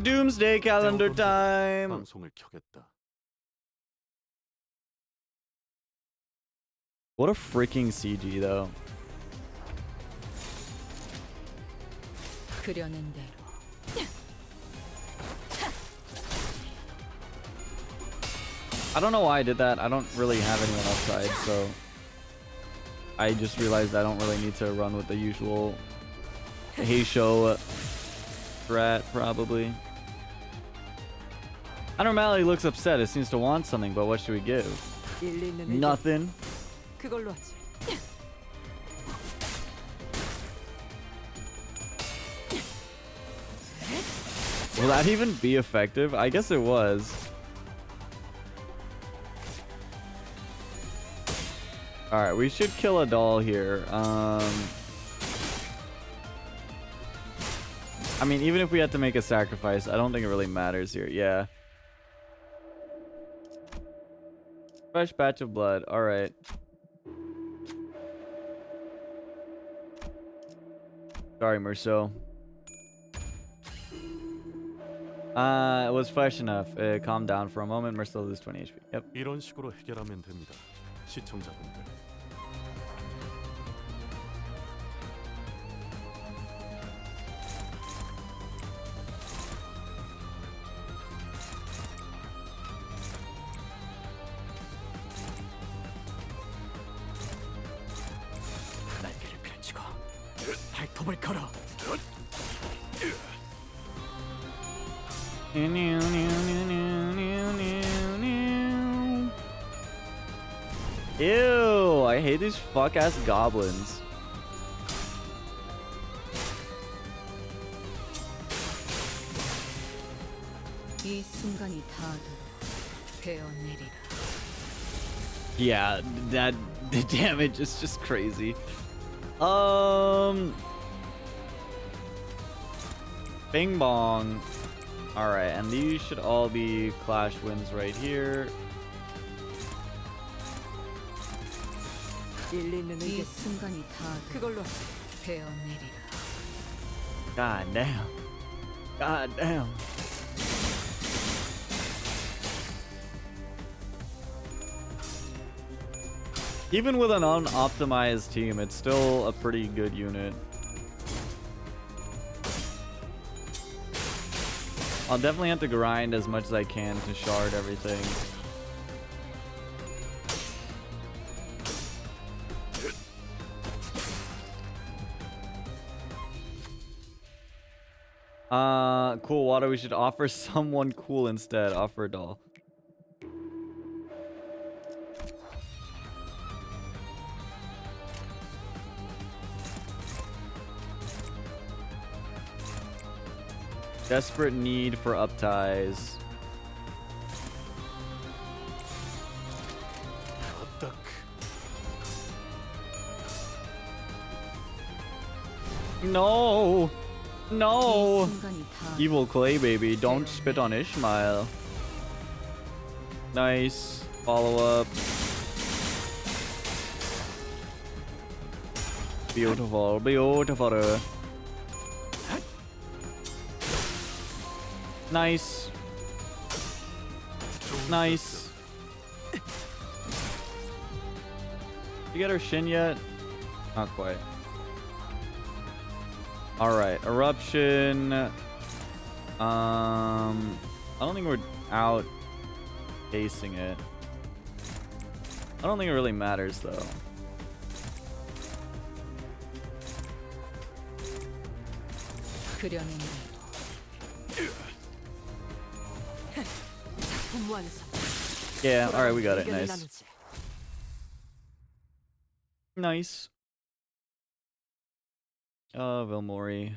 Doomsday calendar time. 방송을 켜겠다. What a freaking CG though. 그려낸 대로. I don't know why I did that. I don't really have anyone outside, so I just realized I don't really need to run with the usual hey show strat, probably. Abnormality looks upset. It seems to want something, but what should we give? Nothing. 그걸로 하지. Will that even be effective? I guess it was. Alright, we should kill a doll here. I mean, even if we had to make a sacrifice, I don't think it really matters here. Yeah. Fresh batch of blood. Alright. Sorry, Merceau. It was fresh enough. Calm down for a moment. Merceau loses 20 HP. Yep. 이런 식으로 해결하면 됩니다. 시청자분들. 날개를 펼치고 발톱을 걸어. Ew, I hate these fuck ass goblins. 이 순간이 닿아도 베어내리라. Yeah, that the damage is just crazy. Bing bong. All right, and these should all be clash wins right here. 이 순간이 닿아도 그걸로 베어내리라. God damn. God damn. Even with an unoptimized team, it's still a pretty good unit. I'll definitely have to grind as much as I can to shard everything. Cool water. We should offer someone cool instead. Offer a doll. Desperate need for upties. No! No! Evil clay baby, don't spit on Ishmael. Nice. Follow up. Beautiful, beautiful. Nice. Nice. You get her shin yet? Not quite. Alright, eruption. I don't think we're out facing it. I don't think it really matters though. Yeah, alright, we got it. Nice. Nice. Vilmori.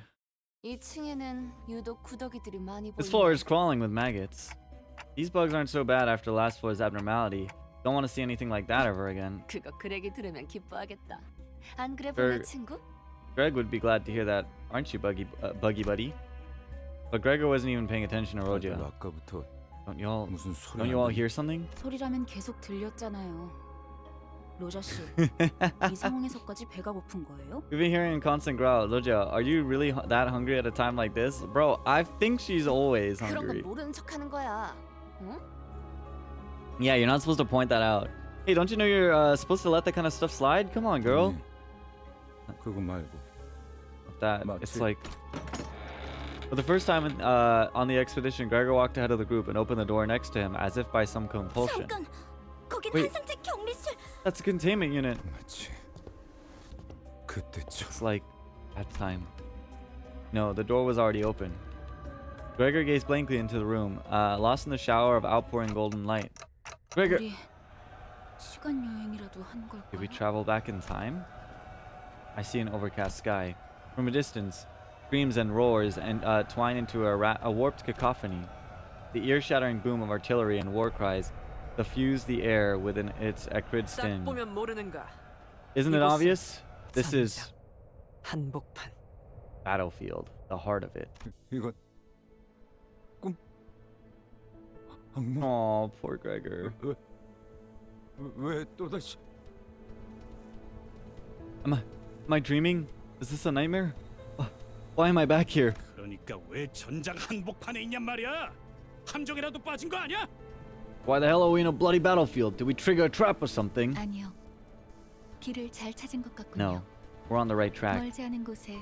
2층에는 유독 구더기들이 많이 This 보이네. floor is crawling with maggots. These bugs aren't so bad after last floor's abnormality. Don't want to see anything like that ever again. 그거 그렉이 들으면 기뻐하겠다. 안 그래 Sure. 보내 친구? Greg would be glad to hear that, aren't you, Buggy Buddy? But Gregor wasn't even paying attention to Roja. 아까부터 Don't you all hear something? 소리라면 계속 들렸잖아요. 로자 씨, 이 상황에서까지 배가 고픈 거예요? We've been hearing a constant growl. Roja, are you really that hungry at a time like this? Bro, I think she's always 그런 건 hungry. 모르는 척하는 거야. 응? Yeah, you're not supposed to point that out. Hey, don't you know you're supposed to let that kind of stuff slide? Come on, girl. 그거 말고. That it's like For the first time on the expedition, Gregor walked ahead of the group and opened the door next to him as if by some compulsion. 잠깐, 거긴 Wait. 한상제 격리실. That's a containment unit. 그때쯤. It's like that time. No, the door was already open. Gregor gazed blankly into the room, lost in the shower of outpouring golden light. Gregor, 우리 시간 여행이라도 한 걸까? did we travel back in time? I see an overcast sky. From a distance, screams and roars and twine into a warped cacophony. The ear-shattering boom of artillery and war cries suffuse the air within its acrid 딱 sting. 보면 모르는가? Isn't it 이곳은 obvious? This is 한복판. battlefield, the heart of it. 이건 꿈. 악몽. Oh, poor Gregor. 왜 또다시? Am I dreaming? Is this a nightmare? Why am I back here? 그러니까 왜 전장 한복판에 있냔 말이야? 함정이라도 빠진 거 아니야? Why the hell are we in a bloody battlefield? Did we trigger a trap or something? 아니요. 길을 잘 찾은 것 같군요. No, we're on the right track. 멀지 않은 곳에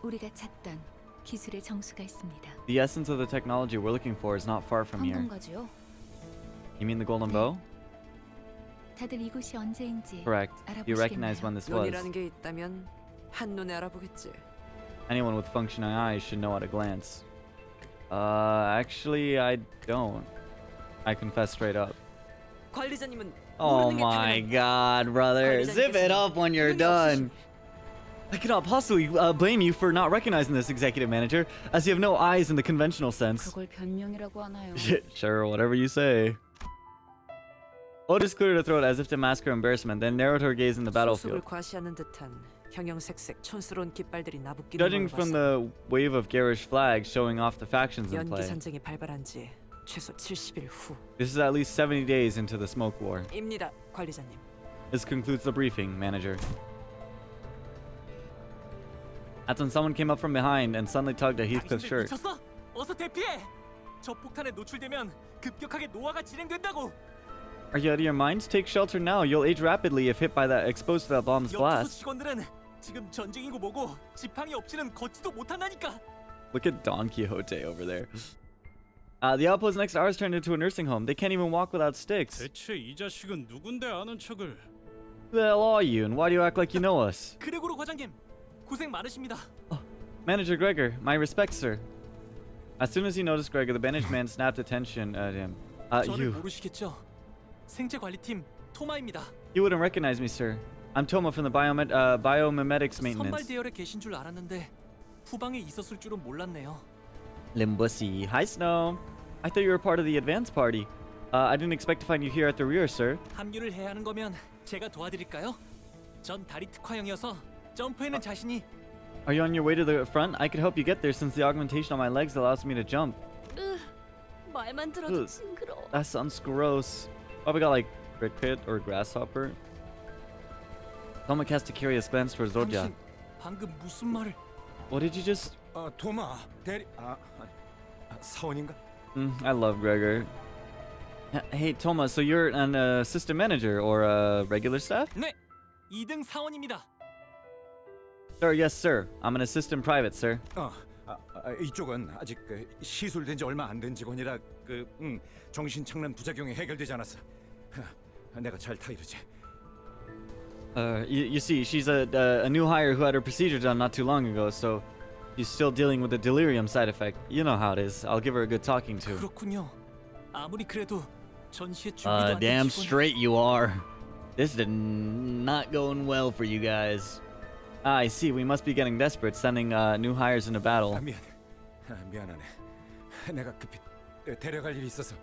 우리가 찾던 기술의 정수가 있습니다. The essence of the technology we're looking for is not far from here. 황금가지요? You mean the golden bow? 다들 이곳이 언제인지 Correct. You recognize when this was. 눈이라는 게 있다면 한눈에 알아보겠지. Anyone with functioning eyes should know at a glance. Actually, I don't. I confess straight up. 관리자님은 Oh 모르는 게 my 당연합니다. god, brother. Zip it up when you're done. I cannot possibly blame you for not recognizing this, executive manager, as you have no eyes in the conventional sense. 그걸 변명이라고 하나요? Sure, whatever you say. Otis cleared her throat as if to mask her embarrassment, then narrowed her gaze in the battlefield. 수습을 과시하는 듯한 형형색색 촌스러운 깃발들이 나부끼는 Judging 걸 from 봤어. the wave of garish flags showing off the factions in 연기 play, 전쟁이 발발한 지 최소 70일 후. this is at least 70 days into the smoke war. 입니다, 관리자님. This concludes the briefing, manager. That's when someone came up from behind and suddenly tugged at Heathcliff's shirt. 미쳤어? 어서 대피해. 저 폭탄에 노출되면 급격하게 노화가 진행된다고. Are you out of your minds? Take shelter now. You'll age rapidly if hit by that, exposed to that bomb's 연구소 blast. 직원들은 지금 전쟁이고 뭐고 지팡이 없이는 걷지도 못한다니까. Look at Don Quixote over there. The outpost next to ours turned into a nursing home. They can't even walk without sticks. 대체 이 자식은 누군데 아는 척을? Who the hell are you, and why do you act like you know us? 그레고로 과장님, 고생 많으십니다. Manager Gregor, my respects, sir. As soon as he noticed Gregor, the bandaged man snapped attention at him. 저를 You 모르시겠죠? 생체관리팀 토마입니다. You wouldn't recognize me, sir. I'm Toma from the biomimetics 선발 maintenance. 대열에 계신 줄 알았는데 후방에 있었을 줄은 몰랐네요. Limbusi. Hi, Snow. I thought you were part of the advance party. I didn't expect to find you here at the rear, sir. 합류를 해야 하는 거면 제가 도와드릴까요? 전 다리 특화형이어서 점프에는 자신이. Are you on your way to the front? I could help you get there since the augmentation on my legs allows me to jump. 말만 들어도 Ugh. 징그러워. That sounds gross. Probably got like cricket or grasshopper. Toma cast a curious glance towards Rodya. 당신 방금 무슨 말을? What did you just? 도마 대리 사원인가? I love Gregor. Hey, Toma, so you're an assistant manager or regular staff? 네, 2등 사원입니다. Sir, yes, sir. I'm an assistant private, sir. 이쪽은 아직 시술된 지 얼마 안 된 직원이라 정신 착란 부작용이 해결되지 않았어. 내가 잘 타이르지. You see, she's a new hire who had her procedure done not too long ago, so she's still dealing with the delirium side effect. You know how it is. I'll give her a good talking to. 그렇군요. 아무리 그래도 전시에 준비도 안 된 Damn 직원. straight you are. This is not going well for you guys. I see. We must be getting desperate, sending new hires into battle. 미안하네. 내가 급히 데려갈 일이 있어서.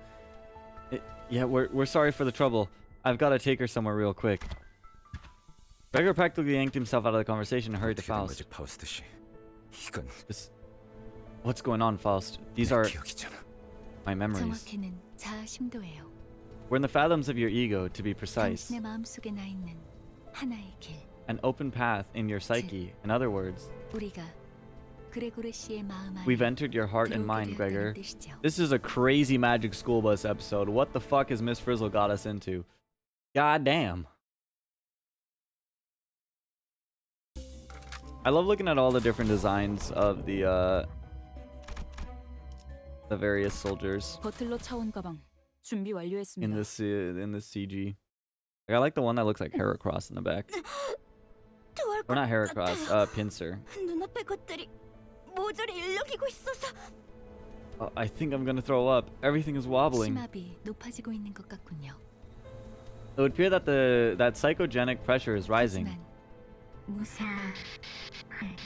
Yeah, we're sorry for the trouble. I've got to take her somewhere real quick. Gregor practically yanked himself out of the conversation and hurried to Faust. What's going on, Faust? These are my memories. 정확히는 자아 심도예요. We're in the fathoms of your ego, to be precise. 당신의 마음속에 나 있는 하나의 길. An open path in your psyche. In other words, 우리가 그레고르 씨의 마음 안에 we've entered your heart and mind, Gregor. 들어오게 되었다는 뜻이죠. This is a crazy Magic School Bus episode. What the fuck has Miss Frizzle got us into? God damn. I love looking at all the different designs of the the various soldiers 버틀러 차원 가방 준비 in 완료했습니다. this CG. Like, I like the one that looks like Heracross in the back. Or not Heracross, Pincer. 눈앞의 것들이 모조리 일렁이고 있어서. Oh, I think I'm gonna throw up. Everything is wobbling. 심압이 높아지고 있는 것 같군요. It would appear that that psychogenic pressure is rising. 무슨 말?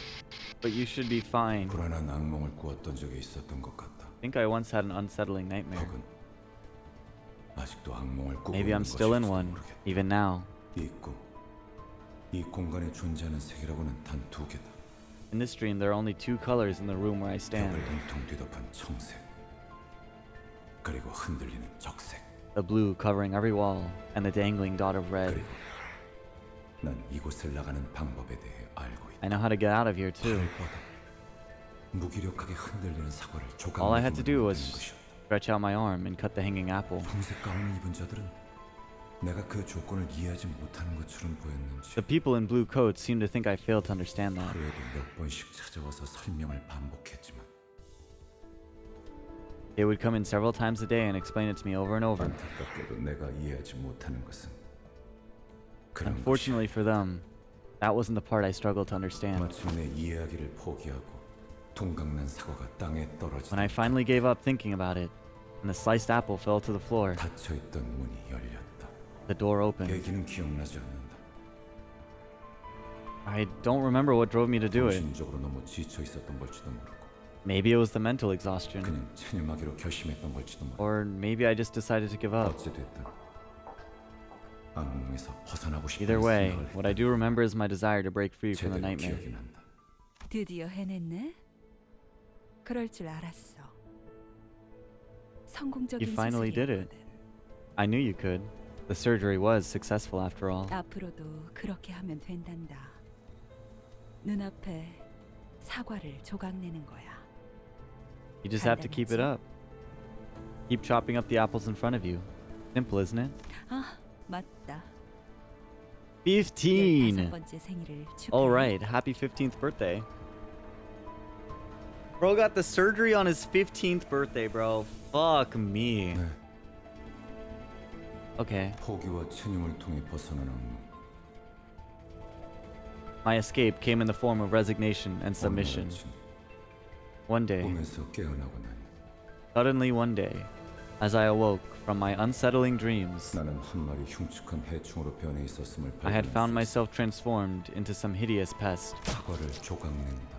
But you should be fine. 불안한 악몽을 꾸었던 적이 있었던 것 같다. I think I once had an unsettling nightmare. 아직도 악몽을 꾸고 Maybe I'm 있는 still in 것일지도 one, 모르겠다. even now. 이 꿈, 이 공간에 존재하는 색이라고는 단 두 개다. In this dream, there are only two colors in the room where I stand. 벽을 온통 뒤덮은 청색, 그리고 흔들리는 적색. The blue covering every wall, and the dangling dot of red. 그리고 난 이곳을 나가는 방법에 대해 알고 있다. I know how to get out of here too. 무기력하게 흔들리는 사과를 All I had to do 조각내기만 was 하는 것이었다. stretch out my arm and cut the hanging apple. 분색 가운을 입은 자들은 내가 그 조건을 이해하지 못하는 것처럼 보였는지 The people in blue coats seem to think I failed to understand that. 하루에도 몇 번씩 찾아와서 설명을 반복했지만 They would come in several times a day and explain it to me over and over. 안타깝게도 내가 이해하지 못하는 것은 그런 Unfortunately for them, that wasn't the part I struggled to understand. 마침내 이해하기를 포기하고 동강난 사과가 땅에 떨어지다 When I finally gave up thinking about it, and the sliced apple fell to the floor, 닫혀있던 문이 열렸다. the door opened. 계기는 기억나지 않는다. I don't remember what drove me to do it. 정신적으로 너무 지쳐 있었던 걸지도 모르고 Maybe it was the mental exhaustion. 그냥 체념하기로 결심했던 걸지도 모르고 Or maybe I just decided to give up. 어찌됐든 악몽에서 벗어나고 싶은 Either way, 생각을 what I do remember is my desire to break free from the 제대로 nightmare. 기억이 난다. 드디어 해냈네. 그럴 줄 알았어. 성공적인 You finally did it. I knew you could. The surgery was successful after all. 앞으로도 그렇게 하면 된단다. 눈앞에 사과를 조각내는 거야. You just have to keep it up. Keep chopping up the apples in front of you. Simple, isn't it? 아, 맞다. 15! 15번째 생일을 축하해. Alright, happy 15th birthday. Bro got the surgery on his 15th birthday, bro. Fuck me. Okay. 포기와 체념을 통해 벗어난 악몽. My escape came in the form of resignation and submission. One day, 꿈에서 깨어나고 나니 suddenly one day, as I awoke from my unsettling dreams, 나는 한 마리 흉측한 해충으로 변해 있었음을 I had found 발견했어. myself transformed into some hideous pest. 사과를 조각낸다.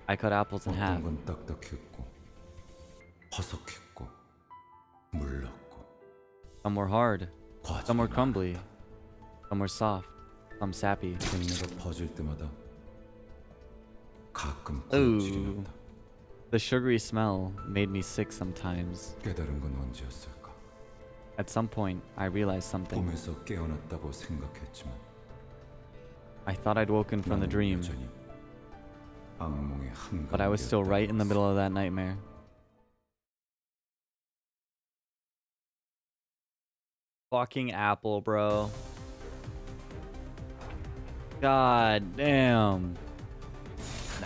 I cut apples in half. 어떤 건 딱딱했고 화석했고 물렀고 Some were hard, some were crumbly, some were soft, some sappy. 생내가 퍼질 때마다 가끔 Ooh, 굴욕질이 난다. the sugary smell made me sick sometimes. 깨달은 건 언제였을까? At some point, I realized something. 꿈에서 깨어났다고 생각했지만 I thought I'd woken from the 나는 dream, 여전히 악몽의 한가운데 but I was still right in the middle of that nightmare. Fucking apple, bro. God damn.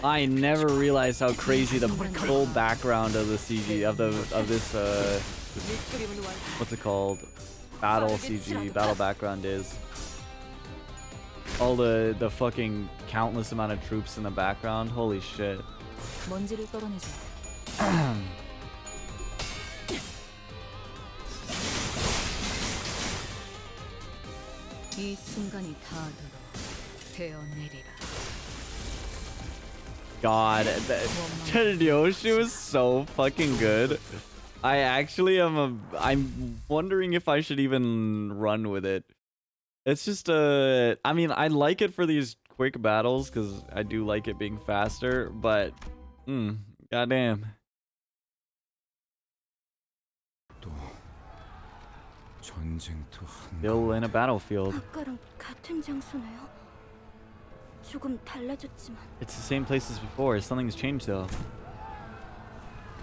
I never realized how crazy the full background of the CG of this what's it called? Battle CG, battle background is. All the fucking countless amount of troops in the background. Holy shit. 먼지를 떨어내줘. 이 순간이 닿도록 되어내리라. God, Yoshi was so fucking good. I actually I'm wondering if I should even run with it. It's just I mean, I like it for these quick battles because I do like it being faster, but goddamn. Still in a battlefield. 아까랑 같은 장소네요. 조금 달라졌지만 It's the same place as before. Something's changed though.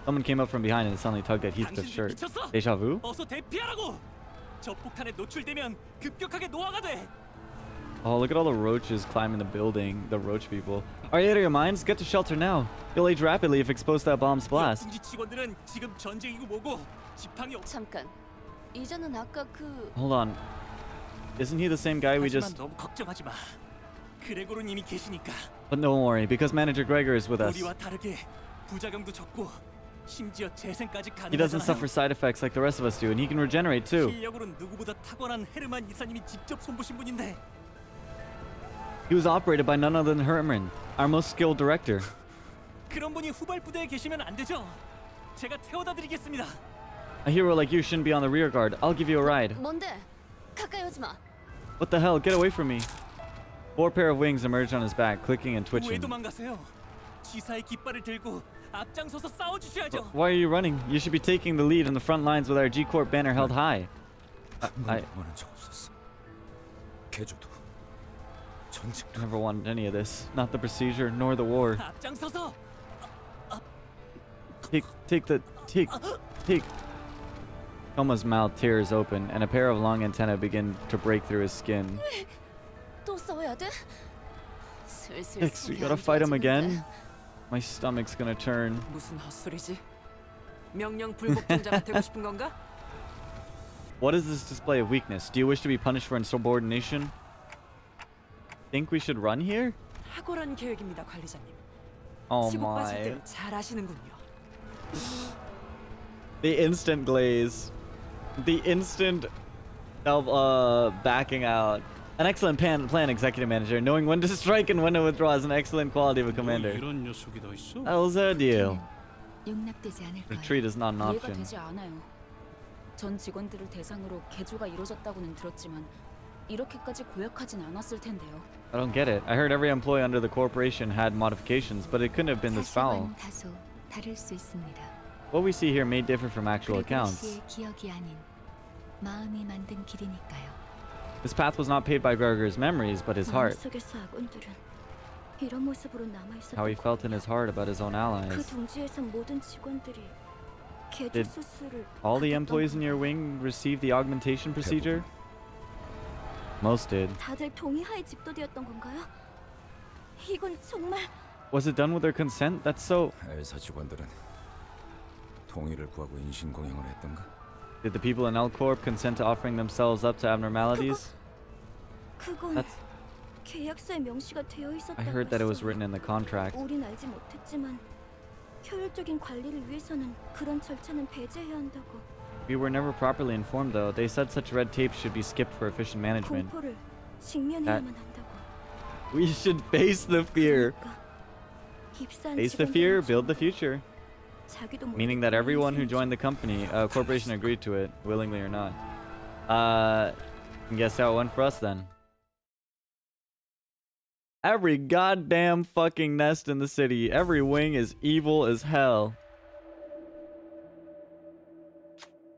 Someone came up from behind and suddenly tugged at Heathcliff's shirt. Deja vu? 어서 대피하라고. 저 폭탄에 노출되면 급격하게 노화가 돼. Oh, look at all the roaches climbing the building. The roach people. Are you out of your minds? Get to shelter now. You'll age rapidly if exposed to that bomb's blast. 군지 직원들은 지금 전쟁이고 뭐고 지팡이 없. 잠깐. 이전은 아까 그 Hold on. Isn't he the same guy we 하지만 just... 너무 걱정하지 마. 그레고르님이 계시니까. But don't worry, because Manager Gregor is with us. 우리와 다르게 부작용도 적고 심지어 재생까지 He doesn't 가능하잖아요. suffer side effects like the rest of us do, and he can regenerate too. 실력으로는 누구보다 탁월한 헤르만 이사님이 직접 손보신 분인데. He was operated by none other than Herman, our most skilled director. 그런 분이 후발 부대에 계시면 안 되죠. 제가 태워다 드리겠습니다. A hero like you shouldn't be on the rear guard. I'll give you a ride. 뭔데? 가까이 오지 마. What the hell? Get away from me. 4 pair of wings emerged on his back, clicking and 왜 twitching. 도망가세요? 지사의 깃발을 들고 앞장서서 싸워 주셔야죠. Why are you running? You should be taking the lead in the front lines with our G-Corp banner held high. I never wanted any of this. Not the procedure, nor the war. 앞장서서. Take. Toma's mouth tears open, and a pair of long antennae begin to break through his skin. 또 싸워야 돼? 슬슬 Hicks, we 속이 gotta 안 fight him 좋아지는데. again? My stomach's gonna turn. 무슨 헛소리지? 명령 불복종자가 되고 싶은 건가? What is this display of weakness? Do you wish to be punished for insubordination? Think we should run here? 탁월한 계획입니다, 관리자님. Oh 치고 빠질 my. 때 잘 아시는군요. The instant glaze. The instant of backing out. An excellent plan, executive manager. Knowing when to strike and when to withdraw is an excellent quality of a commander. 이런 녀석이 더 있어? How's that deal? 용납되지 않을 거예요. Retreat is not an 이해가 option. 되지 않아요. 전 직원들을 대상으로 개조가 이루어졌다고는 들었지만 이렇게까지 고약하진 않았을 텐데요. I don't get it. I heard every employee under the corporation had modifications, but it couldn't have been this foul. 사실과는 다소 다를 수 있습니다. What we see here may differ from actual 그레고리 accounts. 씨의 기억이 아닌 마음이 만든 길이니까요. This path was not paved by Gregor's memories, but his heart. 마음속에서 아군들은 이런 모습으로 남아 있었던 How he felt in his heart about his own 그 allies. 둥지에서 모든 직원들이 개조 Did 수술을 all the employees in your wing receive the augmentation procedure? Most did. 다들 동의하에 집도되었던 건가요? 이건 정말 Was it done with their consent? That's so... 엘사 직원들은 동의를 구하고 인신공양을 했던가? Did the people in L Corp consent to offering themselves up to abnormalities? 그건 That's... 계약서에 명시가 되어 있었다고 I heard that it was 했어요. written in the contract. 우린 알지 못했지만 효율적인 관리를 위해서는 그런 절차는 배제해야 한다고. We were never properly informed, though. They said such red tape should be skipped for efficient management. 공포를 직면해야만 한다고. We should face the fear. 입사한 Face the fear, build the future. 자기도 Meaning that everyone who joined the company, corporation agreed to it, willingly or not. Guess how it went for us then. Every goddamn fucking nest in the city, every wing is evil as hell.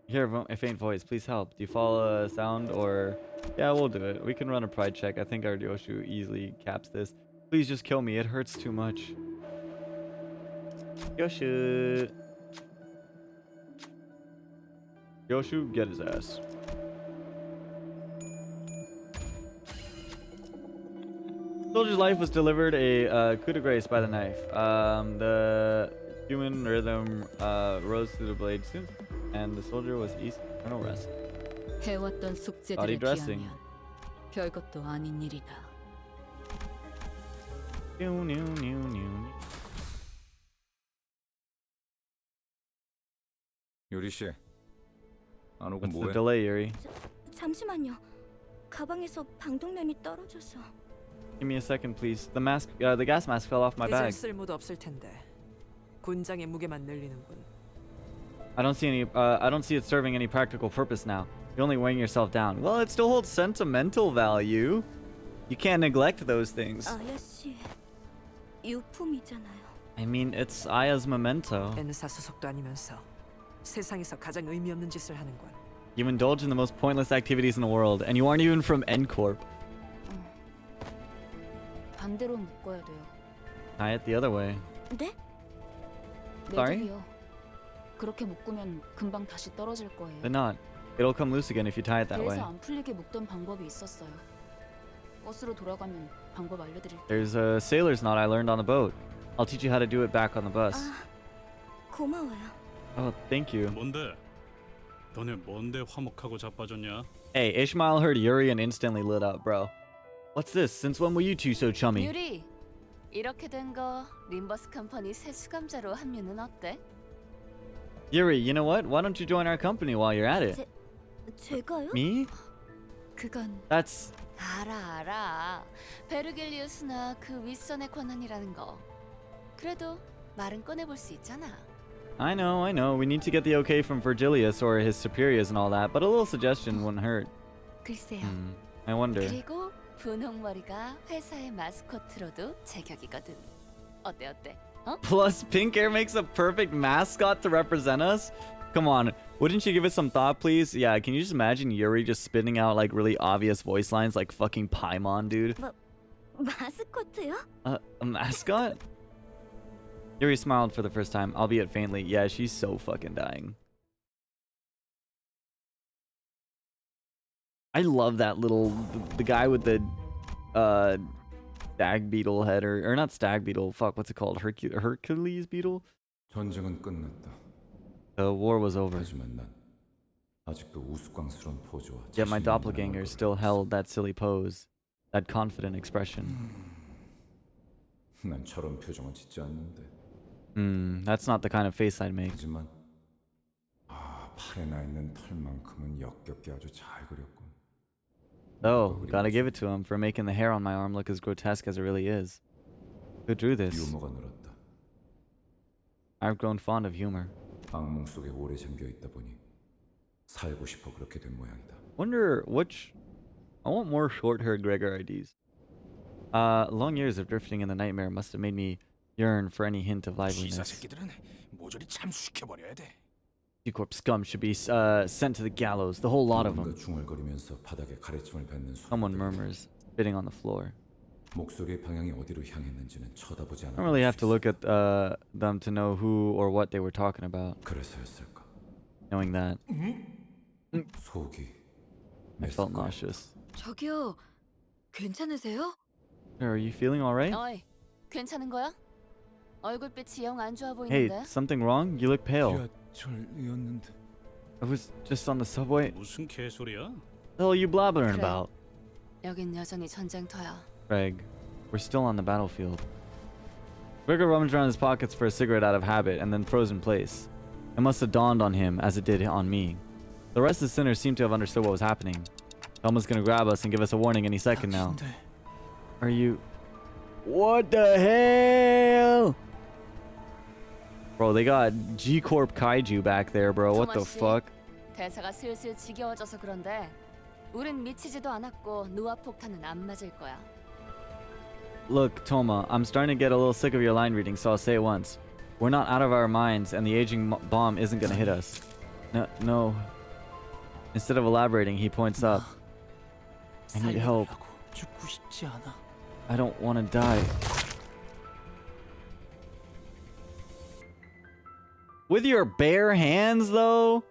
Hear a faint voice, please help. Do you follow a sound or... Yeah, we'll do it. We can run a pride check. I think our Yoshu easily caps this. Please just kill me, it hurts too much. Yoshu. Yoshu, get his ass. Soldier's life was delivered a coup de grace by the knife. The human rhythm rose through the blade soon, and the soldier was eased eternal rest. 해왔던 Body 숙제들에 dressing. 비하면 별것도 아닌 일이다. 요리 씨, 안 오고 What's the 뭐해? delay, Yuri? 잠시만요. 가방에서 방독면이 떨어져서. Give me a second, please. The gas mask fell off my 이젠 bag. 쓸모도 없을 텐데 군장의 무게만 늘리는군. I don't see it serving any practical purpose now. You're only weighing yourself down. Well, it still holds sentimental value. You can't neglect those things. 아야씨, 유품이잖아요. I mean, it's Aya's memento. N사 소속도 아니면서 세상에서 가장 의미 없는 짓을 하는군. You indulge in the most pointless activities in the world, and you aren't even from N Corp. 반대로 묶어야 돼요. Tie it the other way. 네? Sorry? 매듭이요. 그렇게 묶으면 금방 다시 떨어질 거예요. The knot. It'll come loose again if you tie it that way. 그래서 안 풀리게 묶던 방법이 있었어요. 버스로 돌아가면 방법 알려드릴게요. There's a sailor's knot I learned on the boat. I'll teach you how to do it back on the bus. 고마워요. Oh, thank you. 뭔데? 너네 뭔데 화목하고 자빠졌냐? Hey, Ishmael heard Yuri and instantly lit up, bro. What's this? Since when were you two so chummy? 유리, 이렇게 된 거 림버스 컴퍼니 새 수감자로 합류는 어때? Yuri, you know what? Why don't you join our company while you're at it? 제가요? Me? 그건 That's... 알아. 베르겔리우스나 그 윗선의 권한이라는 거. 그래도 말은 꺼내볼 수 있잖아. I know. We need to get the okay from Virgilius or his superiors and all that, but a little suggestion wouldn't hurt. 글쎄요. I wonder. 그리고 분홍머리가 회사의 마스코트로도 제격이거든. 어때? 어? Plus, pink hair makes a perfect mascot to represent us? Come on, wouldn't you give it some thought, please? Yeah, can you just imagine Yuri just spitting out like really obvious voice lines like fucking Paimon, dude? 마스코트요? A mascot? Yuri smiled for the first time, albeit faintly. Yeah, she's so fucking dying. I love that little... The guy with the... stag beetle head, or not stag beetle, fuck, what's it called? Hercules beetle? 전쟁은 끝났다. The war was over. 하지만 난 아직도 우스꽝스러운 포즈와 Yet my 자신이 doppelganger still held that silly pose, that confident expression. 난 저런 표정은 짓지 않는데. That's not the kind of face I'd make. 하지만 팔에 나 있는 털만큼은 역겹게 아주 잘 그렸군. Though, gotta give it to him for making the hair on my arm look as grotesque as it really is. Who drew this? 유머가 늘었다. I've grown fond of humor. 악몽 속에 오래 잠겨 있다 보니 살고 싶어 그렇게 된 모양이다. Wonder which... I want more short-haired Gregor IDs. Long years of drifting in the nightmare must have made me yearn for any hint of liveliness. 새끼들은 모조리 참수시켜버려야 돼. G-Corp scum should be sent to the gallows, the whole lot of them. 중얼거리면서 바닥에 가래침을 뱉는 Someone murmurs, spitting on the floor. 목소리의 방향이 어디로 향했는지는 쳐다보지 I 않아. don't really have to look at them to know who or what they were talking about. 그래서였을까? Knowing that, 속이 I felt nauseous. 저기요, 괜찮으세요? Are you feeling alright? 어이, 괜찮은 거야? 얼굴빛이 영 안 좋아 Hey, 보이는데. something wrong? You look pale. 지하철이었는데. I was just on the subway. 무슨 개소리야? The hell are you blabbering 그래. about? 여긴 여전히 전쟁터야. Greg, we're still on the battlefield. Gregor rummaged around his pockets for a cigarette out of habit and then froze in place. It must have dawned on him as it did on me. The rest of the sinners seemed to have understood what was happening. Someone's gonna grab us and give us a warning any second now. Are you... What the hell? Bro, they got G-Corp Kaiju back there, bro. What the 토마 씨, fuck? 대사가 슬슬 지겨워져서 그런데 우린 미치지도 않았고 누아폭탄은 안 맞을 거야. Look, Toma, I'm starting to get a little sick of your line reading, so I'll say it once. We're not out of our minds, and the aging bomb isn't gonna hit us. No. Instead of elaborating, he points up. I need help. 죽고 싶지 않아. I don't want to die. With your bare hands, though?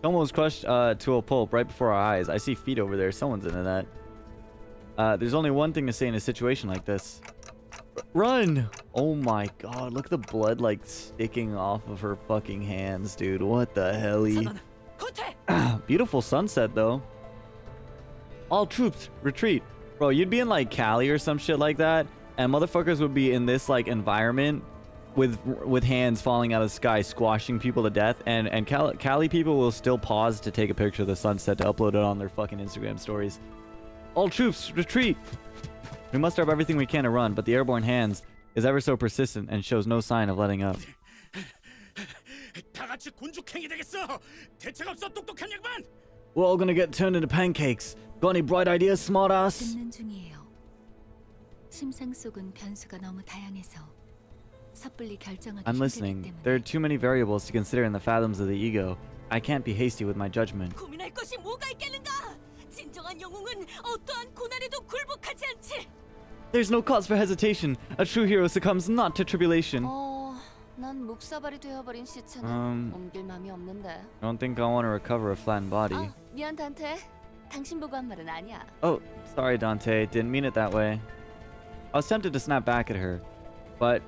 Toma was crushed to a pulp right before our eyes. I see feet over there. Someone's into that. There's only one thing to say in a situation like this. Run! Oh my god, look at the blood like sticking off of her fucking hands, dude. What the helly? Beautiful sunset, though. All troops, retreat. Bro, you'd be in like Cali or some shit like that, and motherfuckers would be in this like environment with hands falling out of the sky, squashing people to death, and Cali people will still pause to take a picture of the sunset to upload it on their fucking Instagram stories. All troops, retreat! We muster up everything we can to run, but the airborne hands is ever so persistent and shows no sign of letting up. 다 같이 군죽행이 되겠어. 대책 없어 똑똑한 양반. We're all gonna get turned into pancakes. Got any bright ideas, smartass? 듣는 중이에요. 심상 속은 변수가 너무 다양해서 섣불리 결정하기 I'm 힘들기 listening. 때문에 There are too many variables to consider in the fathoms of the ego. I can't be hasty with my judgment. 고민할 것이 뭐가 있겠는가? 진정한 영웅은 어떠한 고난에도 굴복하지 않지. There's no cause for hesitation. A true hero succumbs not to tribulation. 난 묵사발이 되어버린 시체는 옮길 맘이 없는데. I don't think I want to recover a flattened body. 미안 단테. 당신 보고 한 말은 아니야. Oh, sorry, Dante. Didn't mean it that way. I was tempted to snap back at her, but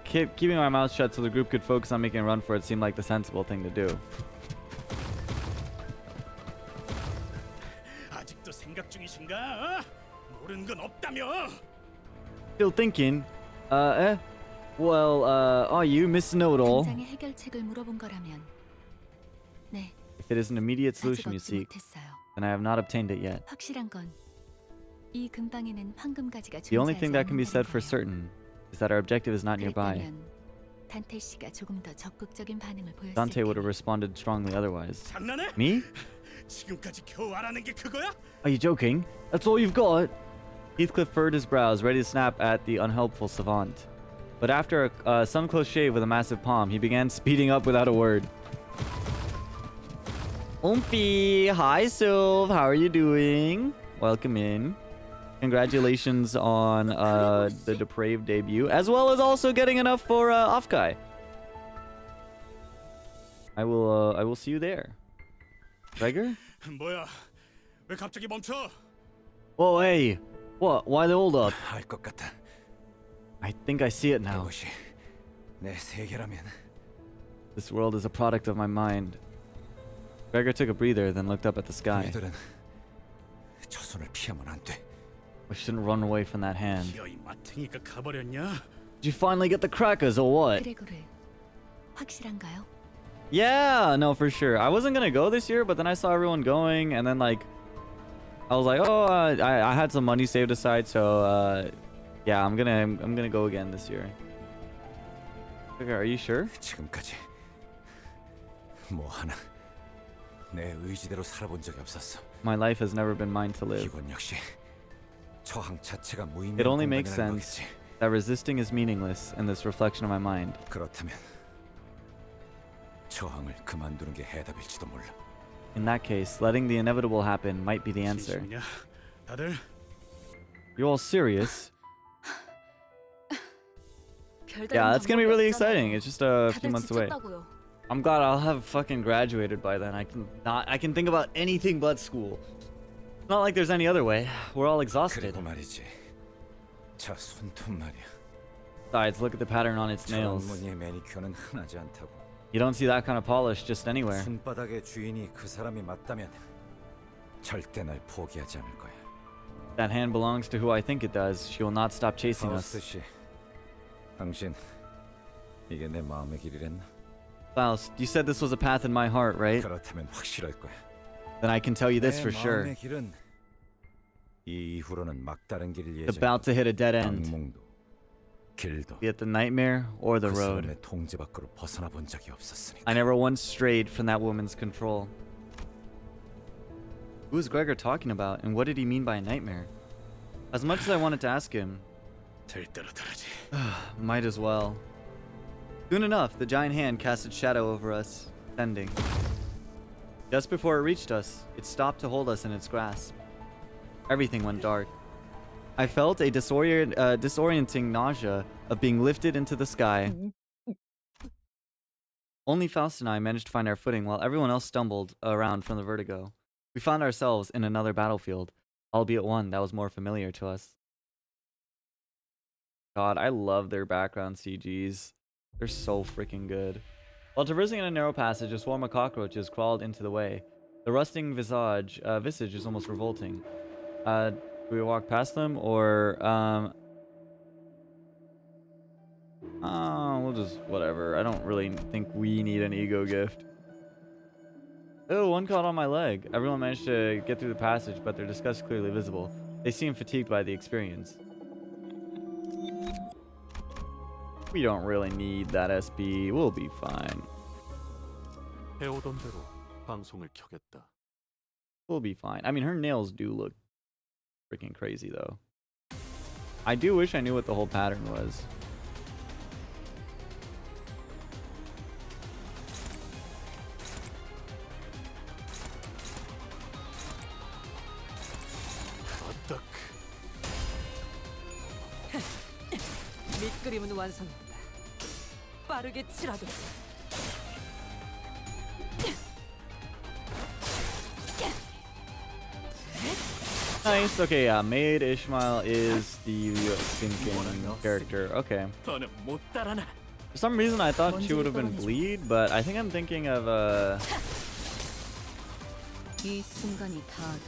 keeping my mouth shut so the group could focus on making a run for it seemed like the sensible thing to do. 아직도 생각 중이신가? 모르는 건 없다며? Still thinking? Well, are you Miss Know-It-All? 당장의 해결책을 물어본 거라면 네, If it is an immediate 아직 solution you 얻지 seek, 못했어요. then I have not obtained it yet. 확실한 건 이 근방에는 황금가지가 The only thing 존재하지 that can be 않는다는 said for 거예요. certain is that our objective is not nearby. 그랬다면 단테 씨가 조금 더 적극적인 반응을 보였을 Dante would have 테니. responded strongly otherwise. 장난해? Me? 지금까지 겨우 알아낸 게 그거야? Are you joking? That's all you've got? Heathcliff furrowed his brows, ready to snap at the unhelpful savant. But after some close shave with a massive palm, he began speeding up without a word. Oomphy! Hi, Sylve! How are you doing? Welcome in. Congratulations on the depraved debut, as well as also getting enough for Offguy. I will see you there. Gregor? 뭐야? 왜 갑자기 멈춰? Whoa, hey! What? Why the hold up? 알 것 같아. I think I see it now. 이것이 내 세계라면. This world is a product of my mind. Gregor took a breather, then looked up at the sky. 우리들은 저 손을 피하면 안 돼. We shouldn't run away from that hand. 여이 마탱이가 가버렸냐? Did you finally get the crackers or what? 그레고르, 확실한가요? Yeah, no, for sure. I wasn't gonna go this year, but then I saw everyone going, and then like, I was like, oh, I had some money saved aside, so yeah, I'm gonna go again this year. Okay, are you sure? 지금까지 뭐 하나 내 의지대로 살아본 적이 없었어. My life has never been mine to live. 이건 역시 저항 자체가 무의미한 It only makes 공간이라는 sense 거겠지. that resisting is meaningless in this reflection of my mind. 그렇다면 저항을 그만두는 게 해답일지도 몰라. In that case, letting the inevitable happen might be the answer. 진심이냐? 다들 You're all serious? 별다른 Yeah, that's gonna be really 방법이 exciting. 없잖아요. It's just a few 다들 months away. 지쳤다고요. I'm glad I'll have fucking graduated by then. I can think about anything but school. It's not like there's any other way. We're all exhausted. 그리고 말이지. 저 손톱 말이야. Besides, look at the pattern on its 저 nails. 무늬의 매니큐어는 흔하지 않다고. You don't see that kind of polish just anywhere. 손바닥의 주인이 그 사람이 맞다면 절대 날 포기하지 않을 거야. That hand belongs to who I think it does. She will not stop chasing us. 파우스트 씨, 당신 이게 내 마음의 길이랬나? Faust, you said this was a path in my heart, right? 그렇다면 확실할 거야. Then I can tell you this for 내 sure. 마음의 길은 이 이후로는 막다른 길을 It's 예정. about to hit a dead end. 악몽도 길도 Be it the nightmare or the 그 road. 사람의 통제 밖으로 벗어나 본 적이 없었으니까. I never once strayed from that woman's control. Who is Gregor talking about, and what did he mean by a nightmare? As much as I wanted to ask him, 될 대로 되라지. might as well. Soon enough, the giant hand cast its shadow over us, descending. Just before it reached us, it stopped to hold us in its grasp. Everything went dark. I felt a disorienting nausea of being lifted into the sky. Only Faust and I managed to find our footing while everyone else stumbled around from the vertigo. We found ourselves in another battlefield, albeit one that was more familiar to us. God, I love their background CGs. They're so freaking good. While traversing in a narrow passage, a swarm of cockroaches crawled into the way. The rusting visage is almost revolting. Do we walk past them, or we'll just whatever. I don't really think we need an ego gift. Oh, one caught on my leg. Everyone managed to get through the passage, but their disgust clearly visible. They seem fatigued by the experience. We don't really need that SB. We'll be fine. 해오던 대로 방송을 켜겠다. We'll be fine. I mean, her nails do look freaking crazy, though. I do wish I knew what the whole pattern was. 밑그림은 완성했다. 빠르게 치라도. Nice. Okay, yeah. Maid Ishmael is the thinking character. Okay. 더는 못 따라나. For some reason, I thought she would have been Bleed, but I think I'm thinking of 이 순간이 다가도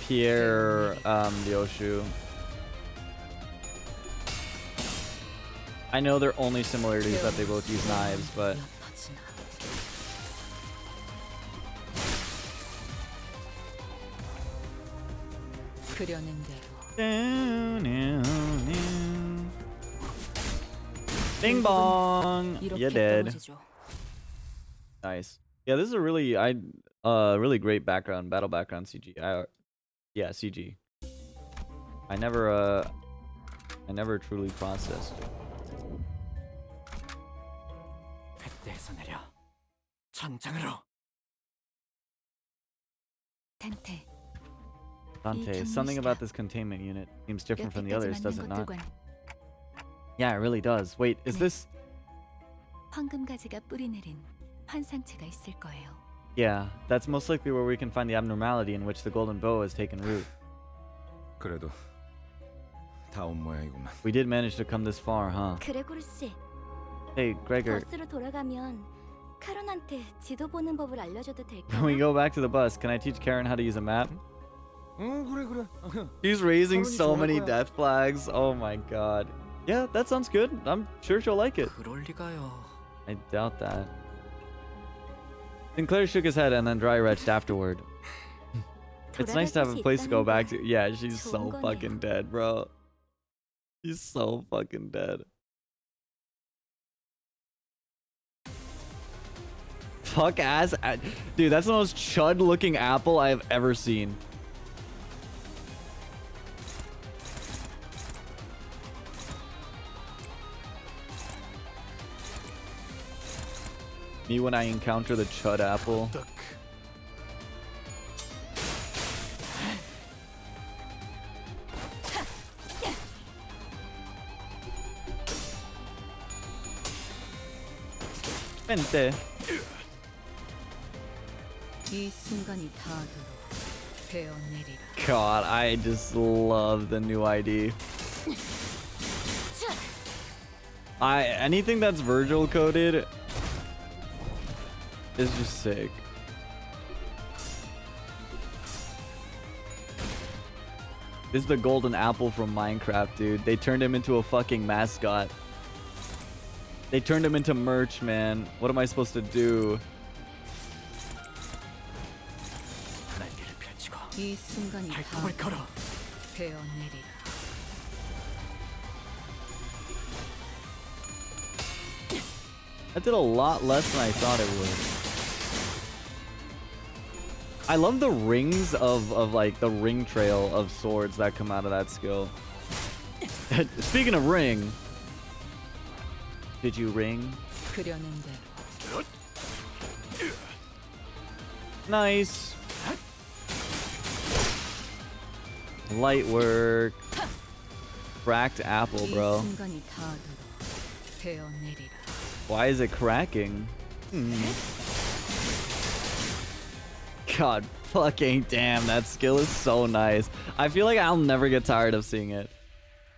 Pierre Ryoshu. I know their only similarity is that they both use knives, but 그려낸 대로 Ding bong! 이렇게 You did. 떨어지죠. Nice. Yeah, this is a really really great background, battle background CG. Yeah, CG. I never truly processed it. 뱃대에서 내려 전장으로. 단테. Dante, something about this containment unit seems different from the others, does it not? Yeah, it really does. Wait, is this... 황금가지가 뿌리내린 환상체가 있을 거예요. Yeah, that's most likely where we can find the abnormality in which the golden bow has taken root. 그래도 다 온 모양이구만. We did manage to come this far, huh? 그레고르 씨, Hey, Gregor, 버스로 돌아가면 카론한테 지도 보는 법을 알려줘도 될까요? when we go back to the bus, can I teach Karen how to use a map? 그래. She's raising 당연히 so 좋아할 many 거야. death flags. Oh my god. Yeah, that sounds good. I'm sure she'll like it. 그럴 리가요. I doubt that. Sinclair shook his head and then dry retched afterward. It's nice to have a place to go back to. Yeah, she's so fucking dead, bro. She's so fucking dead. Fuck ass. Dude, that's the most chud looking apple I have ever seen. Me when I encounter the chud apple. Vente. 이 순간이 다가도 베어내리라. God, I just love the new ID. Anything that's Virgil coded is just sick. This is the golden apple from Minecraft, dude. They turned him into a fucking mascot. They turned him into merch, man. What am I supposed to do? 이 순간이 다가도 베어내리라. That did a lot less than I thought it would. I love the rings of like the ring trail of swords that come out of that skill. Speaking of ring, did you ring? 그려낸 대로 Nice. Light work. Cracked apple, bro. 이 순간이 다가도 베어내리라. Why is it cracking? God fucking damn, that skill is so nice. I feel like I'll never get tired of seeing it.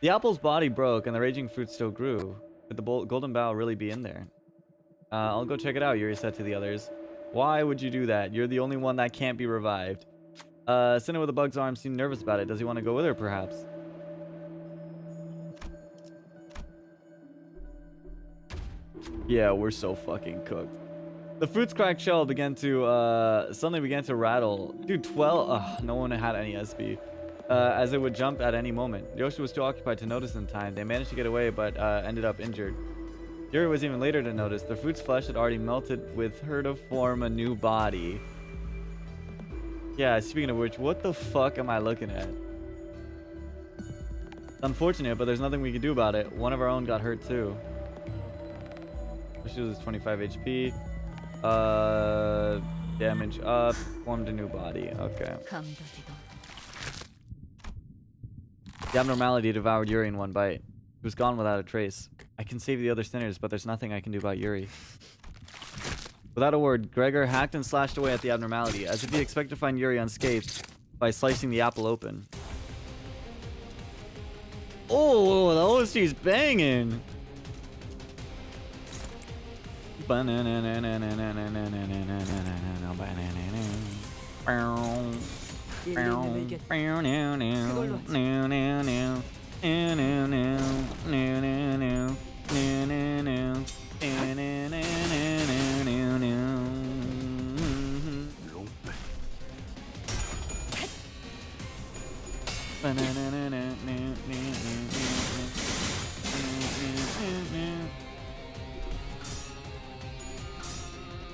The apple's body broke and the raging fruit still grew. Could the golden bough really be in there? I'll go check it out, Yuri said to the others. Why would you do that? You're the only one that can't be revived. Cinna with the bug's arm seemed nervous about it. Does he want to go with her, perhaps? Yeah, we're so fucking cooked. The fruit's cracked shell suddenly began to rattle. Dude, 12. Ugh, no one had any SB. As it would jump at any moment. Yoshi was too occupied to notice in time. They managed to get away, but ended up injured. Yuri was even later to notice. The fruit's flesh had already melted with her to form a new body. Yeah, speaking of which, what the fuck am I looking at? Unfortunate, but there's nothing we can do about it. One of our own got hurt too. She was 25 HP. Damage up. Formed a new body. Okay. The abnormality devoured Yuri in one bite. He was gone without a trace. I can save the other sinners, but there's nothing I can do about Yuri. Without a word, Gregor hacked and slashed away at the abnormality, as if he expected to find Yuri unscathed by slicing the apple open. Oh, the OST's banging.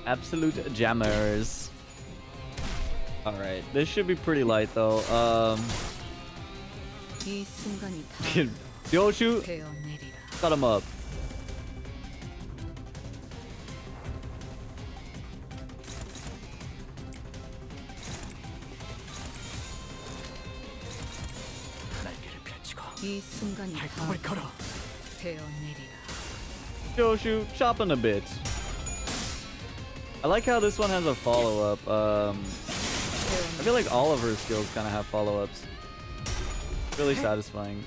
Absolute jammers. Alright, this should be pretty light though. 이 순간이 Yoshu, 베어내리라. cut him up. 이 순간이 베어내리라. Yoshu, chopping a bit. I like how this one has a follow-up. I feel like all of her skills kind of have follow-ups. Really satisfying.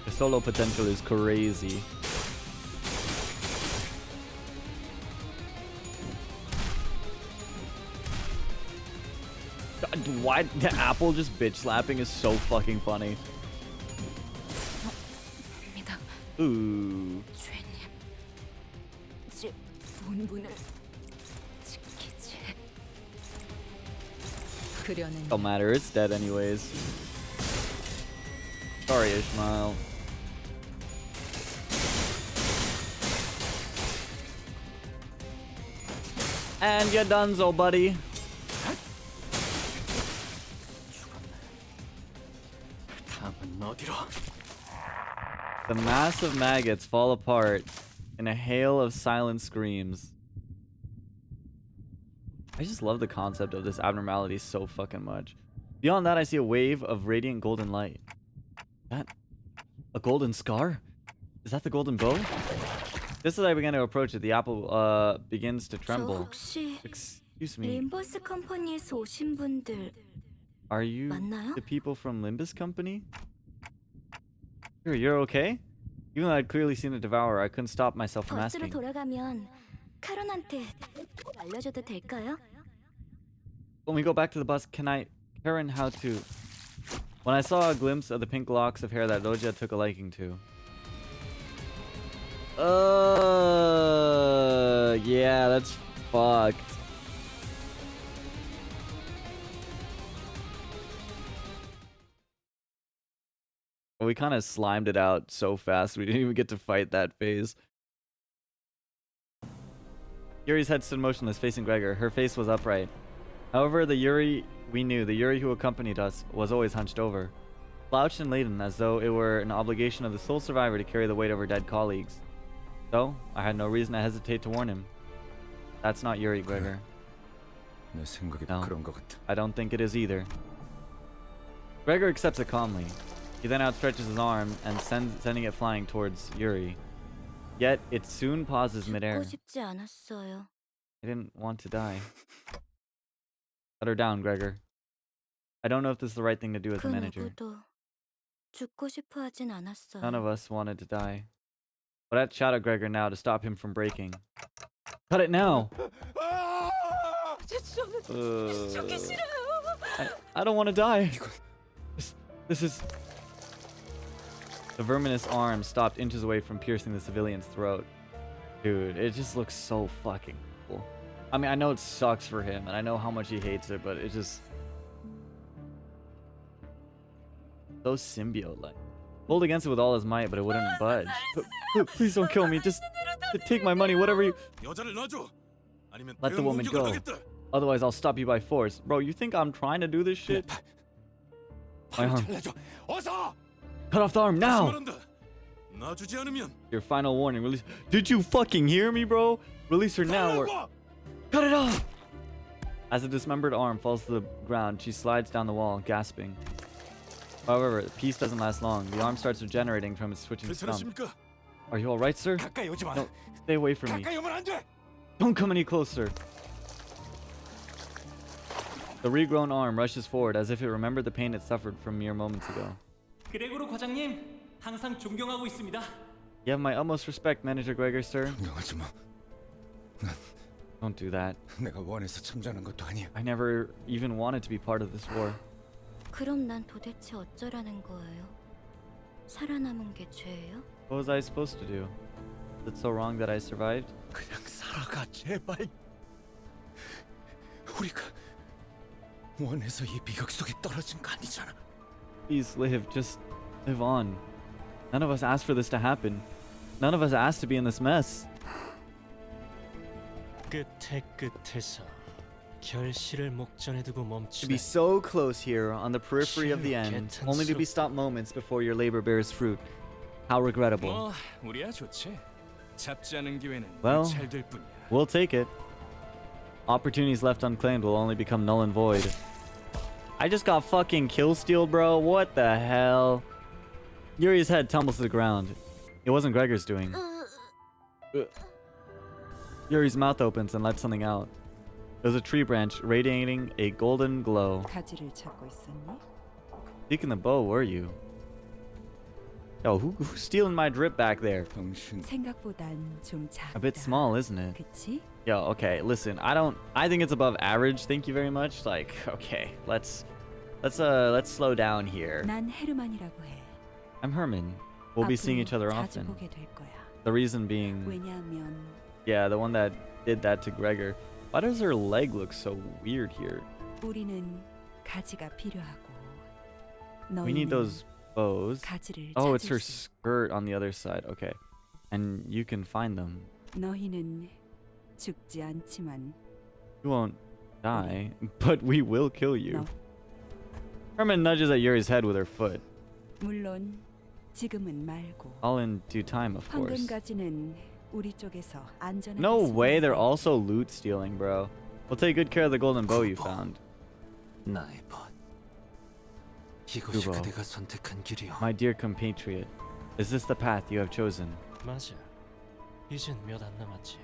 The solo potential is crazy. God, why the apple just bitch slapping is so fucking funny. Ooh. 제 본분을 지키지. 그려낸 Don't matter, it's dead anyways. Sorry, Ishmael. And you're donezo, buddy. The massive maggots fall apart in a hail of silent screams. I just love the concept of this abnormality so fucking much. Beyond that, I see a wave of radiant golden light. That a golden scar? Is that the golden bow? Just as I begin to approach it, the apple begins to tremble. Excuse me. 림버스 컴퍼니에서 오신 분들 Are you 맞나요? the people from Limbus Company? You're okay? Even though I'd clearly seen the devourer, I couldn't stop myself from 버스로 asking. 돌아가면 카론한테 알려줘도 될까요? When we go back to the bus, can I... Karen, how to... When I saw a glimpse of the pink locks of hair that Roja took a liking to. Yeah, that's fucked. We kind of slimed it out so fast, we didn't even get to fight that phase. Yuri's head stood motionless, facing Gregor. Her face was upright. However, the Yuri we knew, the Yuri who accompanied us, was always hunched over, slouched and laden, as though it were an obligation of the sole survivor to carry the weight of her dead colleagues. So, I had no reason to hesitate to warn him. That's not Yuri, Gregor. 내 생각이 No, 그런 것 같아. I don't think it is either. Gregor accepts it calmly. He then outstretches his arm and sending it flying towards Yuri. Yet, it soon pauses midair. 죽고 싶지 않았어요. I didn't want to die. Let her down, Gregor. I don't know if this is the right thing to do as 그 a manager. 누구도 죽고 싶어 하진 않았어요. None of us wanted to die. But I'd shout at Gregor now to stop him from breaking. Cut it now! I don't want to die. This is... The verminous arm stopped inches away from piercing the civilian's throat. Dude, it just looks so fucking cool. I mean, I know it sucks for him, and I know how much he hates it, but it just... So symbiote-like. Pulled against it with all his might, but it wouldn't budge. Please don't kill me, just take my money, whatever you... Let the woman go. Otherwise, I'll stop you by force. Bro, you think I'm trying to do this shit? My arm. Cut off the arm now! Your final warning, release... Did you fucking hear me, bro? Release her now or... Cut it off! As the dismembered arm falls to the ground, she slides down the wall, gasping. However, the peace doesn't last long. The arm starts regenerating from its twitching stump. Are you alright, sir? No, stay away from me. Don't come any closer. The regrown arm rushes forward as if it remembered the pain it suffered from mere moments ago. 그레고로 과장님, 항상 존경하고 있습니다. You have my utmost respect, Manager Gregor, sir. 존경하지 마. Don't do that. 내가 원해서 참전한 것도 아니야. I never even wanted to be part of this war. 그럼 난 도대체 어쩌라는 거예요? 살아남은 게 죄예요? What was I supposed to do? Is it so wrong that I survived? 그냥 살아가 제발. 우리가 원해서 이 비극 속에 떨어진 거 아니잖아. Please live, just live on. None of us asked for this to happen. None of us asked to be in this mess. 끝에 끝에서 결실을 목전에 두고 To 멈추다. be so close here on the periphery of the end, only to be stopped moments before your labor bears fruit. How regrettable. 뭐 우리야 좋지. 잡지 않은 기회는 Well, 잘될 뿐이야. we'll take it. Opportunities left unclaimed will only become null and void. I just got fucking kill steal, bro. What the hell? Yuri's head tumbles to the ground. It wasn't Gregor's doing. Yuri's mouth opens and lets something out. There's a tree branch radiating a golden glow. 가지를 찾고 있었니? Seeking the bow, were you? Yo, who's stealing my drip back there? 생각보단 좀 작다. A bit small, isn't it? 그치? Yo, okay, listen, I think it's above average, thank you very much. Like, okay, let's slow down here. 난 헤르만이라고 해. I'm Herman. We'll be seeing each other 자주 often. 보게 될 거야. The reason being, 왜냐하면 yeah, the one that did that to Gregor. Why does her leg look so weird here? 우리는 가지가 필요하고 We need 너희는 those bows. 가지를 Oh, it's her 찾을 수 skirt on the other side. Okay. And you can find them. 너희는 죽지 않지만 You won't die, but we will kill you. No. Herman nudges at Yuri's head with her foot. 물론 지금은 말고 All in due time, of course. 황금 가지는 우리 쪽에서 안전하게 No way, they're 수리해. also loot stealing, bro. We'll take good care of the golden bow you found. 나의 벗. 이곳이 그거. 그대가 선택한 길이요. My dear compatriot, is this the path you have chosen? 맞아. 이젠 몇 안 남았지.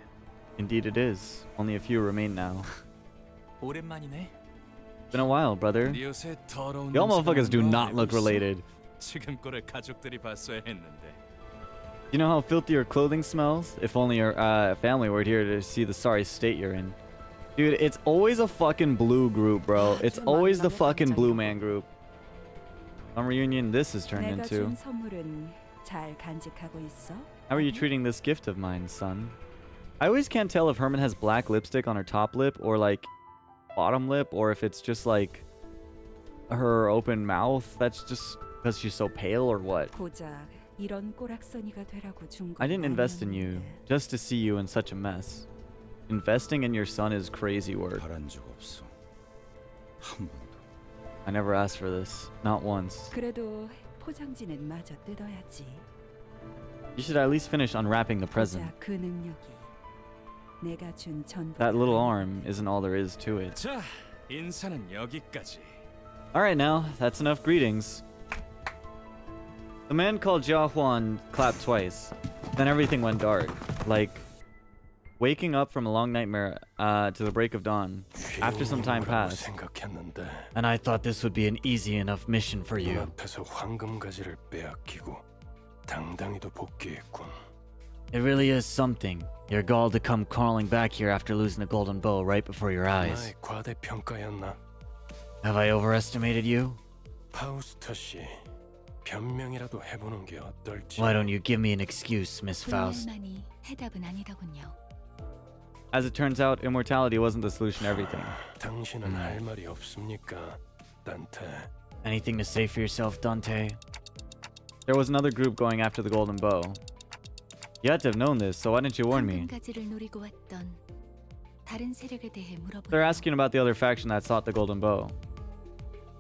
Indeed it is. Only a few remain now. 오랜만이네. Been a while, brother. 네 옷에 더러운 Y'all 냄새가 motherfuckers do 나는 거 not look 알고 있어. related. 지금 꼴을 가족들이 봤어야 했는데. You know how filthy your clothing smells? If only your family were here to see the sorry state you're in. Dude, it's always a fucking blue group, bro. It's always the fucking blue man group. Some reunion this has turned 내가 into. 준 선물은 잘 간직하고 있어? How are you treating this gift of mine, son? I always can't tell if Herman has black lipstick on her top lip or like bottom lip, or if it's just like her open mouth. That's just because she's so pale or what. 고작 이런 꼬락서니가 되라고 준 I didn't 건 invest in you just to see you in such a mess. Investing in your son is crazy work. 바란 적 없어. 한 번도. I never asked for this, not once. 그래도 포장지는 마저 뜯어야지. You should at least finish unwrapping the present. 고작 그 능력이 내가 준 전부. That little arm isn't all there is to it. 자, 인사는 여기까지. Alright now, that's enough greetings. The man called Jia Huan clapped twice. Then everything went dark. Like waking up from a long nightmare to the break of dawn. After some time passed. 생각했는데 And I thought this would be an easy enough mission for you. 앞에서 황금 가지를 빼앗기고 당당히도 복귀했군. It really is something. Your gall to come crawling back here after losing the golden bow right before your eyes. 나의 과대평가였나? Have I overestimated you? 파우스터 씨, 변명이라도 해보는 게 어떨지. Why don't you give me an excuse, Miss Faust? 후회할만이 해답은 아니더군요. As it turns out, immortality wasn't the solution to everything. 당신은 할 말이 없습니까, 단테? Anything to say for yourself, Dante? There was another group going after the golden bow. You had to have known this, so why didn't you warn me? 가지를 노리고 왔던 다른 세력에 대해 물어보고. They're asking about the other faction that sought the golden bow.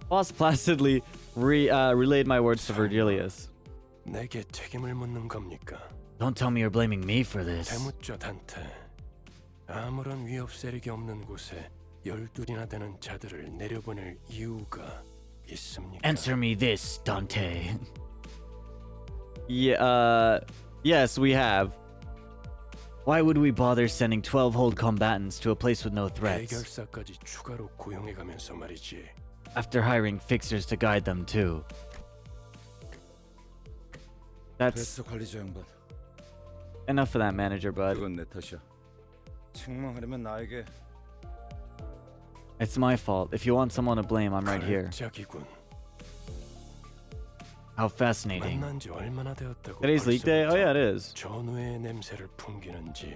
Boss placidly relayed my words to Virgilius. 내게 책임을 묻는 겁니까? Don't tell me you're blaming me for this. 대묻죠, 단테. 아무런 위협 세력이 없는 곳에 12이나 되는 자들을 내려보낼 이유가 있습니까? Answer me this, Dante. Yeah, yes, we have. Why would we bother sending 12 hold combatants to a place with no threats? 해결사까지 추가로 고용해가면서 말이지. After hiring fixers to guide them too. That's 됐어 관리자 양반. enough for that manager, bud. 그건 내 탓이야. 책망하려면 나에게. It's my fault. If you want someone to blame, I'm right here. 걸작이군. How fascinating. 만난 지 얼마나 되었다고 Today's league day? Oh yeah, it is. 전우의 냄새를 풍기는지.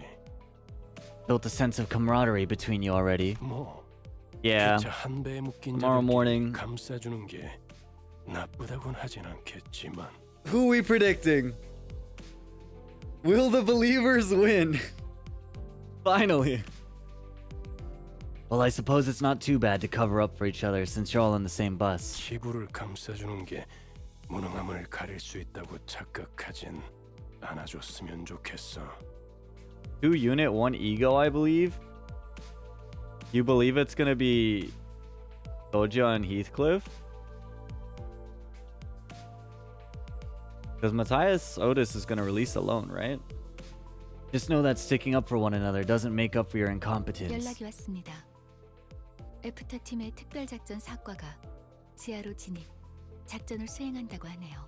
Built a sense of camaraderie between you already. 뭐 Yeah. 기차 한 배에 묶인 Tomorrow 자들끼리 morning. 감싸주는 게 나쁘다곤 하진 않겠지만. Who are we predicting? Will the believers win? Finally. Well, I suppose it's not too bad to cover up for each other since you're all in the same bus. 기부를 감싸주는 게 무능함을 가릴 수 있다고 착각하진 않아줬으면 좋겠어. 2 unit, 1 ego, I believe. You believe it's gonna be Doja and Heathcliff? Because Matthias Otis is gonna release alone, right? Just know that sticking up for one another doesn't make up for your incompetence. 연락이 왔습니다. 애프터 팀의 특별 작전 사과가 지하로 진입, 작전을 수행한다고 하네요.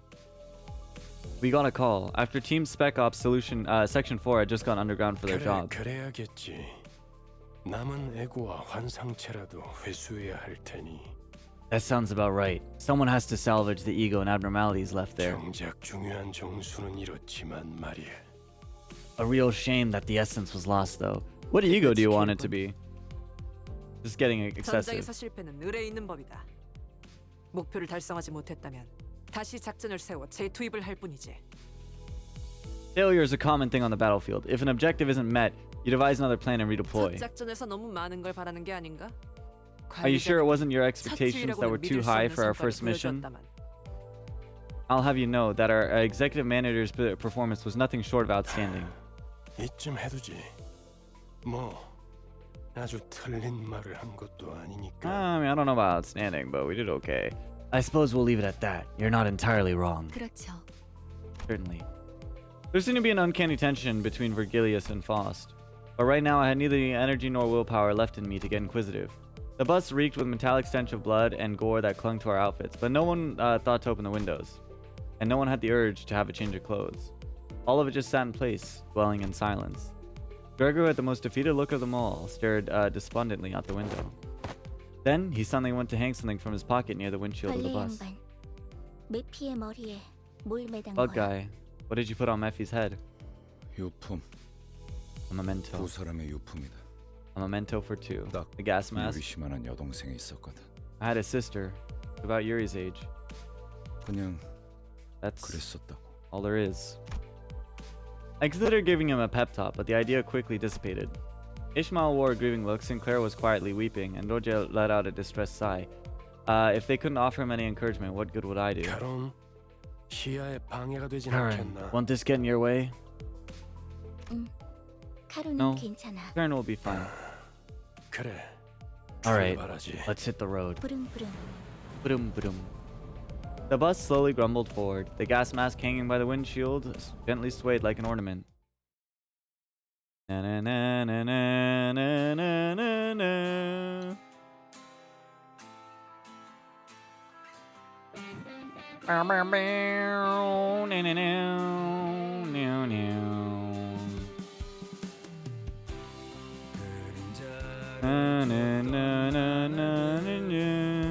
We got a call. After Team Spec Ops Solution Section 4 had just gone underground for their job. 그래야겠지. 남은 애고와 환상체라도 회수해야 할 테니. That sounds about right. Someone has to salvage the ego and abnormalities left there. 정작 중요한 정수는 이렇지만 말이야. A real shame that the essence was lost, though. What ego do you want it to be? Just getting excessive. 전장에서 실패는 의뢰 있는 법이다. 목표를 달성하지 못했다면 다시 작전을 세워 재투입을 할 뿐이지. Failure is a common thing on the battlefield. If an objective isn't met, you devise another plan and redeploy. 첫 작전에서 너무 많은 걸 바라는 게 아닌가? Are you sure it wasn't your expectations that were too high for our first mission? I'll have you know that our executive manager's performance was nothing short of outstanding. 이쯤 해두지. 뭐 아주 틀린 말을 한 것도 아니니까. I mean, I don't know about outstanding, but we did okay. I suppose we'll leave it at that. You're not entirely wrong. 그렇죠. Certainly. There seemed to be an uncanny tension between Virgilius and Faust. But right now I had neither the energy nor willpower left in me to get inquisitive. The bus reeked with metallic stench of blood and gore that clung to our outfits, but no one thought to open the windows. And no one had the urge to have a change of clothes. All of it just sat in place, dwelling in silence. Gregor, with the most defeated look of them all, stared despondently out the window. Then he suddenly went to hang something from his pocket near the windshield of the bus. 메피의 머리에 뭘 매단 Bug 거야? guy, what did you put on Mephi's head? 유품. A memento. 두 사람의 유품이다. A memento for 2. The gas mask. 유리씨만한 여동생이 있었거든. I had a sister, about Yuri's age. 그냥 That's 그랬었다고. all there is. I considered giving him a pep talk, but the idea quickly dissipated. Ishmael wore a grieving look, Sinclair was quietly weeping, and Roger let out a distressed sigh. If they couldn't offer him any encouragement, what good would I do? 결혼 시야에 방해가 되진 Karen, 않겠나? won't this get in your way? 카루는 No. 괜찮아. Karen will be fine. 그래. Alright, 출발하지. let's hit the road. 부릉부릉. Boom, boom. The bus slowly grumbled forward. The gas mask hanging by the windshield gently swayed like an ornament. Na na na na na na na na na. Bow, bow, bow. Na, na, na. Meow, meow. Na, na, na, na, na, na, na.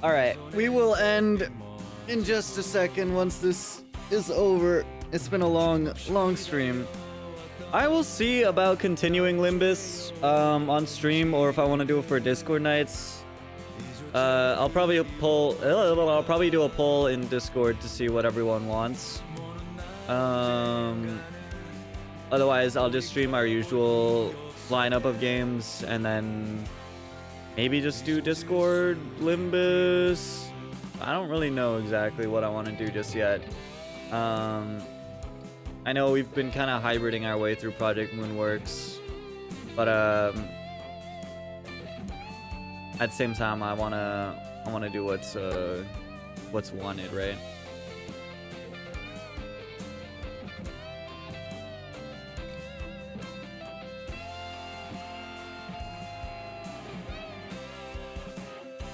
All right, we will end in just a second once this is over. It's been a long stream. I will see about continuing Limbus on stream, or if I want to do it for Discord nights. I'll probably do a poll in Discord to see what everyone wants. Otherwise, I'll just stream our usual lineup of games and then maybe just do Discord Limbus. I don't really know exactly what I want to do just yet. I know we've been kind of hybriding our way through Project Moonworks, but at the same time, I wanna do what's wanted, right?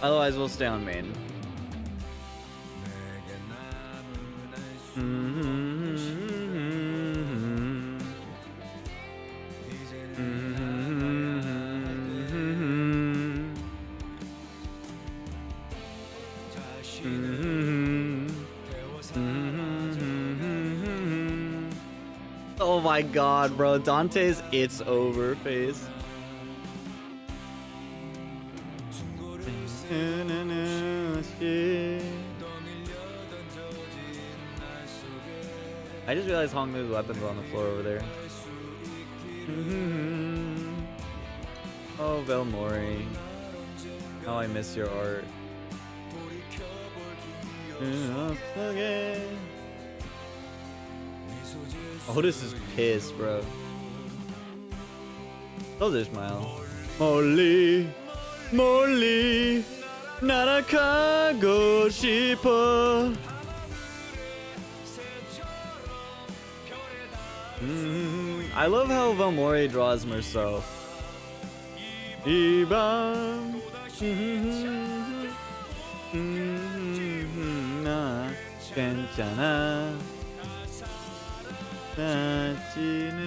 Otherwise, we'll stay on main. Oh my god, bro. Dante's "It's Over" face. I just realized Hongmu's weapons are on the floor over there. Oh, Velmori. How I miss your art. Otis is pissed, bro. Oh, there's Smile. Molly, Molly, 날아가고 싶어. I love how Velmori draws herself. 이밤 나 괜찮아 나 지내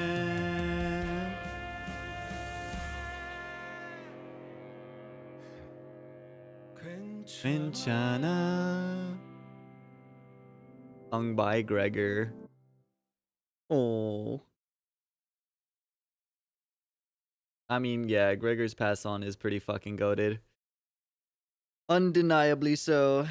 괜찮아. Sung by Gregor. Oh. I mean, yeah, Gregor's pass on is pretty fucking goated. Undeniably so.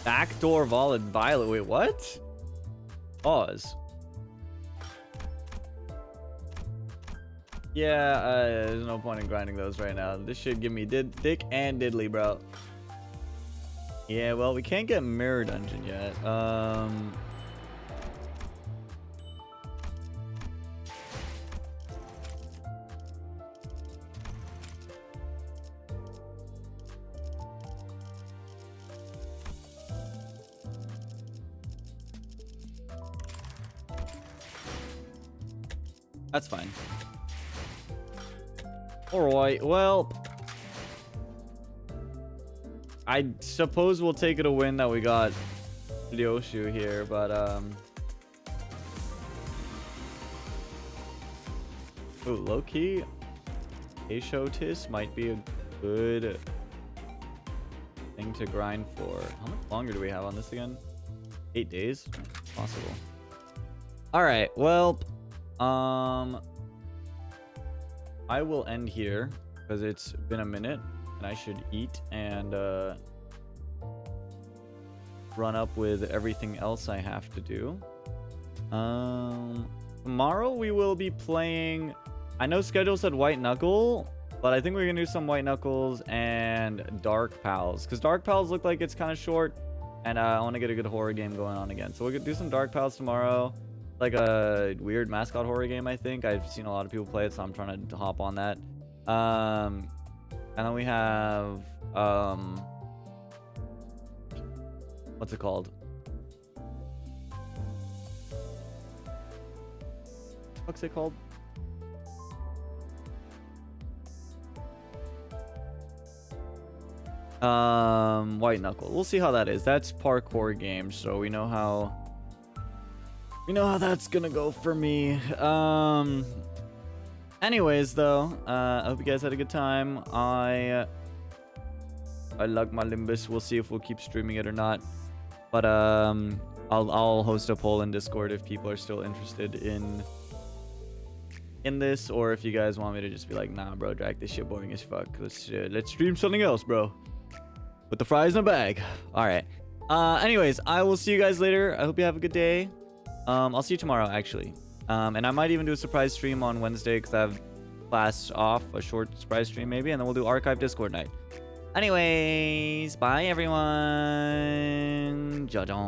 Backdoor Violet. Wait, what? Pause. Yeah, there's no point in grinding those right now. This should give me dick and diddly, bro. Yeah, well, we can't get Mirror Dungeon yet. That's fine. Alright, well, I suppose we'll take it a win that we got Ryoshu here, but ooh, low-key Aishotis might be a good thing to grind for. How much longer do we have on this again? 8 days? Possible. Alright, well, I will end here because it's been a minute and I should eat and run up with everything else I have to do. Tomorrow we will be playing, I know schedule said White Knuckle, but I think we're gonna do some White Knuckles and Dark Pals because Dark Pals look like it's kind of short and I want to get a good horror game going on again. So we're gonna do some Dark Pals tomorrow. Like a weird mascot horror game, I think. I've seen a lot of people play it, so I'm trying to hop on that. And then we have what's it called? What's it called? White Knuckle. We'll see how that is. That's parkour game, so we know how that's gonna go for me. Anyways, though, I hope you guys had a good time. I like my Limbus. We'll see if we'll keep streaming it or not. But I'll host a poll in Discord if people are still interested in this, or if you guys want me to just be like, nah, bro, drag this shit boring as fuck. Let's stream something else, bro. With the fries in a bag. All right. Anyways, I will see you guys later. I hope you have a good day. I'll see you tomorrow, actually. And I might even do a surprise stream on Wednesday because I have class off, a short surprise stream maybe, and then we'll do archive Discord night. Anyways, bye everyone. Jadon.